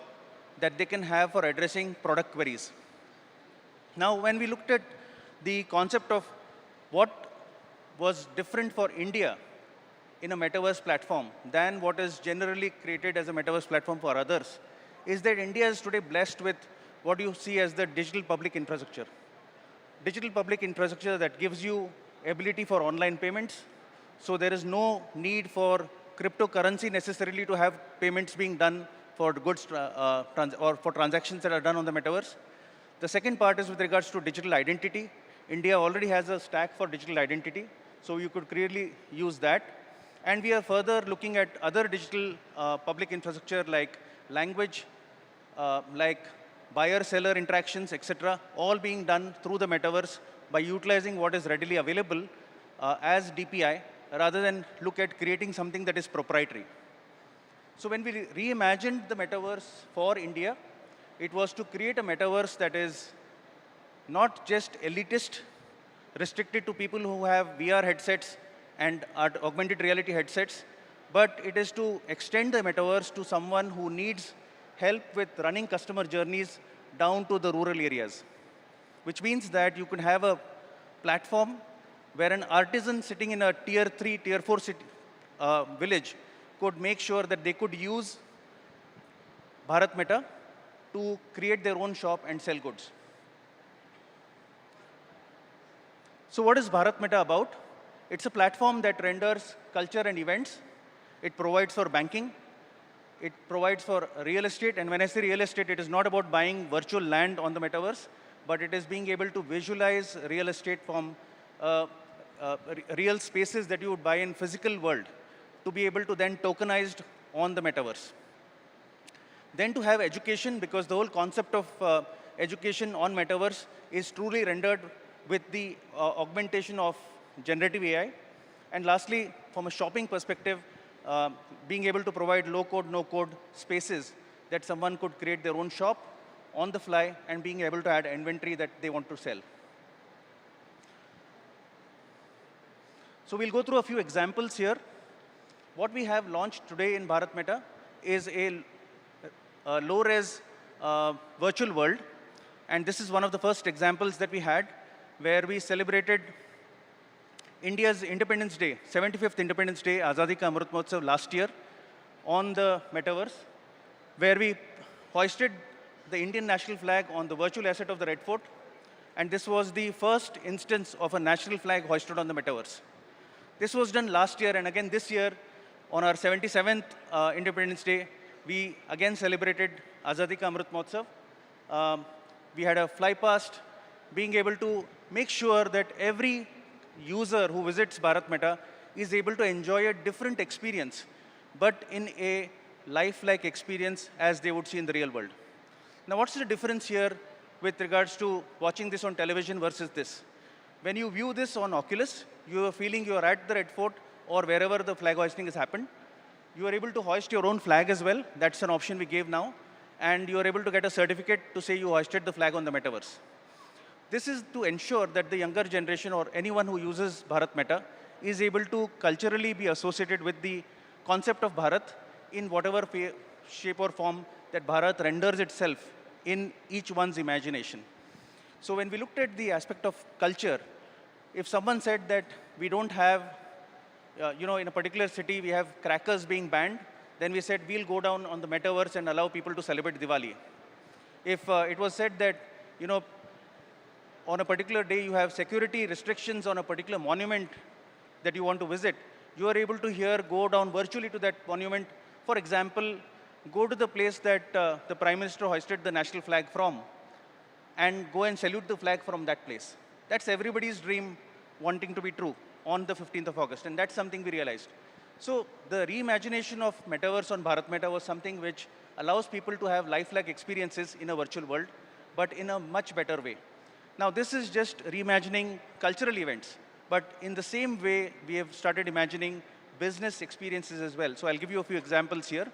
that they can have for addressing product queries. Now, when we looked at the concept of what was different for India in a metaverse platform than what is generally created as a metaverse platform for others, is that India is today blessed with what you see as the digital public infrastructure. Digital public infrastructure that gives you ability for online payments. So there is no need for cryptocurrency necessarily to have payments being done for goods or for transactions that are done on the metaverse. The second part is with regards to digital identity. India already has a stack for digital identity, so you could clearly use that. And we are further looking at other digital public infrastructure like language, like buyer-seller interactions, etc., all being done through the metaverse by utilizing what is readily available as DPI, rather than look at creating something that is proprietary. So when we reimagined the metaverse for India, it was to create a metaverse that is not just elitist, restricted to people who have VR headsets and augmented reality headsets, but it is to extend the metaverse to someone who needs help with running customer journeys down to the rural areas, which means that you can have a platform where an artisan sitting in a tier 3, tier 4 city, village could make sure that they could use Bharat Meta to create their own shop and sell goods. So what is Bharat Meta about? It's a platform that renders culture and events. It provides for banking. It provides for real estate. And when I say real estate, it is not about buying virtual land on the metaverse, but it is being able to visualize real estate from real spaces that you would buy in physical world to be able to then tokenized on the metaverse. Then to have education, because the whole concept of education on metaverse is truly rendered with the augmentation of generative AI. And lastly, from a shopping perspective, being able to provide low-code, no-code spaces that someone could create their own shop on the fly and being able to add inventory that they want to sell. So we'll go through a few examples here. What we have launched today in Bharat Meta is a low-res virtual world. And this is one of the first examples that we had, where we celebrated India's Independence Day, 75th Independence Day, Azadi Ka Amrit Mahotsav last year on the metaverse, where we hoisted the Indian national flag on the virtual asset of the Red Fort. And this was the first instance of a national flag hoisted on the metaverse. This was done last year, and again this year, on our 77th Independence Day, we again celebrated Azadi Ka Amrit Mahotsav. We had a fly past, being able to make sure that every user who visits Bharat Meta is able to enjoy a different experience, but in a lifelike experience as they would see in the real world. Now, what's the difference here with regards to watching this on television versus this? When you view this on Oculus, you are feeling you are at the Red Fort or wherever the flag hoisting has happened. You are able to hoist your own flag as well. That's an option we gave now. And you are able to get a certificate to say you hoisted the flag on the metaverse. This is to ensure that the younger generation or anyone who uses Bharat Meta is able to culturally be associated with the concept of Bharat in whatever shape or form that Bharat renders itself in each one's imagination. So when we looked at the aspect of culture, if someone said that we don't have, in a particular city we have crackers being banned, then we said we'll go down on the metaverse and allow people to celebrate Diwali. If it was said that, on a particular day you have security restrictions on a particular monument that you want to visit, you are able to here go down virtually to that monument. For example, go to the place that the Prime Minister hoisted the national flag from and go and salute the flag from that place. That's everybody's dream wanting to be true on the 15th of August, and that's something we realized. So the reimagination of metaverse on Bharat Meta was something which allows people to have lifelike experiences in a virtual world, but in a much better way. Now, this is just reimagining cultural events, but in the same way, we have started imagining business experiences as well. So I'll give you a few examples here.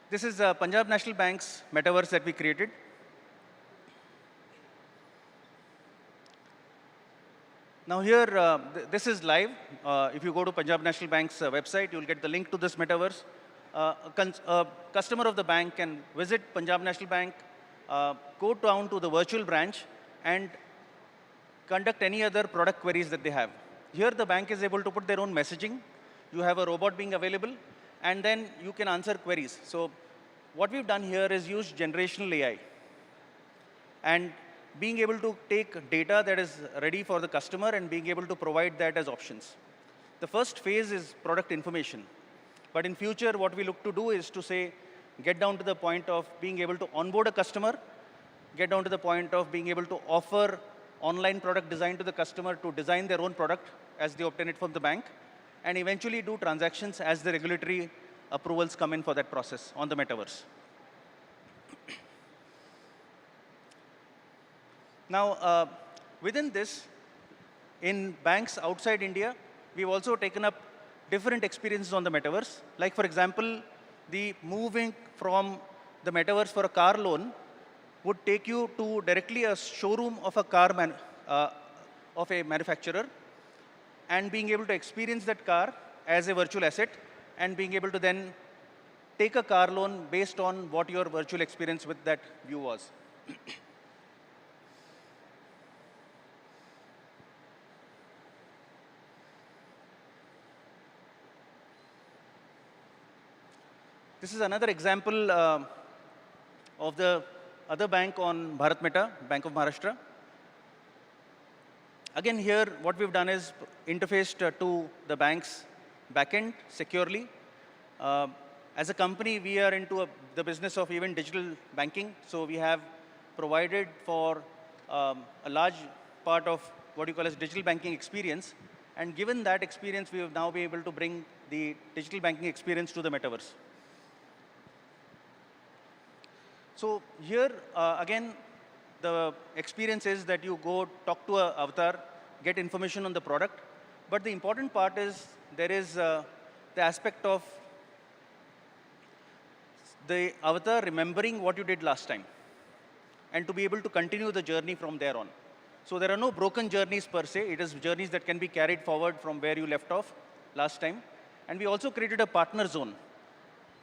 This is Punjab National Bank's metaverse that we created. Now here, this is live. If you go to Punjab National Bank's website, you'll get the link to this metaverse. A customer of the bank can visit Punjab National Bank, go down to the virtual branch, and conduct any other product queries that they have. Here, the bank is able to put their own messaging. You have a robot being available, and then you can answer queries. So what we've done here is use generational AI. And being able to take data that is ready for the customer and being able to provide that as options. The first phase is product information. But in future, what we look to do is to say, get down to the point of being able to onboard a customer, get down to the point of being able to offer online product design to the customer to design their own product as they obtain it from the bank, and eventually do transactions as the regulatory approvals come in for that process on the metaverse. Now, within this, in banks outside India, we've also taken up different experiences on the metaverse. Like, for example, the moving from the metaverse for a car loan would take you to directly a showroom of a of a manufacturer, and being able to experience that car as a virtual asset, and being able to then take a car loan based on what your virtual experience with that view was. This is another example of the other bank on Bharat Meta, Bank of Maharashtra. Again, here, what we've done is interfaced to the bank's backend securely. As a company, we are into the business of even digital banking. So we have provided for a large part of what you call as digital banking experience. And given that experience, we have now been able to bring the digital banking experience to the metaverse. So here, again, the experience is that you go talk to an avatar, get information on the product. But the important part is there is the aspect of the avatar remembering what you did last time and to be able to continue the journey from there on. So there are no broken journeys per se. It is journeys that can be carried forward from where you left off last time. And we also created a partner zone.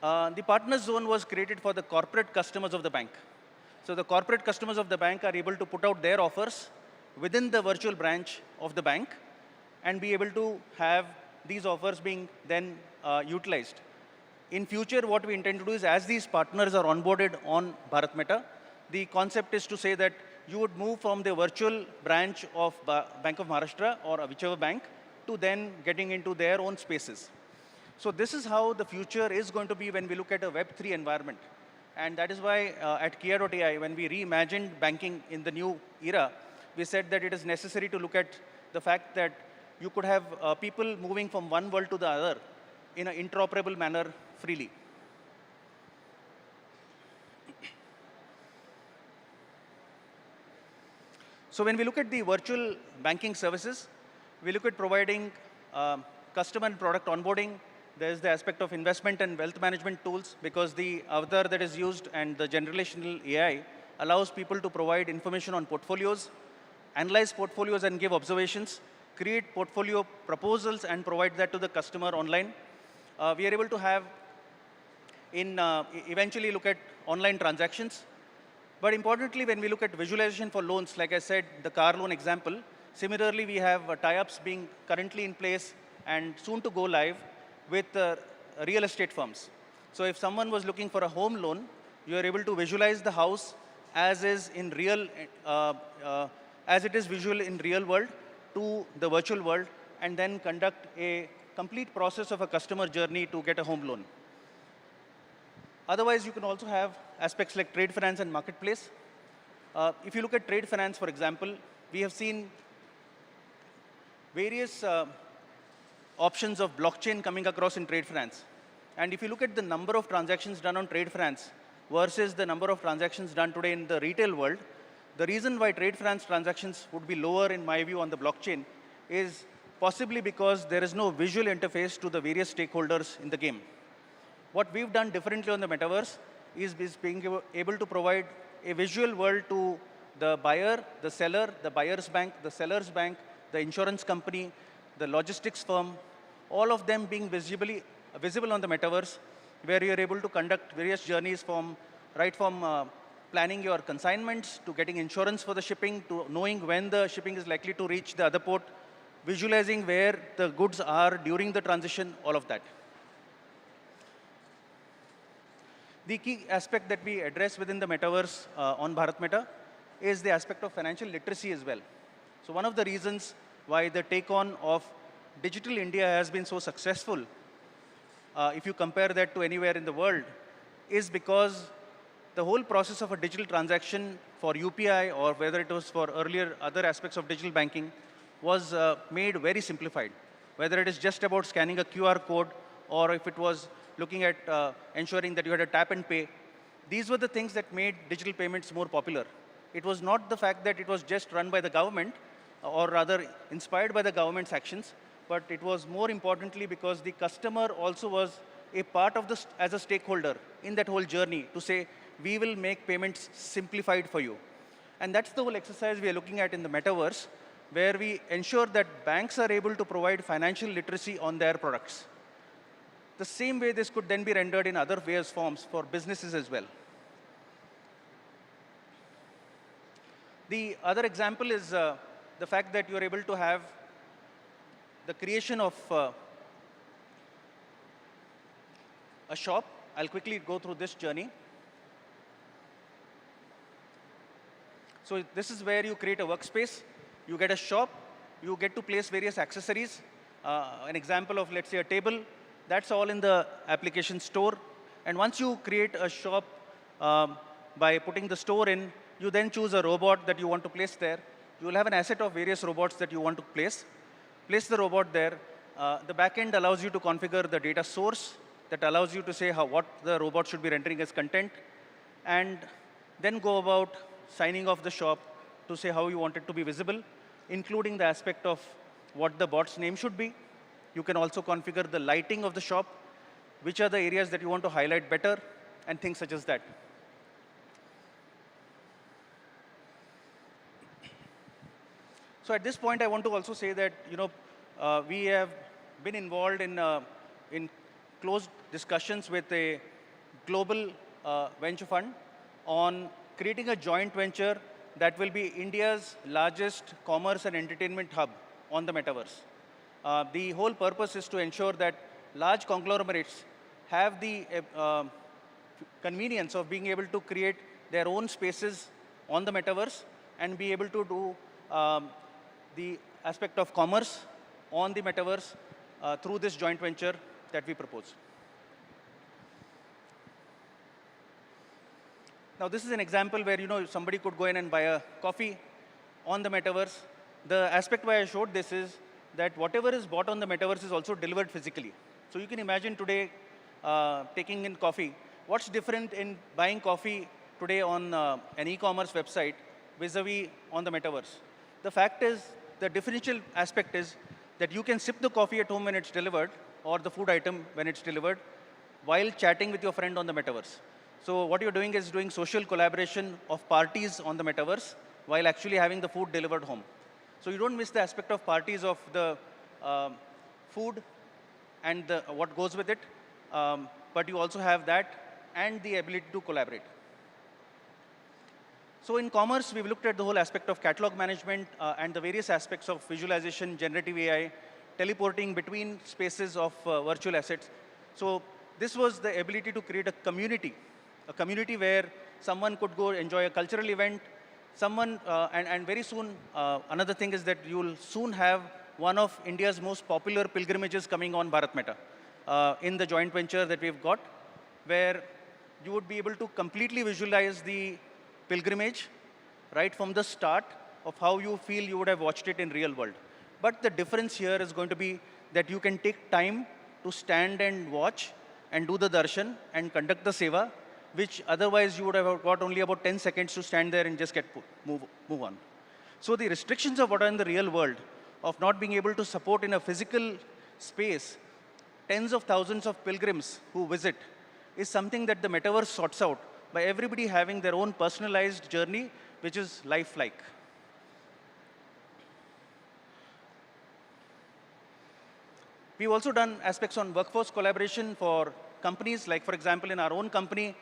The partner zone was created for the corporate customers of the bank. So the corporate customers of the bank are able to put out their offers within the virtual branch of the bank and be able to have these offers being then utilized. In future, what we intend to do is, as these partners are onboarded on Bharat Meta, the concept is to say that you would move from the virtual branch of Bank of Maharashtra or whichever bank to then getting into their own spaces. So this is how the future is going to be when we look at a Web3 environment. And that is why at Kia.ai, when we reimagined banking in the new era, we said that it is necessary to look at the fact that you could have people moving from one world to the other in an interoperable manner freely. So when we look at the virtual banking services, we look at providing customer and product onboarding. There's the aspect of investment and wealth management tools, because the avatar that is used and the generational AI allows people to provide information on portfolios, analyze portfolios and give observations, create portfolio proposals and provide that to the customer online. We are able to have eventually look at online transactions. But importantly, when we look at visualization for loans, like I said, the car loan example, similarly, we have tie-ups being currently in place and soon to go live with real estate firms. So if someone was looking for a home loan, you are able to visualize the house as is in real, as it is visual in real world to the virtual world, and then conduct a complete process of a customer journey to get a home loan. Otherwise, you can also have aspects like trade finance and marketplace. If you look at trade finance, for example, we have seen various options of blockchain coming across in trade finance. And if you look at the number of transactions done on trade finance versus the number of transactions done today in the retail world, the reason why trade finance transactions would be lower, in my view, on the blockchain is possibly because there is no visual interface to the various stakeholders in the game. What we've done differently on the metaverse is being able to provide a visual world to the buyer, the seller, the buyer's bank, the seller's bank, the insurance company, the logistics firm, all of them being visible on the metaverse, where you're able to conduct various journeys from planning your consignments to getting insurance for the shipping to knowing when the shipping is likely to reach the other port, visualizing where the goods are during the transition, all of that. The key aspect that we address within the metaverse on Bharat Meta is the aspect of financial literacy as well. So one of the reasons why the take-on of Digital India has been so successful, if you compare that to anywhere in the world, is because the whole process of a digital transaction for UPI or whether it was for earlier other aspects of digital banking was made very simplified. Whether it is just about scanning a QR code or if it was looking at ensuring that you had a tap and pay, these were the things that made digital payments more popular. It was not the fact that it was just run by the government or rather inspired by the government's actions, but it was more importantly because the customer also was a part of this as a stakeholder in that whole journey to say, we will make payments simplified for you. And that's the whole exercise we are looking at in the metaverse, where we ensure that banks are able to provide financial literacy on their products. The same way this could then be rendered in other various forms for businesses as well. The other example is the fact that you're able to have the creation of a shop. I'll quickly go through this journey. So this is where you create a workspace, you get a shop, you get to place various accessories. An example of, let's say, a table, that's all in the application store. And once you create a shop by putting the store in, you then choose a robot that you want to place there. You will have an asset of various robots that you want to place. Place the robot there. The backend allows you to configure the data source that allows you to say what the robot should be rendering as content, and then go about signing off the shop to say how you want it to be visible, including the aspect of what the bot's name should be. You can also configure the lighting of the shop, which are the areas that you want to highlight better, and things such as that. So at this point, I want to also say that we have been involved in close discussions with a global venture fund on creating a joint venture that will be India's largest commerce and entertainment hub on the metaverse. The whole purpose is to ensure that large conglomerates have the convenience of being able to create their own spaces on the metaverse and be able to do the aspect of commerce on the metaverse through this joint venture that we propose. Now, this is an example where somebody could go in and buy a coffee on the metaverse. The aspect why I showed this is that whatever is bought on the metaverse is also delivered physically. So you can imagine today taking in coffee. What's different in buying coffee today on an e-commerce website vis-a-vis on the metaverse? The fact is, the differential aspect is that you can sip the coffee at home when it's delivered or the food item when it's delivered while chatting with your friend on the metaverse. So what you're doing is doing social collaboration of parties on the metaverse while actually having the food delivered home. So you don't miss the aspect of parties of the food and what goes with it, but you also have that and the ability to collaborate. So in commerce, we've looked at the whole aspect of catalog management and the various aspects of visualization, generative AI, teleporting between spaces of virtual assets. So this was the ability to create a community where someone could go enjoy a cultural event, and very soon, another thing is that you'll soon have one of India's most popular pilgrimages coming on Bharat Meta in the joint venture that we've got, where you would be able to completely visualize the pilgrimage right from the start of how you feel you would have watched it in real world. But the difference here is going to be that you can take time to stand and watch and do the darshan and conduct the seva, which otherwise you would have got only about 10 seconds to stand there and just move on. So the restrictions of what are in the real world of not being able to support in a physical space tens of thousands of pilgrims who visit is something that the metaverse sorts out by everybody having their own personalized journey, which is lifelike. We've also done aspects on workforce collaboration for companies, like for example, in our own company,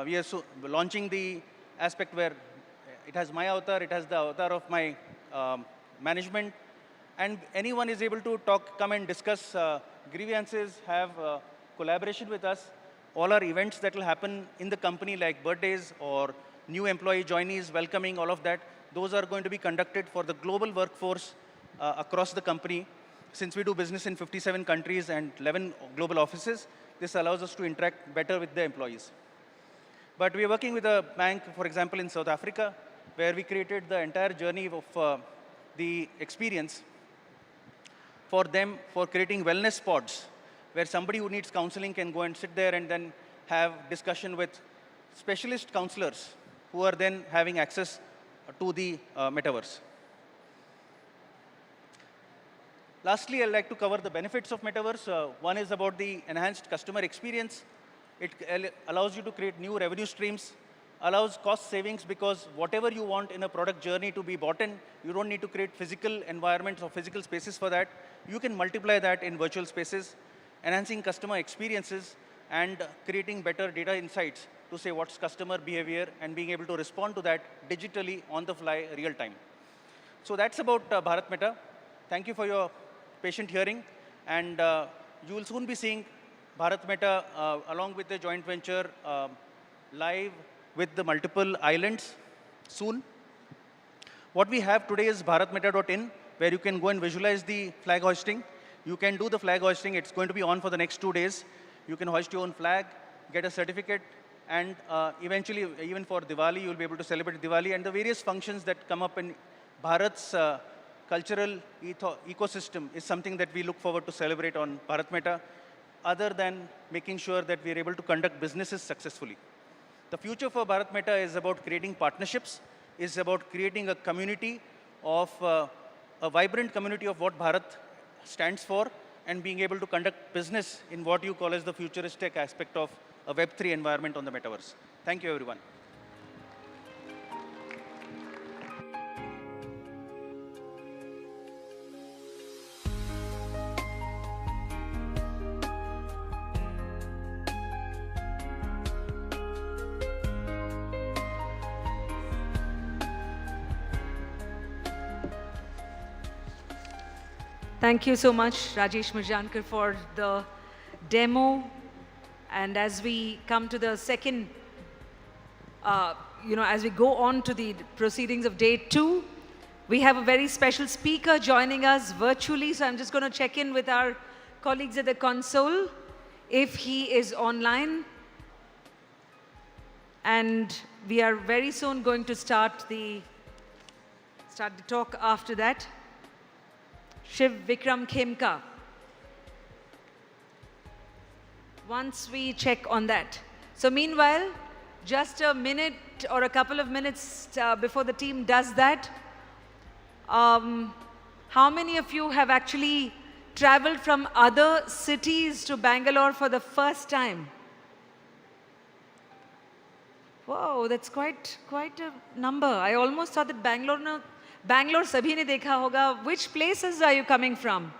we are launching the aspect where it has my avatar, it has the avatar of my management, and anyone is able to come and discuss grievances, have collaboration with us. All our events that will happen in the company, like birthdays or new employee joinees, welcoming, all of that. Those are going to be conducted for the global workforce across the company. Since we do business in 57 countries and 11 global offices, this allows us to interact better with the employees. But we are working with a bank, for example, in South Africa, where we created the entire journey of the experience for them for creating wellness pods, where somebody who needs counseling can go and sit there and then have discussion with specialist counselors who are then having access to the metaverse. Lastly, I'd like to cover the benefits of metaverse. One is about the enhanced customer experience. It allows you to create new revenue streams, allows cost savings because whatever you want in a product journey to be bought in, you don't need to create physical environments or physical spaces for that. You can multiply that in virtual spaces, enhancing customer experiences and creating better data insights to say what's customer behavior and being able to respond to that digitally on the fly, real time. So that's about Bharat Meta. Thank you for your patient hearing. And you will soon be seeing Bharat Meta along with the joint venture live with the multiple islands soon. What we have today is bharatmeta.in, where you can go and visualize the flag hoisting. You can do the flag hoisting. It's going to be on for the next 2 days. You can hoist your own flag, get a certificate, and eventually, even for Diwali, you'll be able to celebrate Diwali and the various functions that come up in Bharat's cultural ecosystem is something that we look forward to celebrate on Bharat Meta, other than making sure that we are able to conduct businesses successfully. The future for Bharat Meta is about creating partnerships, is about creating a community of, a vibrant community of what Bharat stands for, and being able to conduct business in what you call as the futuristic aspect of a Web3 environment on the metaverse. Thank you, everyone. Thank you so much, Rajesh Mirjankar, for the demo. And as we come to the second, as we go on to the proceedings of day 2, we have a very special speaker joining us virtually. So I'm just going to check in with our colleagues at the console if he is online. And we are very soon going to start the talk after that. Shiv Vikram Khemka. Once we check on that. So meanwhile, just a minute or a couple of minutes before the team does that, how many of you have actually traveled from other cities to Bangalore for the first time? Whoa, that's quite a number. I almost thought that Bangalore sabhi ne dekha hoga. Which places are you coming from?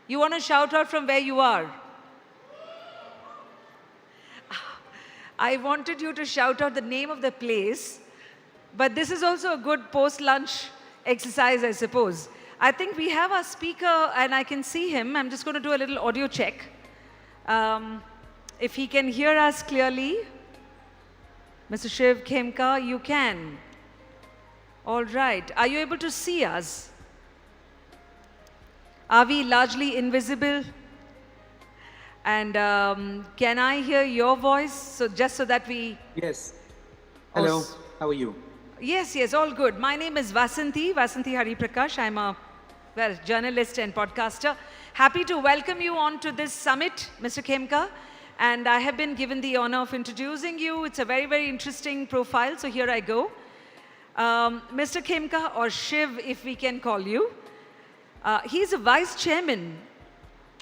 You want to shout out from where you are? I wanted you to shout out the name of the place, but this is also a good post-lunch exercise, I suppose. I think we have our speaker and I can see him. I'm just going to do a little audio check. If he can hear us clearly, Mr. Shiv Khemka, you can. All right. Are you able to see us? Are we largely invisible? And can I hear your voice? So just so that we... Yes. Hello. How are you? Yes, all good. My name is Vasanthi Hariprakash. I'm a journalist and podcaster. Happy to welcome you on to this summit, Mr. Khemka. And I have been given the honor of introducing you. It's a very, very interesting profile. So here I go. Mr. Khemka, or Shiv, if we can call you. He's a vice chairman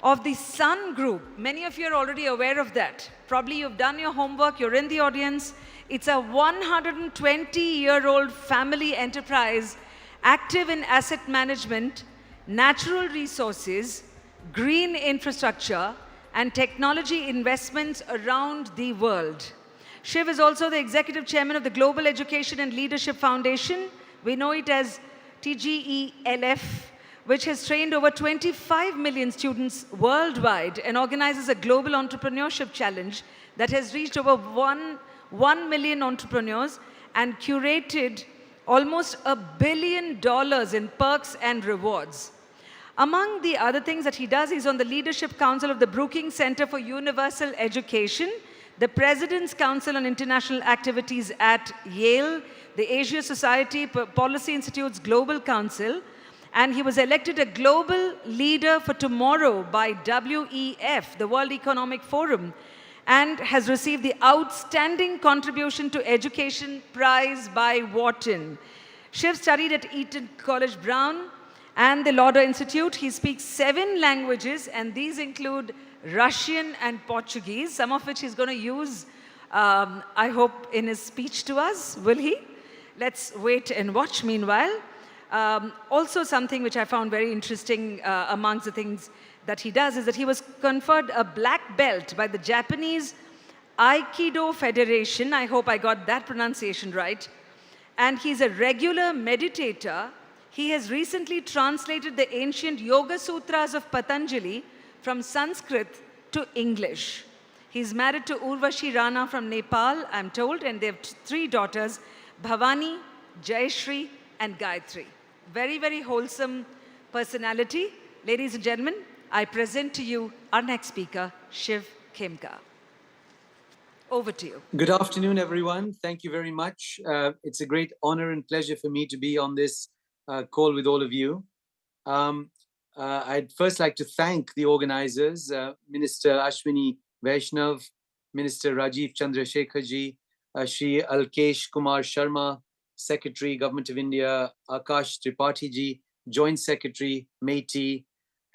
of the Sun Group. Many of you are already aware of that. Probably you've done your homework, you're in the audience. It's a 120-year-old family enterprise active in asset management, natural resources, green infrastructure, and technology investments around the world. Shiv is also the executive chairman of the Global Education and Leadership Foundation. We know it as TGELF, which has trained over 25 million students worldwide and organizes a global entrepreneurship challenge that has reached over 1 million entrepreneurs and curated almost $1 billion in perks and rewards. Among the other things that he does, he's on the Leadership Council of the Brookings Center for Universal Education, the President's Council on International Activities at Yale, the Asia Society Policy Institute's Global Council, and he was elected a Global Leader for Tomorrow by WEF, the World Economic Forum, and has received the Outstanding Contribution to Education Prize by Wharton. Shiv studied at Eton College Brown and the Lauder Institute. He speaks 7 languages, and these include Russian and Portuguese, some of which he's going to use, I hope, in his speech to us. Will he? Let's wait and watch meanwhile. Also something which I found very interesting amongst the things that he does is that he was conferred a black belt by the Japanese Aikido Federation. I hope I got that pronunciation right. And he's a regular meditator. He has recently translated the ancient Yoga Sutras of Patanjali from Sanskrit to English. He's married to Urvashi Rana from Nepal, I'm told, and they have 3 daughters, Bhavani, Jayashri, and Gayatri. Very, very wholesome personality. Ladies and gentlemen, I present to you our next speaker, Shiv Khemka. Over to you. Good afternoon, everyone. Thank you very much. It's a great honor and pleasure for me to be on this call with all of you. I'd first like to thank the organizers, Minister Ashwini Vaishnav, Minister Rajiv Chandrasekharji, Shri Alkesh Kumar Sharma, Secretary, Government of India, Akash Tripathi ji, Joint Secretary, MEITI,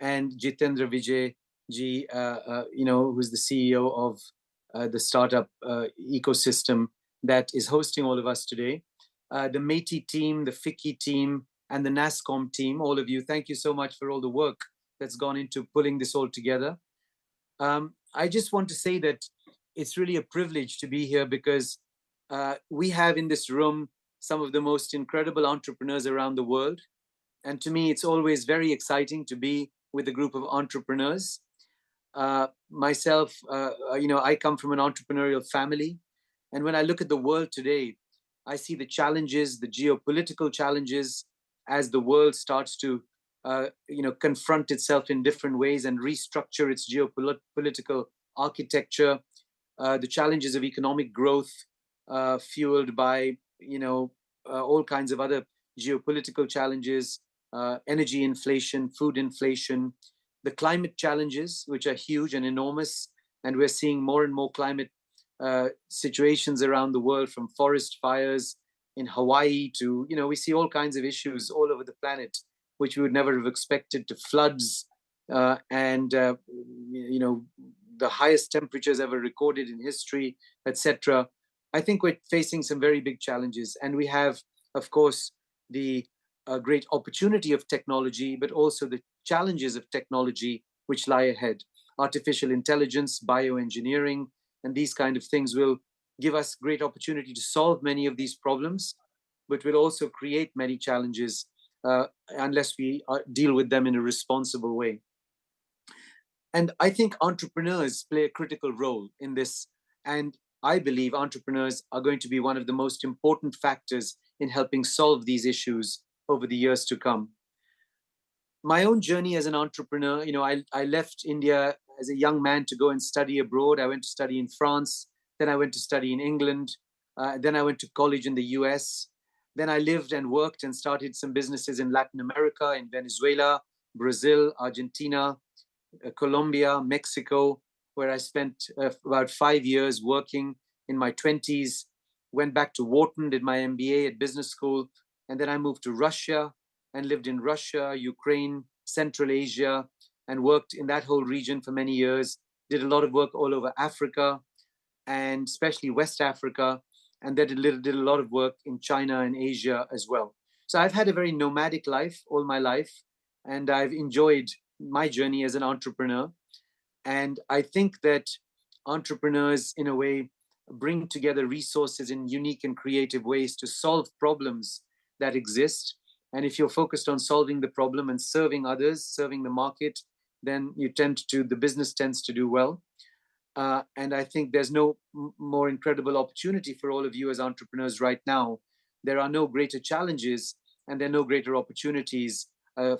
and Jitendra Vijay ji, who's the CEO of the startup ecosystem that is hosting all of us today. The MEITI team, the FICCI team, and the NASCOM team, all of you, thank you so much for all the work that's gone into pulling this all together. I just want to say that it's really a privilege to be here because we have in this room some of the most incredible entrepreneurs around the world. And to me, it's always very exciting to be with a group of entrepreneurs. Myself, I come from an entrepreneurial family. And when I look at the world today, I see the challenges, the geopolitical challenges, as the world starts to, confront itself in different ways and restructure its geopolitical architecture, the challenges of economic growth fueled by, all kinds of other geopolitical challenges, energy inflation, food inflation, the climate challenges, which are huge and enormous. And we're seeing more and more climate situations around the world, from forest fires in Hawaii to, we see all kinds of issues all over the planet, which we would never have expected, to floods and, the highest temperatures ever recorded in history, etc. I think we're facing some very big challenges. And we have, of course, the great opportunity of technology, but also the challenges of technology which lie ahead. Artificial intelligence, bioengineering, and these kind of things will give us great opportunity to solve many of these problems, but will also create many challenges unless we deal with them in a responsible way. And I think entrepreneurs play a critical role in this. And I believe entrepreneurs are going to be one of the most important factors in helping solve these issues over the years to come. My own journey as an entrepreneur, I left India as a young man to go and study abroad. I went to study in France, then I went to study in England, then I went to college in the US. Then I lived and worked and started some businesses in Latin America, in Venezuela, Brazil, Argentina, Colombia, Mexico, where I spent about 5 years working in my 20s, went back to Wharton, did my MBA at business school, and then I moved to Russia and lived in Russia, Ukraine, Central Asia, and worked in that whole region for many years. Did a lot of work all over Africa, and especially West Africa, and then did a lot of work in China and Asia as well. So I've had a very nomadic life all my life, and I've enjoyed my journey as an entrepreneur. And I think that entrepreneurs, in a way, bring together resources in unique and creative ways to solve problems that exist. And if you're focused on solving the problem and serving others, serving the market, then the business tends to do well. And I think there's no more incredible opportunity for all of you as entrepreneurs right now. There are no greater challenges and there are no greater opportunities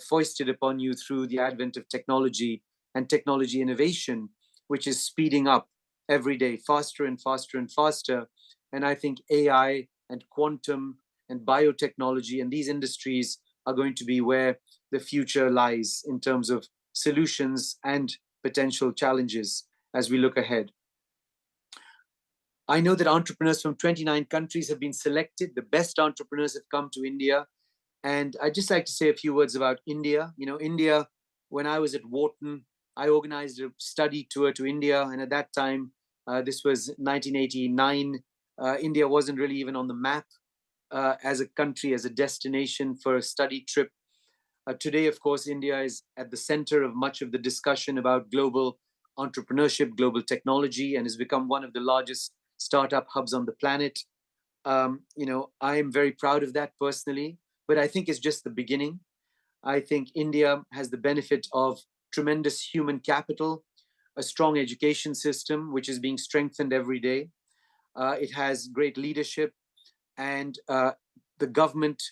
foisted upon you through the advent of technology and technology innovation, which is speeding up every day, faster and faster and faster. And I think AI and quantum and biotechnology and these industries are going to be where the future lies in terms of solutions and potential challenges as we look ahead. I know that entrepreneurs from 29 countries have been selected. The best entrepreneurs have come to India. And I'd just like to say a few words about India. You know, India, when I was at Wharton, I organized a study tour to India. And at that time, this was 1989, India wasn't really even on the map as a country, as a destination for a study trip. Today, of course, India is at the center of much of the discussion about global entrepreneurship, global technology, and has become one of the largest startup hubs on the planet. You know, I am very proud of that personally, but I think it's just the beginning. I think India has the benefit of tremendous human capital, a strong education system, which is being strengthened every day. It has great leadership, and the government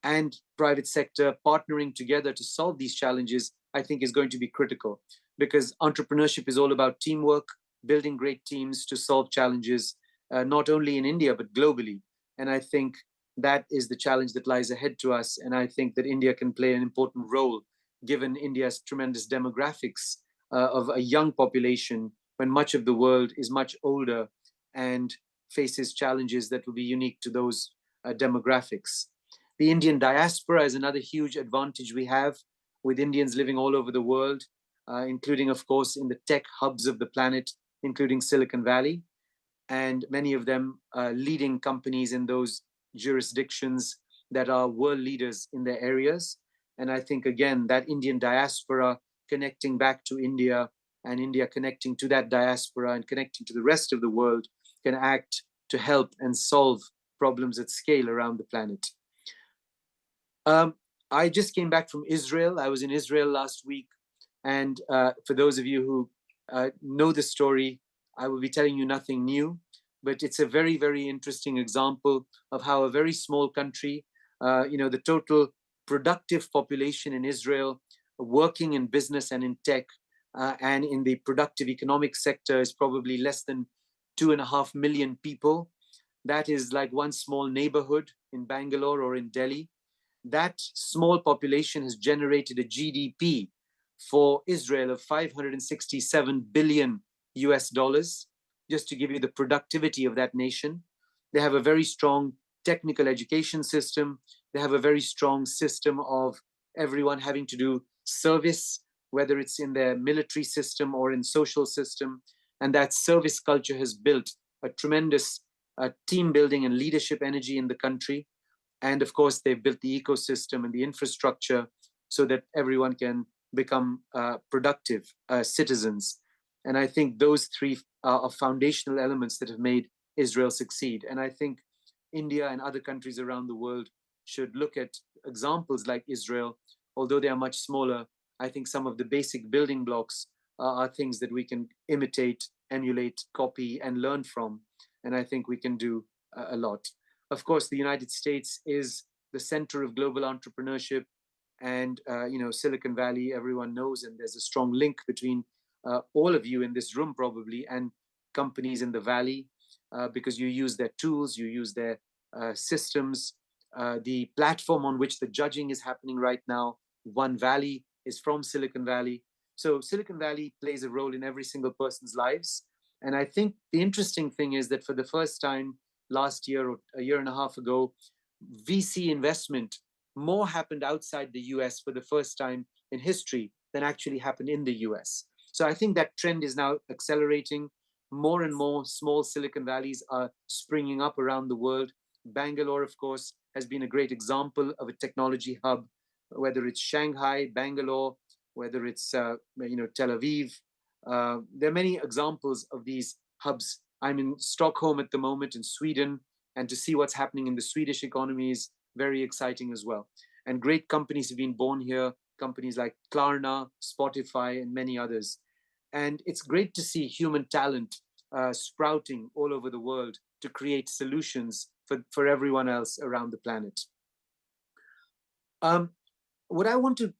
and private sector partnering together to solve these challenges, I think is going to be critical, because entrepreneurship is all about teamwork, building great teams to solve challenges, not only in India, but globally. And I think that is the challenge that lies ahead to us. And I think that India can play an important role, given India's tremendous demographics of a young population, when much of the world is much older and faces challenges that will be unique to those demographics. The Indian diaspora is another huge advantage we have, with Indians living all over the world, including, of course, in the tech hubs of the planet, including Silicon Valley, and many of them leading companies in those jurisdictions that are world leaders in their areas. And I think, again, that Indian diaspora connecting back to India and India connecting to that diaspora and connecting to the rest of the world can act to help and solve problems at scale around the planet. I just came back from Israel. I was in Israel last week. And for those of you who know the story, I will be telling you nothing new, but it's a very, very interesting example of how a very small country, you know, the total productive population in Israel working in business and in tech and in the productive economic sector is probably less than 2.5 million people. That is like one small neighborhood in Bangalore or in Delhi. That small population has generated a GDP for Israel of 567 billion US dollars, just to give you the productivity of that nation. They have a very strong technical education system. They have a very strong system of everyone having to do service, whether it's in their military system or in social system. And that service culture has built a tremendous team building and leadership energy in the country. And of course, they've built the ecosystem and the infrastructure so that everyone can become productive citizens. And I think those three are foundational elements that have made Israel succeed. And I think India and other countries around the world should look at examples like Israel. Although they are much smaller, I think some of the basic building blocks are things that we can imitate, emulate, copy, and learn from. And I think we can do a lot. Of course, the United States is the center of global entrepreneurship, and you know, Silicon Valley, everyone knows, and there's a strong link between all of you in this room probably and companies in the Valley, because you use their tools, you use their systems. The platform on which the judging is happening right now, One Valley, is from Silicon Valley. So Silicon Valley plays a role in every single person's lives. And I think the interesting thing is that for the first time last year or a year and a half ago, VC investment more happened outside the US for the first time in history than actually happened in the US. So I think that trend is now accelerating. More and more small Silicon Valleys are springing up around the world. Bangalore, of course, has been a great example of a technology hub, whether it's Shanghai, Bangalore, whether it's you know, Tel Aviv. There are many examples of these hubs. I'm in Stockholm at the moment in Sweden, and to see what's happening in the Swedish economy is very exciting as well. And great companies have been born here, companies like Klarna, Spotify, and many others. And it's great to see human talent sprouting all over the world to create solutions for everyone else around the planet. What I want to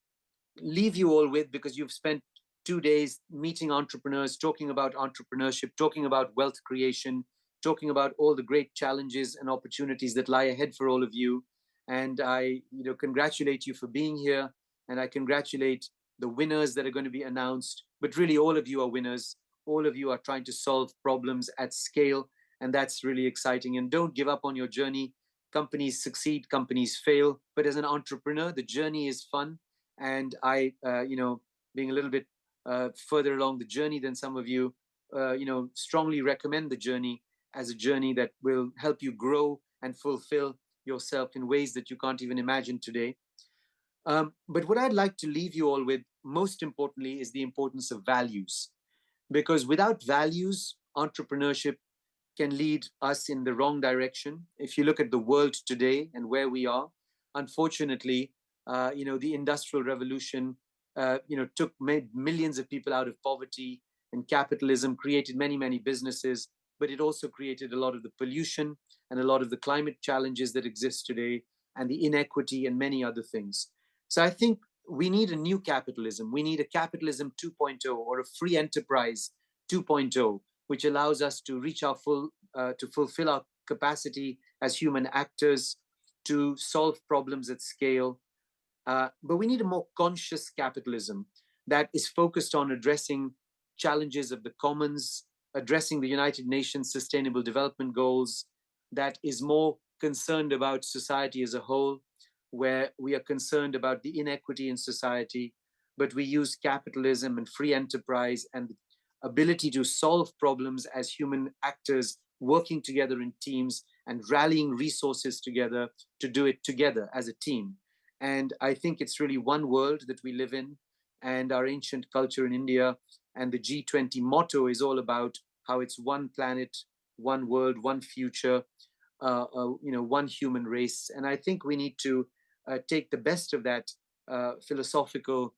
leave you all with, because you've spent 2 days meeting entrepreneurs, talking about entrepreneurship, talking about wealth creation, talking about all the great challenges and opportunities that lie ahead for all of you. And I, congratulate you for being here, and I congratulate the winners that are going to be announced. But really, all of you are winners. All of you are trying to solve problems at scale, and that's really exciting. And don't give up on your journey. Companies succeed, companies fail, but as an entrepreneur, the journey is fun. And I, being a little bit further along the journey than some of you, strongly recommend the journey as a journey that will help you grow and fulfill yourself in ways that you can't even imagine today. But what I'd like to leave you all with, most importantly, is the importance of values. Because without values, entrepreneurship can lead us in the wrong direction. If you look at the world today and where we are, unfortunately, the Industrial Revolution, made millions of people out of poverty, and capitalism created many, many businesses, but it also created a lot of the pollution and a lot of the climate challenges that exist today, and the inequity and many other things. So I think we need a new capitalism. We need a capitalism 2.0, or a free enterprise 2.0, which allows us to reach our to fulfill our capacity as human actors, to solve problems at scale. But we need a more conscious capitalism that is focused on addressing challenges of the commons, addressing the United Nations Sustainable Development Goals, that is more concerned about society as a whole, where we are concerned about the inequity in society, but we use capitalism and free enterprise and the ability to solve problems as human actors, working together in teams and rallying resources together to do it together as a team. And I think it's really one world that we live in, and our ancient culture in India, and the G20 motto is all about how it's one planet, one world, one future, one human race. And I think we need to take the best of that philosophical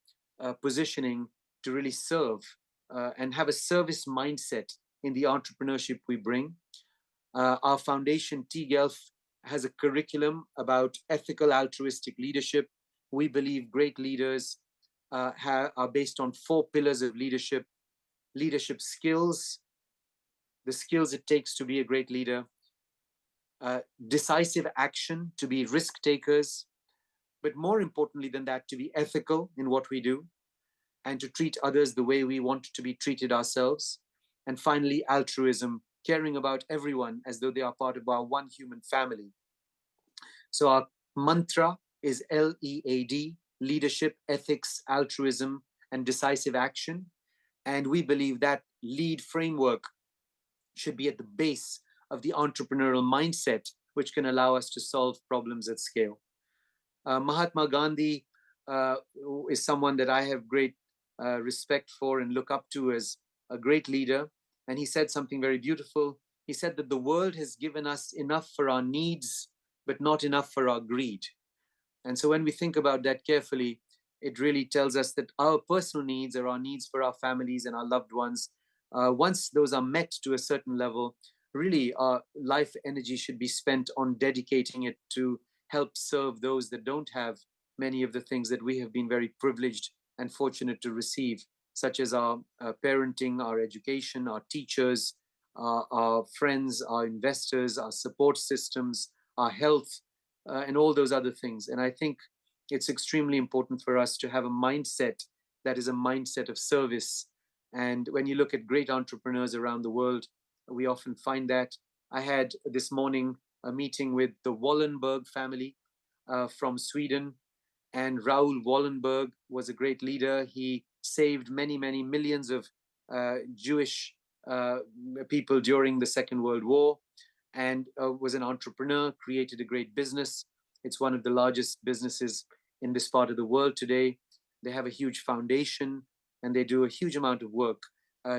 positioning to really serve and have a service mindset in the entrepreneurship we bring. Our foundation, TGELF, has a curriculum about ethical altruistic leadership. We believe great leaders are based on 4 pillars of leadership: leadership skills, the skills it takes to be a great leader; decisive action, to be risk takers; but more importantly than that, to be ethical in what we do, and to treat others the way we want to be treated ourselves; and finally, altruism, caring about everyone as though they are part of our one human family. So our mantra is LEAD: leadership, ethics, altruism, and decisive action. And we believe that LEAD framework should be at the base of the entrepreneurial mindset, which can allow us to solve problems at scale. Mahatma Gandhi is someone that I have great respect for and look up to as a great leader. And he said something very beautiful. He said that the world has given us enough for our needs, but not enough for our greed. And so when we think about that carefully, it really tells us that our personal needs are our needs for our families and our loved ones. Once those are met to a certain level, really our life energy should be spent on dedicating it to help serve those that don't have many of the things that we have been very privileged and fortunate to receive, such as our parenting, our education, our teachers, our friends, our investors, our support systems, our health, and all those other things. And I think it's extremely important for us to have a mindset that is a mindset of service. And when you look at great entrepreneurs around the world, we often find that. I had this morning a meeting with the Wallenberg family from Sweden. And Raoul Wallenberg was a great leader. He saved many, many millions of Jewish people during the Second World War, and was an entrepreneur, created a great business. It's one of the largest businesses in this part of the world today. They have a huge foundation, and they do a huge amount of work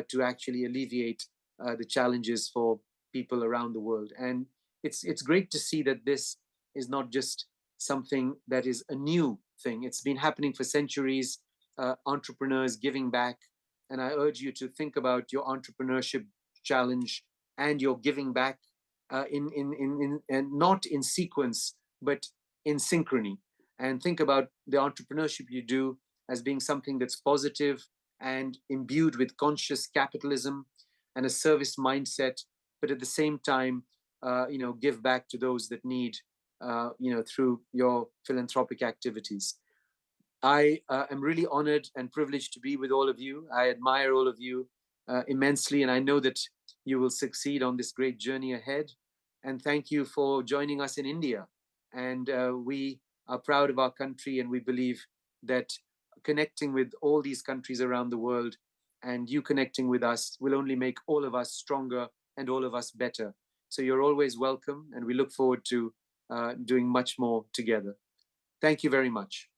to actually alleviate the challenges for people around the world. And it's great to see that this is not just something that is a new thing. It's been happening for centuries. Entrepreneurs giving back And I urge you to think about your entrepreneurship challenge and your giving back and not in sequence, but in synchrony. And think about the entrepreneurship you do as being something that's positive and imbued with conscious capitalism and a service mindset, but at the same time, give back to those that need, through your philanthropic activities. I am really honored and privileged to be with all of you. I admire all of you immensely, and I know that you will succeed on this great journey ahead. And thank you for joining us in India. And we are proud of our country, and we believe that connecting with all these countries around the world and you connecting with us will only make all of us stronger and all of us better. So you're always welcome, and we look forward to doing much more together. Thank you very much.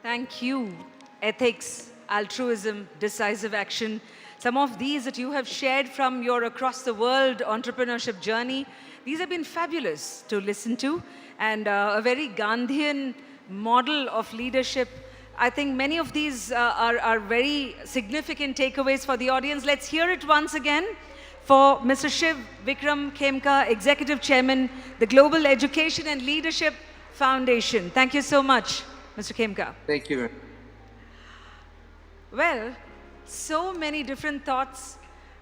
Thank you. Ethics, altruism, decisive action. Some of these that you have shared from your across the world entrepreneurship journey, these have been fabulous to listen to, and a very Gandhian model of leadership. I think many of these are very significant takeaways for the audience. Let's hear it once again for Mr. Shiv Vikram Khemka, Executive Chairman, the Global Education and Leadership Foundation. Thank you so much, Mr. Khemka. Thank you. Well, so many different thoughts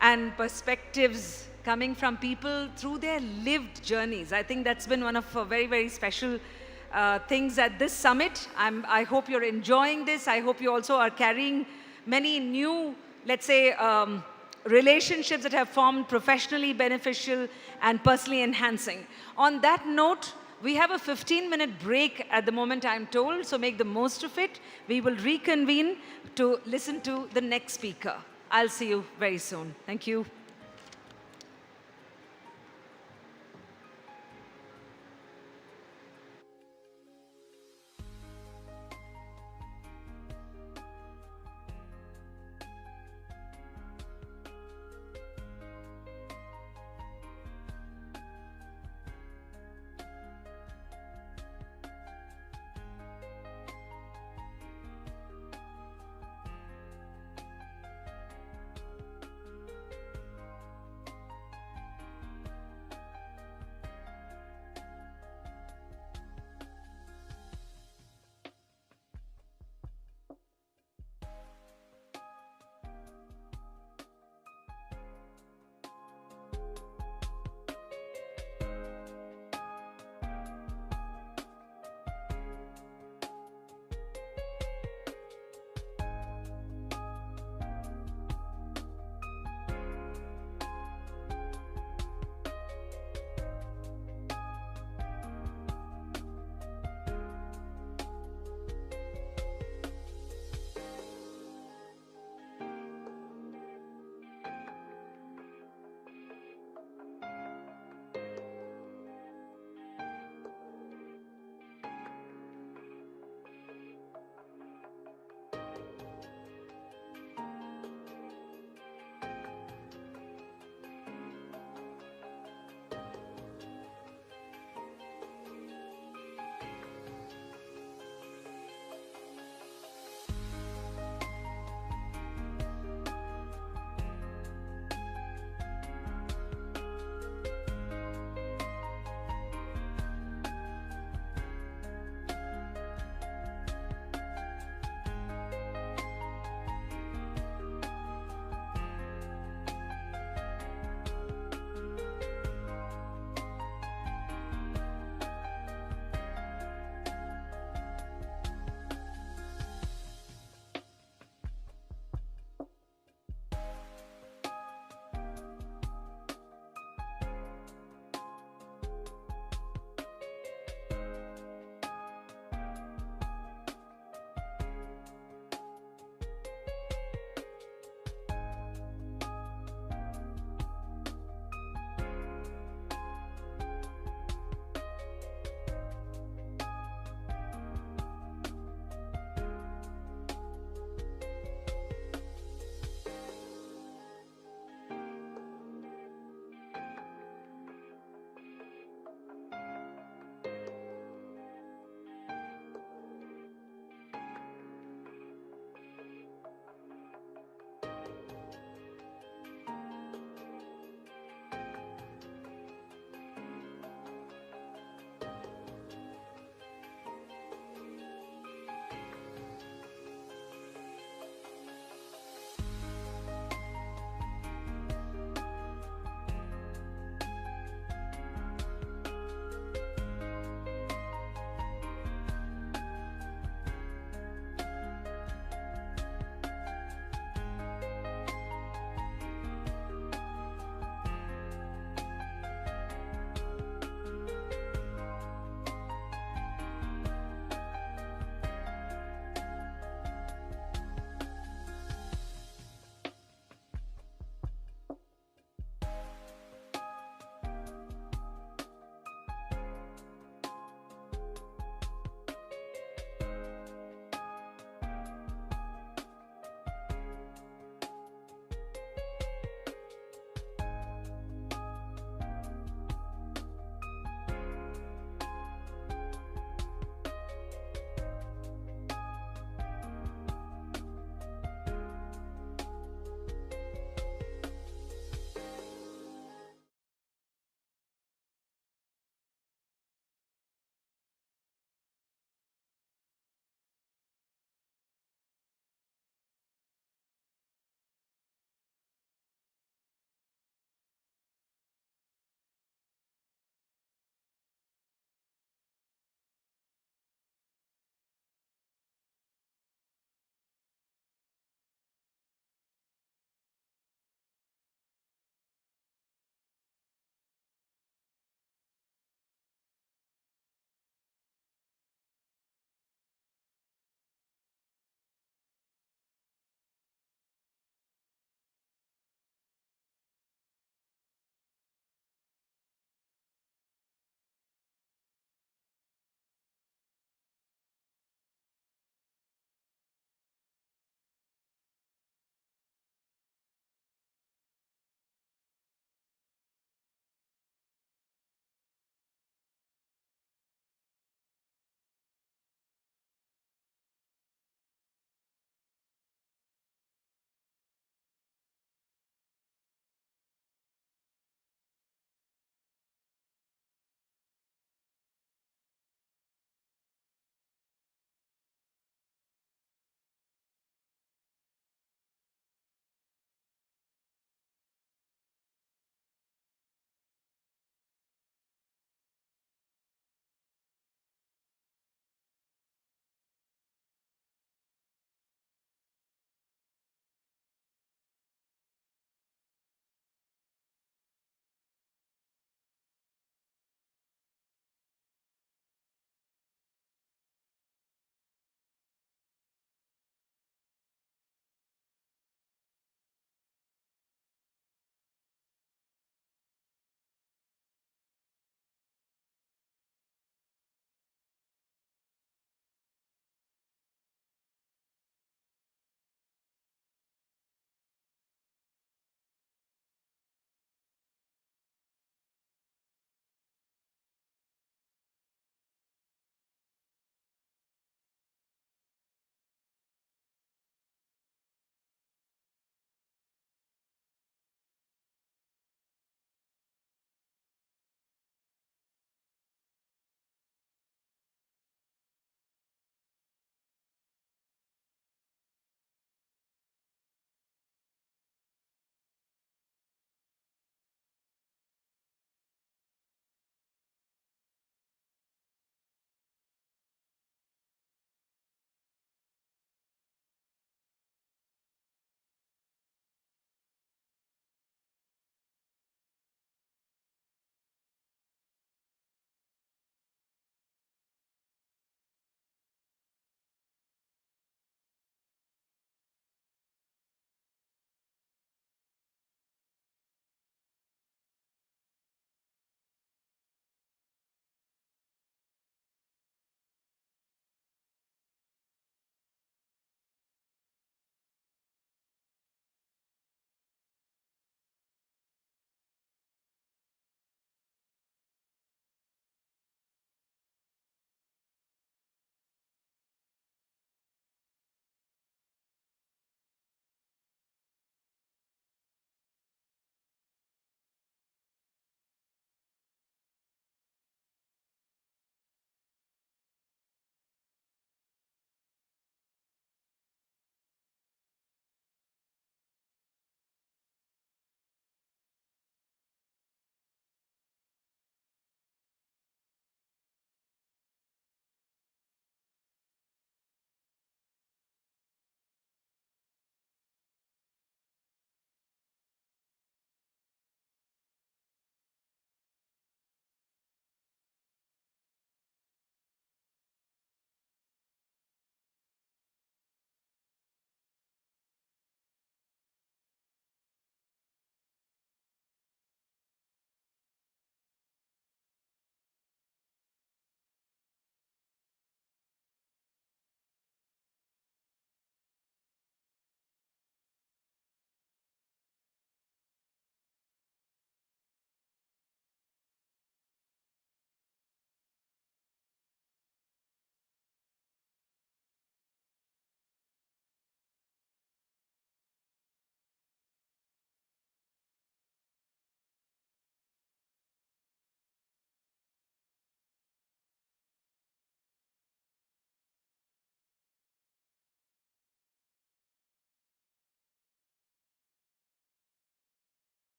and perspectives coming from people through their lived journeys. I think that's been one of very, very special things at this summit. I hope you're enjoying this. I hope you also are carrying many new, let's say, relationships that have formed professionally beneficial and personally enhancing. On that note, we have a 15-minute break at the moment, I'm told, so make the most of it. We will reconvene to listen to the next speaker. I'll see you very soon. Thank you.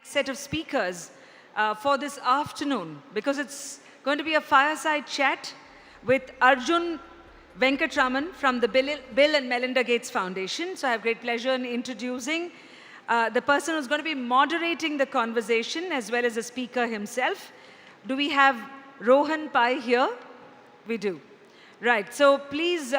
set of speakers for this afternoon, because it's going to be a fireside chat with Arjun Venkatraman from the Bill and Melinda Gates Foundation. So I have great pleasure in introducing the person who's going to be moderating the conversation as well as the speaker himself. Do we have Rohan Pai here? We do. Right, so please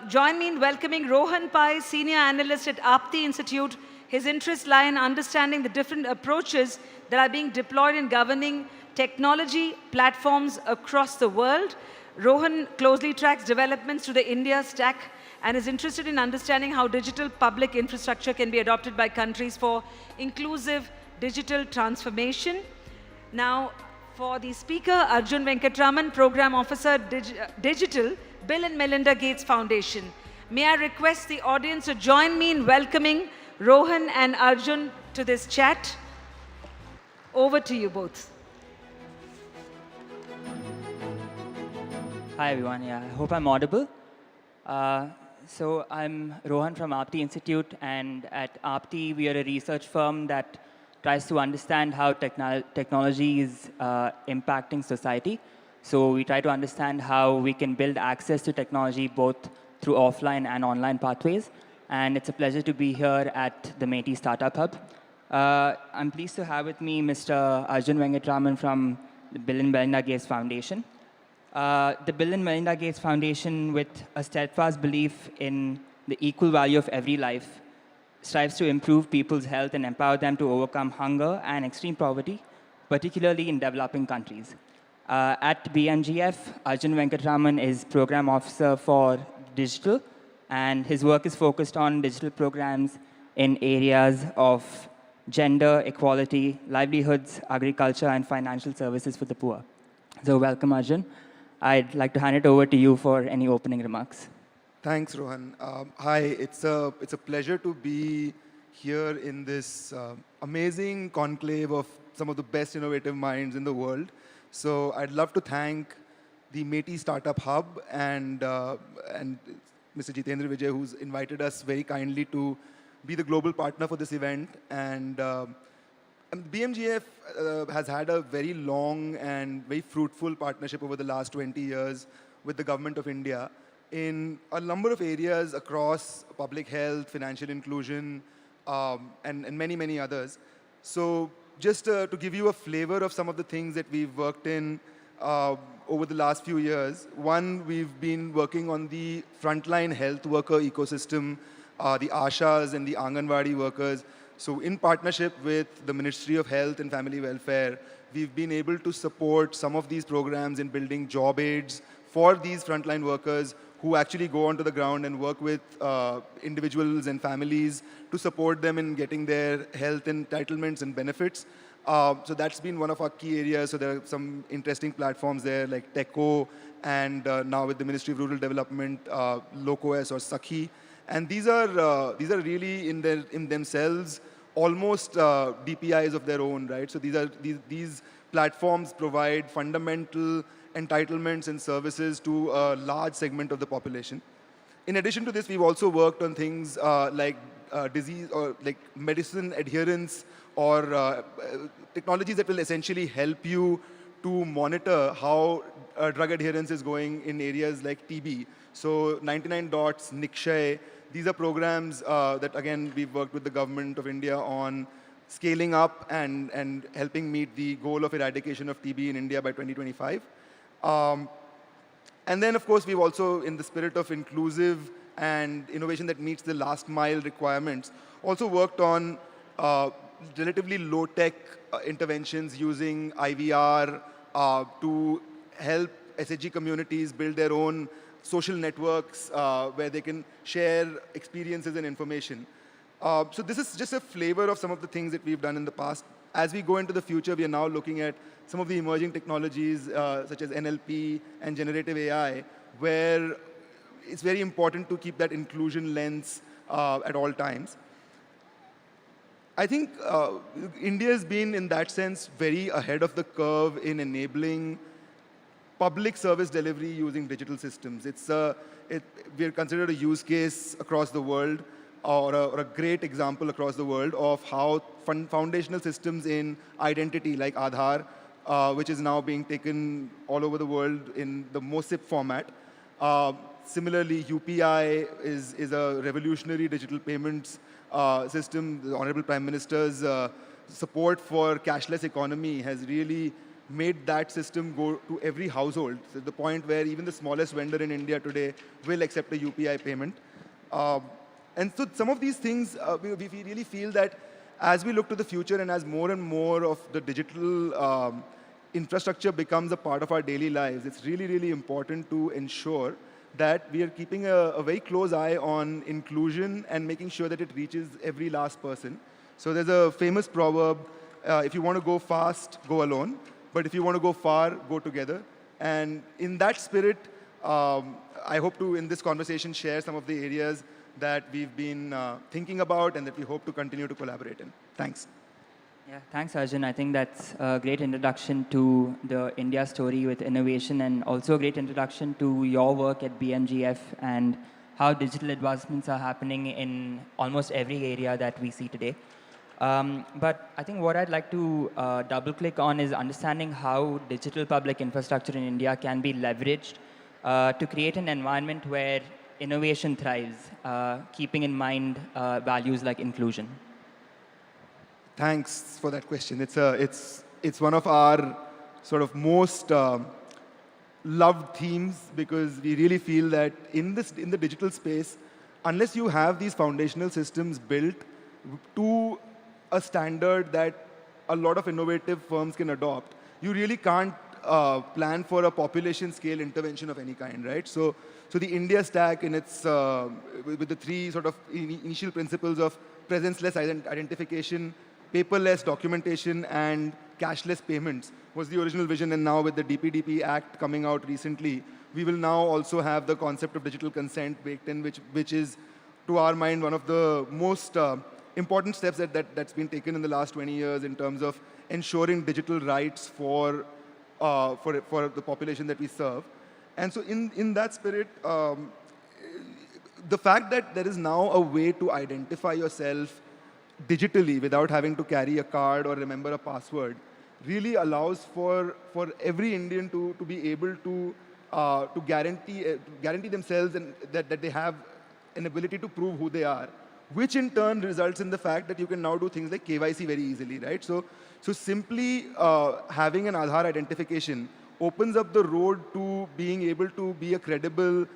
join me in welcoming Rohan Pai, Senior Analyst at Aapti Institute. His interests lie in understanding the different approaches that are being deployed in governing technology platforms across the world. Rohan closely tracks developments to the India stack and is interested in understanding how digital public infrastructure can be adopted by countries for inclusive digital transformation. Now, for the speaker, Arjun Venkatraman, Program Officer, Digital, Bill and Melinda Gates Foundation. May I request the audience to join me in welcoming Rohan and Arjun to this chat. Over to you both. Hi everyone, yeah, I hope I'm audible. So I'm Rohan from Aapti Institute, and at Aapti we are a research firm that tries to understand how technology is impacting society. So we try to understand how we can build access to technology both through offline and online pathways. And it's a pleasure to be here at the METI Startup Hub. I'm pleased to have with me Mr. Arjun Venkatraman from the Bill and Melinda Gates Foundation. The Bill and Melinda Gates Foundation, with a steadfast belief in the equal value of every life, strives to improve people's health and empower them to overcome hunger and extreme poverty, particularly in developing countries. At BMGF, Arjun Venkatraman is Program Officer for Digital, and his work is focused on digital programs in areas of gender, equality, livelihoods, agriculture, and financial services for the poor. So welcome, Arjun. I'd like to hand it over to you for any opening remarks. Thanks, Rohan. Hi, it's a pleasure to be here in this amazing conclave of some of the best innovative minds in the world. So I'd love to thank the METI Startup Hub and Mr. Jitendra Vijay, who's invited us very kindly to be the global partner for this event. And BMGF has had a very long and very fruitful partnership over the last 20 years with the government of India in a number of areas across public health, financial inclusion, and many, many others. So just to give you a flavor of some of the things that we've worked in over the last few years, one, we've been working on the frontline health worker ecosystem, the ASHAs and the Anganwadi workers. So in partnership with the Ministry of Health and Family Welfare, we've been able to support some of these programs in building job aids for these frontline workers who actually go onto the ground and work with individuals and families to support them in getting their health entitlements and benefits. So that's been one of our key areas. So there are some interesting platforms there like TECO, and now with the Ministry of Rural Development, LocOS or Sakhi. And these are really in themselves almost DPIs of their own, right? So these platforms provide fundamental entitlements and services to a large segment of the population. In addition to this, we've also worked on things like disease or like medicine adherence or technologies that will essentially help you to monitor how drug adherence is going in areas like TB. So 99 Dots, Nikshay, these are programs that, again, we've worked with the government of India on scaling up and helping meet the goal of eradication of TB in India by 2025. And then, of course, we've also, in the spirit of inclusive and innovation that meets the last mile requirements, also worked on relatively low-tech interventions using IVR to help SHG communities build their own social networks where they can share experiences and information. So this is just a flavor of some of the things that we've done in the past. As we go into the future, we are now looking at some of the emerging technologies such as NLP and generative AI, where it's very important to keep that inclusion lens at all times. I think India has been, in that sense, very ahead of the curve in enabling public service delivery using digital systems. We are considered a use case across the world. or a great example across the world of how foundational systems in identity like Aadhaar, which is now being taken all over the world in the MOSIP format. Similarly, UPI is a revolutionary digital payments system. The Honorable Prime Minister's support for cashless economy has really made that system go to every household, to the point where even the smallest vendor in India today will accept a UPI payment. And so some of these things, we really feel that as we look to the future and as more and more of the digital infrastructure becomes a part of our daily lives, it's really, really important to ensure that we are keeping a very close eye on inclusion and making sure that it reaches every last person. So there's a famous proverb, if you want to go fast, go alone. But if you want to go far, go together. And in that spirit, I hope to, in this conversation, share some of the areas that we've been thinking about and that we hope to continue to collaborate in. Thanks. Yeah, thanks, Arjun. I think that's a great introduction to the India story with innovation, and also a great introduction to your work at BMGF and how digital advancements are happening in almost every area that we see today. But I think what I'd like to double-click on is understanding how digital public infrastructure in India can be leveraged to create an environment where innovation thrives, keeping in mind values like inclusion. Thanks for that question. It's one of our sort of most loved themes, because we really feel that in the digital space, unless you have these foundational systems built to a standard that a lot of innovative firms can adopt, you really can't plan for a population scale intervention of any kind, right? So the India stack in its, with the three sort of initial principles of presence-less identification, paperless documentation, and cashless payments was the original vision. And now with the DPDP Act coming out recently, we will now also have the concept of digital consent baked in, which is, to our mind, one of the most important steps that's been taken in the last 20 years in terms of ensuring digital rights for the population that we serve. And so in that spirit, the fact that there is now a way to identify yourself digitally without having to carry a card or remember a password really allows for every Indian to be able to guarantee themselves and that they have an ability to prove who they are, which in turn results in the fact that you can now do things like KYC very easily, right? So simply having an Aadhaar identification opens up the road to being able to be a credible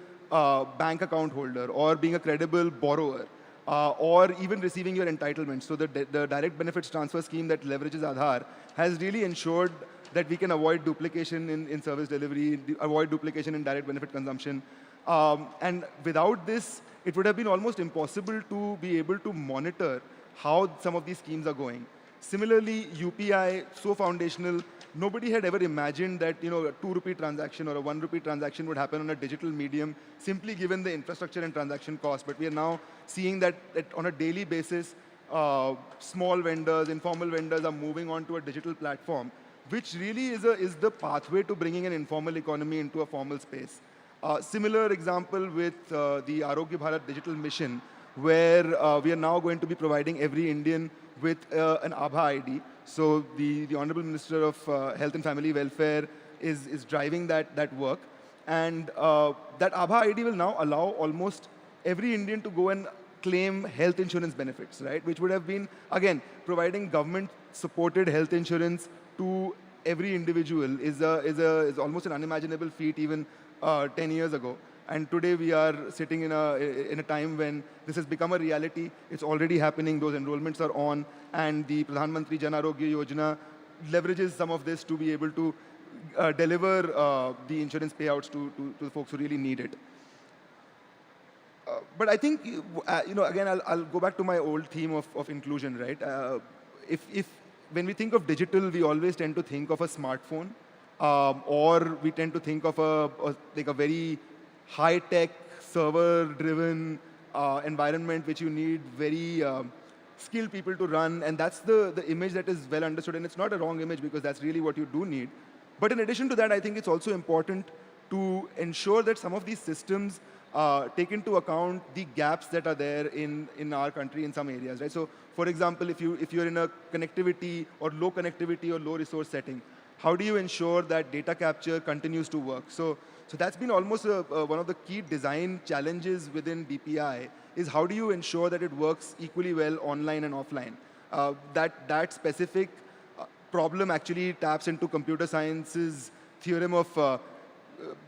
bank account holder, or being a credible borrower, or even receiving your entitlements. So the direct benefits transfer scheme that leverages Aadhaar has really ensured that we can avoid duplication in service delivery, avoid duplication in direct benefit consumption. And without this, it would have been almost impossible to be able to monitor how some of these schemes are going. Similarly, UPI, so foundational, nobody had ever imagined that a 2 rupee transaction or a 1 rupee transaction would happen on a digital medium, simply given the infrastructure and transaction cost. But we are now seeing that on a daily basis, small vendors, informal vendors are moving on to a digital platform, which really is the pathway to bringing an informal economy into a formal space. Similar example with the Arogya Bharat Digital Mission, where we are now going to be providing every Indian with an Abha ID. So the Honorable Minister of Health and Family Welfare is driving that work. And that Abha ID will now allow almost every Indian to go and claim health insurance benefits, right? Which would have been, again, providing government-supported health insurance to every individual is almost an unimaginable feat even 10 years ago. And today we are sitting in a time when this has become a reality. It's already happening. Those enrollments are on. And the Pradhan Mantri Jan Arogya Yojana leverages some of this to be able to deliver the insurance payouts to the folks who really need it. But I think, again, I'll go back to my old theme of inclusion, right? When we think of digital, we always tend to think of a smartphone, or we tend to think of a very high-tech, server-driven environment which you need very skilled people to run. And that's the image that is well understood. And it's not a wrong image, because that's really what you do need. But in addition to that, I think it's also important to ensure that some of these systems take into account the gaps that are there in our country in some areas, right? So, for example, if you're in a connectivity or low connectivity or low resource setting, how do you ensure that data capture continues to work? So that's been almost one of the key design challenges within DPI is how do you ensure that it works equally well online and offline? That specific problem actually taps into computer science's theorem of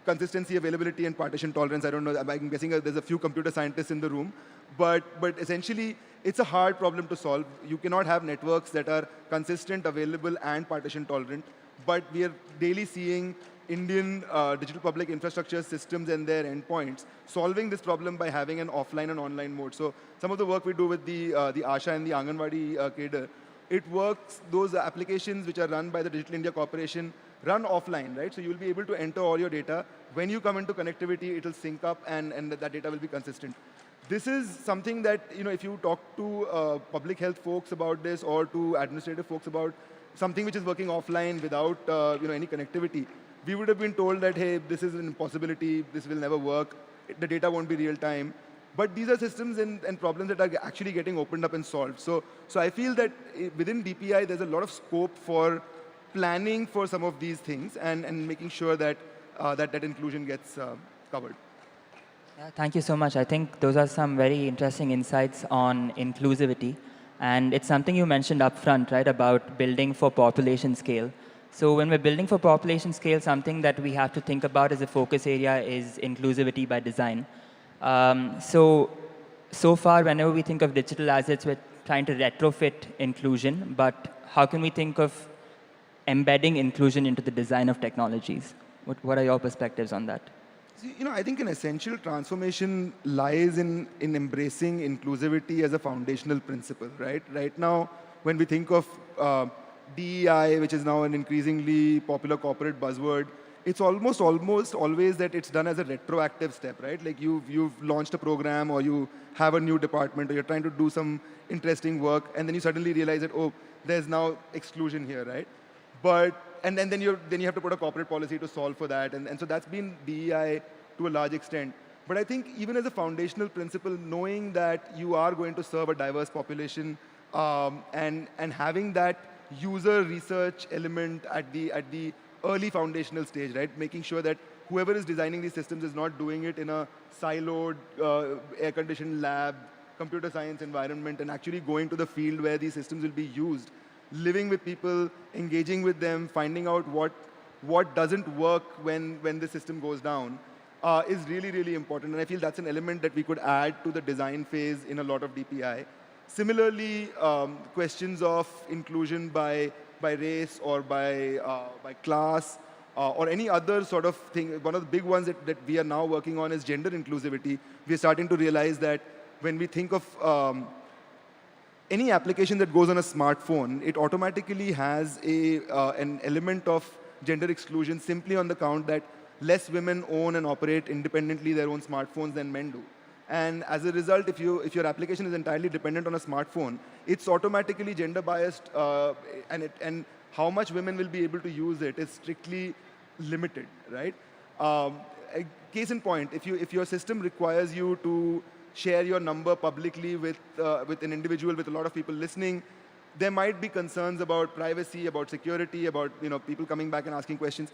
consistency, availability, and partition tolerance. I don't know, I'm guessing there's a few computer scientists in the room, but essentially it's a hard problem to solve. You cannot have networks that are consistent, available, and partition tolerant, but we are daily seeing Indian digital public infrastructure systems and their endpoints solving this problem by having an offline and online mode. So some of the work we do with the ASHA and the Anganwadi cadre, it works, those applications which are run by the Digital India Corporation run offline, right? So you'll be able to enter all your data. When you come into connectivity, it'll sync up and that data will be consistent. This is something that, if you talk to public health folks about this or to administrative folks about something which is working offline without any connectivity, we would have been told that, hey, this is an impossibility, this will never work, the data won't be real time. But these are systems and problems that are actually getting opened up and solved. So I feel that within DPI, there's a lot of scope for planning for some of these things and making sure that that inclusion gets covered. Yeah, thank you so much. I think those are some very interesting insights on inclusivity. And it's something you mentioned upfront, right, about building for population scale. So when we're building for population scale, something that we have to think about as a focus area is inclusivity by design. So far, whenever we think of digital assets, we're trying to retrofit inclusion, but how can we think of embedding inclusion into the design of technologies? What are your perspectives on that? See, I think an essential transformation lies in embracing inclusivity as a foundational principle, right? Right now, when we think of DEI, which is now an increasingly popular corporate buzzword, it's almost always that it's done as a retroactive step, right? Like you've launched a program or you have a new department or you're trying to do some interesting work and then you suddenly realize that, oh, there's now exclusion here, right? And then you have to put a corporate policy to solve for that. And so that's been DEI to a large extent. But I think even as a foundational principle, knowing that you are going to serve a diverse population and having that user research element at the early foundational stage, right? Making sure that whoever is designing these systems is not doing it in a siloed, air-conditioned lab, computer science environment, and actually going to the field where these systems will be used, living with people, engaging with them, finding out what doesn't work when the system goes down is really, really important. And I feel that's an element that we could add to the design phase in a lot of DPI. Similarly, questions of inclusion by race or by class or any other sort of thing. One of the big ones that we are now working on is gender inclusivity. We are starting to realize that when we think of any application that goes on a smartphone, it automatically has an element of gender exclusion simply on the count that less women own and operate independently their own smartphones than men do. And as a result, if your application is entirely dependent on a smartphone, it's automatically gender biased, and how much women will be able to use it is strictly limited, right? A case in point, if your system requires you to share your number publicly with an individual, with a lot of people listening, there might be concerns about privacy, about security, about people coming back and asking questions.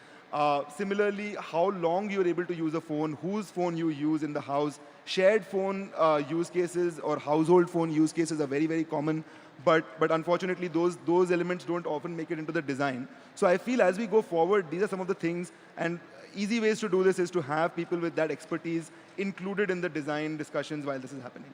Similarly, how long you're able to use a phone, whose phone you use in the house. Shared phone use cases or household phone use cases are very, very common, but unfortunately those elements don't often make it into the design. So I feel as we go forward, these are some of the things, and easy ways to do this is to have people with that expertise included in the design discussions while this is happening.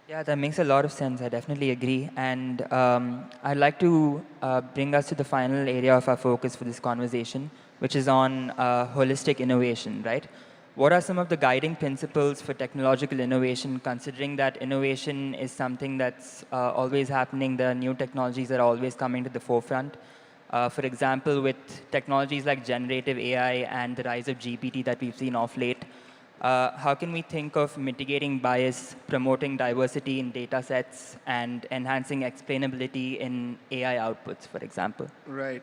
Yeah, that makes a lot of sense. I definitely agree. And I'd like to bring us to the final area of our focus for this conversation, which is on holistic innovation, right? What are some of the guiding principles for technological innovation, considering that innovation is something that's always happening? There are new technologies that are always coming to the forefront. For example, with technologies like generative AI and the rise of GPT that we've seen of late, how can we think of mitigating bias, promoting diversity in data sets, and enhancing explainability in AI outputs, for example? Right.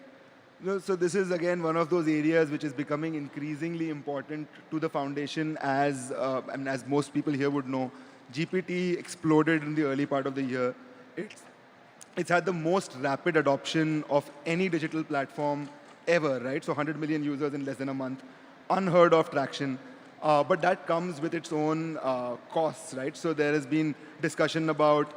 So this is again one of those areas which is becoming increasingly important to the foundation and as most people here would know, GPT exploded in the early part of the year. It's had the most rapid adoption of any digital platform ever, right? So 100 million users in less than a month, unheard of traction. But that comes with its own costs, right? So there has been discussion about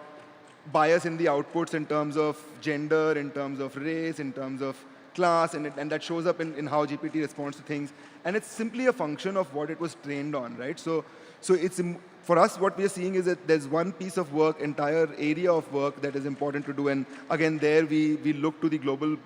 bias in the outputs in terms of gender, in terms of race, in terms of class, and that shows up in how GPT responds to things. And it's simply a function of what it was trained on, right? So it's, for us, what we are seeing is that there's one piece of work, entire area of work that is important to do. And again, there we look to the global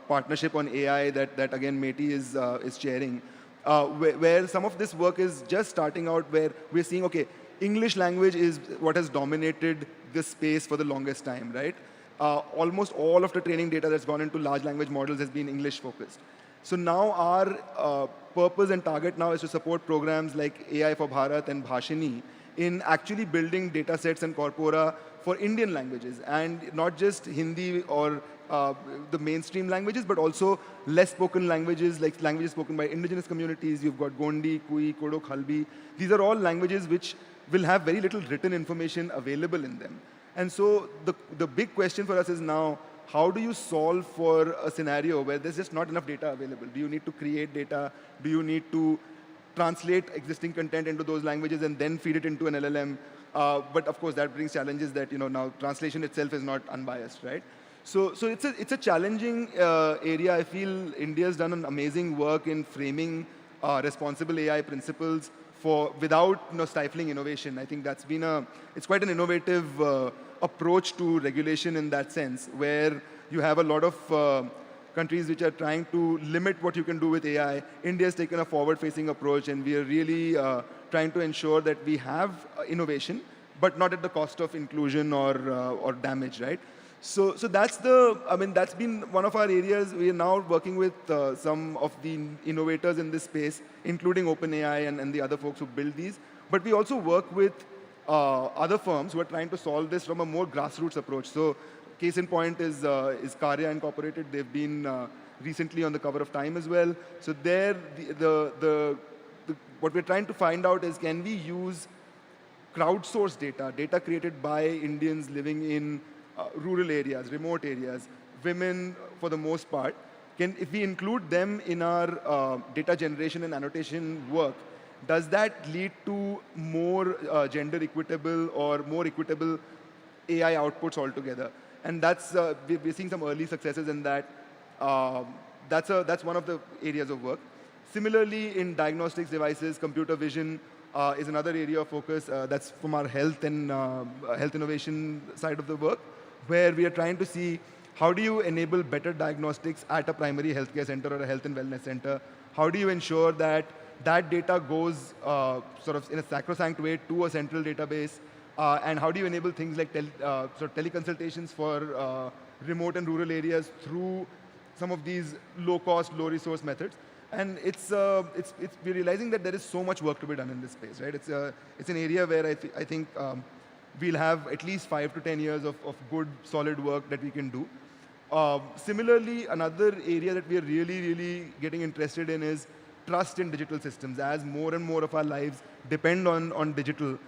partnership on AI that again, Meti is chairing, where some of this work is just starting out, where we're seeing, okay, English language is what has dominated this space for the longest time, right? Almost all of the training data that's gone into large language models has been English focused. So now our purpose and target now is to support programs like AI for Bharat and Bhashini in actually building data sets and corpora for Indian languages, and not just Hindi or the mainstream languages, but also less spoken languages, like languages spoken by indigenous communities. You've got Gondi, Kui, Kodo, Khalbi. These are all languages which will have very little written information available in them. And so the big question for us is now, how do you solve for a scenario where there's just not enough data available? Do you need to create data? Do you need to translate existing content into those languages and then feed it into an LLM? But of course, that brings challenges that, now translation itself is not unbiased, right? So it's a challenging area. I feel India's done an amazing work in framing responsible AI principles without stifling innovation. I think that's been it's quite an innovative approach to regulation in that sense, where you have a lot of countries which are trying to limit what you can do with AI. India has taken a forward-facing approach, and we are really trying to ensure that we have innovation, but not at the cost of inclusion or damage, right? So that's that's been one of our areas. We are now working with some of the innovators in this space, including OpenAI and the other folks who build these. But we also work with other firms who are trying to solve this from a more grassroots approach. So case in point is Karya Incorporated. They've been recently on the cover of Time as well. So there, what we're trying to find out is, can we use crowdsourced data created by Indians living in rural areas, remote areas, women for the most part, if we include them in our data generation and annotation work, does that lead to more gender equitable or more equitable AI outputs altogether? And that's we're seeing some early successes in that. That's one of the areas of work. Similarly, in diagnostics devices, computer vision is another area of focus. That's from our health and health innovation side of the work, where we are trying to see how do you enable better diagnostics at a primary healthcare center or a health and wellness center? How do you ensure that that data goes sort of in a sacrosanct way to a central database? And how do you enable things like teleconsultations for remote and rural areas through some of these low-cost, low-resource methods? And we're realizing that there is so much work to be done in this space, right? It's an area where I think we'll have at least 5 to 10 years of good, solid work that we can do. Similarly, another area that we are really, really getting interested in is trust in digital systems. As more and more of our lives depend on digital,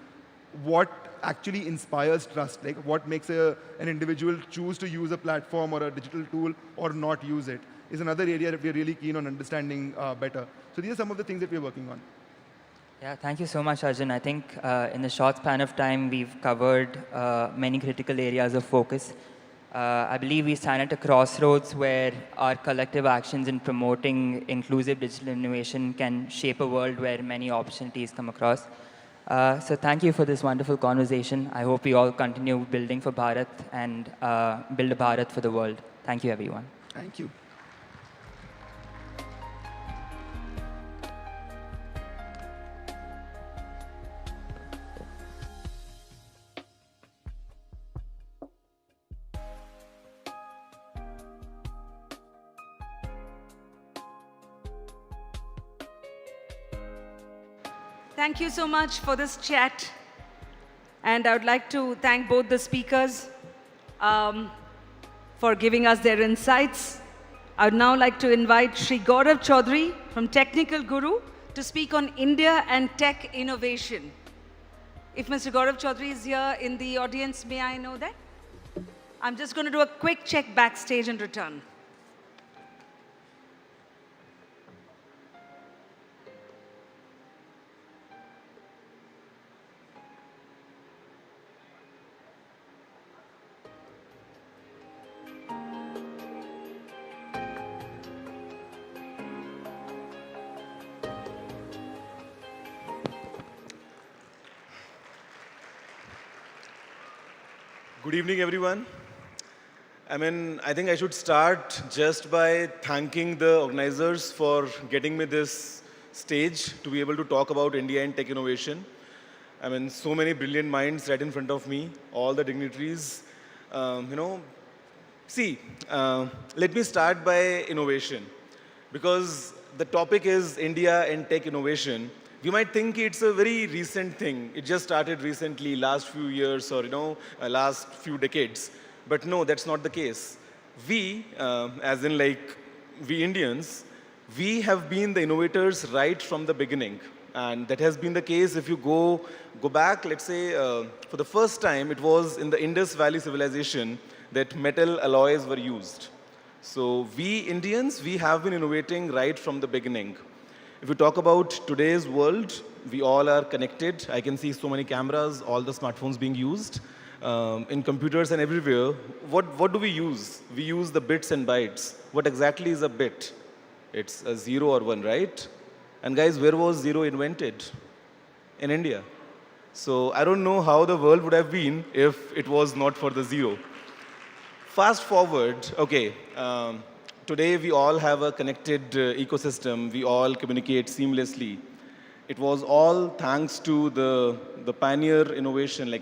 what actually inspires trust? Like, what makes an individual choose to use a platform or a digital tool or not use it is another area that we're really keen on understanding better. So these are some of the things that we're working on. Yeah, thank you so much, Arjun. I think in the short span of time, we've covered many critical areas of focus. I believe we stand at a crossroads where our collective actions in promoting inclusive digital innovation can shape a world where many opportunities come across. So thank you for this wonderful conversation. I hope we all continue building for Bharat and build a Bharat for the world. Thank you, everyone. Thank you. Thank you so much for this chat. And I would like to thank both the speakers for giving us their insights. I would now like to invite Shri Gaurav Chaudhary from Technical Guru to speak on India and tech innovation. If Mr. Gaurav Chaudhary is here in the audience, may I know that? I'm just going to do a quick check backstage and return. Good evening, everyone. I think I should start just by thanking the organizers for getting me this stage to be able to talk about India and tech innovation. So many brilliant minds right in front of me, all the dignitaries. Let me start by innovation, because the topic is India and tech innovation. You might think it's a very recent thing. It just started recently, last few years or last few decades. But no, that's not the case. We, as in like we Indians, we have been the innovators right from the beginning. And that has been the case if you go back, let's say, for the first time, it was in the Indus Valley civilization that metal alloys were used. So we Indians, we have been innovating right from the beginning. If we talk about today's world, we all are connected. I can see so many cameras, all the smartphones being used. In computers and everywhere, what do we use? We use the bits and bytes. What exactly is a bit? It's a 0 or 1, right? And guys, where was 0 invented? In India. So I don't know how the world would have been if it was not for the 0. Fast forward, okay. Today, we all have a connected ecosystem. We all communicate seamlessly. It was all thanks to the pioneer innovation,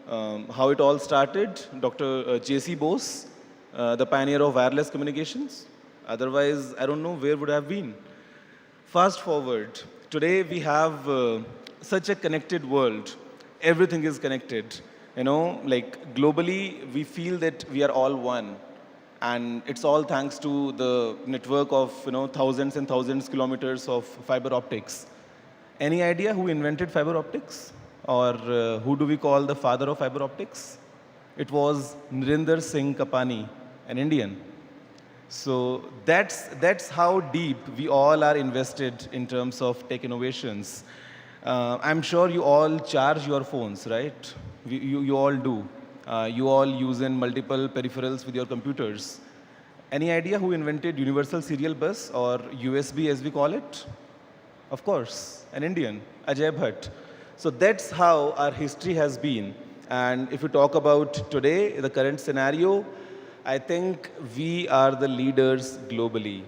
how it all started. Dr. J.C. Bose, the pioneer of wireless communications. Otherwise, I don't know where would have been. Fast forward. Today, we have such a connected world. Everything is connected. Globally, we feel that we are all one. And it's all thanks to the network of thousands and thousands kilometers of fiber optics. Any idea who invented fiber optics? Or who do we call the father of fiber optics? It was Nrinder Singh Kapani, an Indian. So that's how deep we all are invested in terms of tech innovations. I'm sure you all charge your phones, right? You all do. You all use in multiple peripherals with your computers. Any idea who invented Universal Serial Bus, or USB as we call it? Of course, an Indian, Ajay Bhatt. So that's how our history has been. And if you talk about today, the current scenario, I think we are the leaders globally.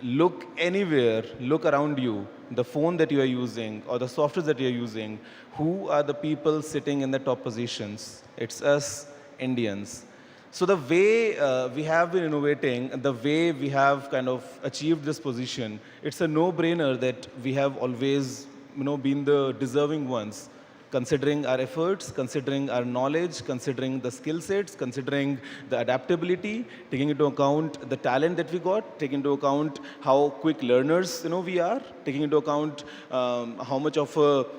Look anywhere, look around you, the phone that you are using or the software that you are using, who are the people sitting in the top positions? It's us, Indians. So the way we have been innovating, the way we have kind of achieved this position, it's a no-brainer that we have always been the deserving ones, considering our efforts, considering our knowledge, considering the skill sets, considering the adaptability, taking into account the talent that we got, taking into account how quick learners we are, taking into account how much of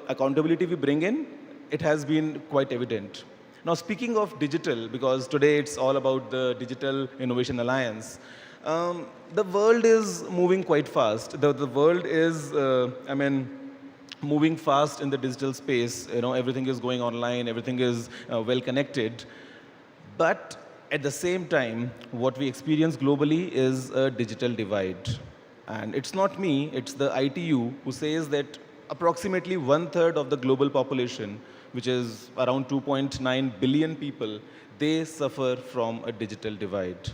accountability we bring in, it has been quite evident. Now, speaking of digital, because today it's all about the Digital Innovation Alliance, the world is moving quite fast. The world is, moving fast in the digital space. Everything is going online, everything is well connected. But at the same time, what we experience globally is a digital divide. And it's not me, it's the ITU who says that approximately 1/3 of the global population, which is around 2.9 billion people, they suffer from a digital divide.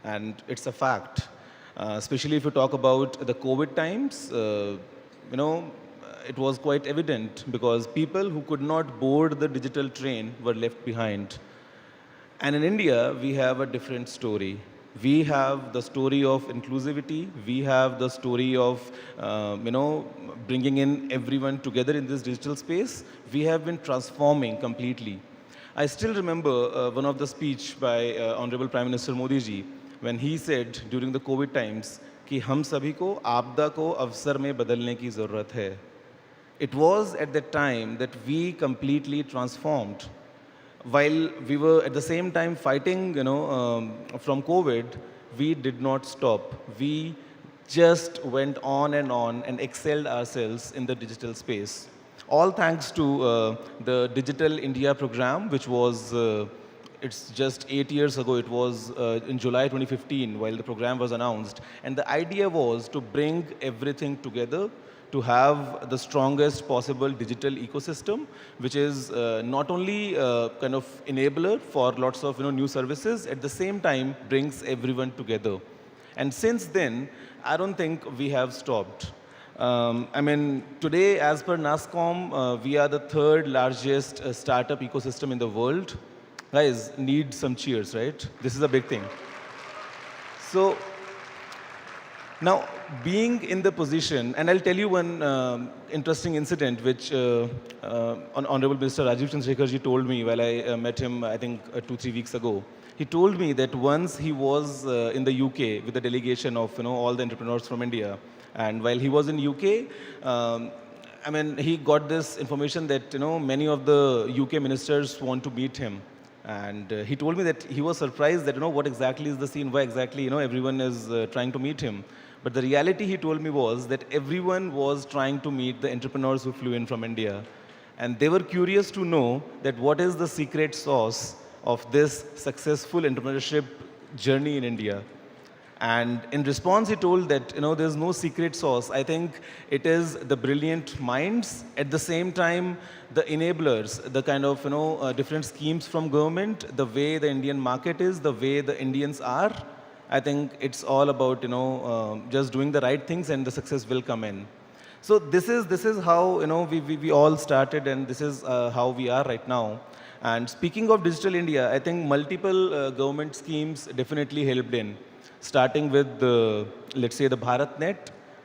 And it's a fact. Especially if you talk about the COVID times, it was quite evident because people who could not board the digital train were left behind. And in India, we have a different story. We have the story of inclusivity. We have the story of, bringing in everyone together in this digital space. We have been transforming completely. I still remember one of the speech by Honorable Prime Minister Modi ji, when he said during the COVID times कि हम सभी को आपदा को अवसर में बदलने की ज़रूरत है. It was at that time that we completely transformed. While we were at the same time fighting, from COVID, we did not stop. We just went on and excelled ourselves in the digital space. All thanks to the Digital India program, which was, it's just 8 years ago. It was in July 2015 while the program was announced. And the idea was to bring everything together to have the strongest possible digital ecosystem, which is not only kind of enabler for lots of new services, at the same time brings everyone together. And since then, I don't think we have stopped. I mean, today, as per NASSCOM, we are the third largest startup ecosystem in the world. Guys, need some cheers, right? This is a big thing. So, now, being in the position, and I'll tell you one interesting incident which Honorable Minister Rajiv Chandrasekhar told me while I met him, I think 2-3 weeks ago. He told me that once he was in the UK with a delegation of all the entrepreneurs from India, and while he was in UK, I mean, he got this information that many of the UK ministers want to meet him. And he told me that he was surprised that what exactly is the scene, why exactly everyone is trying to meet him. But the reality, he told me, was that everyone was trying to meet the entrepreneurs who flew in from India. And they were curious to know that what is the secret sauce of this successful entrepreneurship journey in India. And in response, he told that, there's no secret sauce. I think it is the brilliant minds, at the same time, the enablers, the kind of, different schemes from government, the way the Indian market is, the way the Indians are. I think it's all about, just doing the right things and the success will come in. So this is how, we all started, and this is how we are right now. And speaking of Digital India, I think multiple government schemes definitely helped in. Starting with the, let's say, the BharatNet,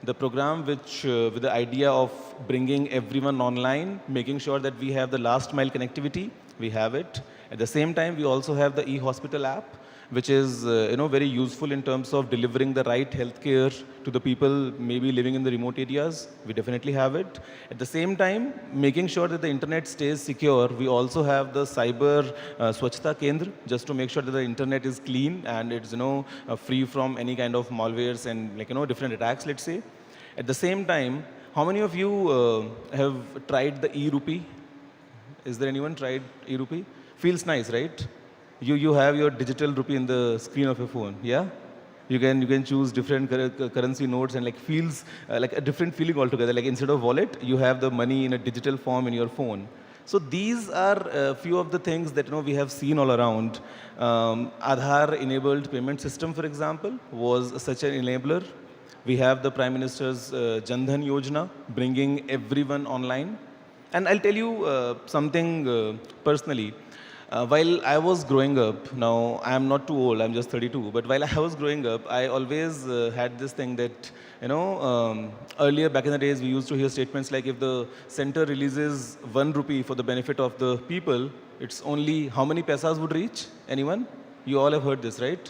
the program which, with the idea of bringing everyone online, making sure that we have the last mile connectivity, we have it. At the same time, we also have the e-hospital app, which is very useful in terms of delivering the right healthcare to the people maybe living in the remote areas. We definitely have it. At the same time, making sure that the internet stays secure, we also have the Cyber Swachhta Kendra, just to make sure that the internet is clean and it's free from any kind of malwares and different attacks, let's say. At the same time, how many of you have tried the e-rupee? Is there anyone tried e-rupee? Feels nice, right? You have your digital rupee in the screen of your phone, yeah? You can choose different currency notes and feels like a different feeling altogether. Like instead of wallet, you have the money in a digital form in your phone. So these are a few of the things that we have seen all around. Aadhaar-enabled payment system, for example, was such an enabler. We have the Prime Minister's Jan Dhan Yojana, bringing everyone online. And I'll tell you something personally. While I was growing up, now I'm not too old, I'm just 32, but while I was growing up, I always had this thing that, earlier back in the days, we used to hear statements like if the center releases 1 rupee for the benefit of the people, it's only how many paisas would reach? Anyone? You all have heard this, right?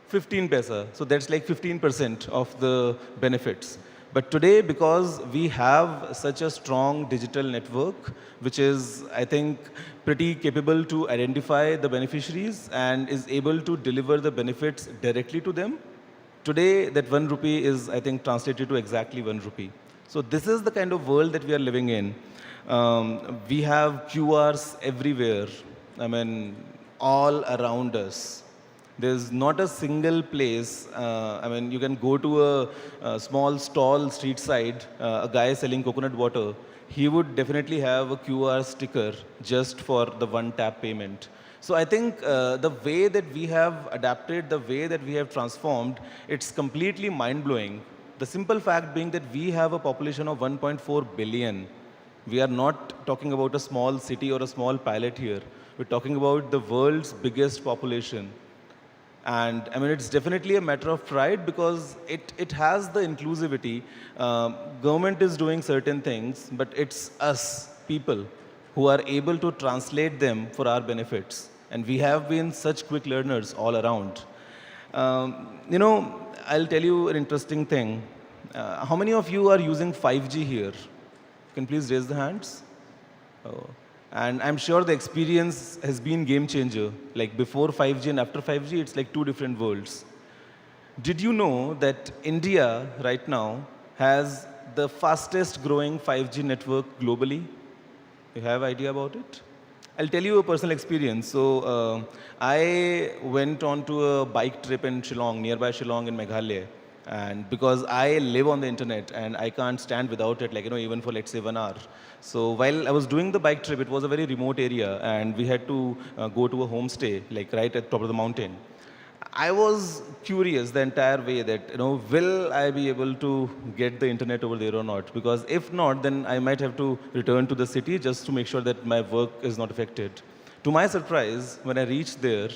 15 paisa. So that's like 15% of the benefits. But today, because we have such a strong digital network, which is, I think, pretty capable to identify the beneficiaries and is able to deliver the benefits directly to them, today that 1 rupee is, I think, translated to exactly 1 rupee. So this is the kind of world that we are living in. We have QRs everywhere, I mean, all around us. There's not a single place, I mean, you can go to a small stall street side, a guy selling coconut water, he would definitely have a QR sticker just for the one-tap payment. So I think the way that we have adapted, the way that we have transformed, it's completely mind-blowing. The simple fact being that we have a population of 1.4 billion. We are not talking about a small city or a small pilot here. We're talking about the world's biggest population. And I mean, it's definitely a matter of pride because it has the inclusivity. Government is doing certain things, but it's us, people, who are able to translate them for our benefits. And we have been such quick learners all around. You know, I'll tell you an interesting thing. How many of you are using 5G here? Can please raise the hands? Oh. And I'm sure the experience has been game changer. Like before 5G and after 5G, it's like two different worlds. Did you know that India right now has the fastest growing 5G network globally? You have idea about it? I'll tell you a personal experience. So I went on to a bike trip in Shillong, nearby Shillong in Meghalaya. And because I live on the internet and I can't stand without it, like, you know, even for let's say 1 hour. So while I was doing the bike trip, it was a very remote area and we had to go to a homestay, like right at the top of the mountain. I was curious the entire way that, you know, will I be able to get the internet over there or not? Because if not, then I might have to return to the city just to make sure that my work is not affected. To my surprise, when I reached there,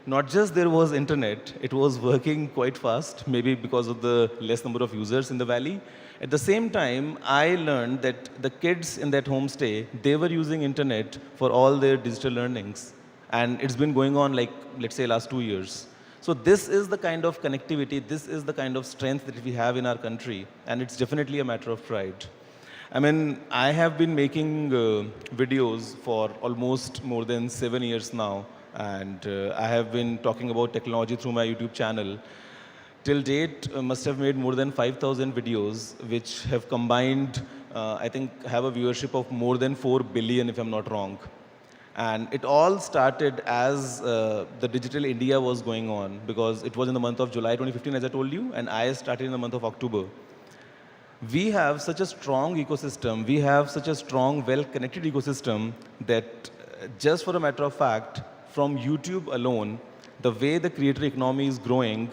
not just there was internet, it was working quite fast, maybe because of the less number of users in the valley. At the same time, I learned that the kids in that homestay, they were using internet for all their digital learnings. And it's been going on like, let's say, last 2 years. So this is the kind of connectivity, this is the kind of strength that we have in our country, and it's definitely a matter of pride. I mean, I have been making videos for almost more than 7 years now, and I have been talking about technology through my YouTube channel. Till date, must have made more than 5,000 videos, which have combined, I think, have a viewership of more than 4 billion, if I'm not wrong. And it all started as the Digital India was going on, because it was in the month of July 2015, as I told you, and I started in the month of October. We have such a strong ecosystem, we have such a strong, well-connected ecosystem that just for a matter of fact, from YouTube alone, the way the creator economy is growing,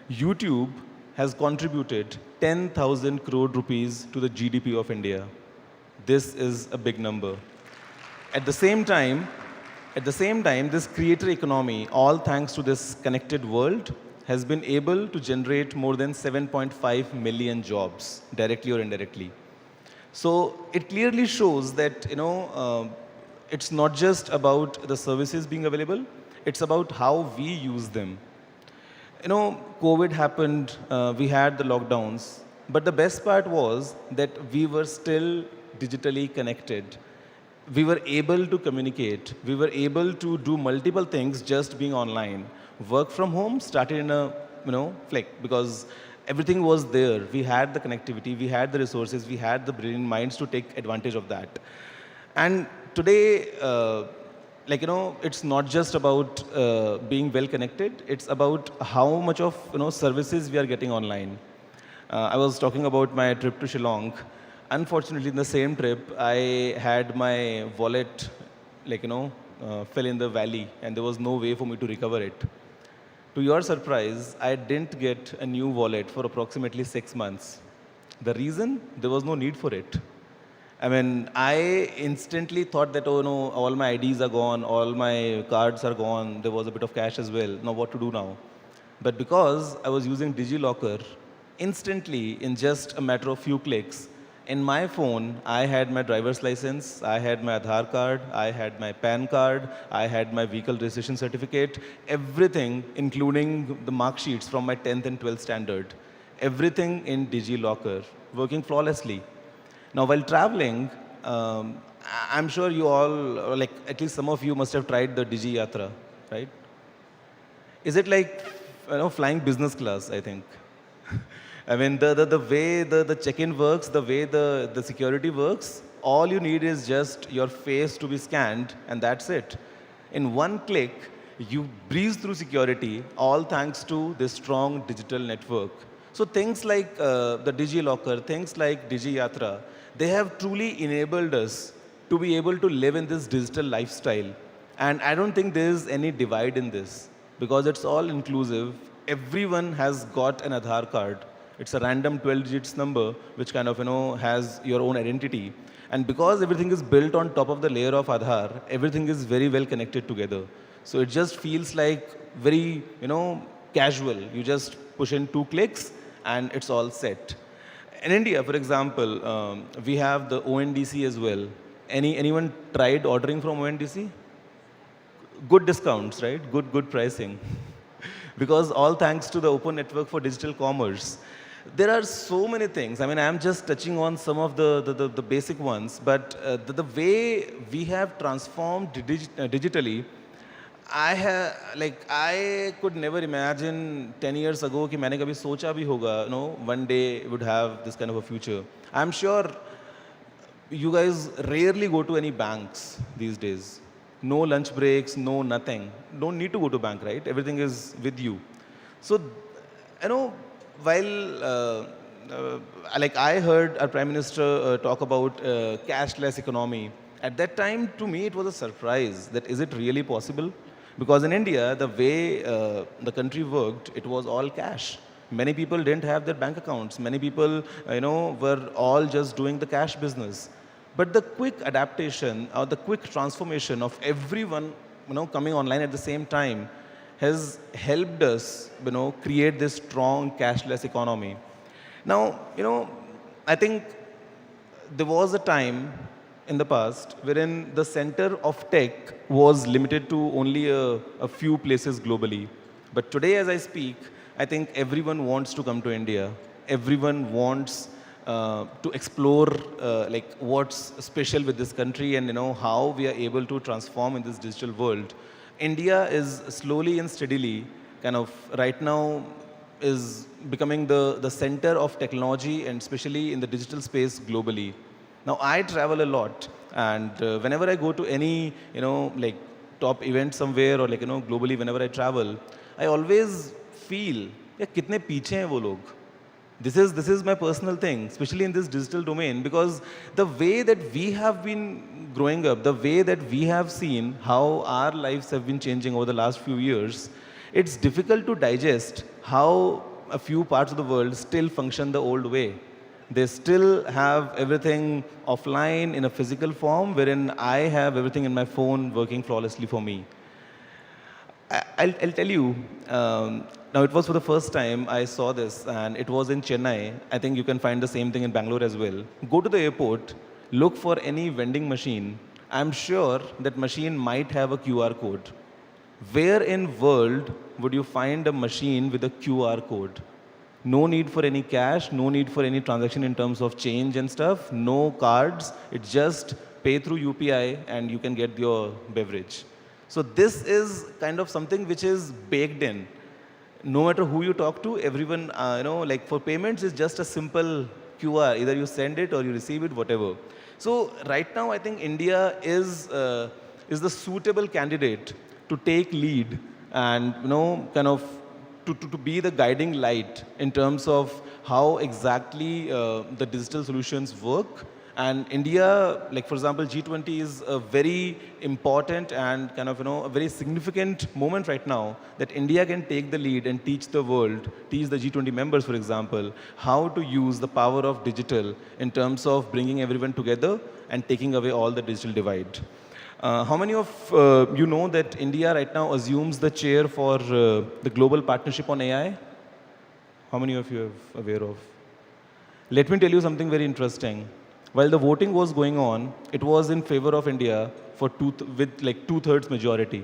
YouTube has contributed 10,000 crore rupees to the GDP of India. This is a big number. At the same time, this creator economy, all thanks to this connected world, has been able to generate more than 7.5 million jobs, directly or indirectly. So it clearly shows that, you know, it's not just about the services being available, it's about how we use them. You know, COVID happened, we had the lockdowns, but the best part was that we were still digitally connected. We were able to communicate. We were able to do multiple things just being online. Work from home started in a, flick, because everything was there. We had the connectivity, we had the resources, we had the brilliant minds to take advantage of that. And today, it's not just about being well connected. It's about how much of services we are getting online. I was talking about my trip to Shillong. Unfortunately, in the same trip, I had my wallet, fell in the valley, and there was no way for me to recover it. To your surprise, I didn't get a new wallet for approximately 6 months. The reason? There was no need for it. I mean, I instantly thought that, oh no, all my IDs are gone, all my cards are gone, there was a bit of cash as well. Now what to do now? But because I was using DigiLocker, instantly, in just a matter of few clicks, in my phone, I had my driver's license, I had my Aadhaar card, I had my PAN card, I had my vehicle registration certificate, everything, including the mark sheets from my 10th and 12th standard. Everything in DigiLocker, working flawlessly. Now, while traveling, I'm sure you all, like at least some of you must have tried the Digi Yatra, right? Is it like, flying business class, I think? I mean, the way the check-in works, the way the security works, all you need is just your face to be scanned, and that's it. In one click, you breeze through security, all thanks to this strong digital network. So things like the DigiLocker, things like Digi Yatra, they have truly enabled us to be able to live in this digital lifestyle. And I don't think there is any divide in this, because it's all inclusive. Everyone has got an Aadhaar card. It's a random 12 digits number, which kind of, has your own identity. And because everything is built on top of the layer of Aadhaar, everything is very well connected together. So it just feels like very, casual. You just push in 2 clicks and it's all set. In India, for example, we have the ONDC as well. Anyone tried ordering from ONDC? Good discounts, right? Good pricing. because all thanks to the Open Network for Digital Commerce. There are so many things. I mean, I'm just touching on some of the basic ones, but the way we have transformed digitally, I could never imagine 10 years ago कि मैंने कभी सोचा भी होगा, one day would have this kind of a future. I'm sure you guys rarely go to any banks these days. No lunch breaks, no nothing. Don't need to go to bank, right? Everything is with you. So, while I heard our Prime Minister talk about cashless economy, at that time, to me, it was a surprise that is it really possible? Because in India, the way the country worked, it was all cash. Many people didn't have their bank accounts. Many people, were all just doing the cash business. But the quick adaptation or the quick transformation of everyone, coming online at the same time has helped us, create this strong cashless economy. Now, I think there was a time in the past wherein the center of tech was limited to only a few places globally. But today, as I speak, I think everyone wants to come to India. Everyone wants to explore what's special with this country and how we are able to transform in this digital world. India is slowly and steadily kind of right now is becoming the center of technology and especially in the digital space globally. Now I travel a lot and whenever I go to any top event somewhere or globally whenever I travel, I always feel kitne piche hain wo log. This is my personal thing, especially in this digital domain, because the way that we have been growing up, the way that we have seen how our lives have been changing over the last few years, it's difficult to digest how a few parts of the world still function the old way. They still have everything offline in a physical form, wherein I have everything in my phone working flawlessly for me. I'll tell you, now it was for the first time I saw this and it was in Chennai. I think you can find the same thing in Bangalore as well. Go to the airport, look for any vending machine. I'm sure that machine might have a QR code. Where in world would you find a machine with a QR code? No need for any cash, no need for any transaction in terms of change and stuff, no cards. It's just pay through UPI and you can get your beverage. So this is kind of something which is baked in. No matter who you talk to, everyone, for payments, it's just a simple QR. Either you send it or you receive it, whatever. So right now, I think India is the suitable candidate to take lead and, to be the guiding light in terms of how exactly the digital solutions work. And India, for example, G20 is a very important and a very significant moment right now that India can take the lead and teach the world, teach the G20 members, for example, how to use the power of digital in terms of bringing everyone together and taking away all the digital divide. How many of you know that India right now assumes the chair for the Global Partnership on AI? How many of you are aware of? Let me tell you something very interesting. While the voting was going on, it was in favor of India with 2/3 majority.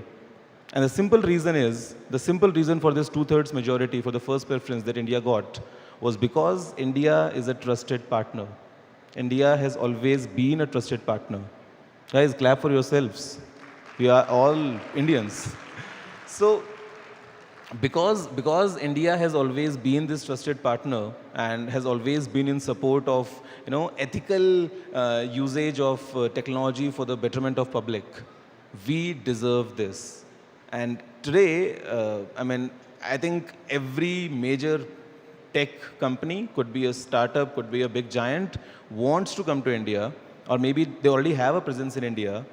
And the simple reason for this 2/3 majority for the first preference that India got was because India is a trusted partner. India has always been a trusted partner. Guys, clap for yourselves. We are all Indians. So, because India has always been this trusted partner and has always been in support of ethical usage of technology for the betterment of public, we deserve this. And today, I think every major tech company, could be a startup, could be a big giant, wants to come to India, or maybe they already have a presence in India.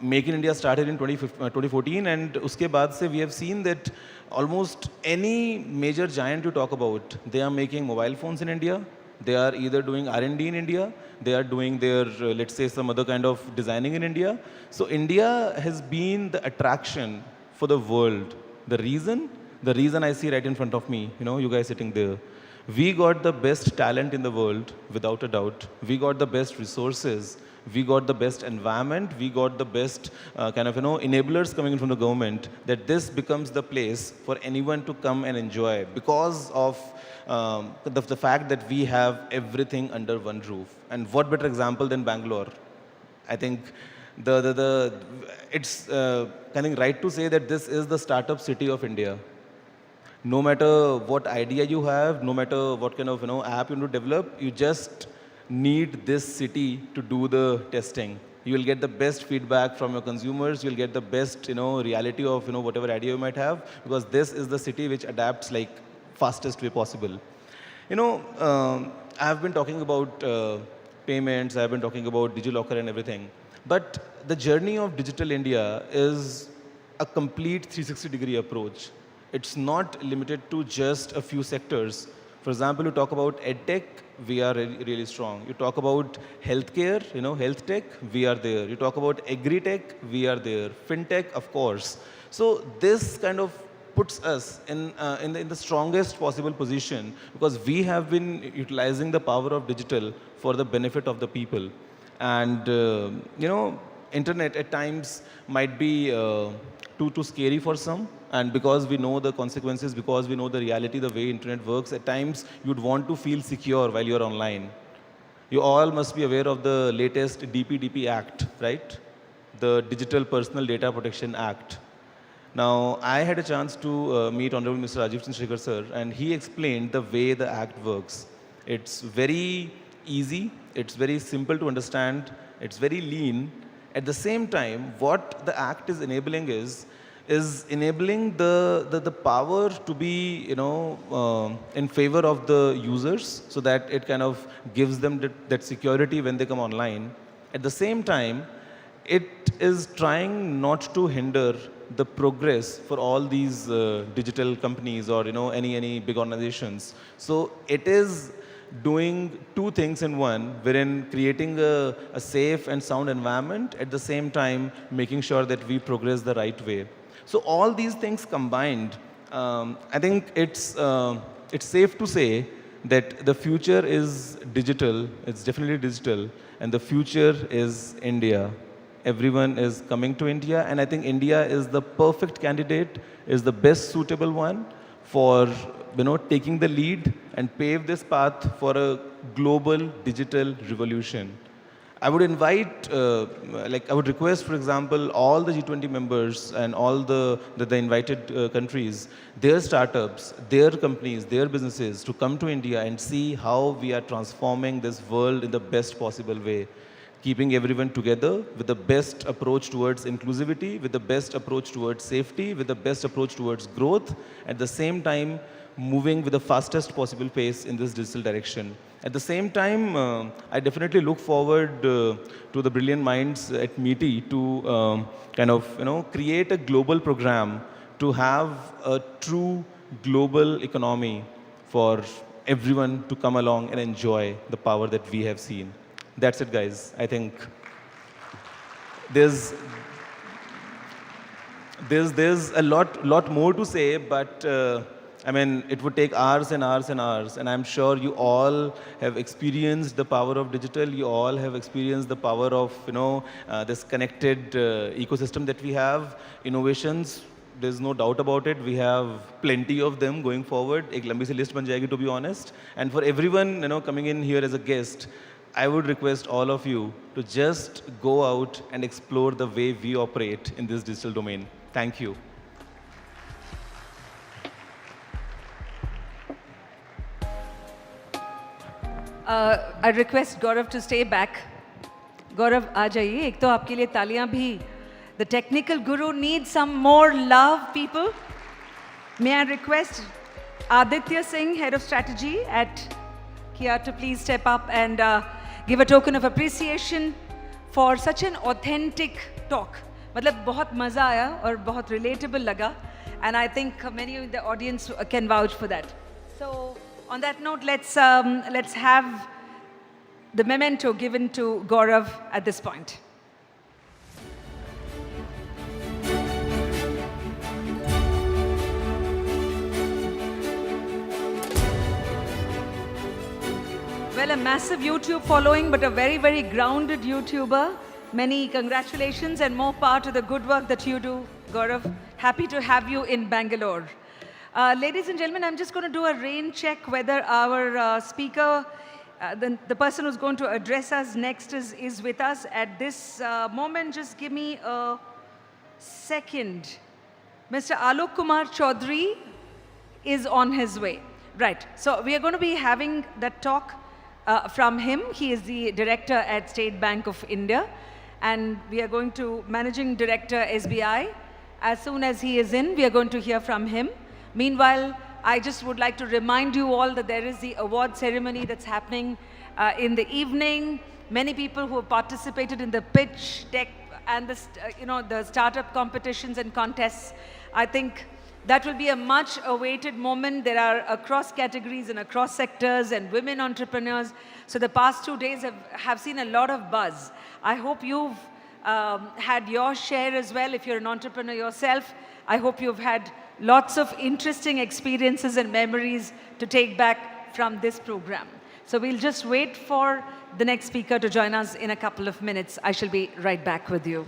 Make in India started in 2014 and uske baad se we have seen that almost any major giant you talk about, they are making mobile phones in India, they are either doing R&D in India, they are doing their, let's say, some other kind of designing in India. So India has been the attraction for the world. The reason I see right in front of me, you guys sitting there, we got the best talent in the world, without a doubt. We got the best resources. we got the best environment, we got the best enablers coming in from the government, that this becomes the place for anyone to come and enjoy because of the fact that we have everything under one roof. And what better example than Bangalore? I think it's right to say that this is the startup city of India. No matter what idea you have, no matter what kind of app you want to develop, you just need this city to do the testing. You will get the best feedback from your consumers. You'll get the best reality of whatever idea you might have, because this is the city which adapts like fastest way possible. I've been talking about payments. I've been talking about DigiLocker and everything. But the journey of Digital India is a complete 360-degree approach. It's not limited to just a few sectors. For example, you talk about EdTech, we are really strong. You talk about healthcare, health tech, we are there. You talk about agri-tech, we are there. FinTech, of course. So this kind of puts us in the strongest possible position, because we have been utilizing the power of digital for the benefit of the people. And, internet at times might be too scary for some. And because we know the consequences, because we know the reality, the way internet works, at times you'd want to feel secure while you're online. You all must be aware of the latest DPDP Act, right? The Digital Personal Data Protection Act. Now, I had a chance to meet Honorable Mr. Rajiv Chandrasekhar sir, and he explained the way the act works. It's very easy, it's very simple to understand, it's very lean. At the same time, what the act is enabling is enabling the power to be, in favor of the users, so that it kind of gives them that security when they come online. At the same time, it is trying not to hinder the progress for all these digital companies or any big organizations. So it is doing two things in one, wherein creating a safe and sound environment, at the same time making sure that we progress the right way. So all these things combined, I think it's safe to say that the future is digital. It's definitely digital, and the future is India. Everyone is coming to India, and I think India is the perfect candidate, is the best suitable one for taking the lead and pave this path for a global digital revolution. I would invite, I would request, for example, all the G20 members and all the invited countries, their startups, their companies, their businesses to come to India and see how we are transforming this world in the best possible way. Keeping everyone together with the best approach towards inclusivity, with the best approach towards safety, with the best approach towards growth, at the same time moving with the fastest possible pace in this digital direction. At the same time, I definitely look forward to the brilliant minds at MITI to create a global program to have a true global economy for everyone to come along and enjoy the power that we have seen. That's it, guys. I think there's a lot more to say, but it would take hours and hours and hours, and I'm sure you all have experienced the power of digital. You all have experienced the power of this connected ecosystem that we have. Innovations, there's no doubt about it. We have plenty of them going forward. Ek lambi si list ban jayegi, to be honest. And for everyone coming in here as a guest, I would request all of you to just go out and explore the way we operate in this digital domain. Thank you. I request Gaurav to stay back. Gaurav, आ जाइए. एक तो आपके लिए तालियां भी. The technical guru needs some more love, people. May I request Aditya Singh, Head of Strategy at Kia, to please step up and give a token of appreciation for such an authentic talk. मतलब बहुत मज़ा आया और बहुत relatable लगा. And I think many in the audience can vouch for that. So on that note, let's have the memento given to Gaurav at this point. Well, a massive YouTube following, but a very, very grounded YouTuber. Many congratulations and more power to the good work that you do, Gaurav. Happy to have you in Bangalore. Ladies and gentlemen, I'm just going to do a rain check whether our speaker, the person who's going to address us next is with us at this moment. Just give me a second. Mr. Alok Kumar Chaudhary is on his way. Right, so we are going to be having that talk from him. He is the director at State Bank of India, and we are going to Managing Director SBI. As soon as he is in, we are going to hear from him. Meanwhile, I just would like to remind you all that there is the award ceremony that's happening in the evening. Many people who have participated in the pitch deck and the startup competitions and contests, I think that will be a much awaited moment. There are across categories and across sectors and women entrepreneurs. So the past 2 days have seen a lot of buzz. I hope you've had your share as well. If you're an entrepreneur yourself, I hope you've had lots of interesting experiences and memories to take back from this program. So we'll just wait for the next speaker to join us in a couple of minutes. I shall be right back with you.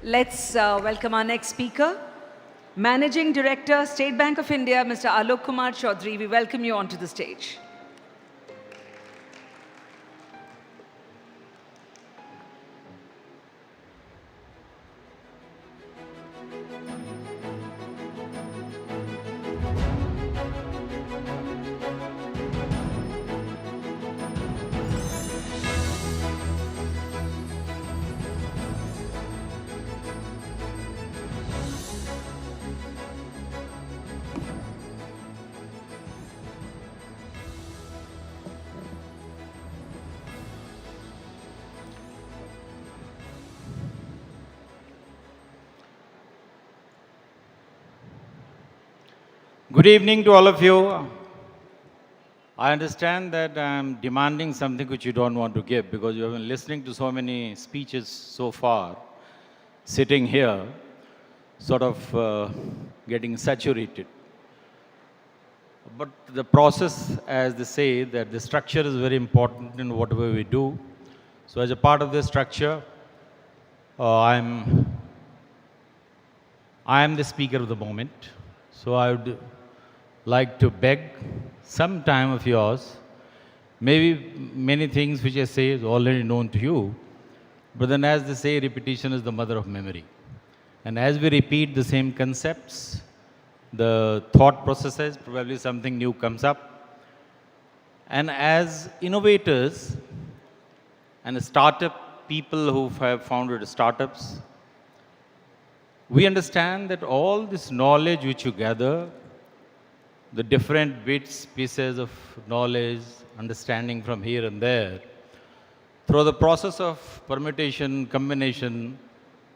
Let's welcome our next speaker, Managing Director, State Bank of India, Mr. Alok Kumar Chaudhary. We welcome you onto the stage. Good evening to all of you. I understand that I'm demanding something which you don't want to give because you have been listening to so many speeches so far, sitting here, sort of getting saturated. But the process, as they say, that the structure is very important in whatever we do. So as a part of this structure, I am the speaker of the moment. So I would like to beg some time of yours. Maybe many things which I say is already known to you, but then as they say, repetition is the mother of memory. And as we repeat the same concepts, the thought processes, probably something new comes up. And as innovators and startup people who have founded startups, we understand that all this knowledge which you gather, the different bits, pieces of knowledge, understanding from here and there, through the process of permutation, combination,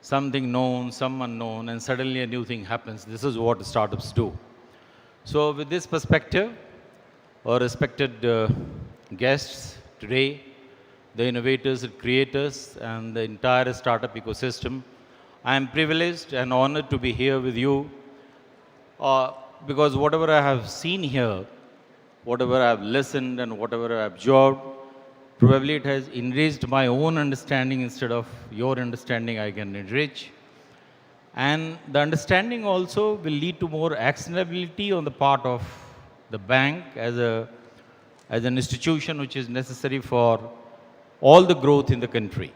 something known, some unknown, and suddenly a new thing happens. This is what startups do. So with this perspective, our respected guests today, the innovators and creators, and the entire startup ecosystem, I am privileged and honored to be here with you because whatever I have seen here, whatever I have listened and whatever I have absorbed, probably it has enriched my own understanding instead of your understanding I can enrich. And the understanding also will lead to more actionability on the part of the bank as an institution which is necessary for all the growth in the country.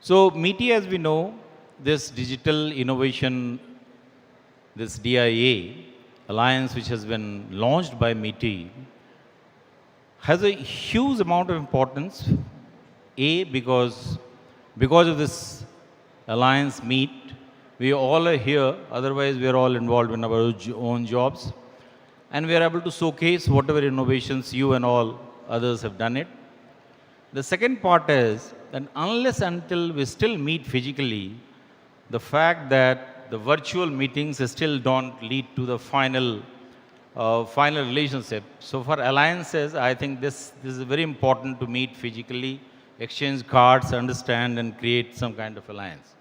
So MITI, as we know, this digital innovation, this DIA alliance which has been launched by MITI, has a huge amount of importance. Because of this alliance meet, we all are here, otherwise we are all involved in our own jobs. And we are able to showcase whatever innovations you and all others have done it. The second part is that unless until we still meet physically, the fact that the virtual meetings still don't lead to the final relationship. So for alliances, I think this is very important to meet physically, exchange cards, understand and create some kind of alliance.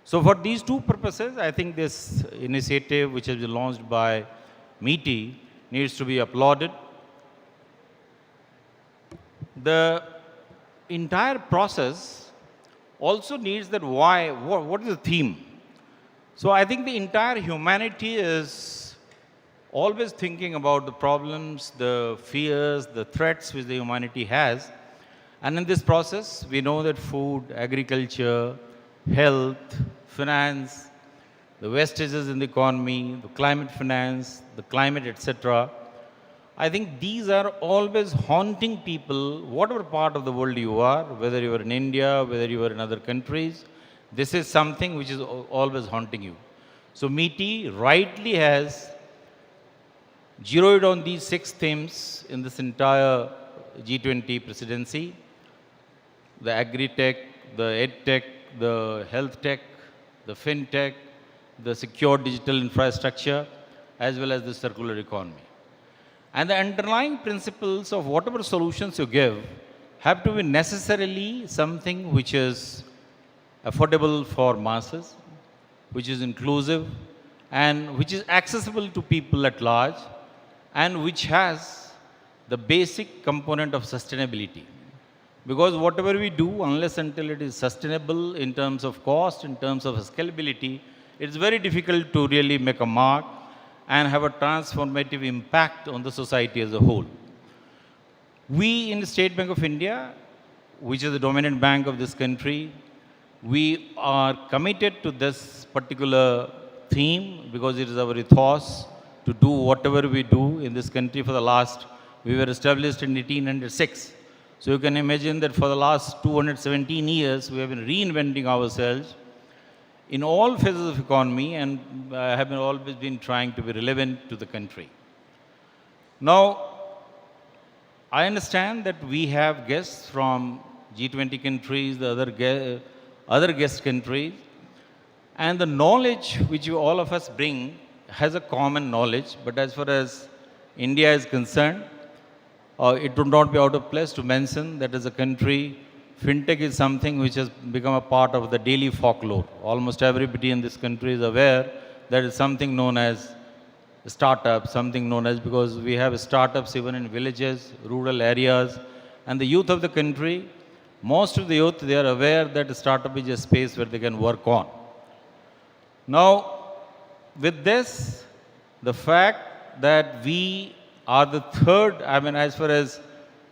So for these two purposes, I think this initiative which has been launched by MITI needs to be applauded. The entire process also needs that what is the theme? So I think the entire humanity is always thinking about the problems, the fears, the threats which the humanity has. And in this process, we know that food, agriculture, health, finance, the wastages in the economy, the climate finance, the climate, etc. I think these are always haunting people, whatever part of the world you are, whether you are in India, whether you are in other countries. This is something which is always haunting you. So MITI rightly has zeroed on these 6 themes in this entire G20 presidency: the agri-tech, the ed-tech, the health tech, the fintech, the secure digital infrastructure, as well as the circular economy. And the underlying principles of whatever solutions you give have to be necessarily something which is affordable for masses, which is inclusive, and which is accessible to people at large, and which has the basic component of sustainability. Because whatever we do, unless until it is sustainable in terms of cost, in terms of scalability, it's very difficult to really make a mark and have a transformative impact on the society as a whole. We in the State Bank of India, which is the dominant bank of this country, we are committed to this particular theme because it is our ethos to do whatever we do in this country for the last, we were established in 1806. So you can imagine that for the last 217 years, we have been reinventing ourselves in all phases of economy and have always been trying to be relevant to the country. Now, I understand that we have guests from G20 countries, the other guest countries, and the knowledge which all of us bring has a common knowledge, but as far as India is concerned, it would not be out of place to mention that as a country, fintech is something which has become a part of the daily folklore. Almost everybody in this country is aware that it's something known as startup, something known as, because we have startups even in villages, rural areas, and the youth of the country, most of the youth, they are aware that a startup is a space where they can work on. Now, with this, the fact that we are the third, as far as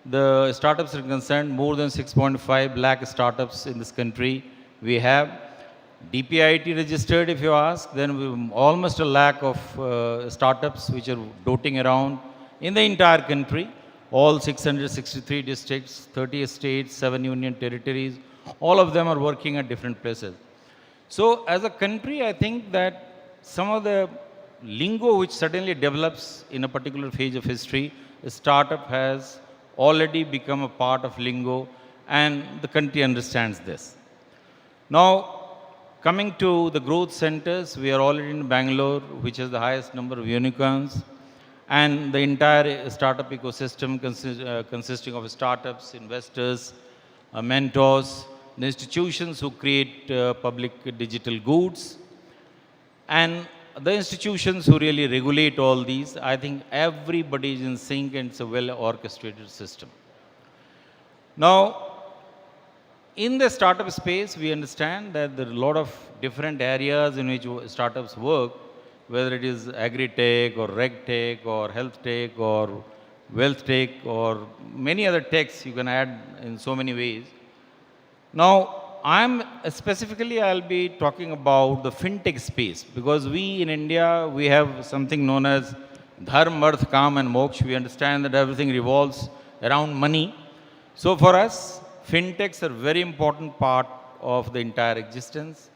the startups are concerned, more than 6.5 lakh startups in this country we have. DPIIT registered, if you ask, then we almost a lakh of startups which are doting around in the entire country. All 663 districts, 30 states, 7 union territories, all of them are working at different places. So as a country, I think that some of the lingo which suddenly develops in a particular phase of history, a startup has already become a part of lingo, and the country understands this. Now, coming to the growth centers, we are already in Bangalore, which has the highest number of unicorns, and the entire startup ecosystem consisting of startups, investors, mentors, the institutions who create public digital goods, and the institutions who really regulate all these. I think everybody is in sync and it's a well-orchestrated system. Now, in the startup space, we understand that there are a lot of different areas in which startups work, whether it is agri-tech or reg-tech or health-tech or wealth-tech or many other techs you can add in so many ways. Now, I'll be talking about the fintech space because we in India, we have something known as dharma, arth, kam and moksha. We understand that everything revolves around money. So for us, fintechs are a very important part of the entire existence,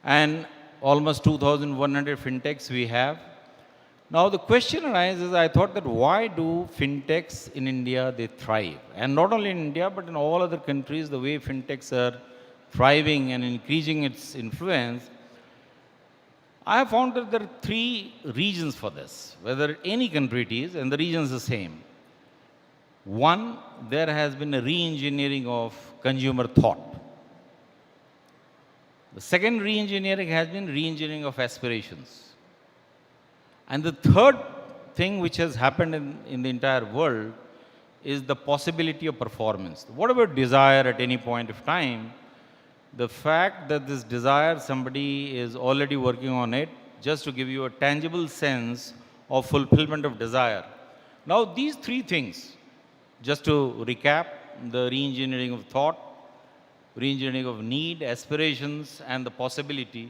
and almost 2,100 fintechs we have. Now the question arises, I thought that why do fintechs in India, they thrive? And not only in India, but in all other countries, the way fintechs are thriving and increasing its influence, I have found that there are three reasons for this, whether any country it is, and the reason is the same. One, there has been a re-engineering of consumer thought. The second re-engineering has been re-engineering of aspirations. And the third thing which has happened in the entire world is the possibility of performance. Whatever desire at any point of time, the fact that this desire, somebody is already working on it, just to give you a tangible sense of fulfillment of desire. Now these three things, just to recap, the re-engineering of thought, re-engineering of need, aspirations, and the possibility,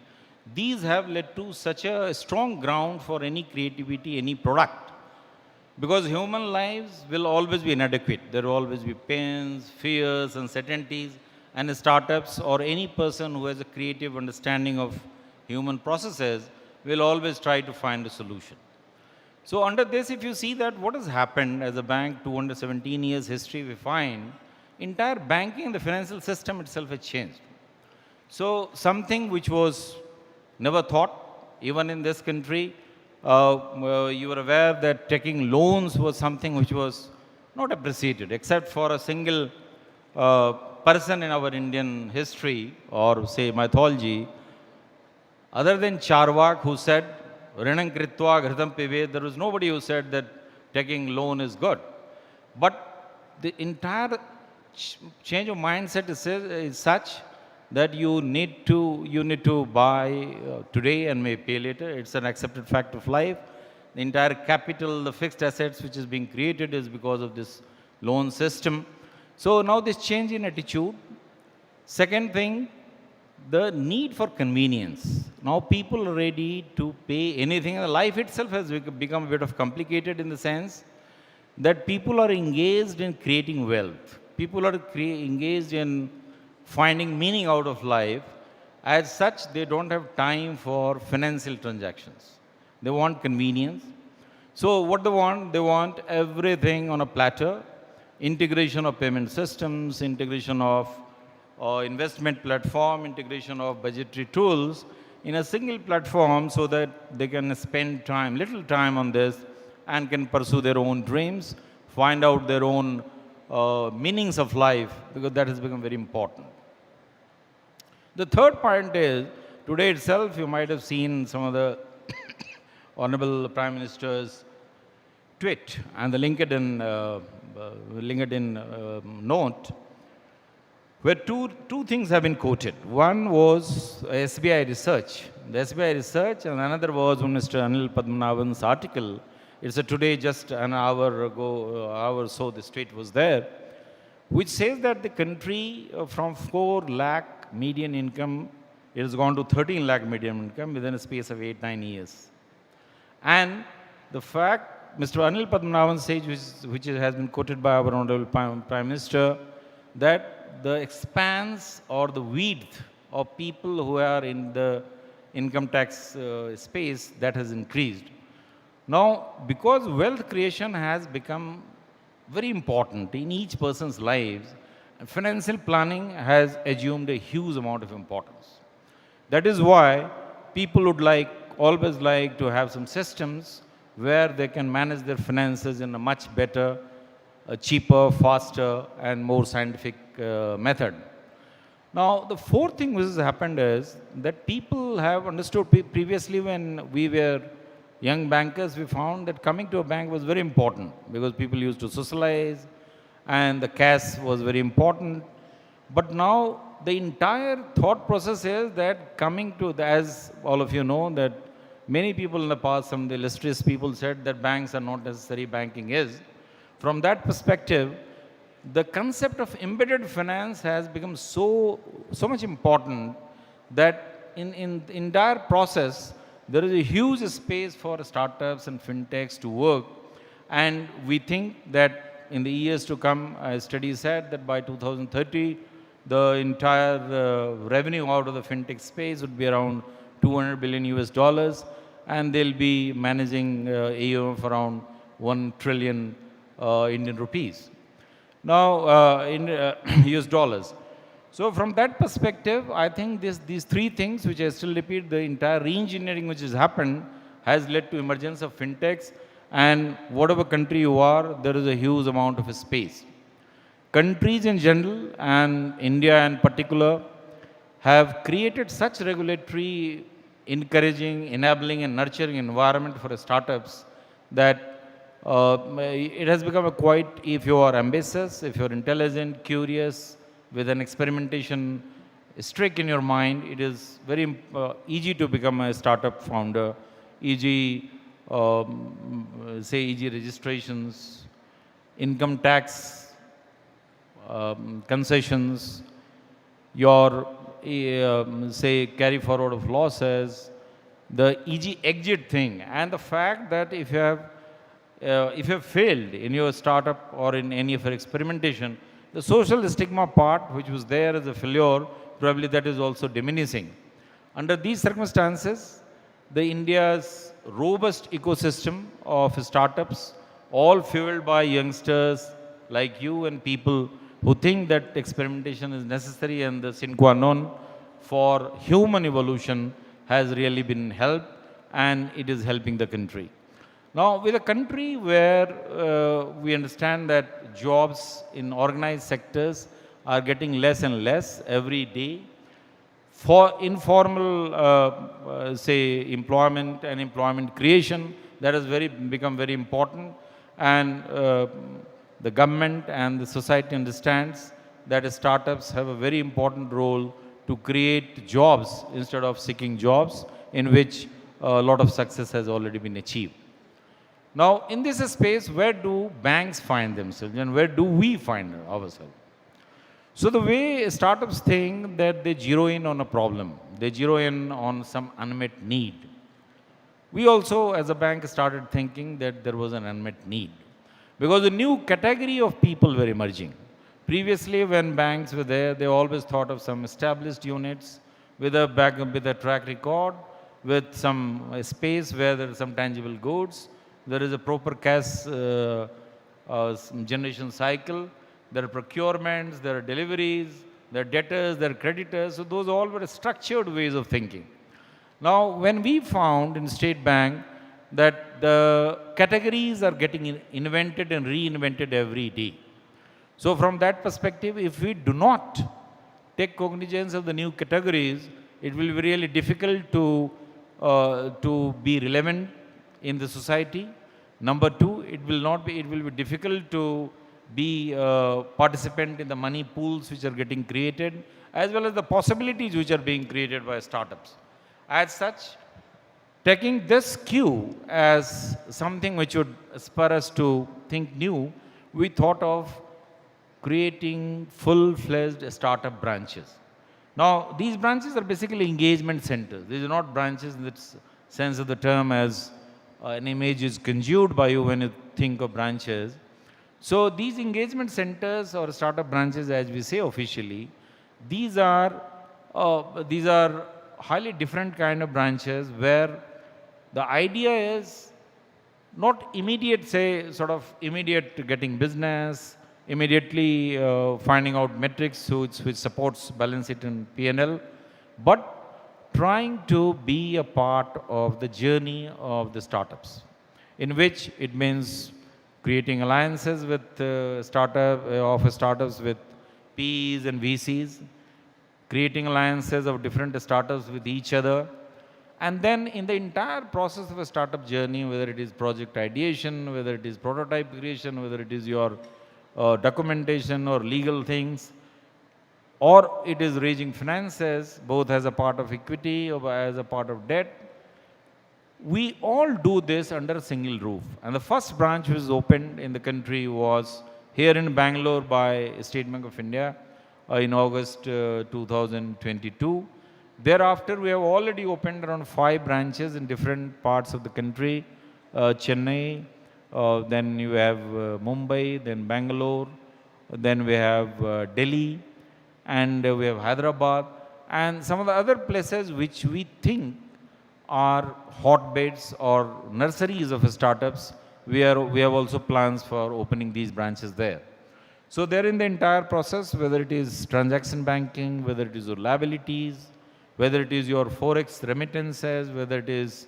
these have led to such a strong ground for any creativity, any product. Because human lives will always be inadequate. There will always be pains, fears, uncertainties, and startups or any person who has a creative understanding of human processes will always try to find a solution. So under this, if you see that what has happened as a bank, 217 years history, we find entire banking and the financial system itself has changed. So something which was never thought, even in this country, you were aware that taking loans was something which was not appreciated, except for a single person in our Indian history or say mythology, other than Charvak, who said, Rinam kritva ghritam pivet, there was nobody who said that taking loan is good. But the entire change of mindset is such that you need to buy today and may pay later. It's an accepted fact of life. The entire capital, the fixed assets which is being created is because of this loan system. So now this change in attitude. Second thing, the need for convenience. Now people are ready to pay anything. Life itself has become a bit of complicated in the sense that people are engaged in creating wealth. People are engaged in finding meaning out of life. As such, they don't have time for financial transactions. They want convenience. So what they want everything on a platter. Integration of payment systems, integration of investment platform, integration of budgetary tools in a single platform so that they can spend little time on this and can pursue their own dreams, find out their own meanings of life, because that has become very important. The third point is, today itself you might have seen some of the Honorable Prime Minister's tweet and the LinkedIn note, where two things have been quoted. One was SBI research. The SBI research, and another was Mr. Anil Padmanabhan's article. It's today, just an hour ago, hour or so, this tweet was there, which says that the country from 4 lakh median income, it has gone to 13 lakh median income within a space of 8-9 years. And the fact, Mr. Anil Padmanabhan says, which has been quoted by our Honorable Prime Minister, that the expanse or the width of people who are in the income tax space, that has increased. Now, because wealth creation has become very important in each person's lives, financial planning has assumed a huge amount of importance. That is why people would always like to have some systems where they can manage their finances in a much better, cheaper, faster, and more scientific method. Now, the fourth thing which has happened is that people have understood previously when we were young bankers, we found that coming to a bank was very important because people used to socialize and the cash was very important. But now the entire thought process is that coming to, as all of you know, that many people in the past, some of the illustrious people said that banks are not necessary, banking is. From that perspective, the concept of embedded finance has become so much important that in the entire process, there is a huge space for startups and fintechs to work. And we think that in the years to come, as study said, that by 2030, the entire revenue out of the fintech space would be around 200 billion US dollars, and they'll be managing AUM of around 1 trillion Indian rupees. Now, in US dollars. So from that perspective, I think these three things, which I still repeat, the entire re-engineering which has happened has led to emergence of fintechs, and whatever country you are, there is a huge amount of space. Countries in general, and India in particular, have created such regulatory encouraging, enabling and nurturing environment for startups that it has become a quite, if you are ambitious, if you're intelligent, curious, with an experimentation streak in your mind, it is very easy to become a startup founder, easy, easy registrations, income tax concessions, your carry forward of losses, the easy exit thing, and the fact that if you have failed in your startup or in any of your experimentation, the social stigma part, which was there as a failure, probably that is also diminishing. Under these circumstances, the India's robust ecosystem of startups, all fueled by youngsters like you and people who think that experimentation is necessary and the sine qua non for human evolution, has really been helped, and it is helping the country. Now, with a country where we understand that jobs in organized sectors are getting less and less every day, for informal, employment and employment creation, that has become very important, and the government and the society understands that startups have a very important role to create jobs instead of seeking jobs, in which a lot of success has already been achieved. Now, in this space, where do banks find themselves and where do we find ourselves? So the way startups think that they zero in on a problem, they zero in on some unmet need. We also, as a bank, started thinking that there was an unmet need, because a new category of people were emerging. Previously, when banks were there, they always thought of some established units with a track record, with some space where there are some tangible goods, there is a proper cash generation cycle, there are procurements, there are deliveries, there are debtors, there are creditors. So those all were structured ways of thinking. Now, when we found in State Bank that the categories are getting invented and reinvented every day. So from that perspective, if we do not take cognizance of the new categories, it will be really difficult to be relevant in the society. Number two, it will be difficult to be a participant in the money pools which are getting created, as well as the possibilities which are being created by startups. As such, taking this cue as something which would spur us to think new, we thought of creating full-fledged startup branches. Now, these branches are basically engagement centers. These are not branches in the sense of the term as an image is conjured by you when you think of branches. So these engagement centers or startup branches, as we say officially, these are highly different kind of branches where the idea is not immediate, immediate getting business, immediately finding out metrics which supports balance sheet and P&L, but trying to be a part of the journey of the startups, in which it means creating alliances with startups with Ps and VCs, creating alliances of different startups with each other, and then in the entire process of a startup journey, whether it is project ideation, whether it is prototype creation, whether it is your documentation or legal things, or it is raising finances, both as a part of equity or as a part of debt. We all do this under a single roof. And the first branch which was opened in the country was here in Bangalore by State Bank of India in August 2022. Thereafter, we have already opened around 5 branches in different parts of the country. Chennai, then you have Mumbai, then Bangalore, then we have Delhi, and we have Hyderabad, and some of the other places which we think are hotbeds or nurseries of startups. We have also plans for opening these branches there. So they're in the entire process, whether it is transaction banking, whether it is your liabilities, whether it is your forex remittances, whether it is,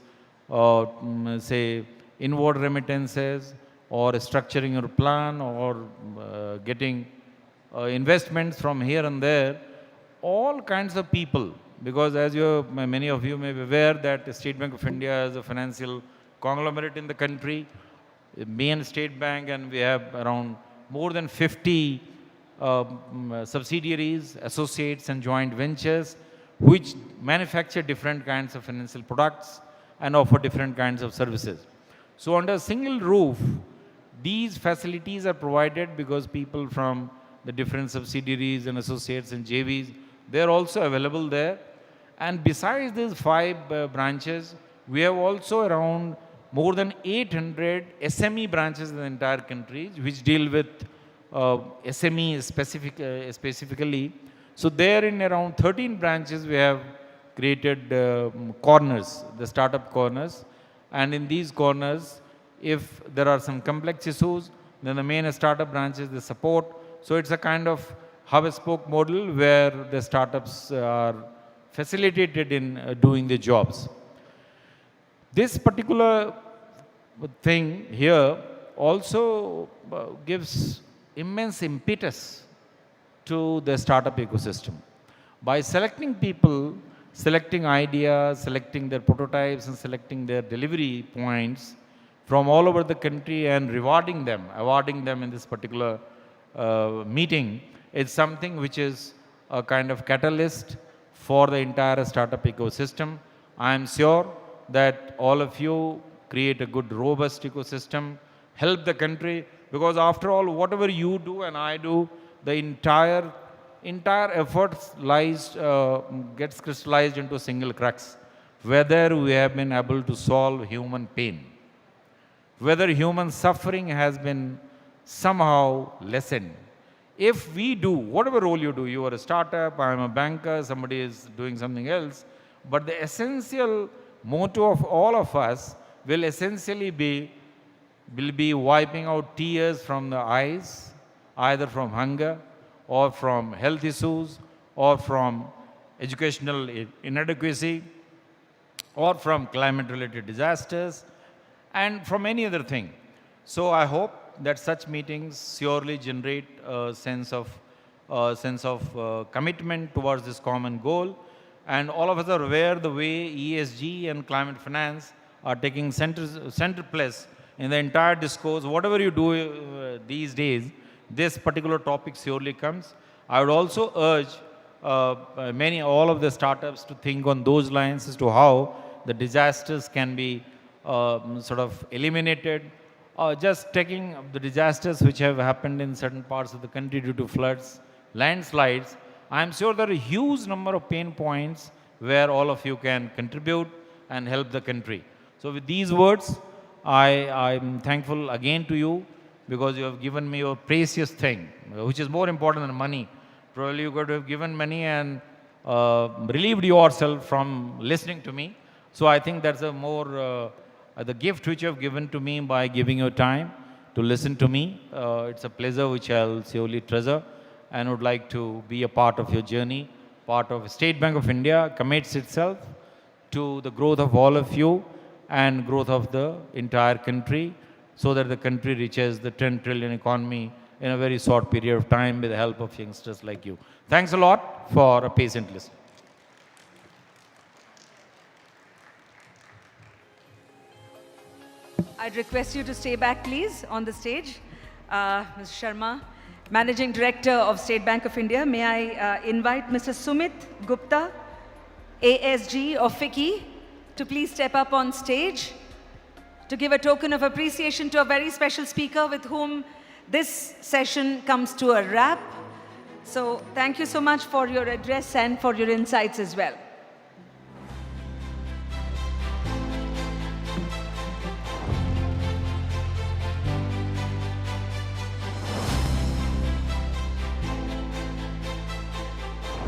say, inward remittances, or structuring your plan, or getting investments from here and there, all kinds of people. Because as many of you may be aware that the State Bank of India is a financial conglomerate in the country, main State Bank, and we have around more than 50 subsidiaries, associates and joint ventures which manufacture different kinds of financial products and offer different kinds of services. So under a single roof, these facilities are provided because people from the different subsidiaries and associates and JVs, they are also available there. And besides these 5 branches, we have also around more than 800 SME branches in the entire country which deal with SME specifically. So there in around 13 branches we have created corners, the startup corners. And in these corners, if there are some complex issues, then the main startup branches, the support. So it's a kind of hub-and-spoke model where the startups are facilitated in doing the jobs. This particular thing here also gives immense impetus to the startup ecosystem. By selecting people, selecting ideas, selecting their prototypes and selecting their delivery points from all over the country and rewarding them, awarding them in this particular meeting, is something which is a kind of catalyst for the entire startup ecosystem. I am sure that all of you create a good, robust ecosystem, help the country, because after all, whatever you do and I do, the entire effort gets crystallized into a single crux, whether we have been able to solve human pain, whether human suffering has been somehow lessened. If we do, whatever role you do, you are a startup, I am a banker, somebody is doing something else, but the essential motto of all of us will essentially be wiping out tears from the eyes, either from hunger or from health issues or from educational inadequacy or from climate-related disasters and from any other thing. So I hope that such meetings surely generate a sense of commitment towards this common goal. And all of us are aware the way ESG and climate finance are taking center place in the entire discourse. Whatever you do these days, this particular topic surely comes. I would also urge all of the startups to think on those lines as to how the disasters can be sort of eliminated. Just taking the disasters which have happened in certain parts of the country due to floods, landslides, I am sure there are a huge number of pain points where all of you can contribute and help the country. So with these words, I'm thankful again to you because you have given me your precious thing, which is more important than money. Probably you could have given money and relieved yourself from listening to me. So I think that's a more, the gift which you have given to me by giving your time to listen to me. It's a pleasure which I'll surely treasure and would like to be a part of your journey. Part of State Bank of India commits itself to the growth of all of you and growth of the entire country so that the country reaches the 10 trillion economy in a very short period of time with the help of youngsters like you. Thanks a lot for a patient listening. I'd request you to stay back, please, on the stage. Ms. Sharma, Managing Director of State Bank of India. May I invite Mr. Sumit Gupta, ASG of FICCI, to please step up on stage to give a token of appreciation to a very special speaker with whom this session comes to a wrap. So thank you so much for your address and for your insights as well.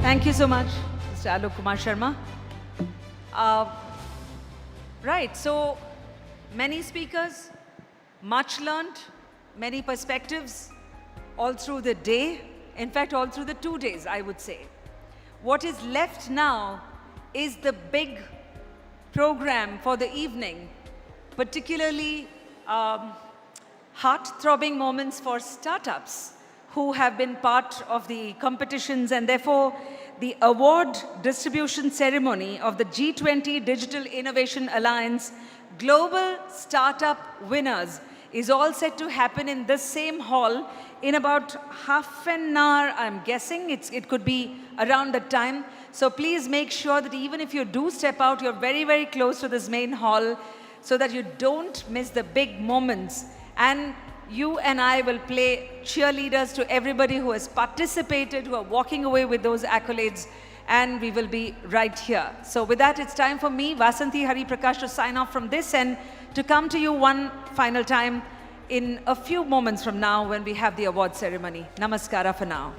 Thank you so much, Mr. Alok Kumar Sharma. Right, so many speakers, much learned, many perspectives all through the day, in fact, all through the 2 days, I would say. What is left now is the big program for the evening, particularly heart-throbbing moments for startups who have been part of the competitions, and therefore the award distribution ceremony of the G20 Digital Innovation Alliance Global Startup Winners is all set to happen in this same hall in about half an hour, I'm guessing. It could be around that time. So please make sure that even if you do step out, you're very, very close to this main hall so that you don't miss the big moments. And you and I will play cheerleaders to everybody who has participated, who are walking away with those accolades, and we will be right here. So with that, it's time for me, Vasanthi Hari Prakash, to sign off from this and to come to you one final time in a few moments from now when we have the award ceremony. Namaskara for now.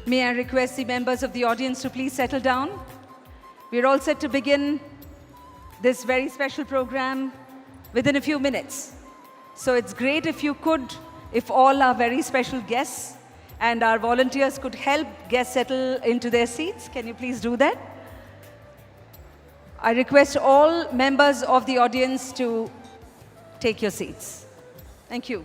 May I request the members of the audience to please settle down? We're all set to begin this very special program within a few minutes. So it's great if you could, if all our very special guests and our volunteers could help guests settle into their seats. Can you please do that? I request all members of the audience to take your seats. Thank you.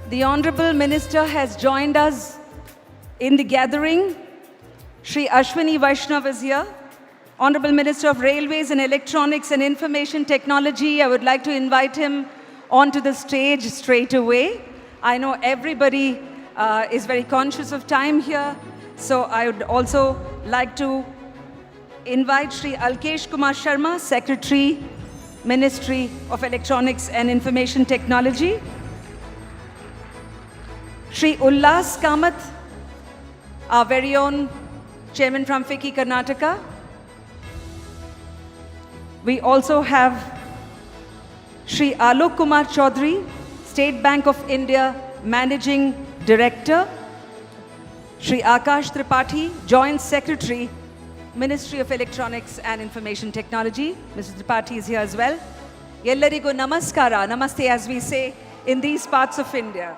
The Honorable Minister has joined us in the gathering. Shri Ashwini Vaishnav is here. Honorable Minister of Railways and Electronics and Information Technology, I would like to invite him onto the stage straight away. I know everybody is very conscious of time here, so I would also like to invite Shri Alkesh Kumar Sharma, Secretary, Ministry of Electronics and Information Technology. Shri Ullas Kamath, our very own Chairman from FICCI, Karnataka. We also have Shri Alok Kumar Chaudhary, State Bank of India Managing Director. Shri Akash Tripathi, Joint Secretary, Ministry of Electronics and Information Technology. Mr. Tripathi is here as well. Yellarigu namaskara, namaste as we say in these parts of India.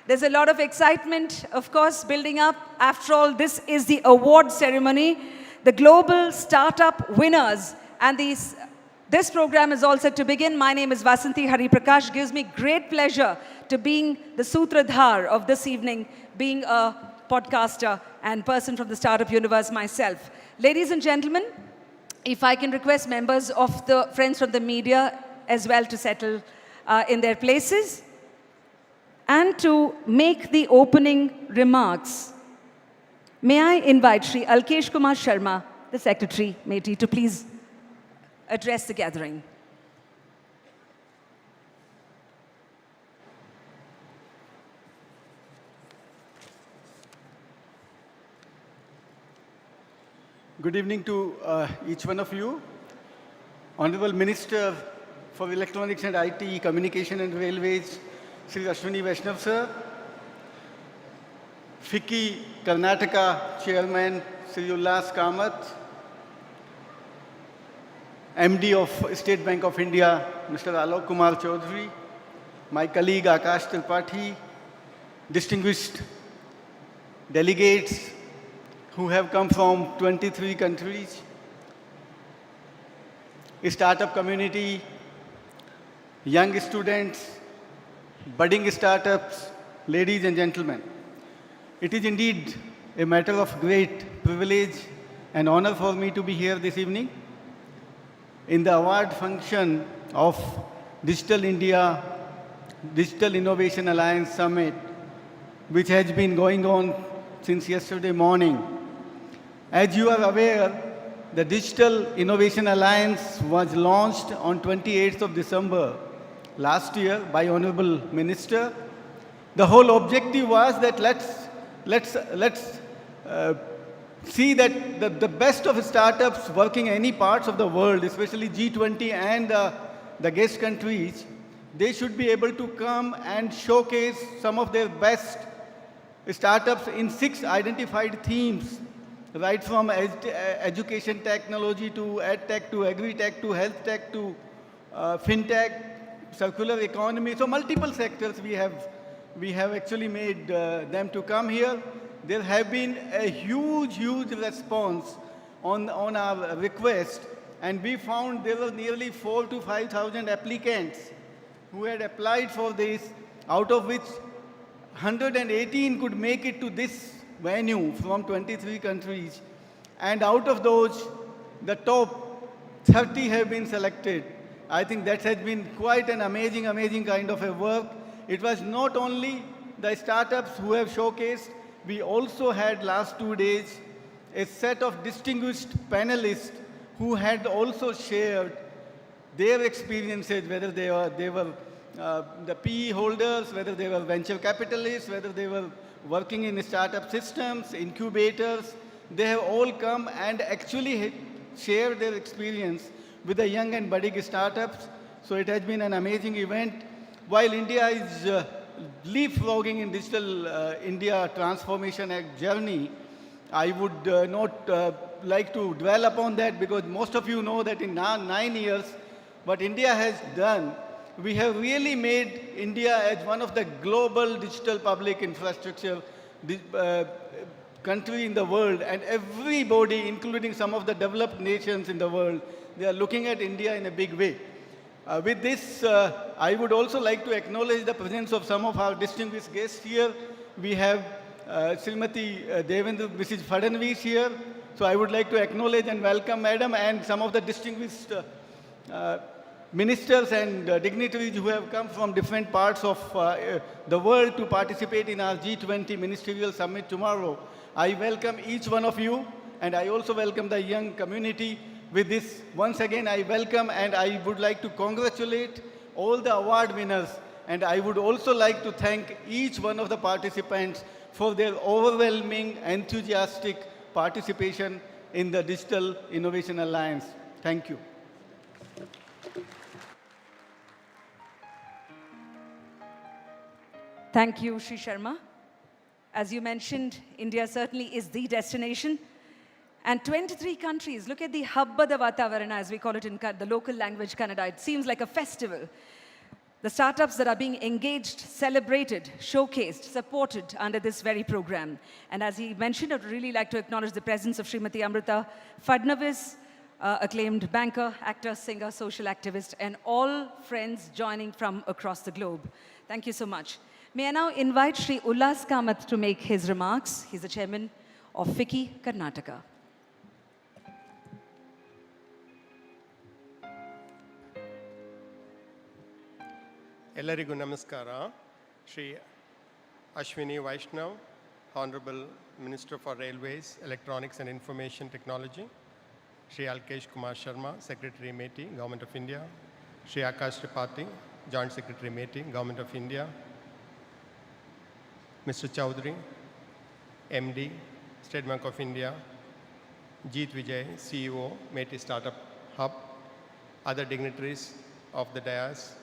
There's a lot of excitement, of course, building up. After all, this is the award ceremony. The global startup winners. And this program is all set to begin. My name is Vasanthi Hariprakash. Gives me great pleasure to being the Sutradhar of this evening, being a podcaster and person from the startup universe myself. Ladies and gentlemen, if I can request members of the friends from the media as well to settle in their places. And to make the opening remarks, may I invite Shri Alkesh Kumar Sharma, the Secretary, Meti, to please address the gathering. Good evening to each one of you. Honorable Minister for Electronics and IT, Communication and Railways, Shri Ashwini Vaishnav sir, FICCI Karnataka Chairman Shri Ullas Kamath, MD of State Bank of India Mr. Alok Kumar Chaudhary, my colleague Akash Tripathi, distinguished delegates who have come from 23 countries, startup community, young students, budding startups, ladies and gentlemen. It is indeed a matter of great privilege and honor for me to be here this evening in the award function of Digital India, Digital Innovation Alliance Summit, which has been going on since yesterday morning. As you are aware, the Digital Innovation Alliance was launched on 28th of December last year by Honorable Minister. The whole objective was that let's see that the best of startups working in any parts of the world, especially G20 and the guest countries, they should be able to come and showcase some of their best startups in 6 identified themes, right from education technology to edtech to agri-tech to health tech to fintech, circular economy. So multiple sectors we have actually made them to come here. There have been a huge response on our request, and we found there were nearly 4,000 to 5,000 applicants who had applied for this, out of which 118 could make it to this venue from 23 countries. And out of those, the top 30 have been selected. I think that has been quite an amazing kind of a work. It was not only the startups who have showcased, we also had last 2 days a set of distinguished panelists who had also shared their experiences, whether they were the PE holders, whether they were venture capitalists, whether they were working in startup systems, incubators, they have all come and actually shared their experience with the young and budding startups. So it has been an amazing event. While India is leapfrogging in digital India transformation journey, I would not like to dwell upon that because most of you know that in 9 years, what India has done, we have really made India as one of the global digital public infrastructure country in the world, and everybody, including some of the developed nations in the world, they are looking at India in a big way. With this, I would also like to acknowledge the presence of some of our distinguished guests here. We have Srimati Mrs. Fadnavis here. So I would like to acknowledge and welcome Madam and some of the distinguished ministers and dignitaries who have come from different parts of the world to participate in our G20 Ministerial Summit tomorrow. I welcome each one of you, and I also welcome the young community. With this, once again, I welcome and I would like to congratulate all the award winners, and I would also like to thank each one of the participants for their overwhelming, enthusiastic participation in the Digital Innovation Alliance. Thank you. Thank you, Shri Sharma. As you mentioned, India certainly is the destination. And 23 countries, look at the Habbada Vatavarana, as we call it in the local language Kannada. It seems like a festival. The startups that are being engaged, celebrated, showcased, supported under this very program. And as he mentioned, I would really like to acknowledge the presence of Srimati Amrita Fadnavis, acclaimed banker, actor, singer, social activist, and all friends joining from across the globe. Thank you so much. May I now invite Shri Ullas Kamath to make his remarks. He's the chairman of FICCI, Karnataka. ಎಲ್ಲರಿಗೂ ನಮಸ್ಕಾರ. Shri Ashwini Vaishnav, Honorable Minister for Railways, Electronics and Information Technology. Shri Alkesh Kumar Sharma, Secretary MeitY, Government of India. Shri Akash Tripathi, Joint Secretary MeitY, Government of India. Mr. Chowdhury, MD, State Bank of India. Jeet Vijay, CEO, MeitY Startup Hub. Other dignitaries of the dais,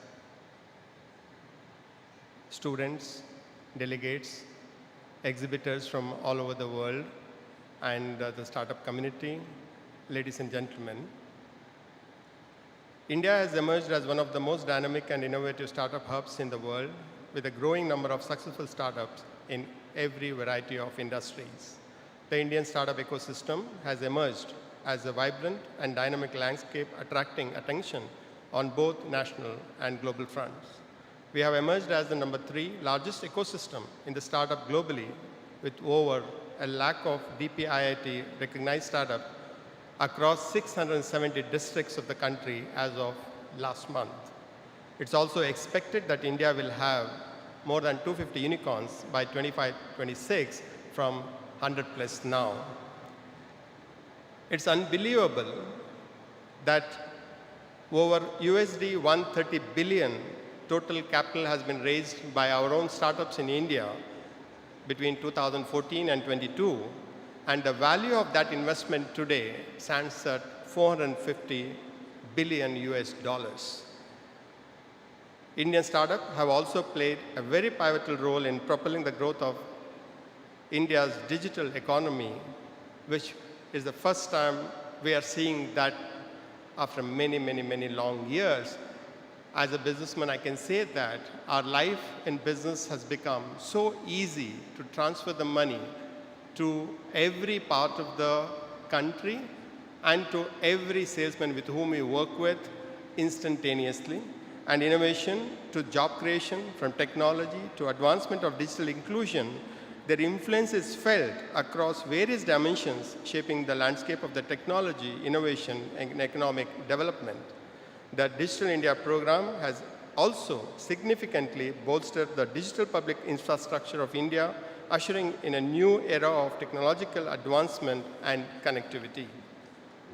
students, delegates, exhibitors from all over the world, and the startup community, ladies and gentlemen. India has emerged as one of the most dynamic and innovative startup hubs in the world, with a growing number of successful startups in every variety of industries. The Indian startup ecosystem has emerged as a vibrant and dynamic landscape attracting attention on both national and global fronts. We have emerged as the #3 largest ecosystem in the startup globally, with over a lakh of DPIIT recognized startups across 670 districts of the country as of last month. It's also expected that India will have more than 250 unicorns by 25-26 from 100 plus now. It's unbelievable that over USD 130 billion total capital has been raised by our own startups in India between 2014 and 22, and the value of that investment today stands at $450 billion US. Indian startups have also played a very pivotal role in propelling the growth of India's digital economy, which is the first time we are seeing that after many, many, many long years. As a businessman, I can say that our life in business has become so easy to transfer the money to every part of the country and to every salesman with whom we work with instantaneously. And innovation to job creation, from technology to advancement of digital inclusion, their influence is felt across various dimensions, shaping the landscape of the technology, innovation, and economic development. The Digital India program has also significantly bolstered the digital public infrastructure of India, ushering in a new era of technological advancement and connectivity.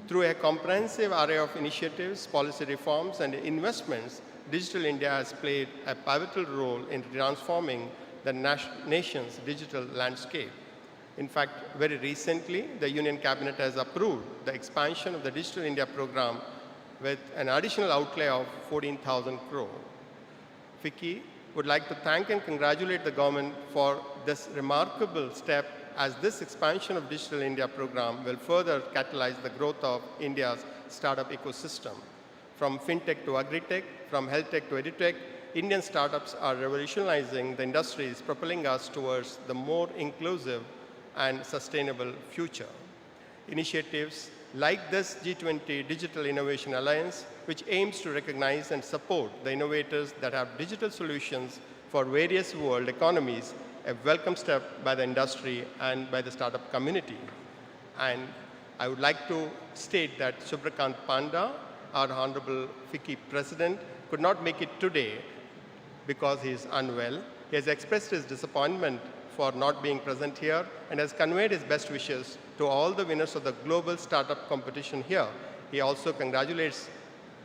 Through a comprehensive array of initiatives, policy reforms, and investments, Digital India has played a pivotal role in transforming the nation's digital landscape. In fact, very recently, the Union Cabinet has approved the expansion of the Digital India program with an additional outlay of 14,000 crore. FICCI would like to thank and congratulate the government for this remarkable step, as this expansion of Digital India program will further catalyze the growth of India's startup ecosystem. From fintech to agri-tech, from health tech to edutech, Indian startups are revolutionizing the industries, propelling us towards the more inclusive and sustainable future. Initiatives like this G20 Digital Innovation Alliance, which aims to recognize and support the innovators that have digital solutions for various world economies, a welcome step by the industry and by the startup community. And I would like to state that Subrakant Panda, our Honorable FICCI President, could not make it today because he is unwell. He has expressed his disappointment for not being present here and has conveyed his best wishes to all the winners of the global startup competition here. He also congratulates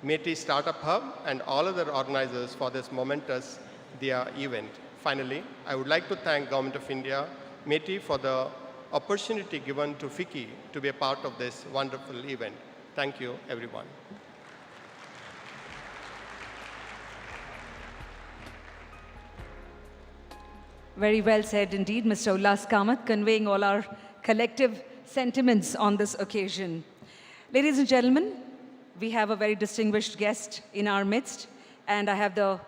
METI Startup Hub and all other organizers for this momentous Dia event. Finally, I would like to thank Government of India, METI, for the opportunity given to FICCI to be a part of this wonderful event. Thank you, everyone. Very well said indeed, Mr. Ullas Kamath, conveying all our collective sentiments on this occasion. Ladies and gentlemen, we have a very distinguished guest in our midst, and I have the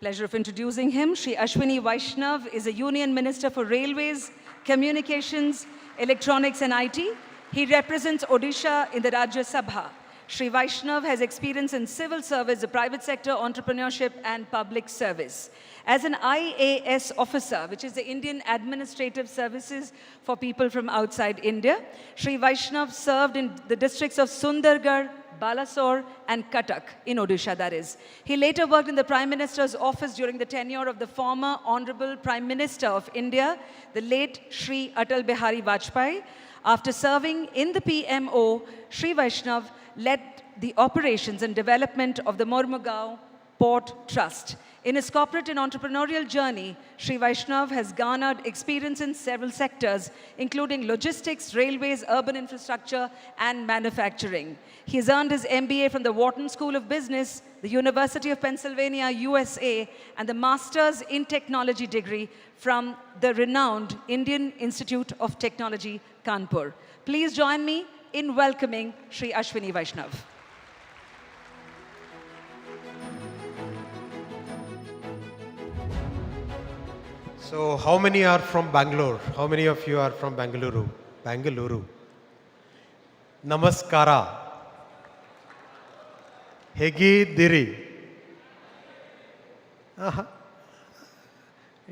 pleasure of introducing him. Shri Ashwini Vaishnav is a Union Minister for Railways, Communications, Electronics and IT. He represents Odisha in the Rajya Sabha. Shri Vaishnav has experience in civil service, the private sector, entrepreneurship and public service. As an IAS officer, which is the Indian Administrative Services for people from outside India, Shri Vaishnav served in the districts of Sundargarh, Balasore and Cuttack, in Odisha that is. He later worked in the Prime Minister's office during the tenure of the former Honorable Prime Minister of India, the late Shri Atal Bihari Vajpayee. After serving in the PMO, Shri Vaishnav led the operations and development of the Mormugao Port Trust. In his corporate and entrepreneurial journey, Shri Vaishnav has garnered experience in several sectors, including logistics, railways, urban infrastructure, and manufacturing. He has earned his MBA from the Wharton School of Business, the University of Pennsylvania, USA, and the Master's in Technology degree from the renowned Indian Institute of Technology, Kanpur. Please join me in welcoming Shri Ashwini Vaishnav. So how many are from Bangalore? How many of you are from Bangalore? Bangalore. Namaskara. Hegidiri.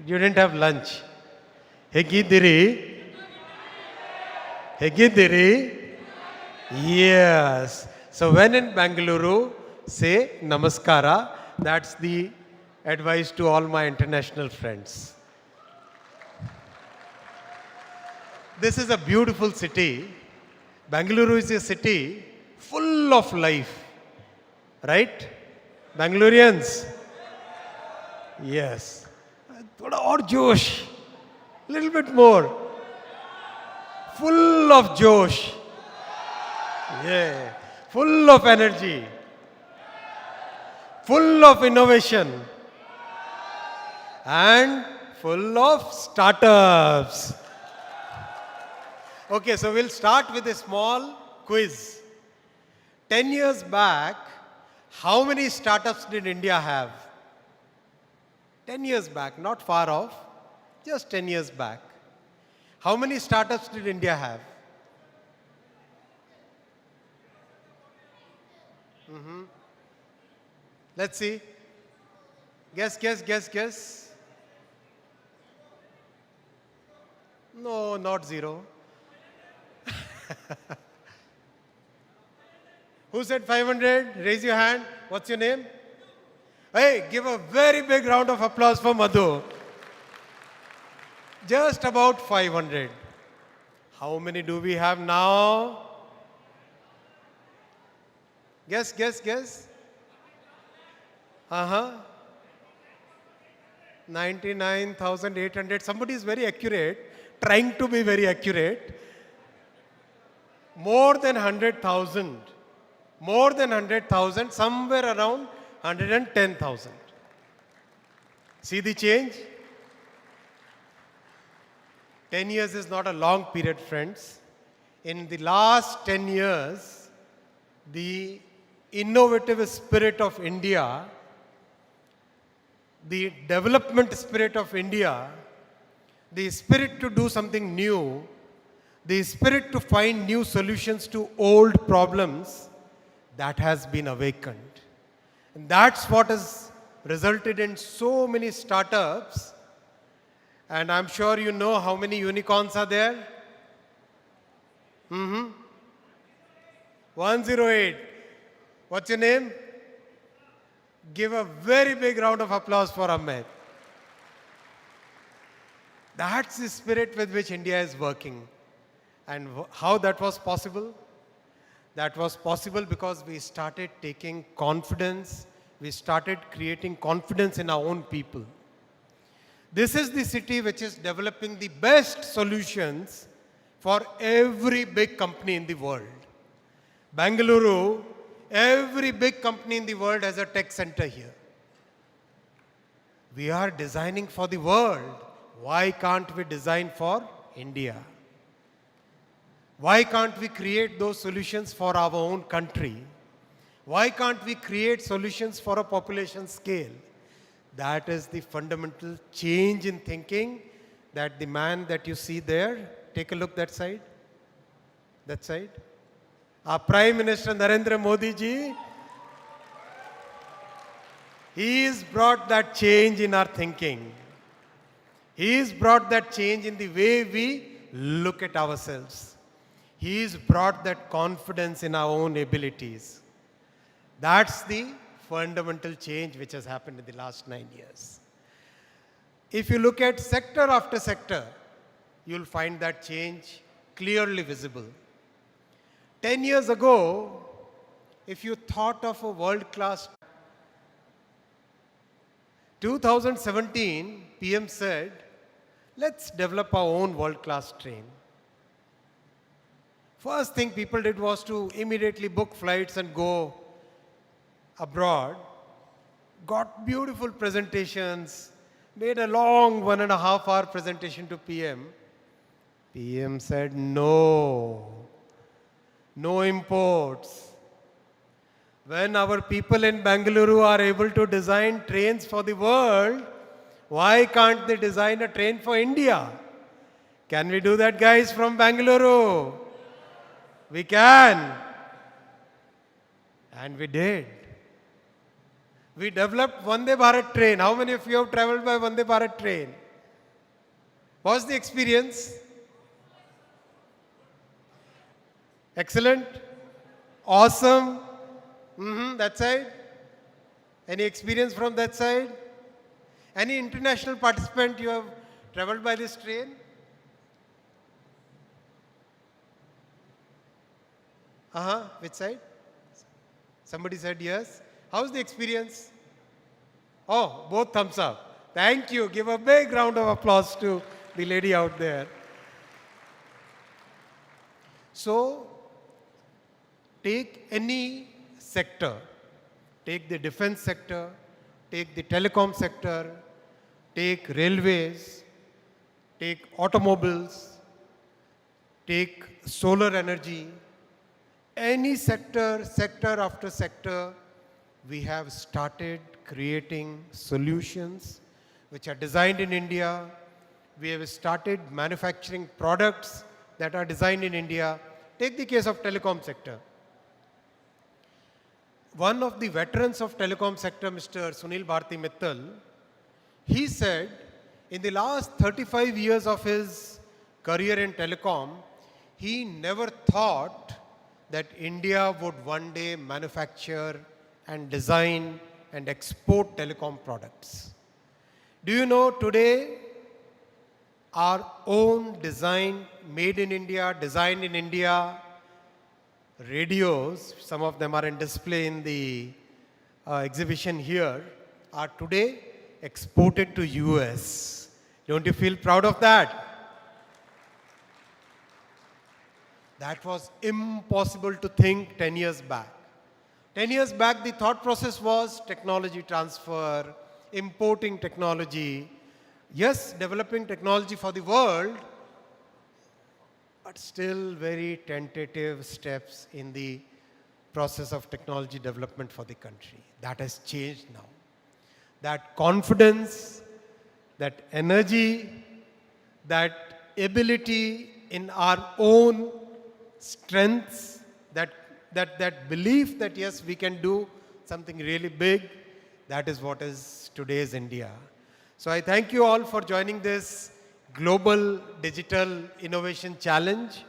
You didn't have lunch. Hegidiri. Hegidiri. Yes. So when in Bangalore, say Namaskara. That's the advice to all my international friends. This is a beautiful city. Bangalore is a city full of life. Right? Bangaloreans? Yes. Thoda aur josh. Little bit more. Full of josh. Yeah. Full of energy. Full of innovation. And full of startups. Okay, so we'll start with a small quiz. 10 years back, how many startups did India have? 10 years back, not far off, just 10 years back. How many startups did India have? Let's see. Guess, guess, guess, guess. No, not zero. Who said 500? Raise your hand. What's your name? Hey, give a very big round of applause for Madhu. Just about 500. How many do we have now? Guess, guess, guess. Uh-huh. 99,800. Somebody is very accurate, trying to be very accurate. More than 100,000. More than 100,000, somewhere around 110,000. See the change? 10 years is not a long period, friends. In the last 10 years, the innovative spirit of India, the development spirit of India, the spirit to do something new, the spirit to find new solutions to old problems, that has been awakened. And that's what has resulted in so many startups. And I'm sure you know how many unicorns are there. 108. What's your name? Give a very big round of applause for Ahmed. That's the spirit with which India is working. And how that was possible? That was possible because we started taking confidence. We started creating confidence in our own people. This is the city which is developing the best solutions for every big company in the world. Bengaluru, every big company in the world has a tech center here. We are designing for the world. Why can't we design for India? Why can't we create those solutions for our own country? Why can't we create solutions for a population scale? That is the fundamental change in thinking that the man that you see there, take a look that side. That side. Our Prime Minister Narendra Modi ji, he's brought that change in our thinking. He's brought that change in the way we look at ourselves. He's brought that confidence in our own abilities. That's the fundamental change which has happened in the last 9 years. If you look at sector after sector, you'll find that change clearly visible. 10 years ago, if you thought of a world-class 2017, PM said, let's develop our own world-class train. First thing people did was to immediately book flights and go abroad, got beautiful presentations, made a long 1.5-hour presentation to PM. PM said, no imports. When our people in Bengaluru are able to design trains for the world, why can't they design a train for India? Can we do that, guys, from Bengaluru? We can. And we did. We developed Vande Bharat train. How many of you have traveled by Vande Bharat train? What's the experience? Excellent? Awesome? That side? Any experience from that side? Any international participant you have traveled by this train? Which side? Somebody said yes. How's the experience? Oh, both thumbs up. Thank you. Give a big round of applause to the lady out there. So, take any sector. Take the defense sector, take the telecom sector, take railways, take automobiles, take solar energy. Any sector after sector, we have started creating solutions which are designed in India. We have started manufacturing products that are designed in India. Take the case of telecom sector. One of the veterans of telecom sector, Mr. Sunil Bharti Mittal, he said in the last 35 years of his career in telecom, he never thought that India would one day manufacture and design and export telecom products. Do you know today our own design, made in India, designed in India, radios, some of them are in display in the exhibition here, are today exported to US. Don't you feel proud of that? That was impossible to think 10 years back. 10 years back, the thought process was technology transfer, importing technology, yes, developing technology for the world, but still very tentative steps in the process of technology development for the country. That has changed now. That confidence, that energy, that ability in our own strengths, that belief that yes, we can do something really big, that is what is today's India. So I thank you all for joining this Global Digital Innovation Challenge.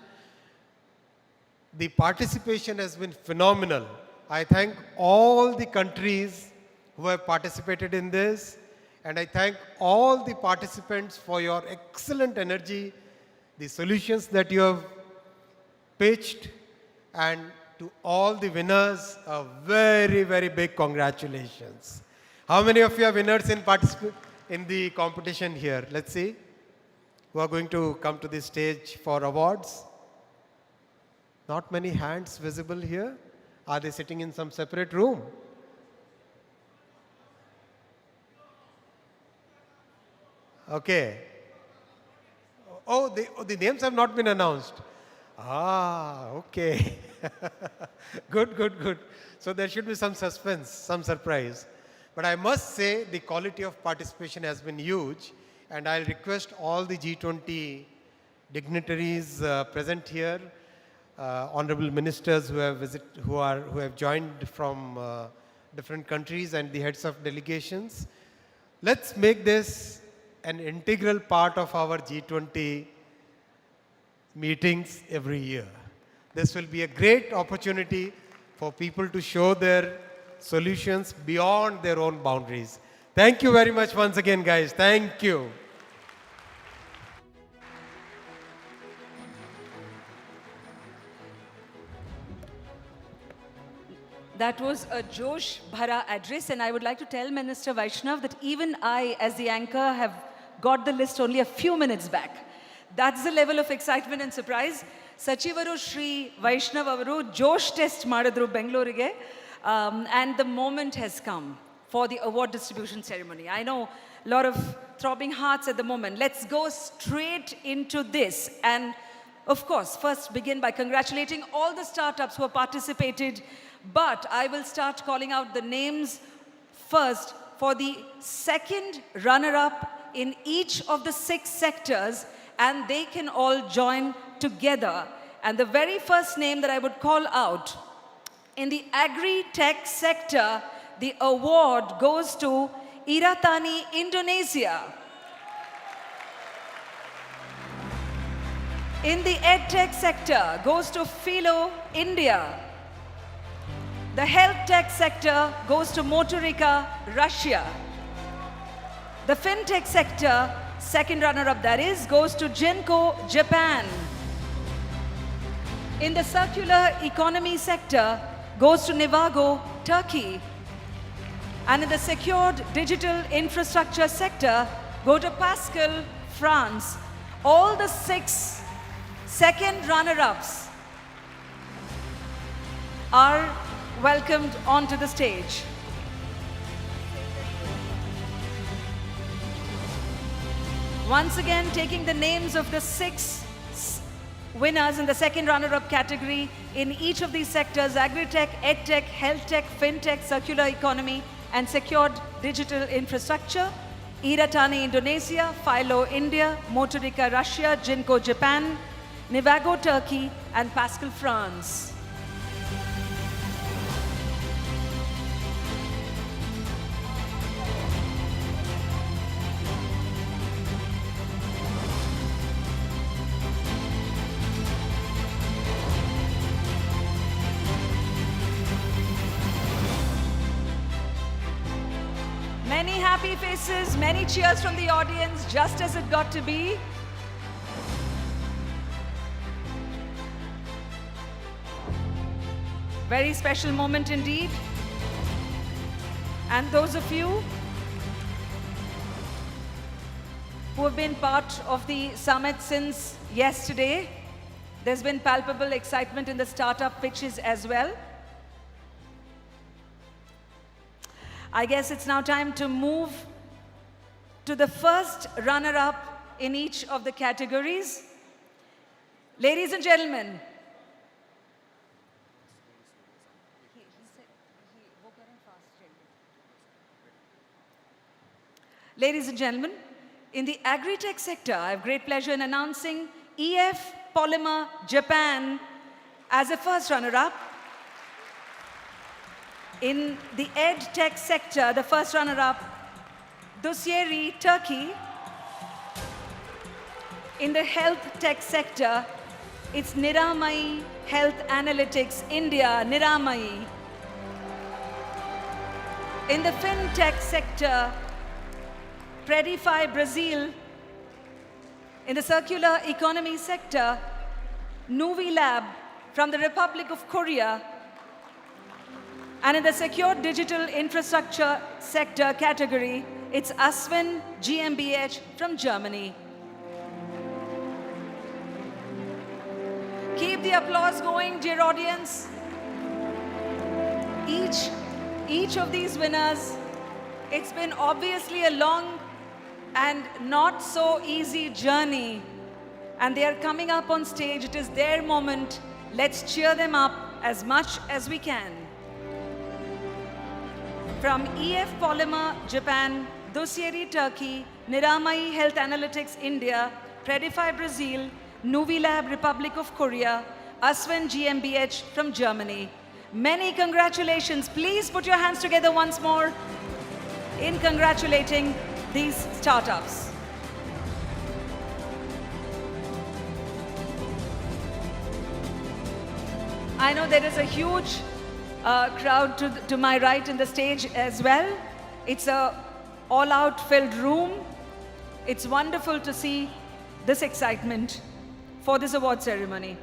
The participation has been phenomenal. I thank all the countries who have participated in this, and I thank all the participants for your excellent energy, the solutions that you have pitched, and to all the winners, a very, very big congratulations. How many of you are winners in the competition here? Let's see. Who are going to come to the stage for awards? Not many hands visible here. Are they sitting in some separate room? Okay. Oh, the names have not been announced. Ah, okay. Good. So there should be some suspense, some surprise. But I must say the quality of participation has been huge, and I'll request all the G20 dignitaries present here, honorable ministers who have joined from different countries, and the heads of delegations. Let's make this an integral part of our G20 meetings every year. This will be a great opportunity for people to show their solutions beyond their own boundaries. Thank you very much once again, guys. Thank you. That was a Josh Bhara address, and I would like to tell Minister Vaishnav that even I, as the anchor, have got the list only a few minutes back. That's the level of excitement and surprise. Sachivaru Shri Vaishnav avaru Josh test madidru Bengalurige, and the moment has come for the award distribution ceremony. I know a lot of throbbing hearts at the moment. Let's go straight into this. And of course, first begin by congratulating all the startups who have participated. But I will start calling out the names first for the second runner-up in each of the 6 sectors, and they can all join together. And the very first name that I would call out, in the agri-tech sector, the award goes to Iratani, Indonesia. In the edtech sector, goes to Philo, India. The health tech sector goes to Motorica, Russia. The fintech sector, second runner-up that is, goes to Jinko, Japan. In the circular economy sector, goes to Nivago, Turkey. And in the secured digital infrastructure sector, go to Pascal, France. All the 6 second runner-ups are welcomed onto the stage. Once again, taking the names of the 6 winners in the second runner-up category in each of these sectors: agri-tech, ed-tech, health-tech, fintech, circular economy, and secured digital infrastructure. Iratani, Indonesia; Philo, India; Motorica, Russia; Jinko, Japan; Nivago, Turkey; and Pascal, France. Many happy faces, many cheers from the audience, just as it got to be. Very special moment indeed. And those of you who have been part of the summit since yesterday. There's been palpable excitement in the startup pitches as well. I guess it's now time to move to the first runner-up in each of the categories. Ladies and gentlemen, in the agri-tech sector, I have great pleasure in announcing EF Polymer Japan as a first runner-up. In the ed-tech sector, the first runner-up, Dosieri, Turkey. In the health tech sector, it's Niramai Health Analytics, India, Niramai. In the fintech sector, Predify, Brazil. In the circular economy sector, Nuvi Lab from the Republic of Korea. And in the secure digital infrastructure sector category, it's Aswin GmbH from Germany. Keep the applause going, dear audience. Each of these winners, it's been obviously a long and not so easy journey. And they are coming up on stage. It is their moment. Let's cheer them up as much as we can. From EF Polymer Japan, Dosieri Turkey, Niramai Health Analytics India, Predify Brazil, Nuvi Lab Republic of Korea, Aswin GmbH from Germany. Many congratulations. Please put your hands together once more in congratulating these startups. I know there is a huge crowd to my right in the stage as well. It's a all-out filled room. It's wonderful to see this excitement for this award ceremony.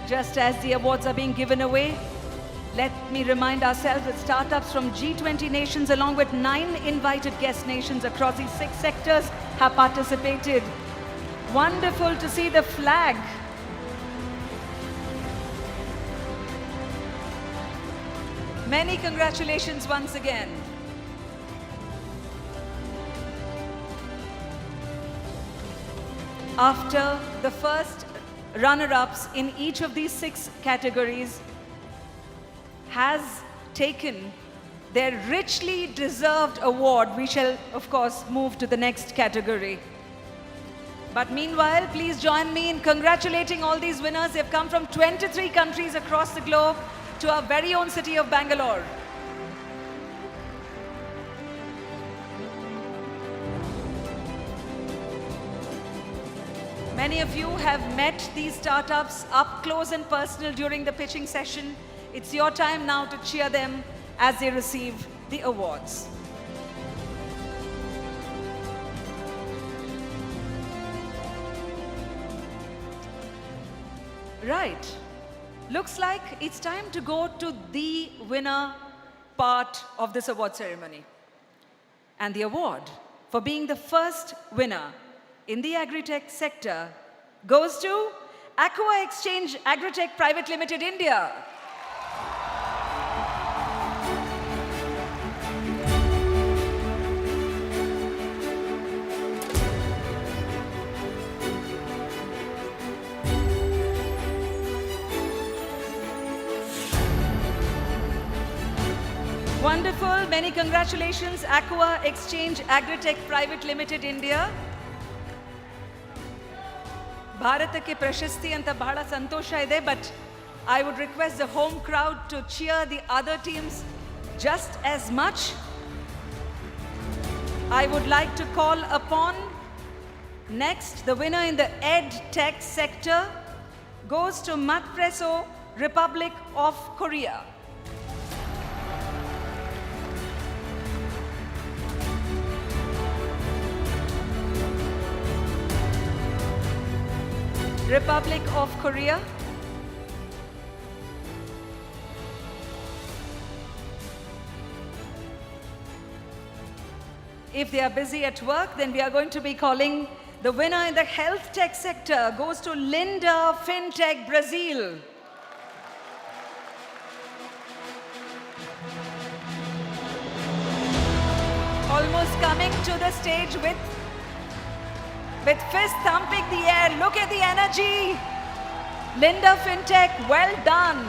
Just as the awards are being given away, let me remind ourselves that startups from G20 nations along with 9 invited guest nations across these 6 sectors have participated. Wonderful to see the flag. Many congratulations once again. After the first runner-ups in each of these 6 categories has taken their richly deserved award, we shall of course move to the next category. But meanwhile, please join me in congratulating all these winners. They've come from 23 countries across the globe to our very own city of Bangalore. Many of you have met these startups up close and personal during the pitching session. It's your time now to cheer them as they receive the awards. Right. Looks like it's time to go to the winner part of this award ceremony. And the award for being the first winner in the agri-tech sector goes to Aqua Exchange Agritech Private Limited, India. Wonderful. Many congratulations, Aqua Exchange Agritech Private Limited, India. ಭಾರತಕ್ಕೆ ಪ್ರಶಸ್ತಿ ಅಂತ ಬಹಳ ಸಂತೋಷ ಇದೆ, but I would request the home crowd to cheer the other teams just as much. I would like to call upon next the winner in the ed tech sector goes to Matpresso, Republic of Korea. Republic of Korea. If they are busy at work, then we are going to be calling the winner in the health tech sector goes to Linda FinTech Brazil. Almost coming to the stage with fist thumping the air. Look at the energy. Linda FinTech, well done.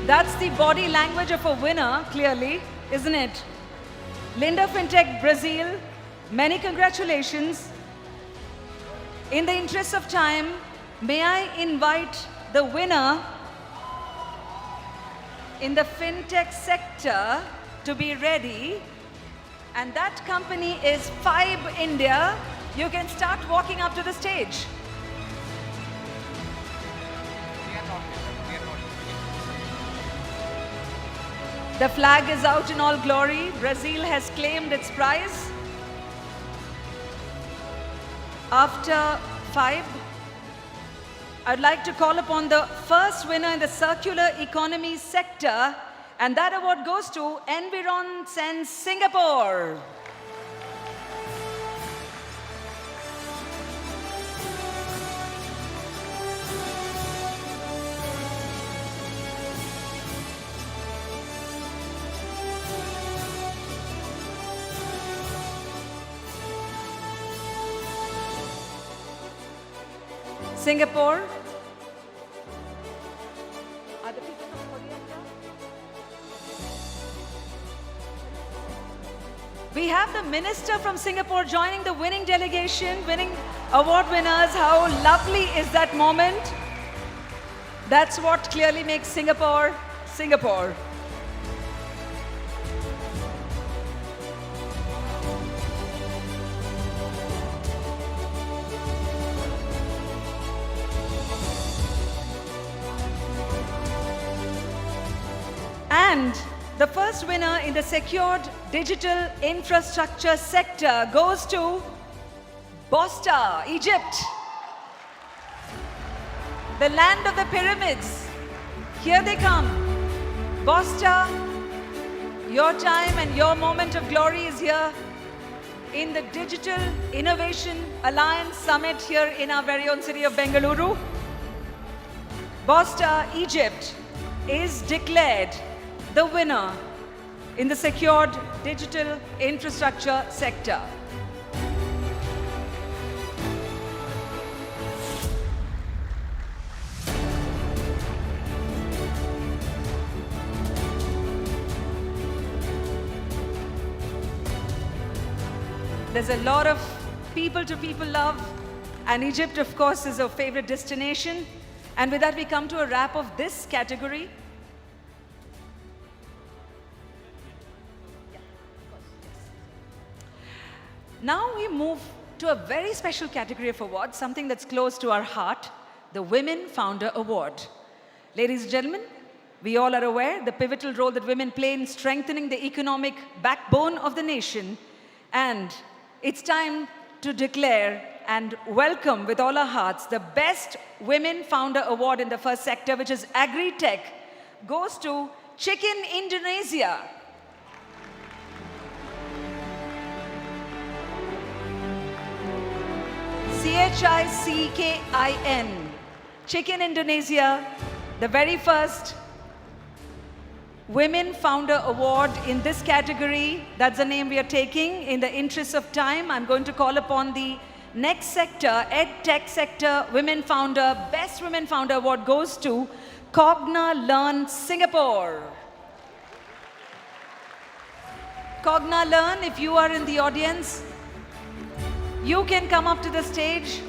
That's the body language of a winner, clearly, isn't it? Linda FinTech Brazil, many congratulations. In the interest of time, may I invite the winner in the FinTech sector to be ready. And that company is Fibe India. You can start walking up to the stage. The flag is out in all glory. Brazil has claimed its prize. After Fibe, I'd like to call upon the first winner in the circular economy sector, and that award goes to Environ Sense Singapore. Singapore. Are the people from Korea here? We have the minister from Singapore joining the winning delegation, winning award winners. How lovely is that moment? That's what clearly makes Singapore, Singapore. And the first winner in the secured digital infrastructure sector goes to Bosta, Egypt. The land of the pyramids. Here they come. Bosta, your time and your moment of glory is here in the Digital Innovation Alliance Summit here in our very own city of Bengaluru. Bosta, Egypt is declared the winner in the secured digital infrastructure sector. There's a lot of people-to-people love, and Egypt, of course, is a favorite destination. And with that, we come to a wrap of this category. Now we move to a very special category of awards, something that's close to our heart, the Women Founder Award. Ladies and gentlemen, we all are aware the pivotal role that women play in strengthening the economic backbone of the nation. And it's time to declare and welcome with all our hearts the Best Women Founder Award in the first sector, which is Agri-Tech, goes to Chicken Indonesia. CHICKIN. Chicken Indonesia, the very first Women Founder Award in this category. That's the name we are taking. In the interest of time, I'm going to call upon the next sector, Ed Tech sector, Women Founder. Best Women Founder Award goes to Cogna Learn Singapore. Cogna Learn, if you are in the audience, you can come up to the stage.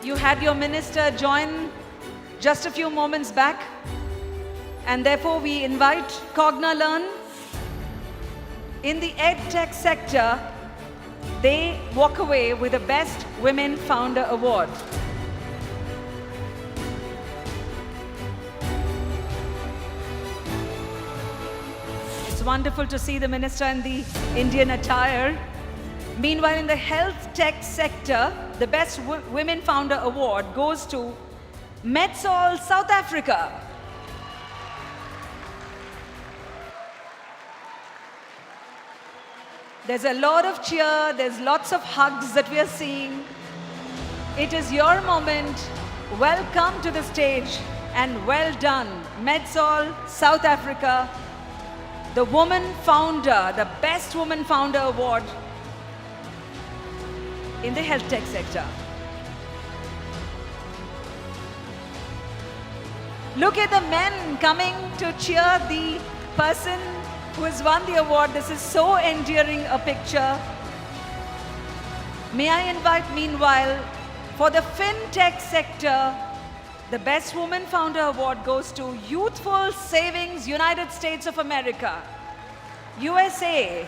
You had your minister join just a few moments back. And therefore, we invite Cogna Learn. In the EdTech sector, they walk away with the Best Women Founder Award. It's wonderful to see the minister in the Indian attire. Meanwhile, in the health tech sector, the Best Women Founder Award goes to Metsol, South Africa. There's a lot of cheer, there's lots of hugs that we are seeing. It is your moment. Welcome to the stage and well done, Metsol, South Africa, the Woman Founder, the Best Woman Founder Award in the health tech sector. Look at the men coming to cheer the person who has won the award. This is so endearing a picture. May I invite, meanwhile, for the fintech sector, the Best Woman Founder Award goes to Youthful Savings, United States of America, USA.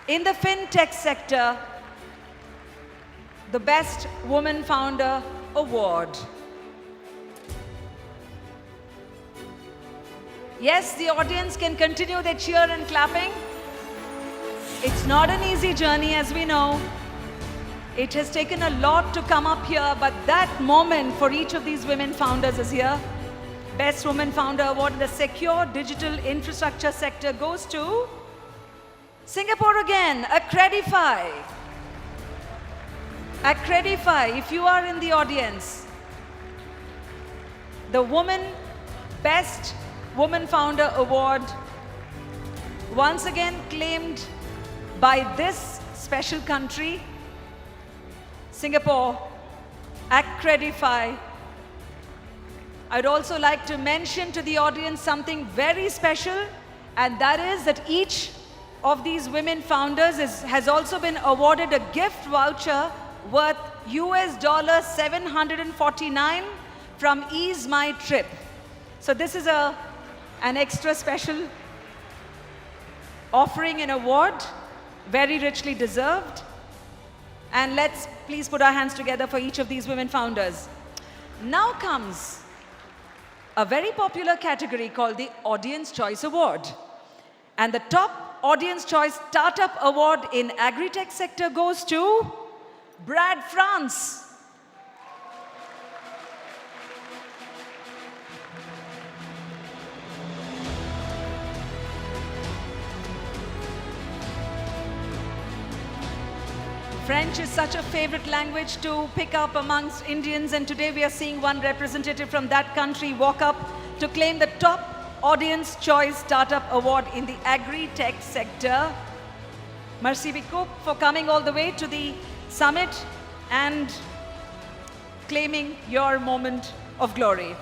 In the fintech sector, the Best Woman Founder Award. Yes, the audience can continue their cheer and clapping. It's not an easy journey, as we know. It has taken a lot to come up here, but that moment for each of these women founders is here. Best Woman Founder Award in the secure digital infrastructure sector goes to Singapore again, Accredify. Accredify, if you are in the audience, the Best Woman Founder Award, once again claimed by this special country, Singapore, Accredify. I'd also like to mention to the audience something very special, and that is that each of these women founders has also been awarded a gift voucher worth US $749 from Ease My Trip. So this is an extra special offering and award, very richly deserved. And let's please put our hands together for each of these women founders. Now comes a very popular category called the Audience Choice Award. And the top Audience Choice Startup Award in Agri-Tech sector goes to Brad France. French is such a favorite language to pick up amongst Indians, and today we are seeing one representative from that country walk up to claim the top Audience Choice Startup Award in the Agri-Tech sector. Merci beaucoup for coming all the way to the summit and claiming your moment of glory.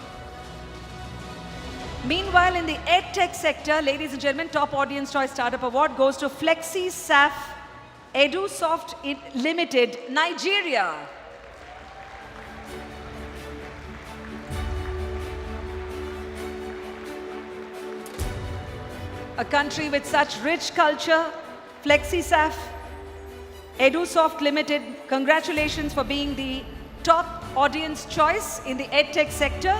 Meanwhile, in the EdTech sector, ladies and gentlemen, top Audience Choice Startup Award goes to FlexiSaf EduSoft Limited, Nigeria. A country with such rich culture, FlexiSaf EduSoft Limited, congratulations for being the top audience choice in the EdTech sector.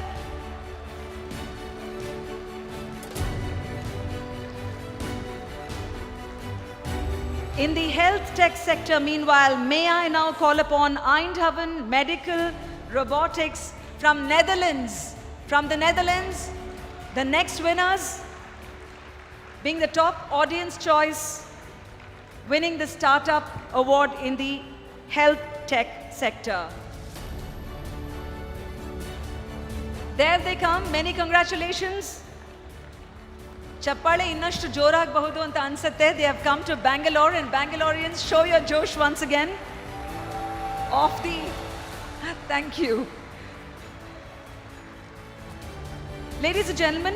In the health tech sector, meanwhile, may I now call upon Eindhoven Medical Robotics from Netherlands. From the Netherlands, the next winners being the top audience choice, winning the startup award in the health tech sector. There they come, many congratulations. Chappale innashtu joragbahudu anta ansutte. They have come to Bangalore, and Bangaloreans, show your Josh once again. Thank you. Ladies and gentlemen,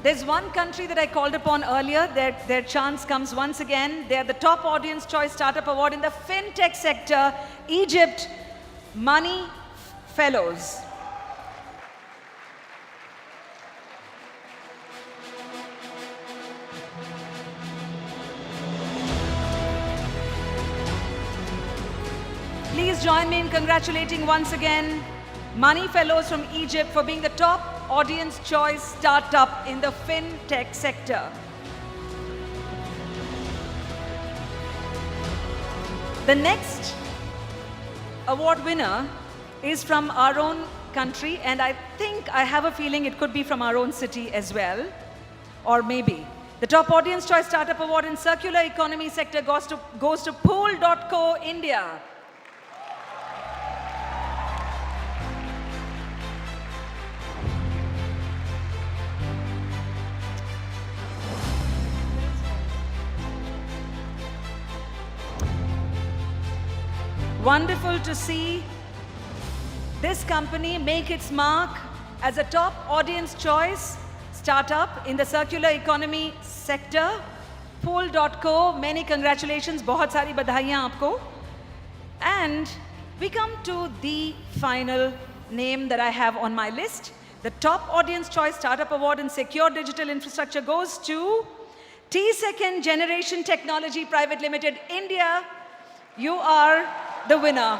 there's one country that I called upon earlier. Their chance comes once again. They are the top Audience Choice Startup Award in the FinTech sector, Egypt Money Fellows. Please join me in congratulating once again Money Fellows from Egypt for being the top Audience Choice Startup in the FinTech sector. The next award winner is from our own country, and I think I have a feeling it could be from our own city as well, or maybe. The top Audience Choice Startup Award in Circular Economy sector goes to Pool.co India. Wonderful to see this company make its mark as a top audience choice startup in the circular economy sector. Pool.co, many congratulations, बहुत सारी बधाइयाँ आपको. And we come to the final name that I have on my list. The top audience choice startup award in secure digital infrastructure goes to T-Second Generation Technology Private Limited, India. You are the winner.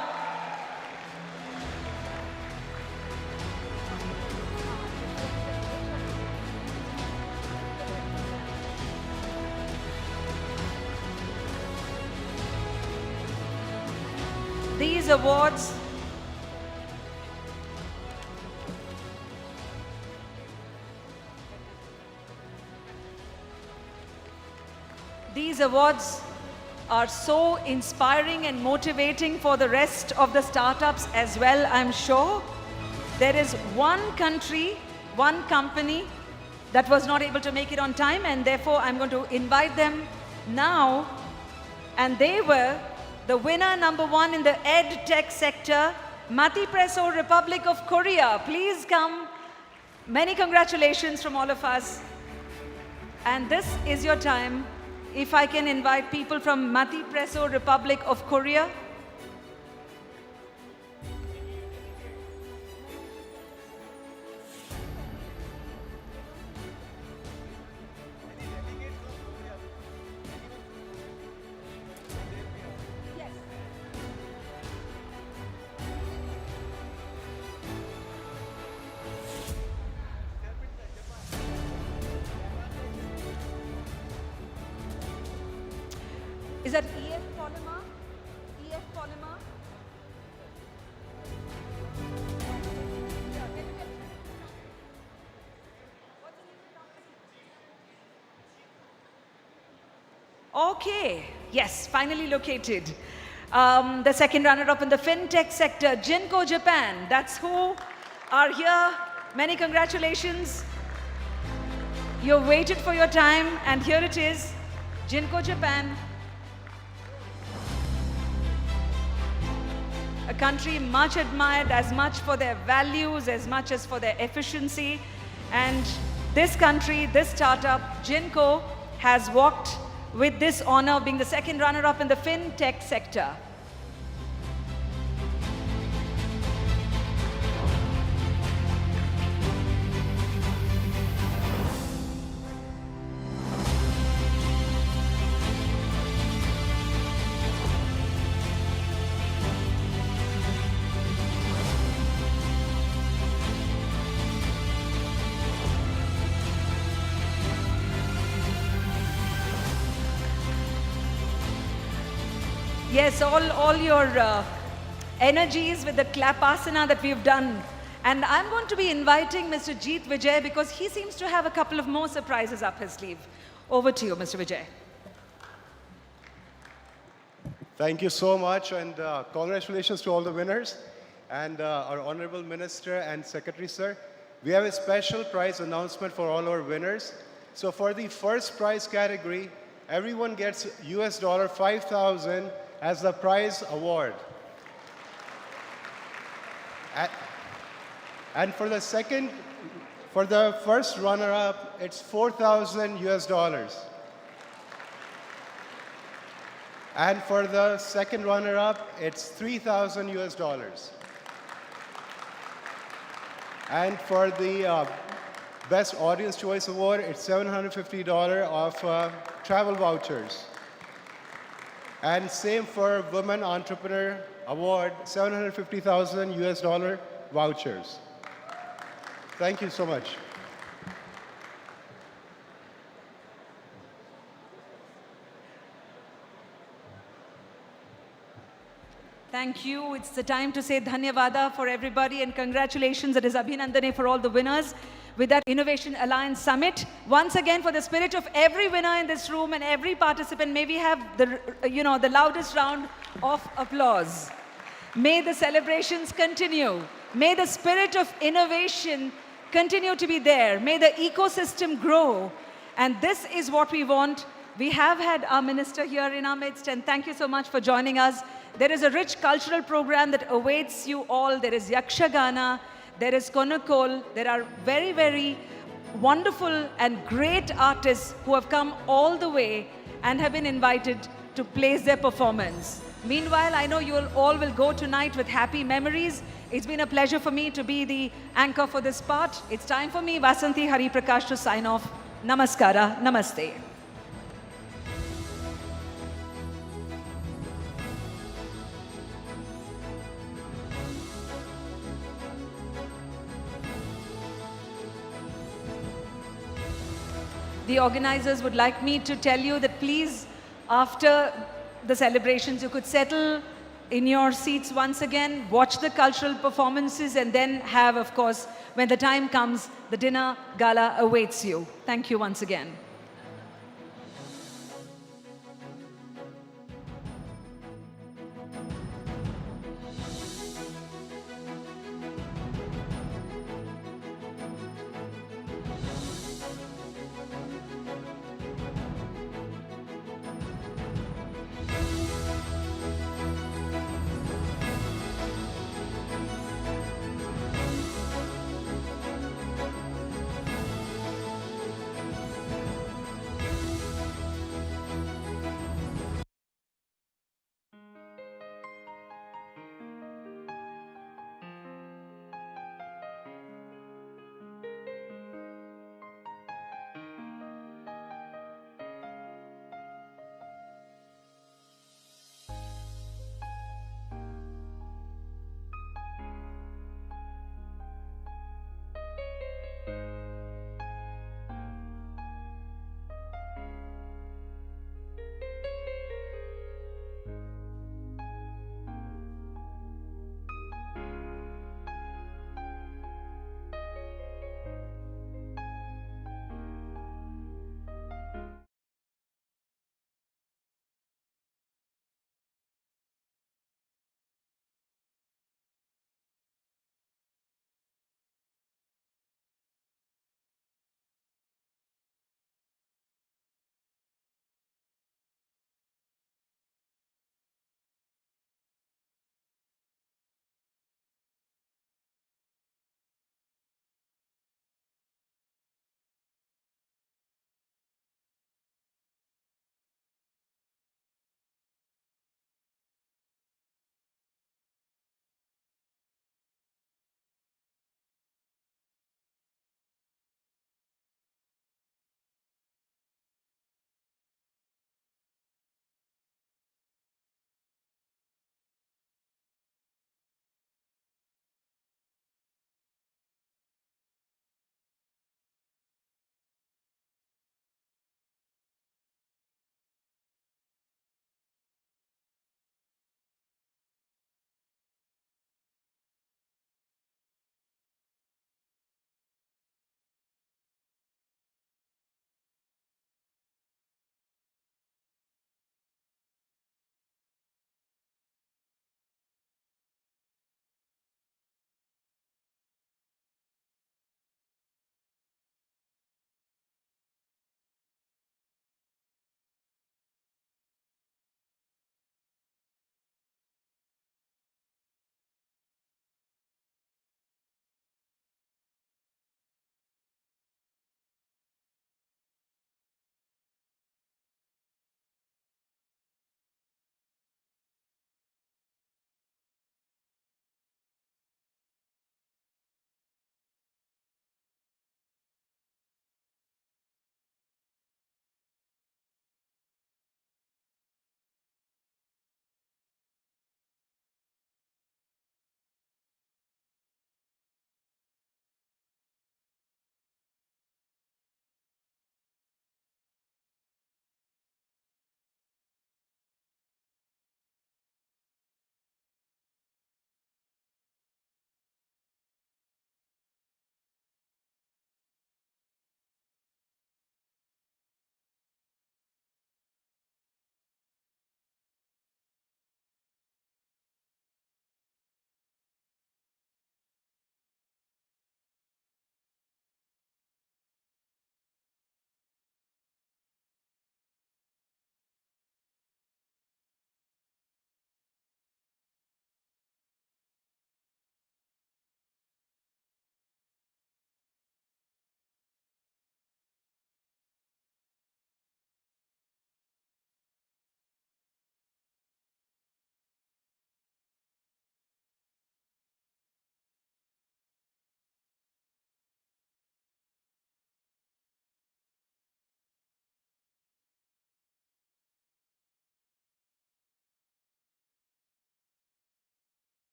These awards are so inspiring and motivating for the rest of the startups as well, I'm sure. There is one country, one company that was not able to make it on time, and therefore I'm going to invite them now. And they were the winner number 1 in the ed tech sector, Mati Preso, Republic of Korea. Please come. Many congratulations from all of us. And this is your time. If I can invite people from Mati Preso, Republic of Korea. Is that EF polymer? EF polymer? Okay, yes, finally located. The second runner-up in the fintech sector, Jinko Japan. That's who are here. Many congratulations. You waited for your time, and here it is, Jinko Japan. A country much admired, as much for their values, as much as for their efficiency. And this country, this startup, Jinko, has walked with this honor of being the second runner-up in the fintech sector. Yes, all your energies with the clapasana that we've done. And I'm going to be inviting Mr. Jeet Vijay because he seems to have a couple of more surprises up his sleeve. Over to you, Mr. Vijay. Thank you so much, and congratulations to all the winners and our Honorable Minister and Secretary, sir. We have a special prize announcement for all our winners. So for the first prize category, everyone gets US $5,000 as the prize award. And for the first runner-up, it's $4,000 US. And for the second runner-up, it's $3,000 US. And for the Best Audience Choice Award, it's $750 of travel vouchers. And same for Women Entrepreneur Award, $750,000 US vouchers. Thank you so much. Thank you. It's the time to say dhanyavada for everybody and congratulations. It is Abhinandane for all the winners with that Innovation Alliance Summit. Once again, for the spirit of every winner in this room and every participant, may we have the loudest round of applause. May the celebrations continue. May the spirit of innovation continue to be there. May the ecosystem grow. And this is what we want. We have had our minister here in our midst, and thank you so much for joining us. There is a rich cultural program that awaits you all. There is Yakshagana, there is Konakol. There are very, very wonderful and great artists who have come all the way and have been invited to place their performance. Meanwhile, I know you all will go tonight with happy memories. It's been a pleasure for me to be the anchor for this part. It's time for me, Vasanthi Hariprakash, to sign off. Namaskara, namaste. The organizers would like me to tell you that please, after the celebrations, you could settle in your seats once again, watch the cultural performances, and then have, of course, when the time comes, the dinner gala awaits you. Thank you once again.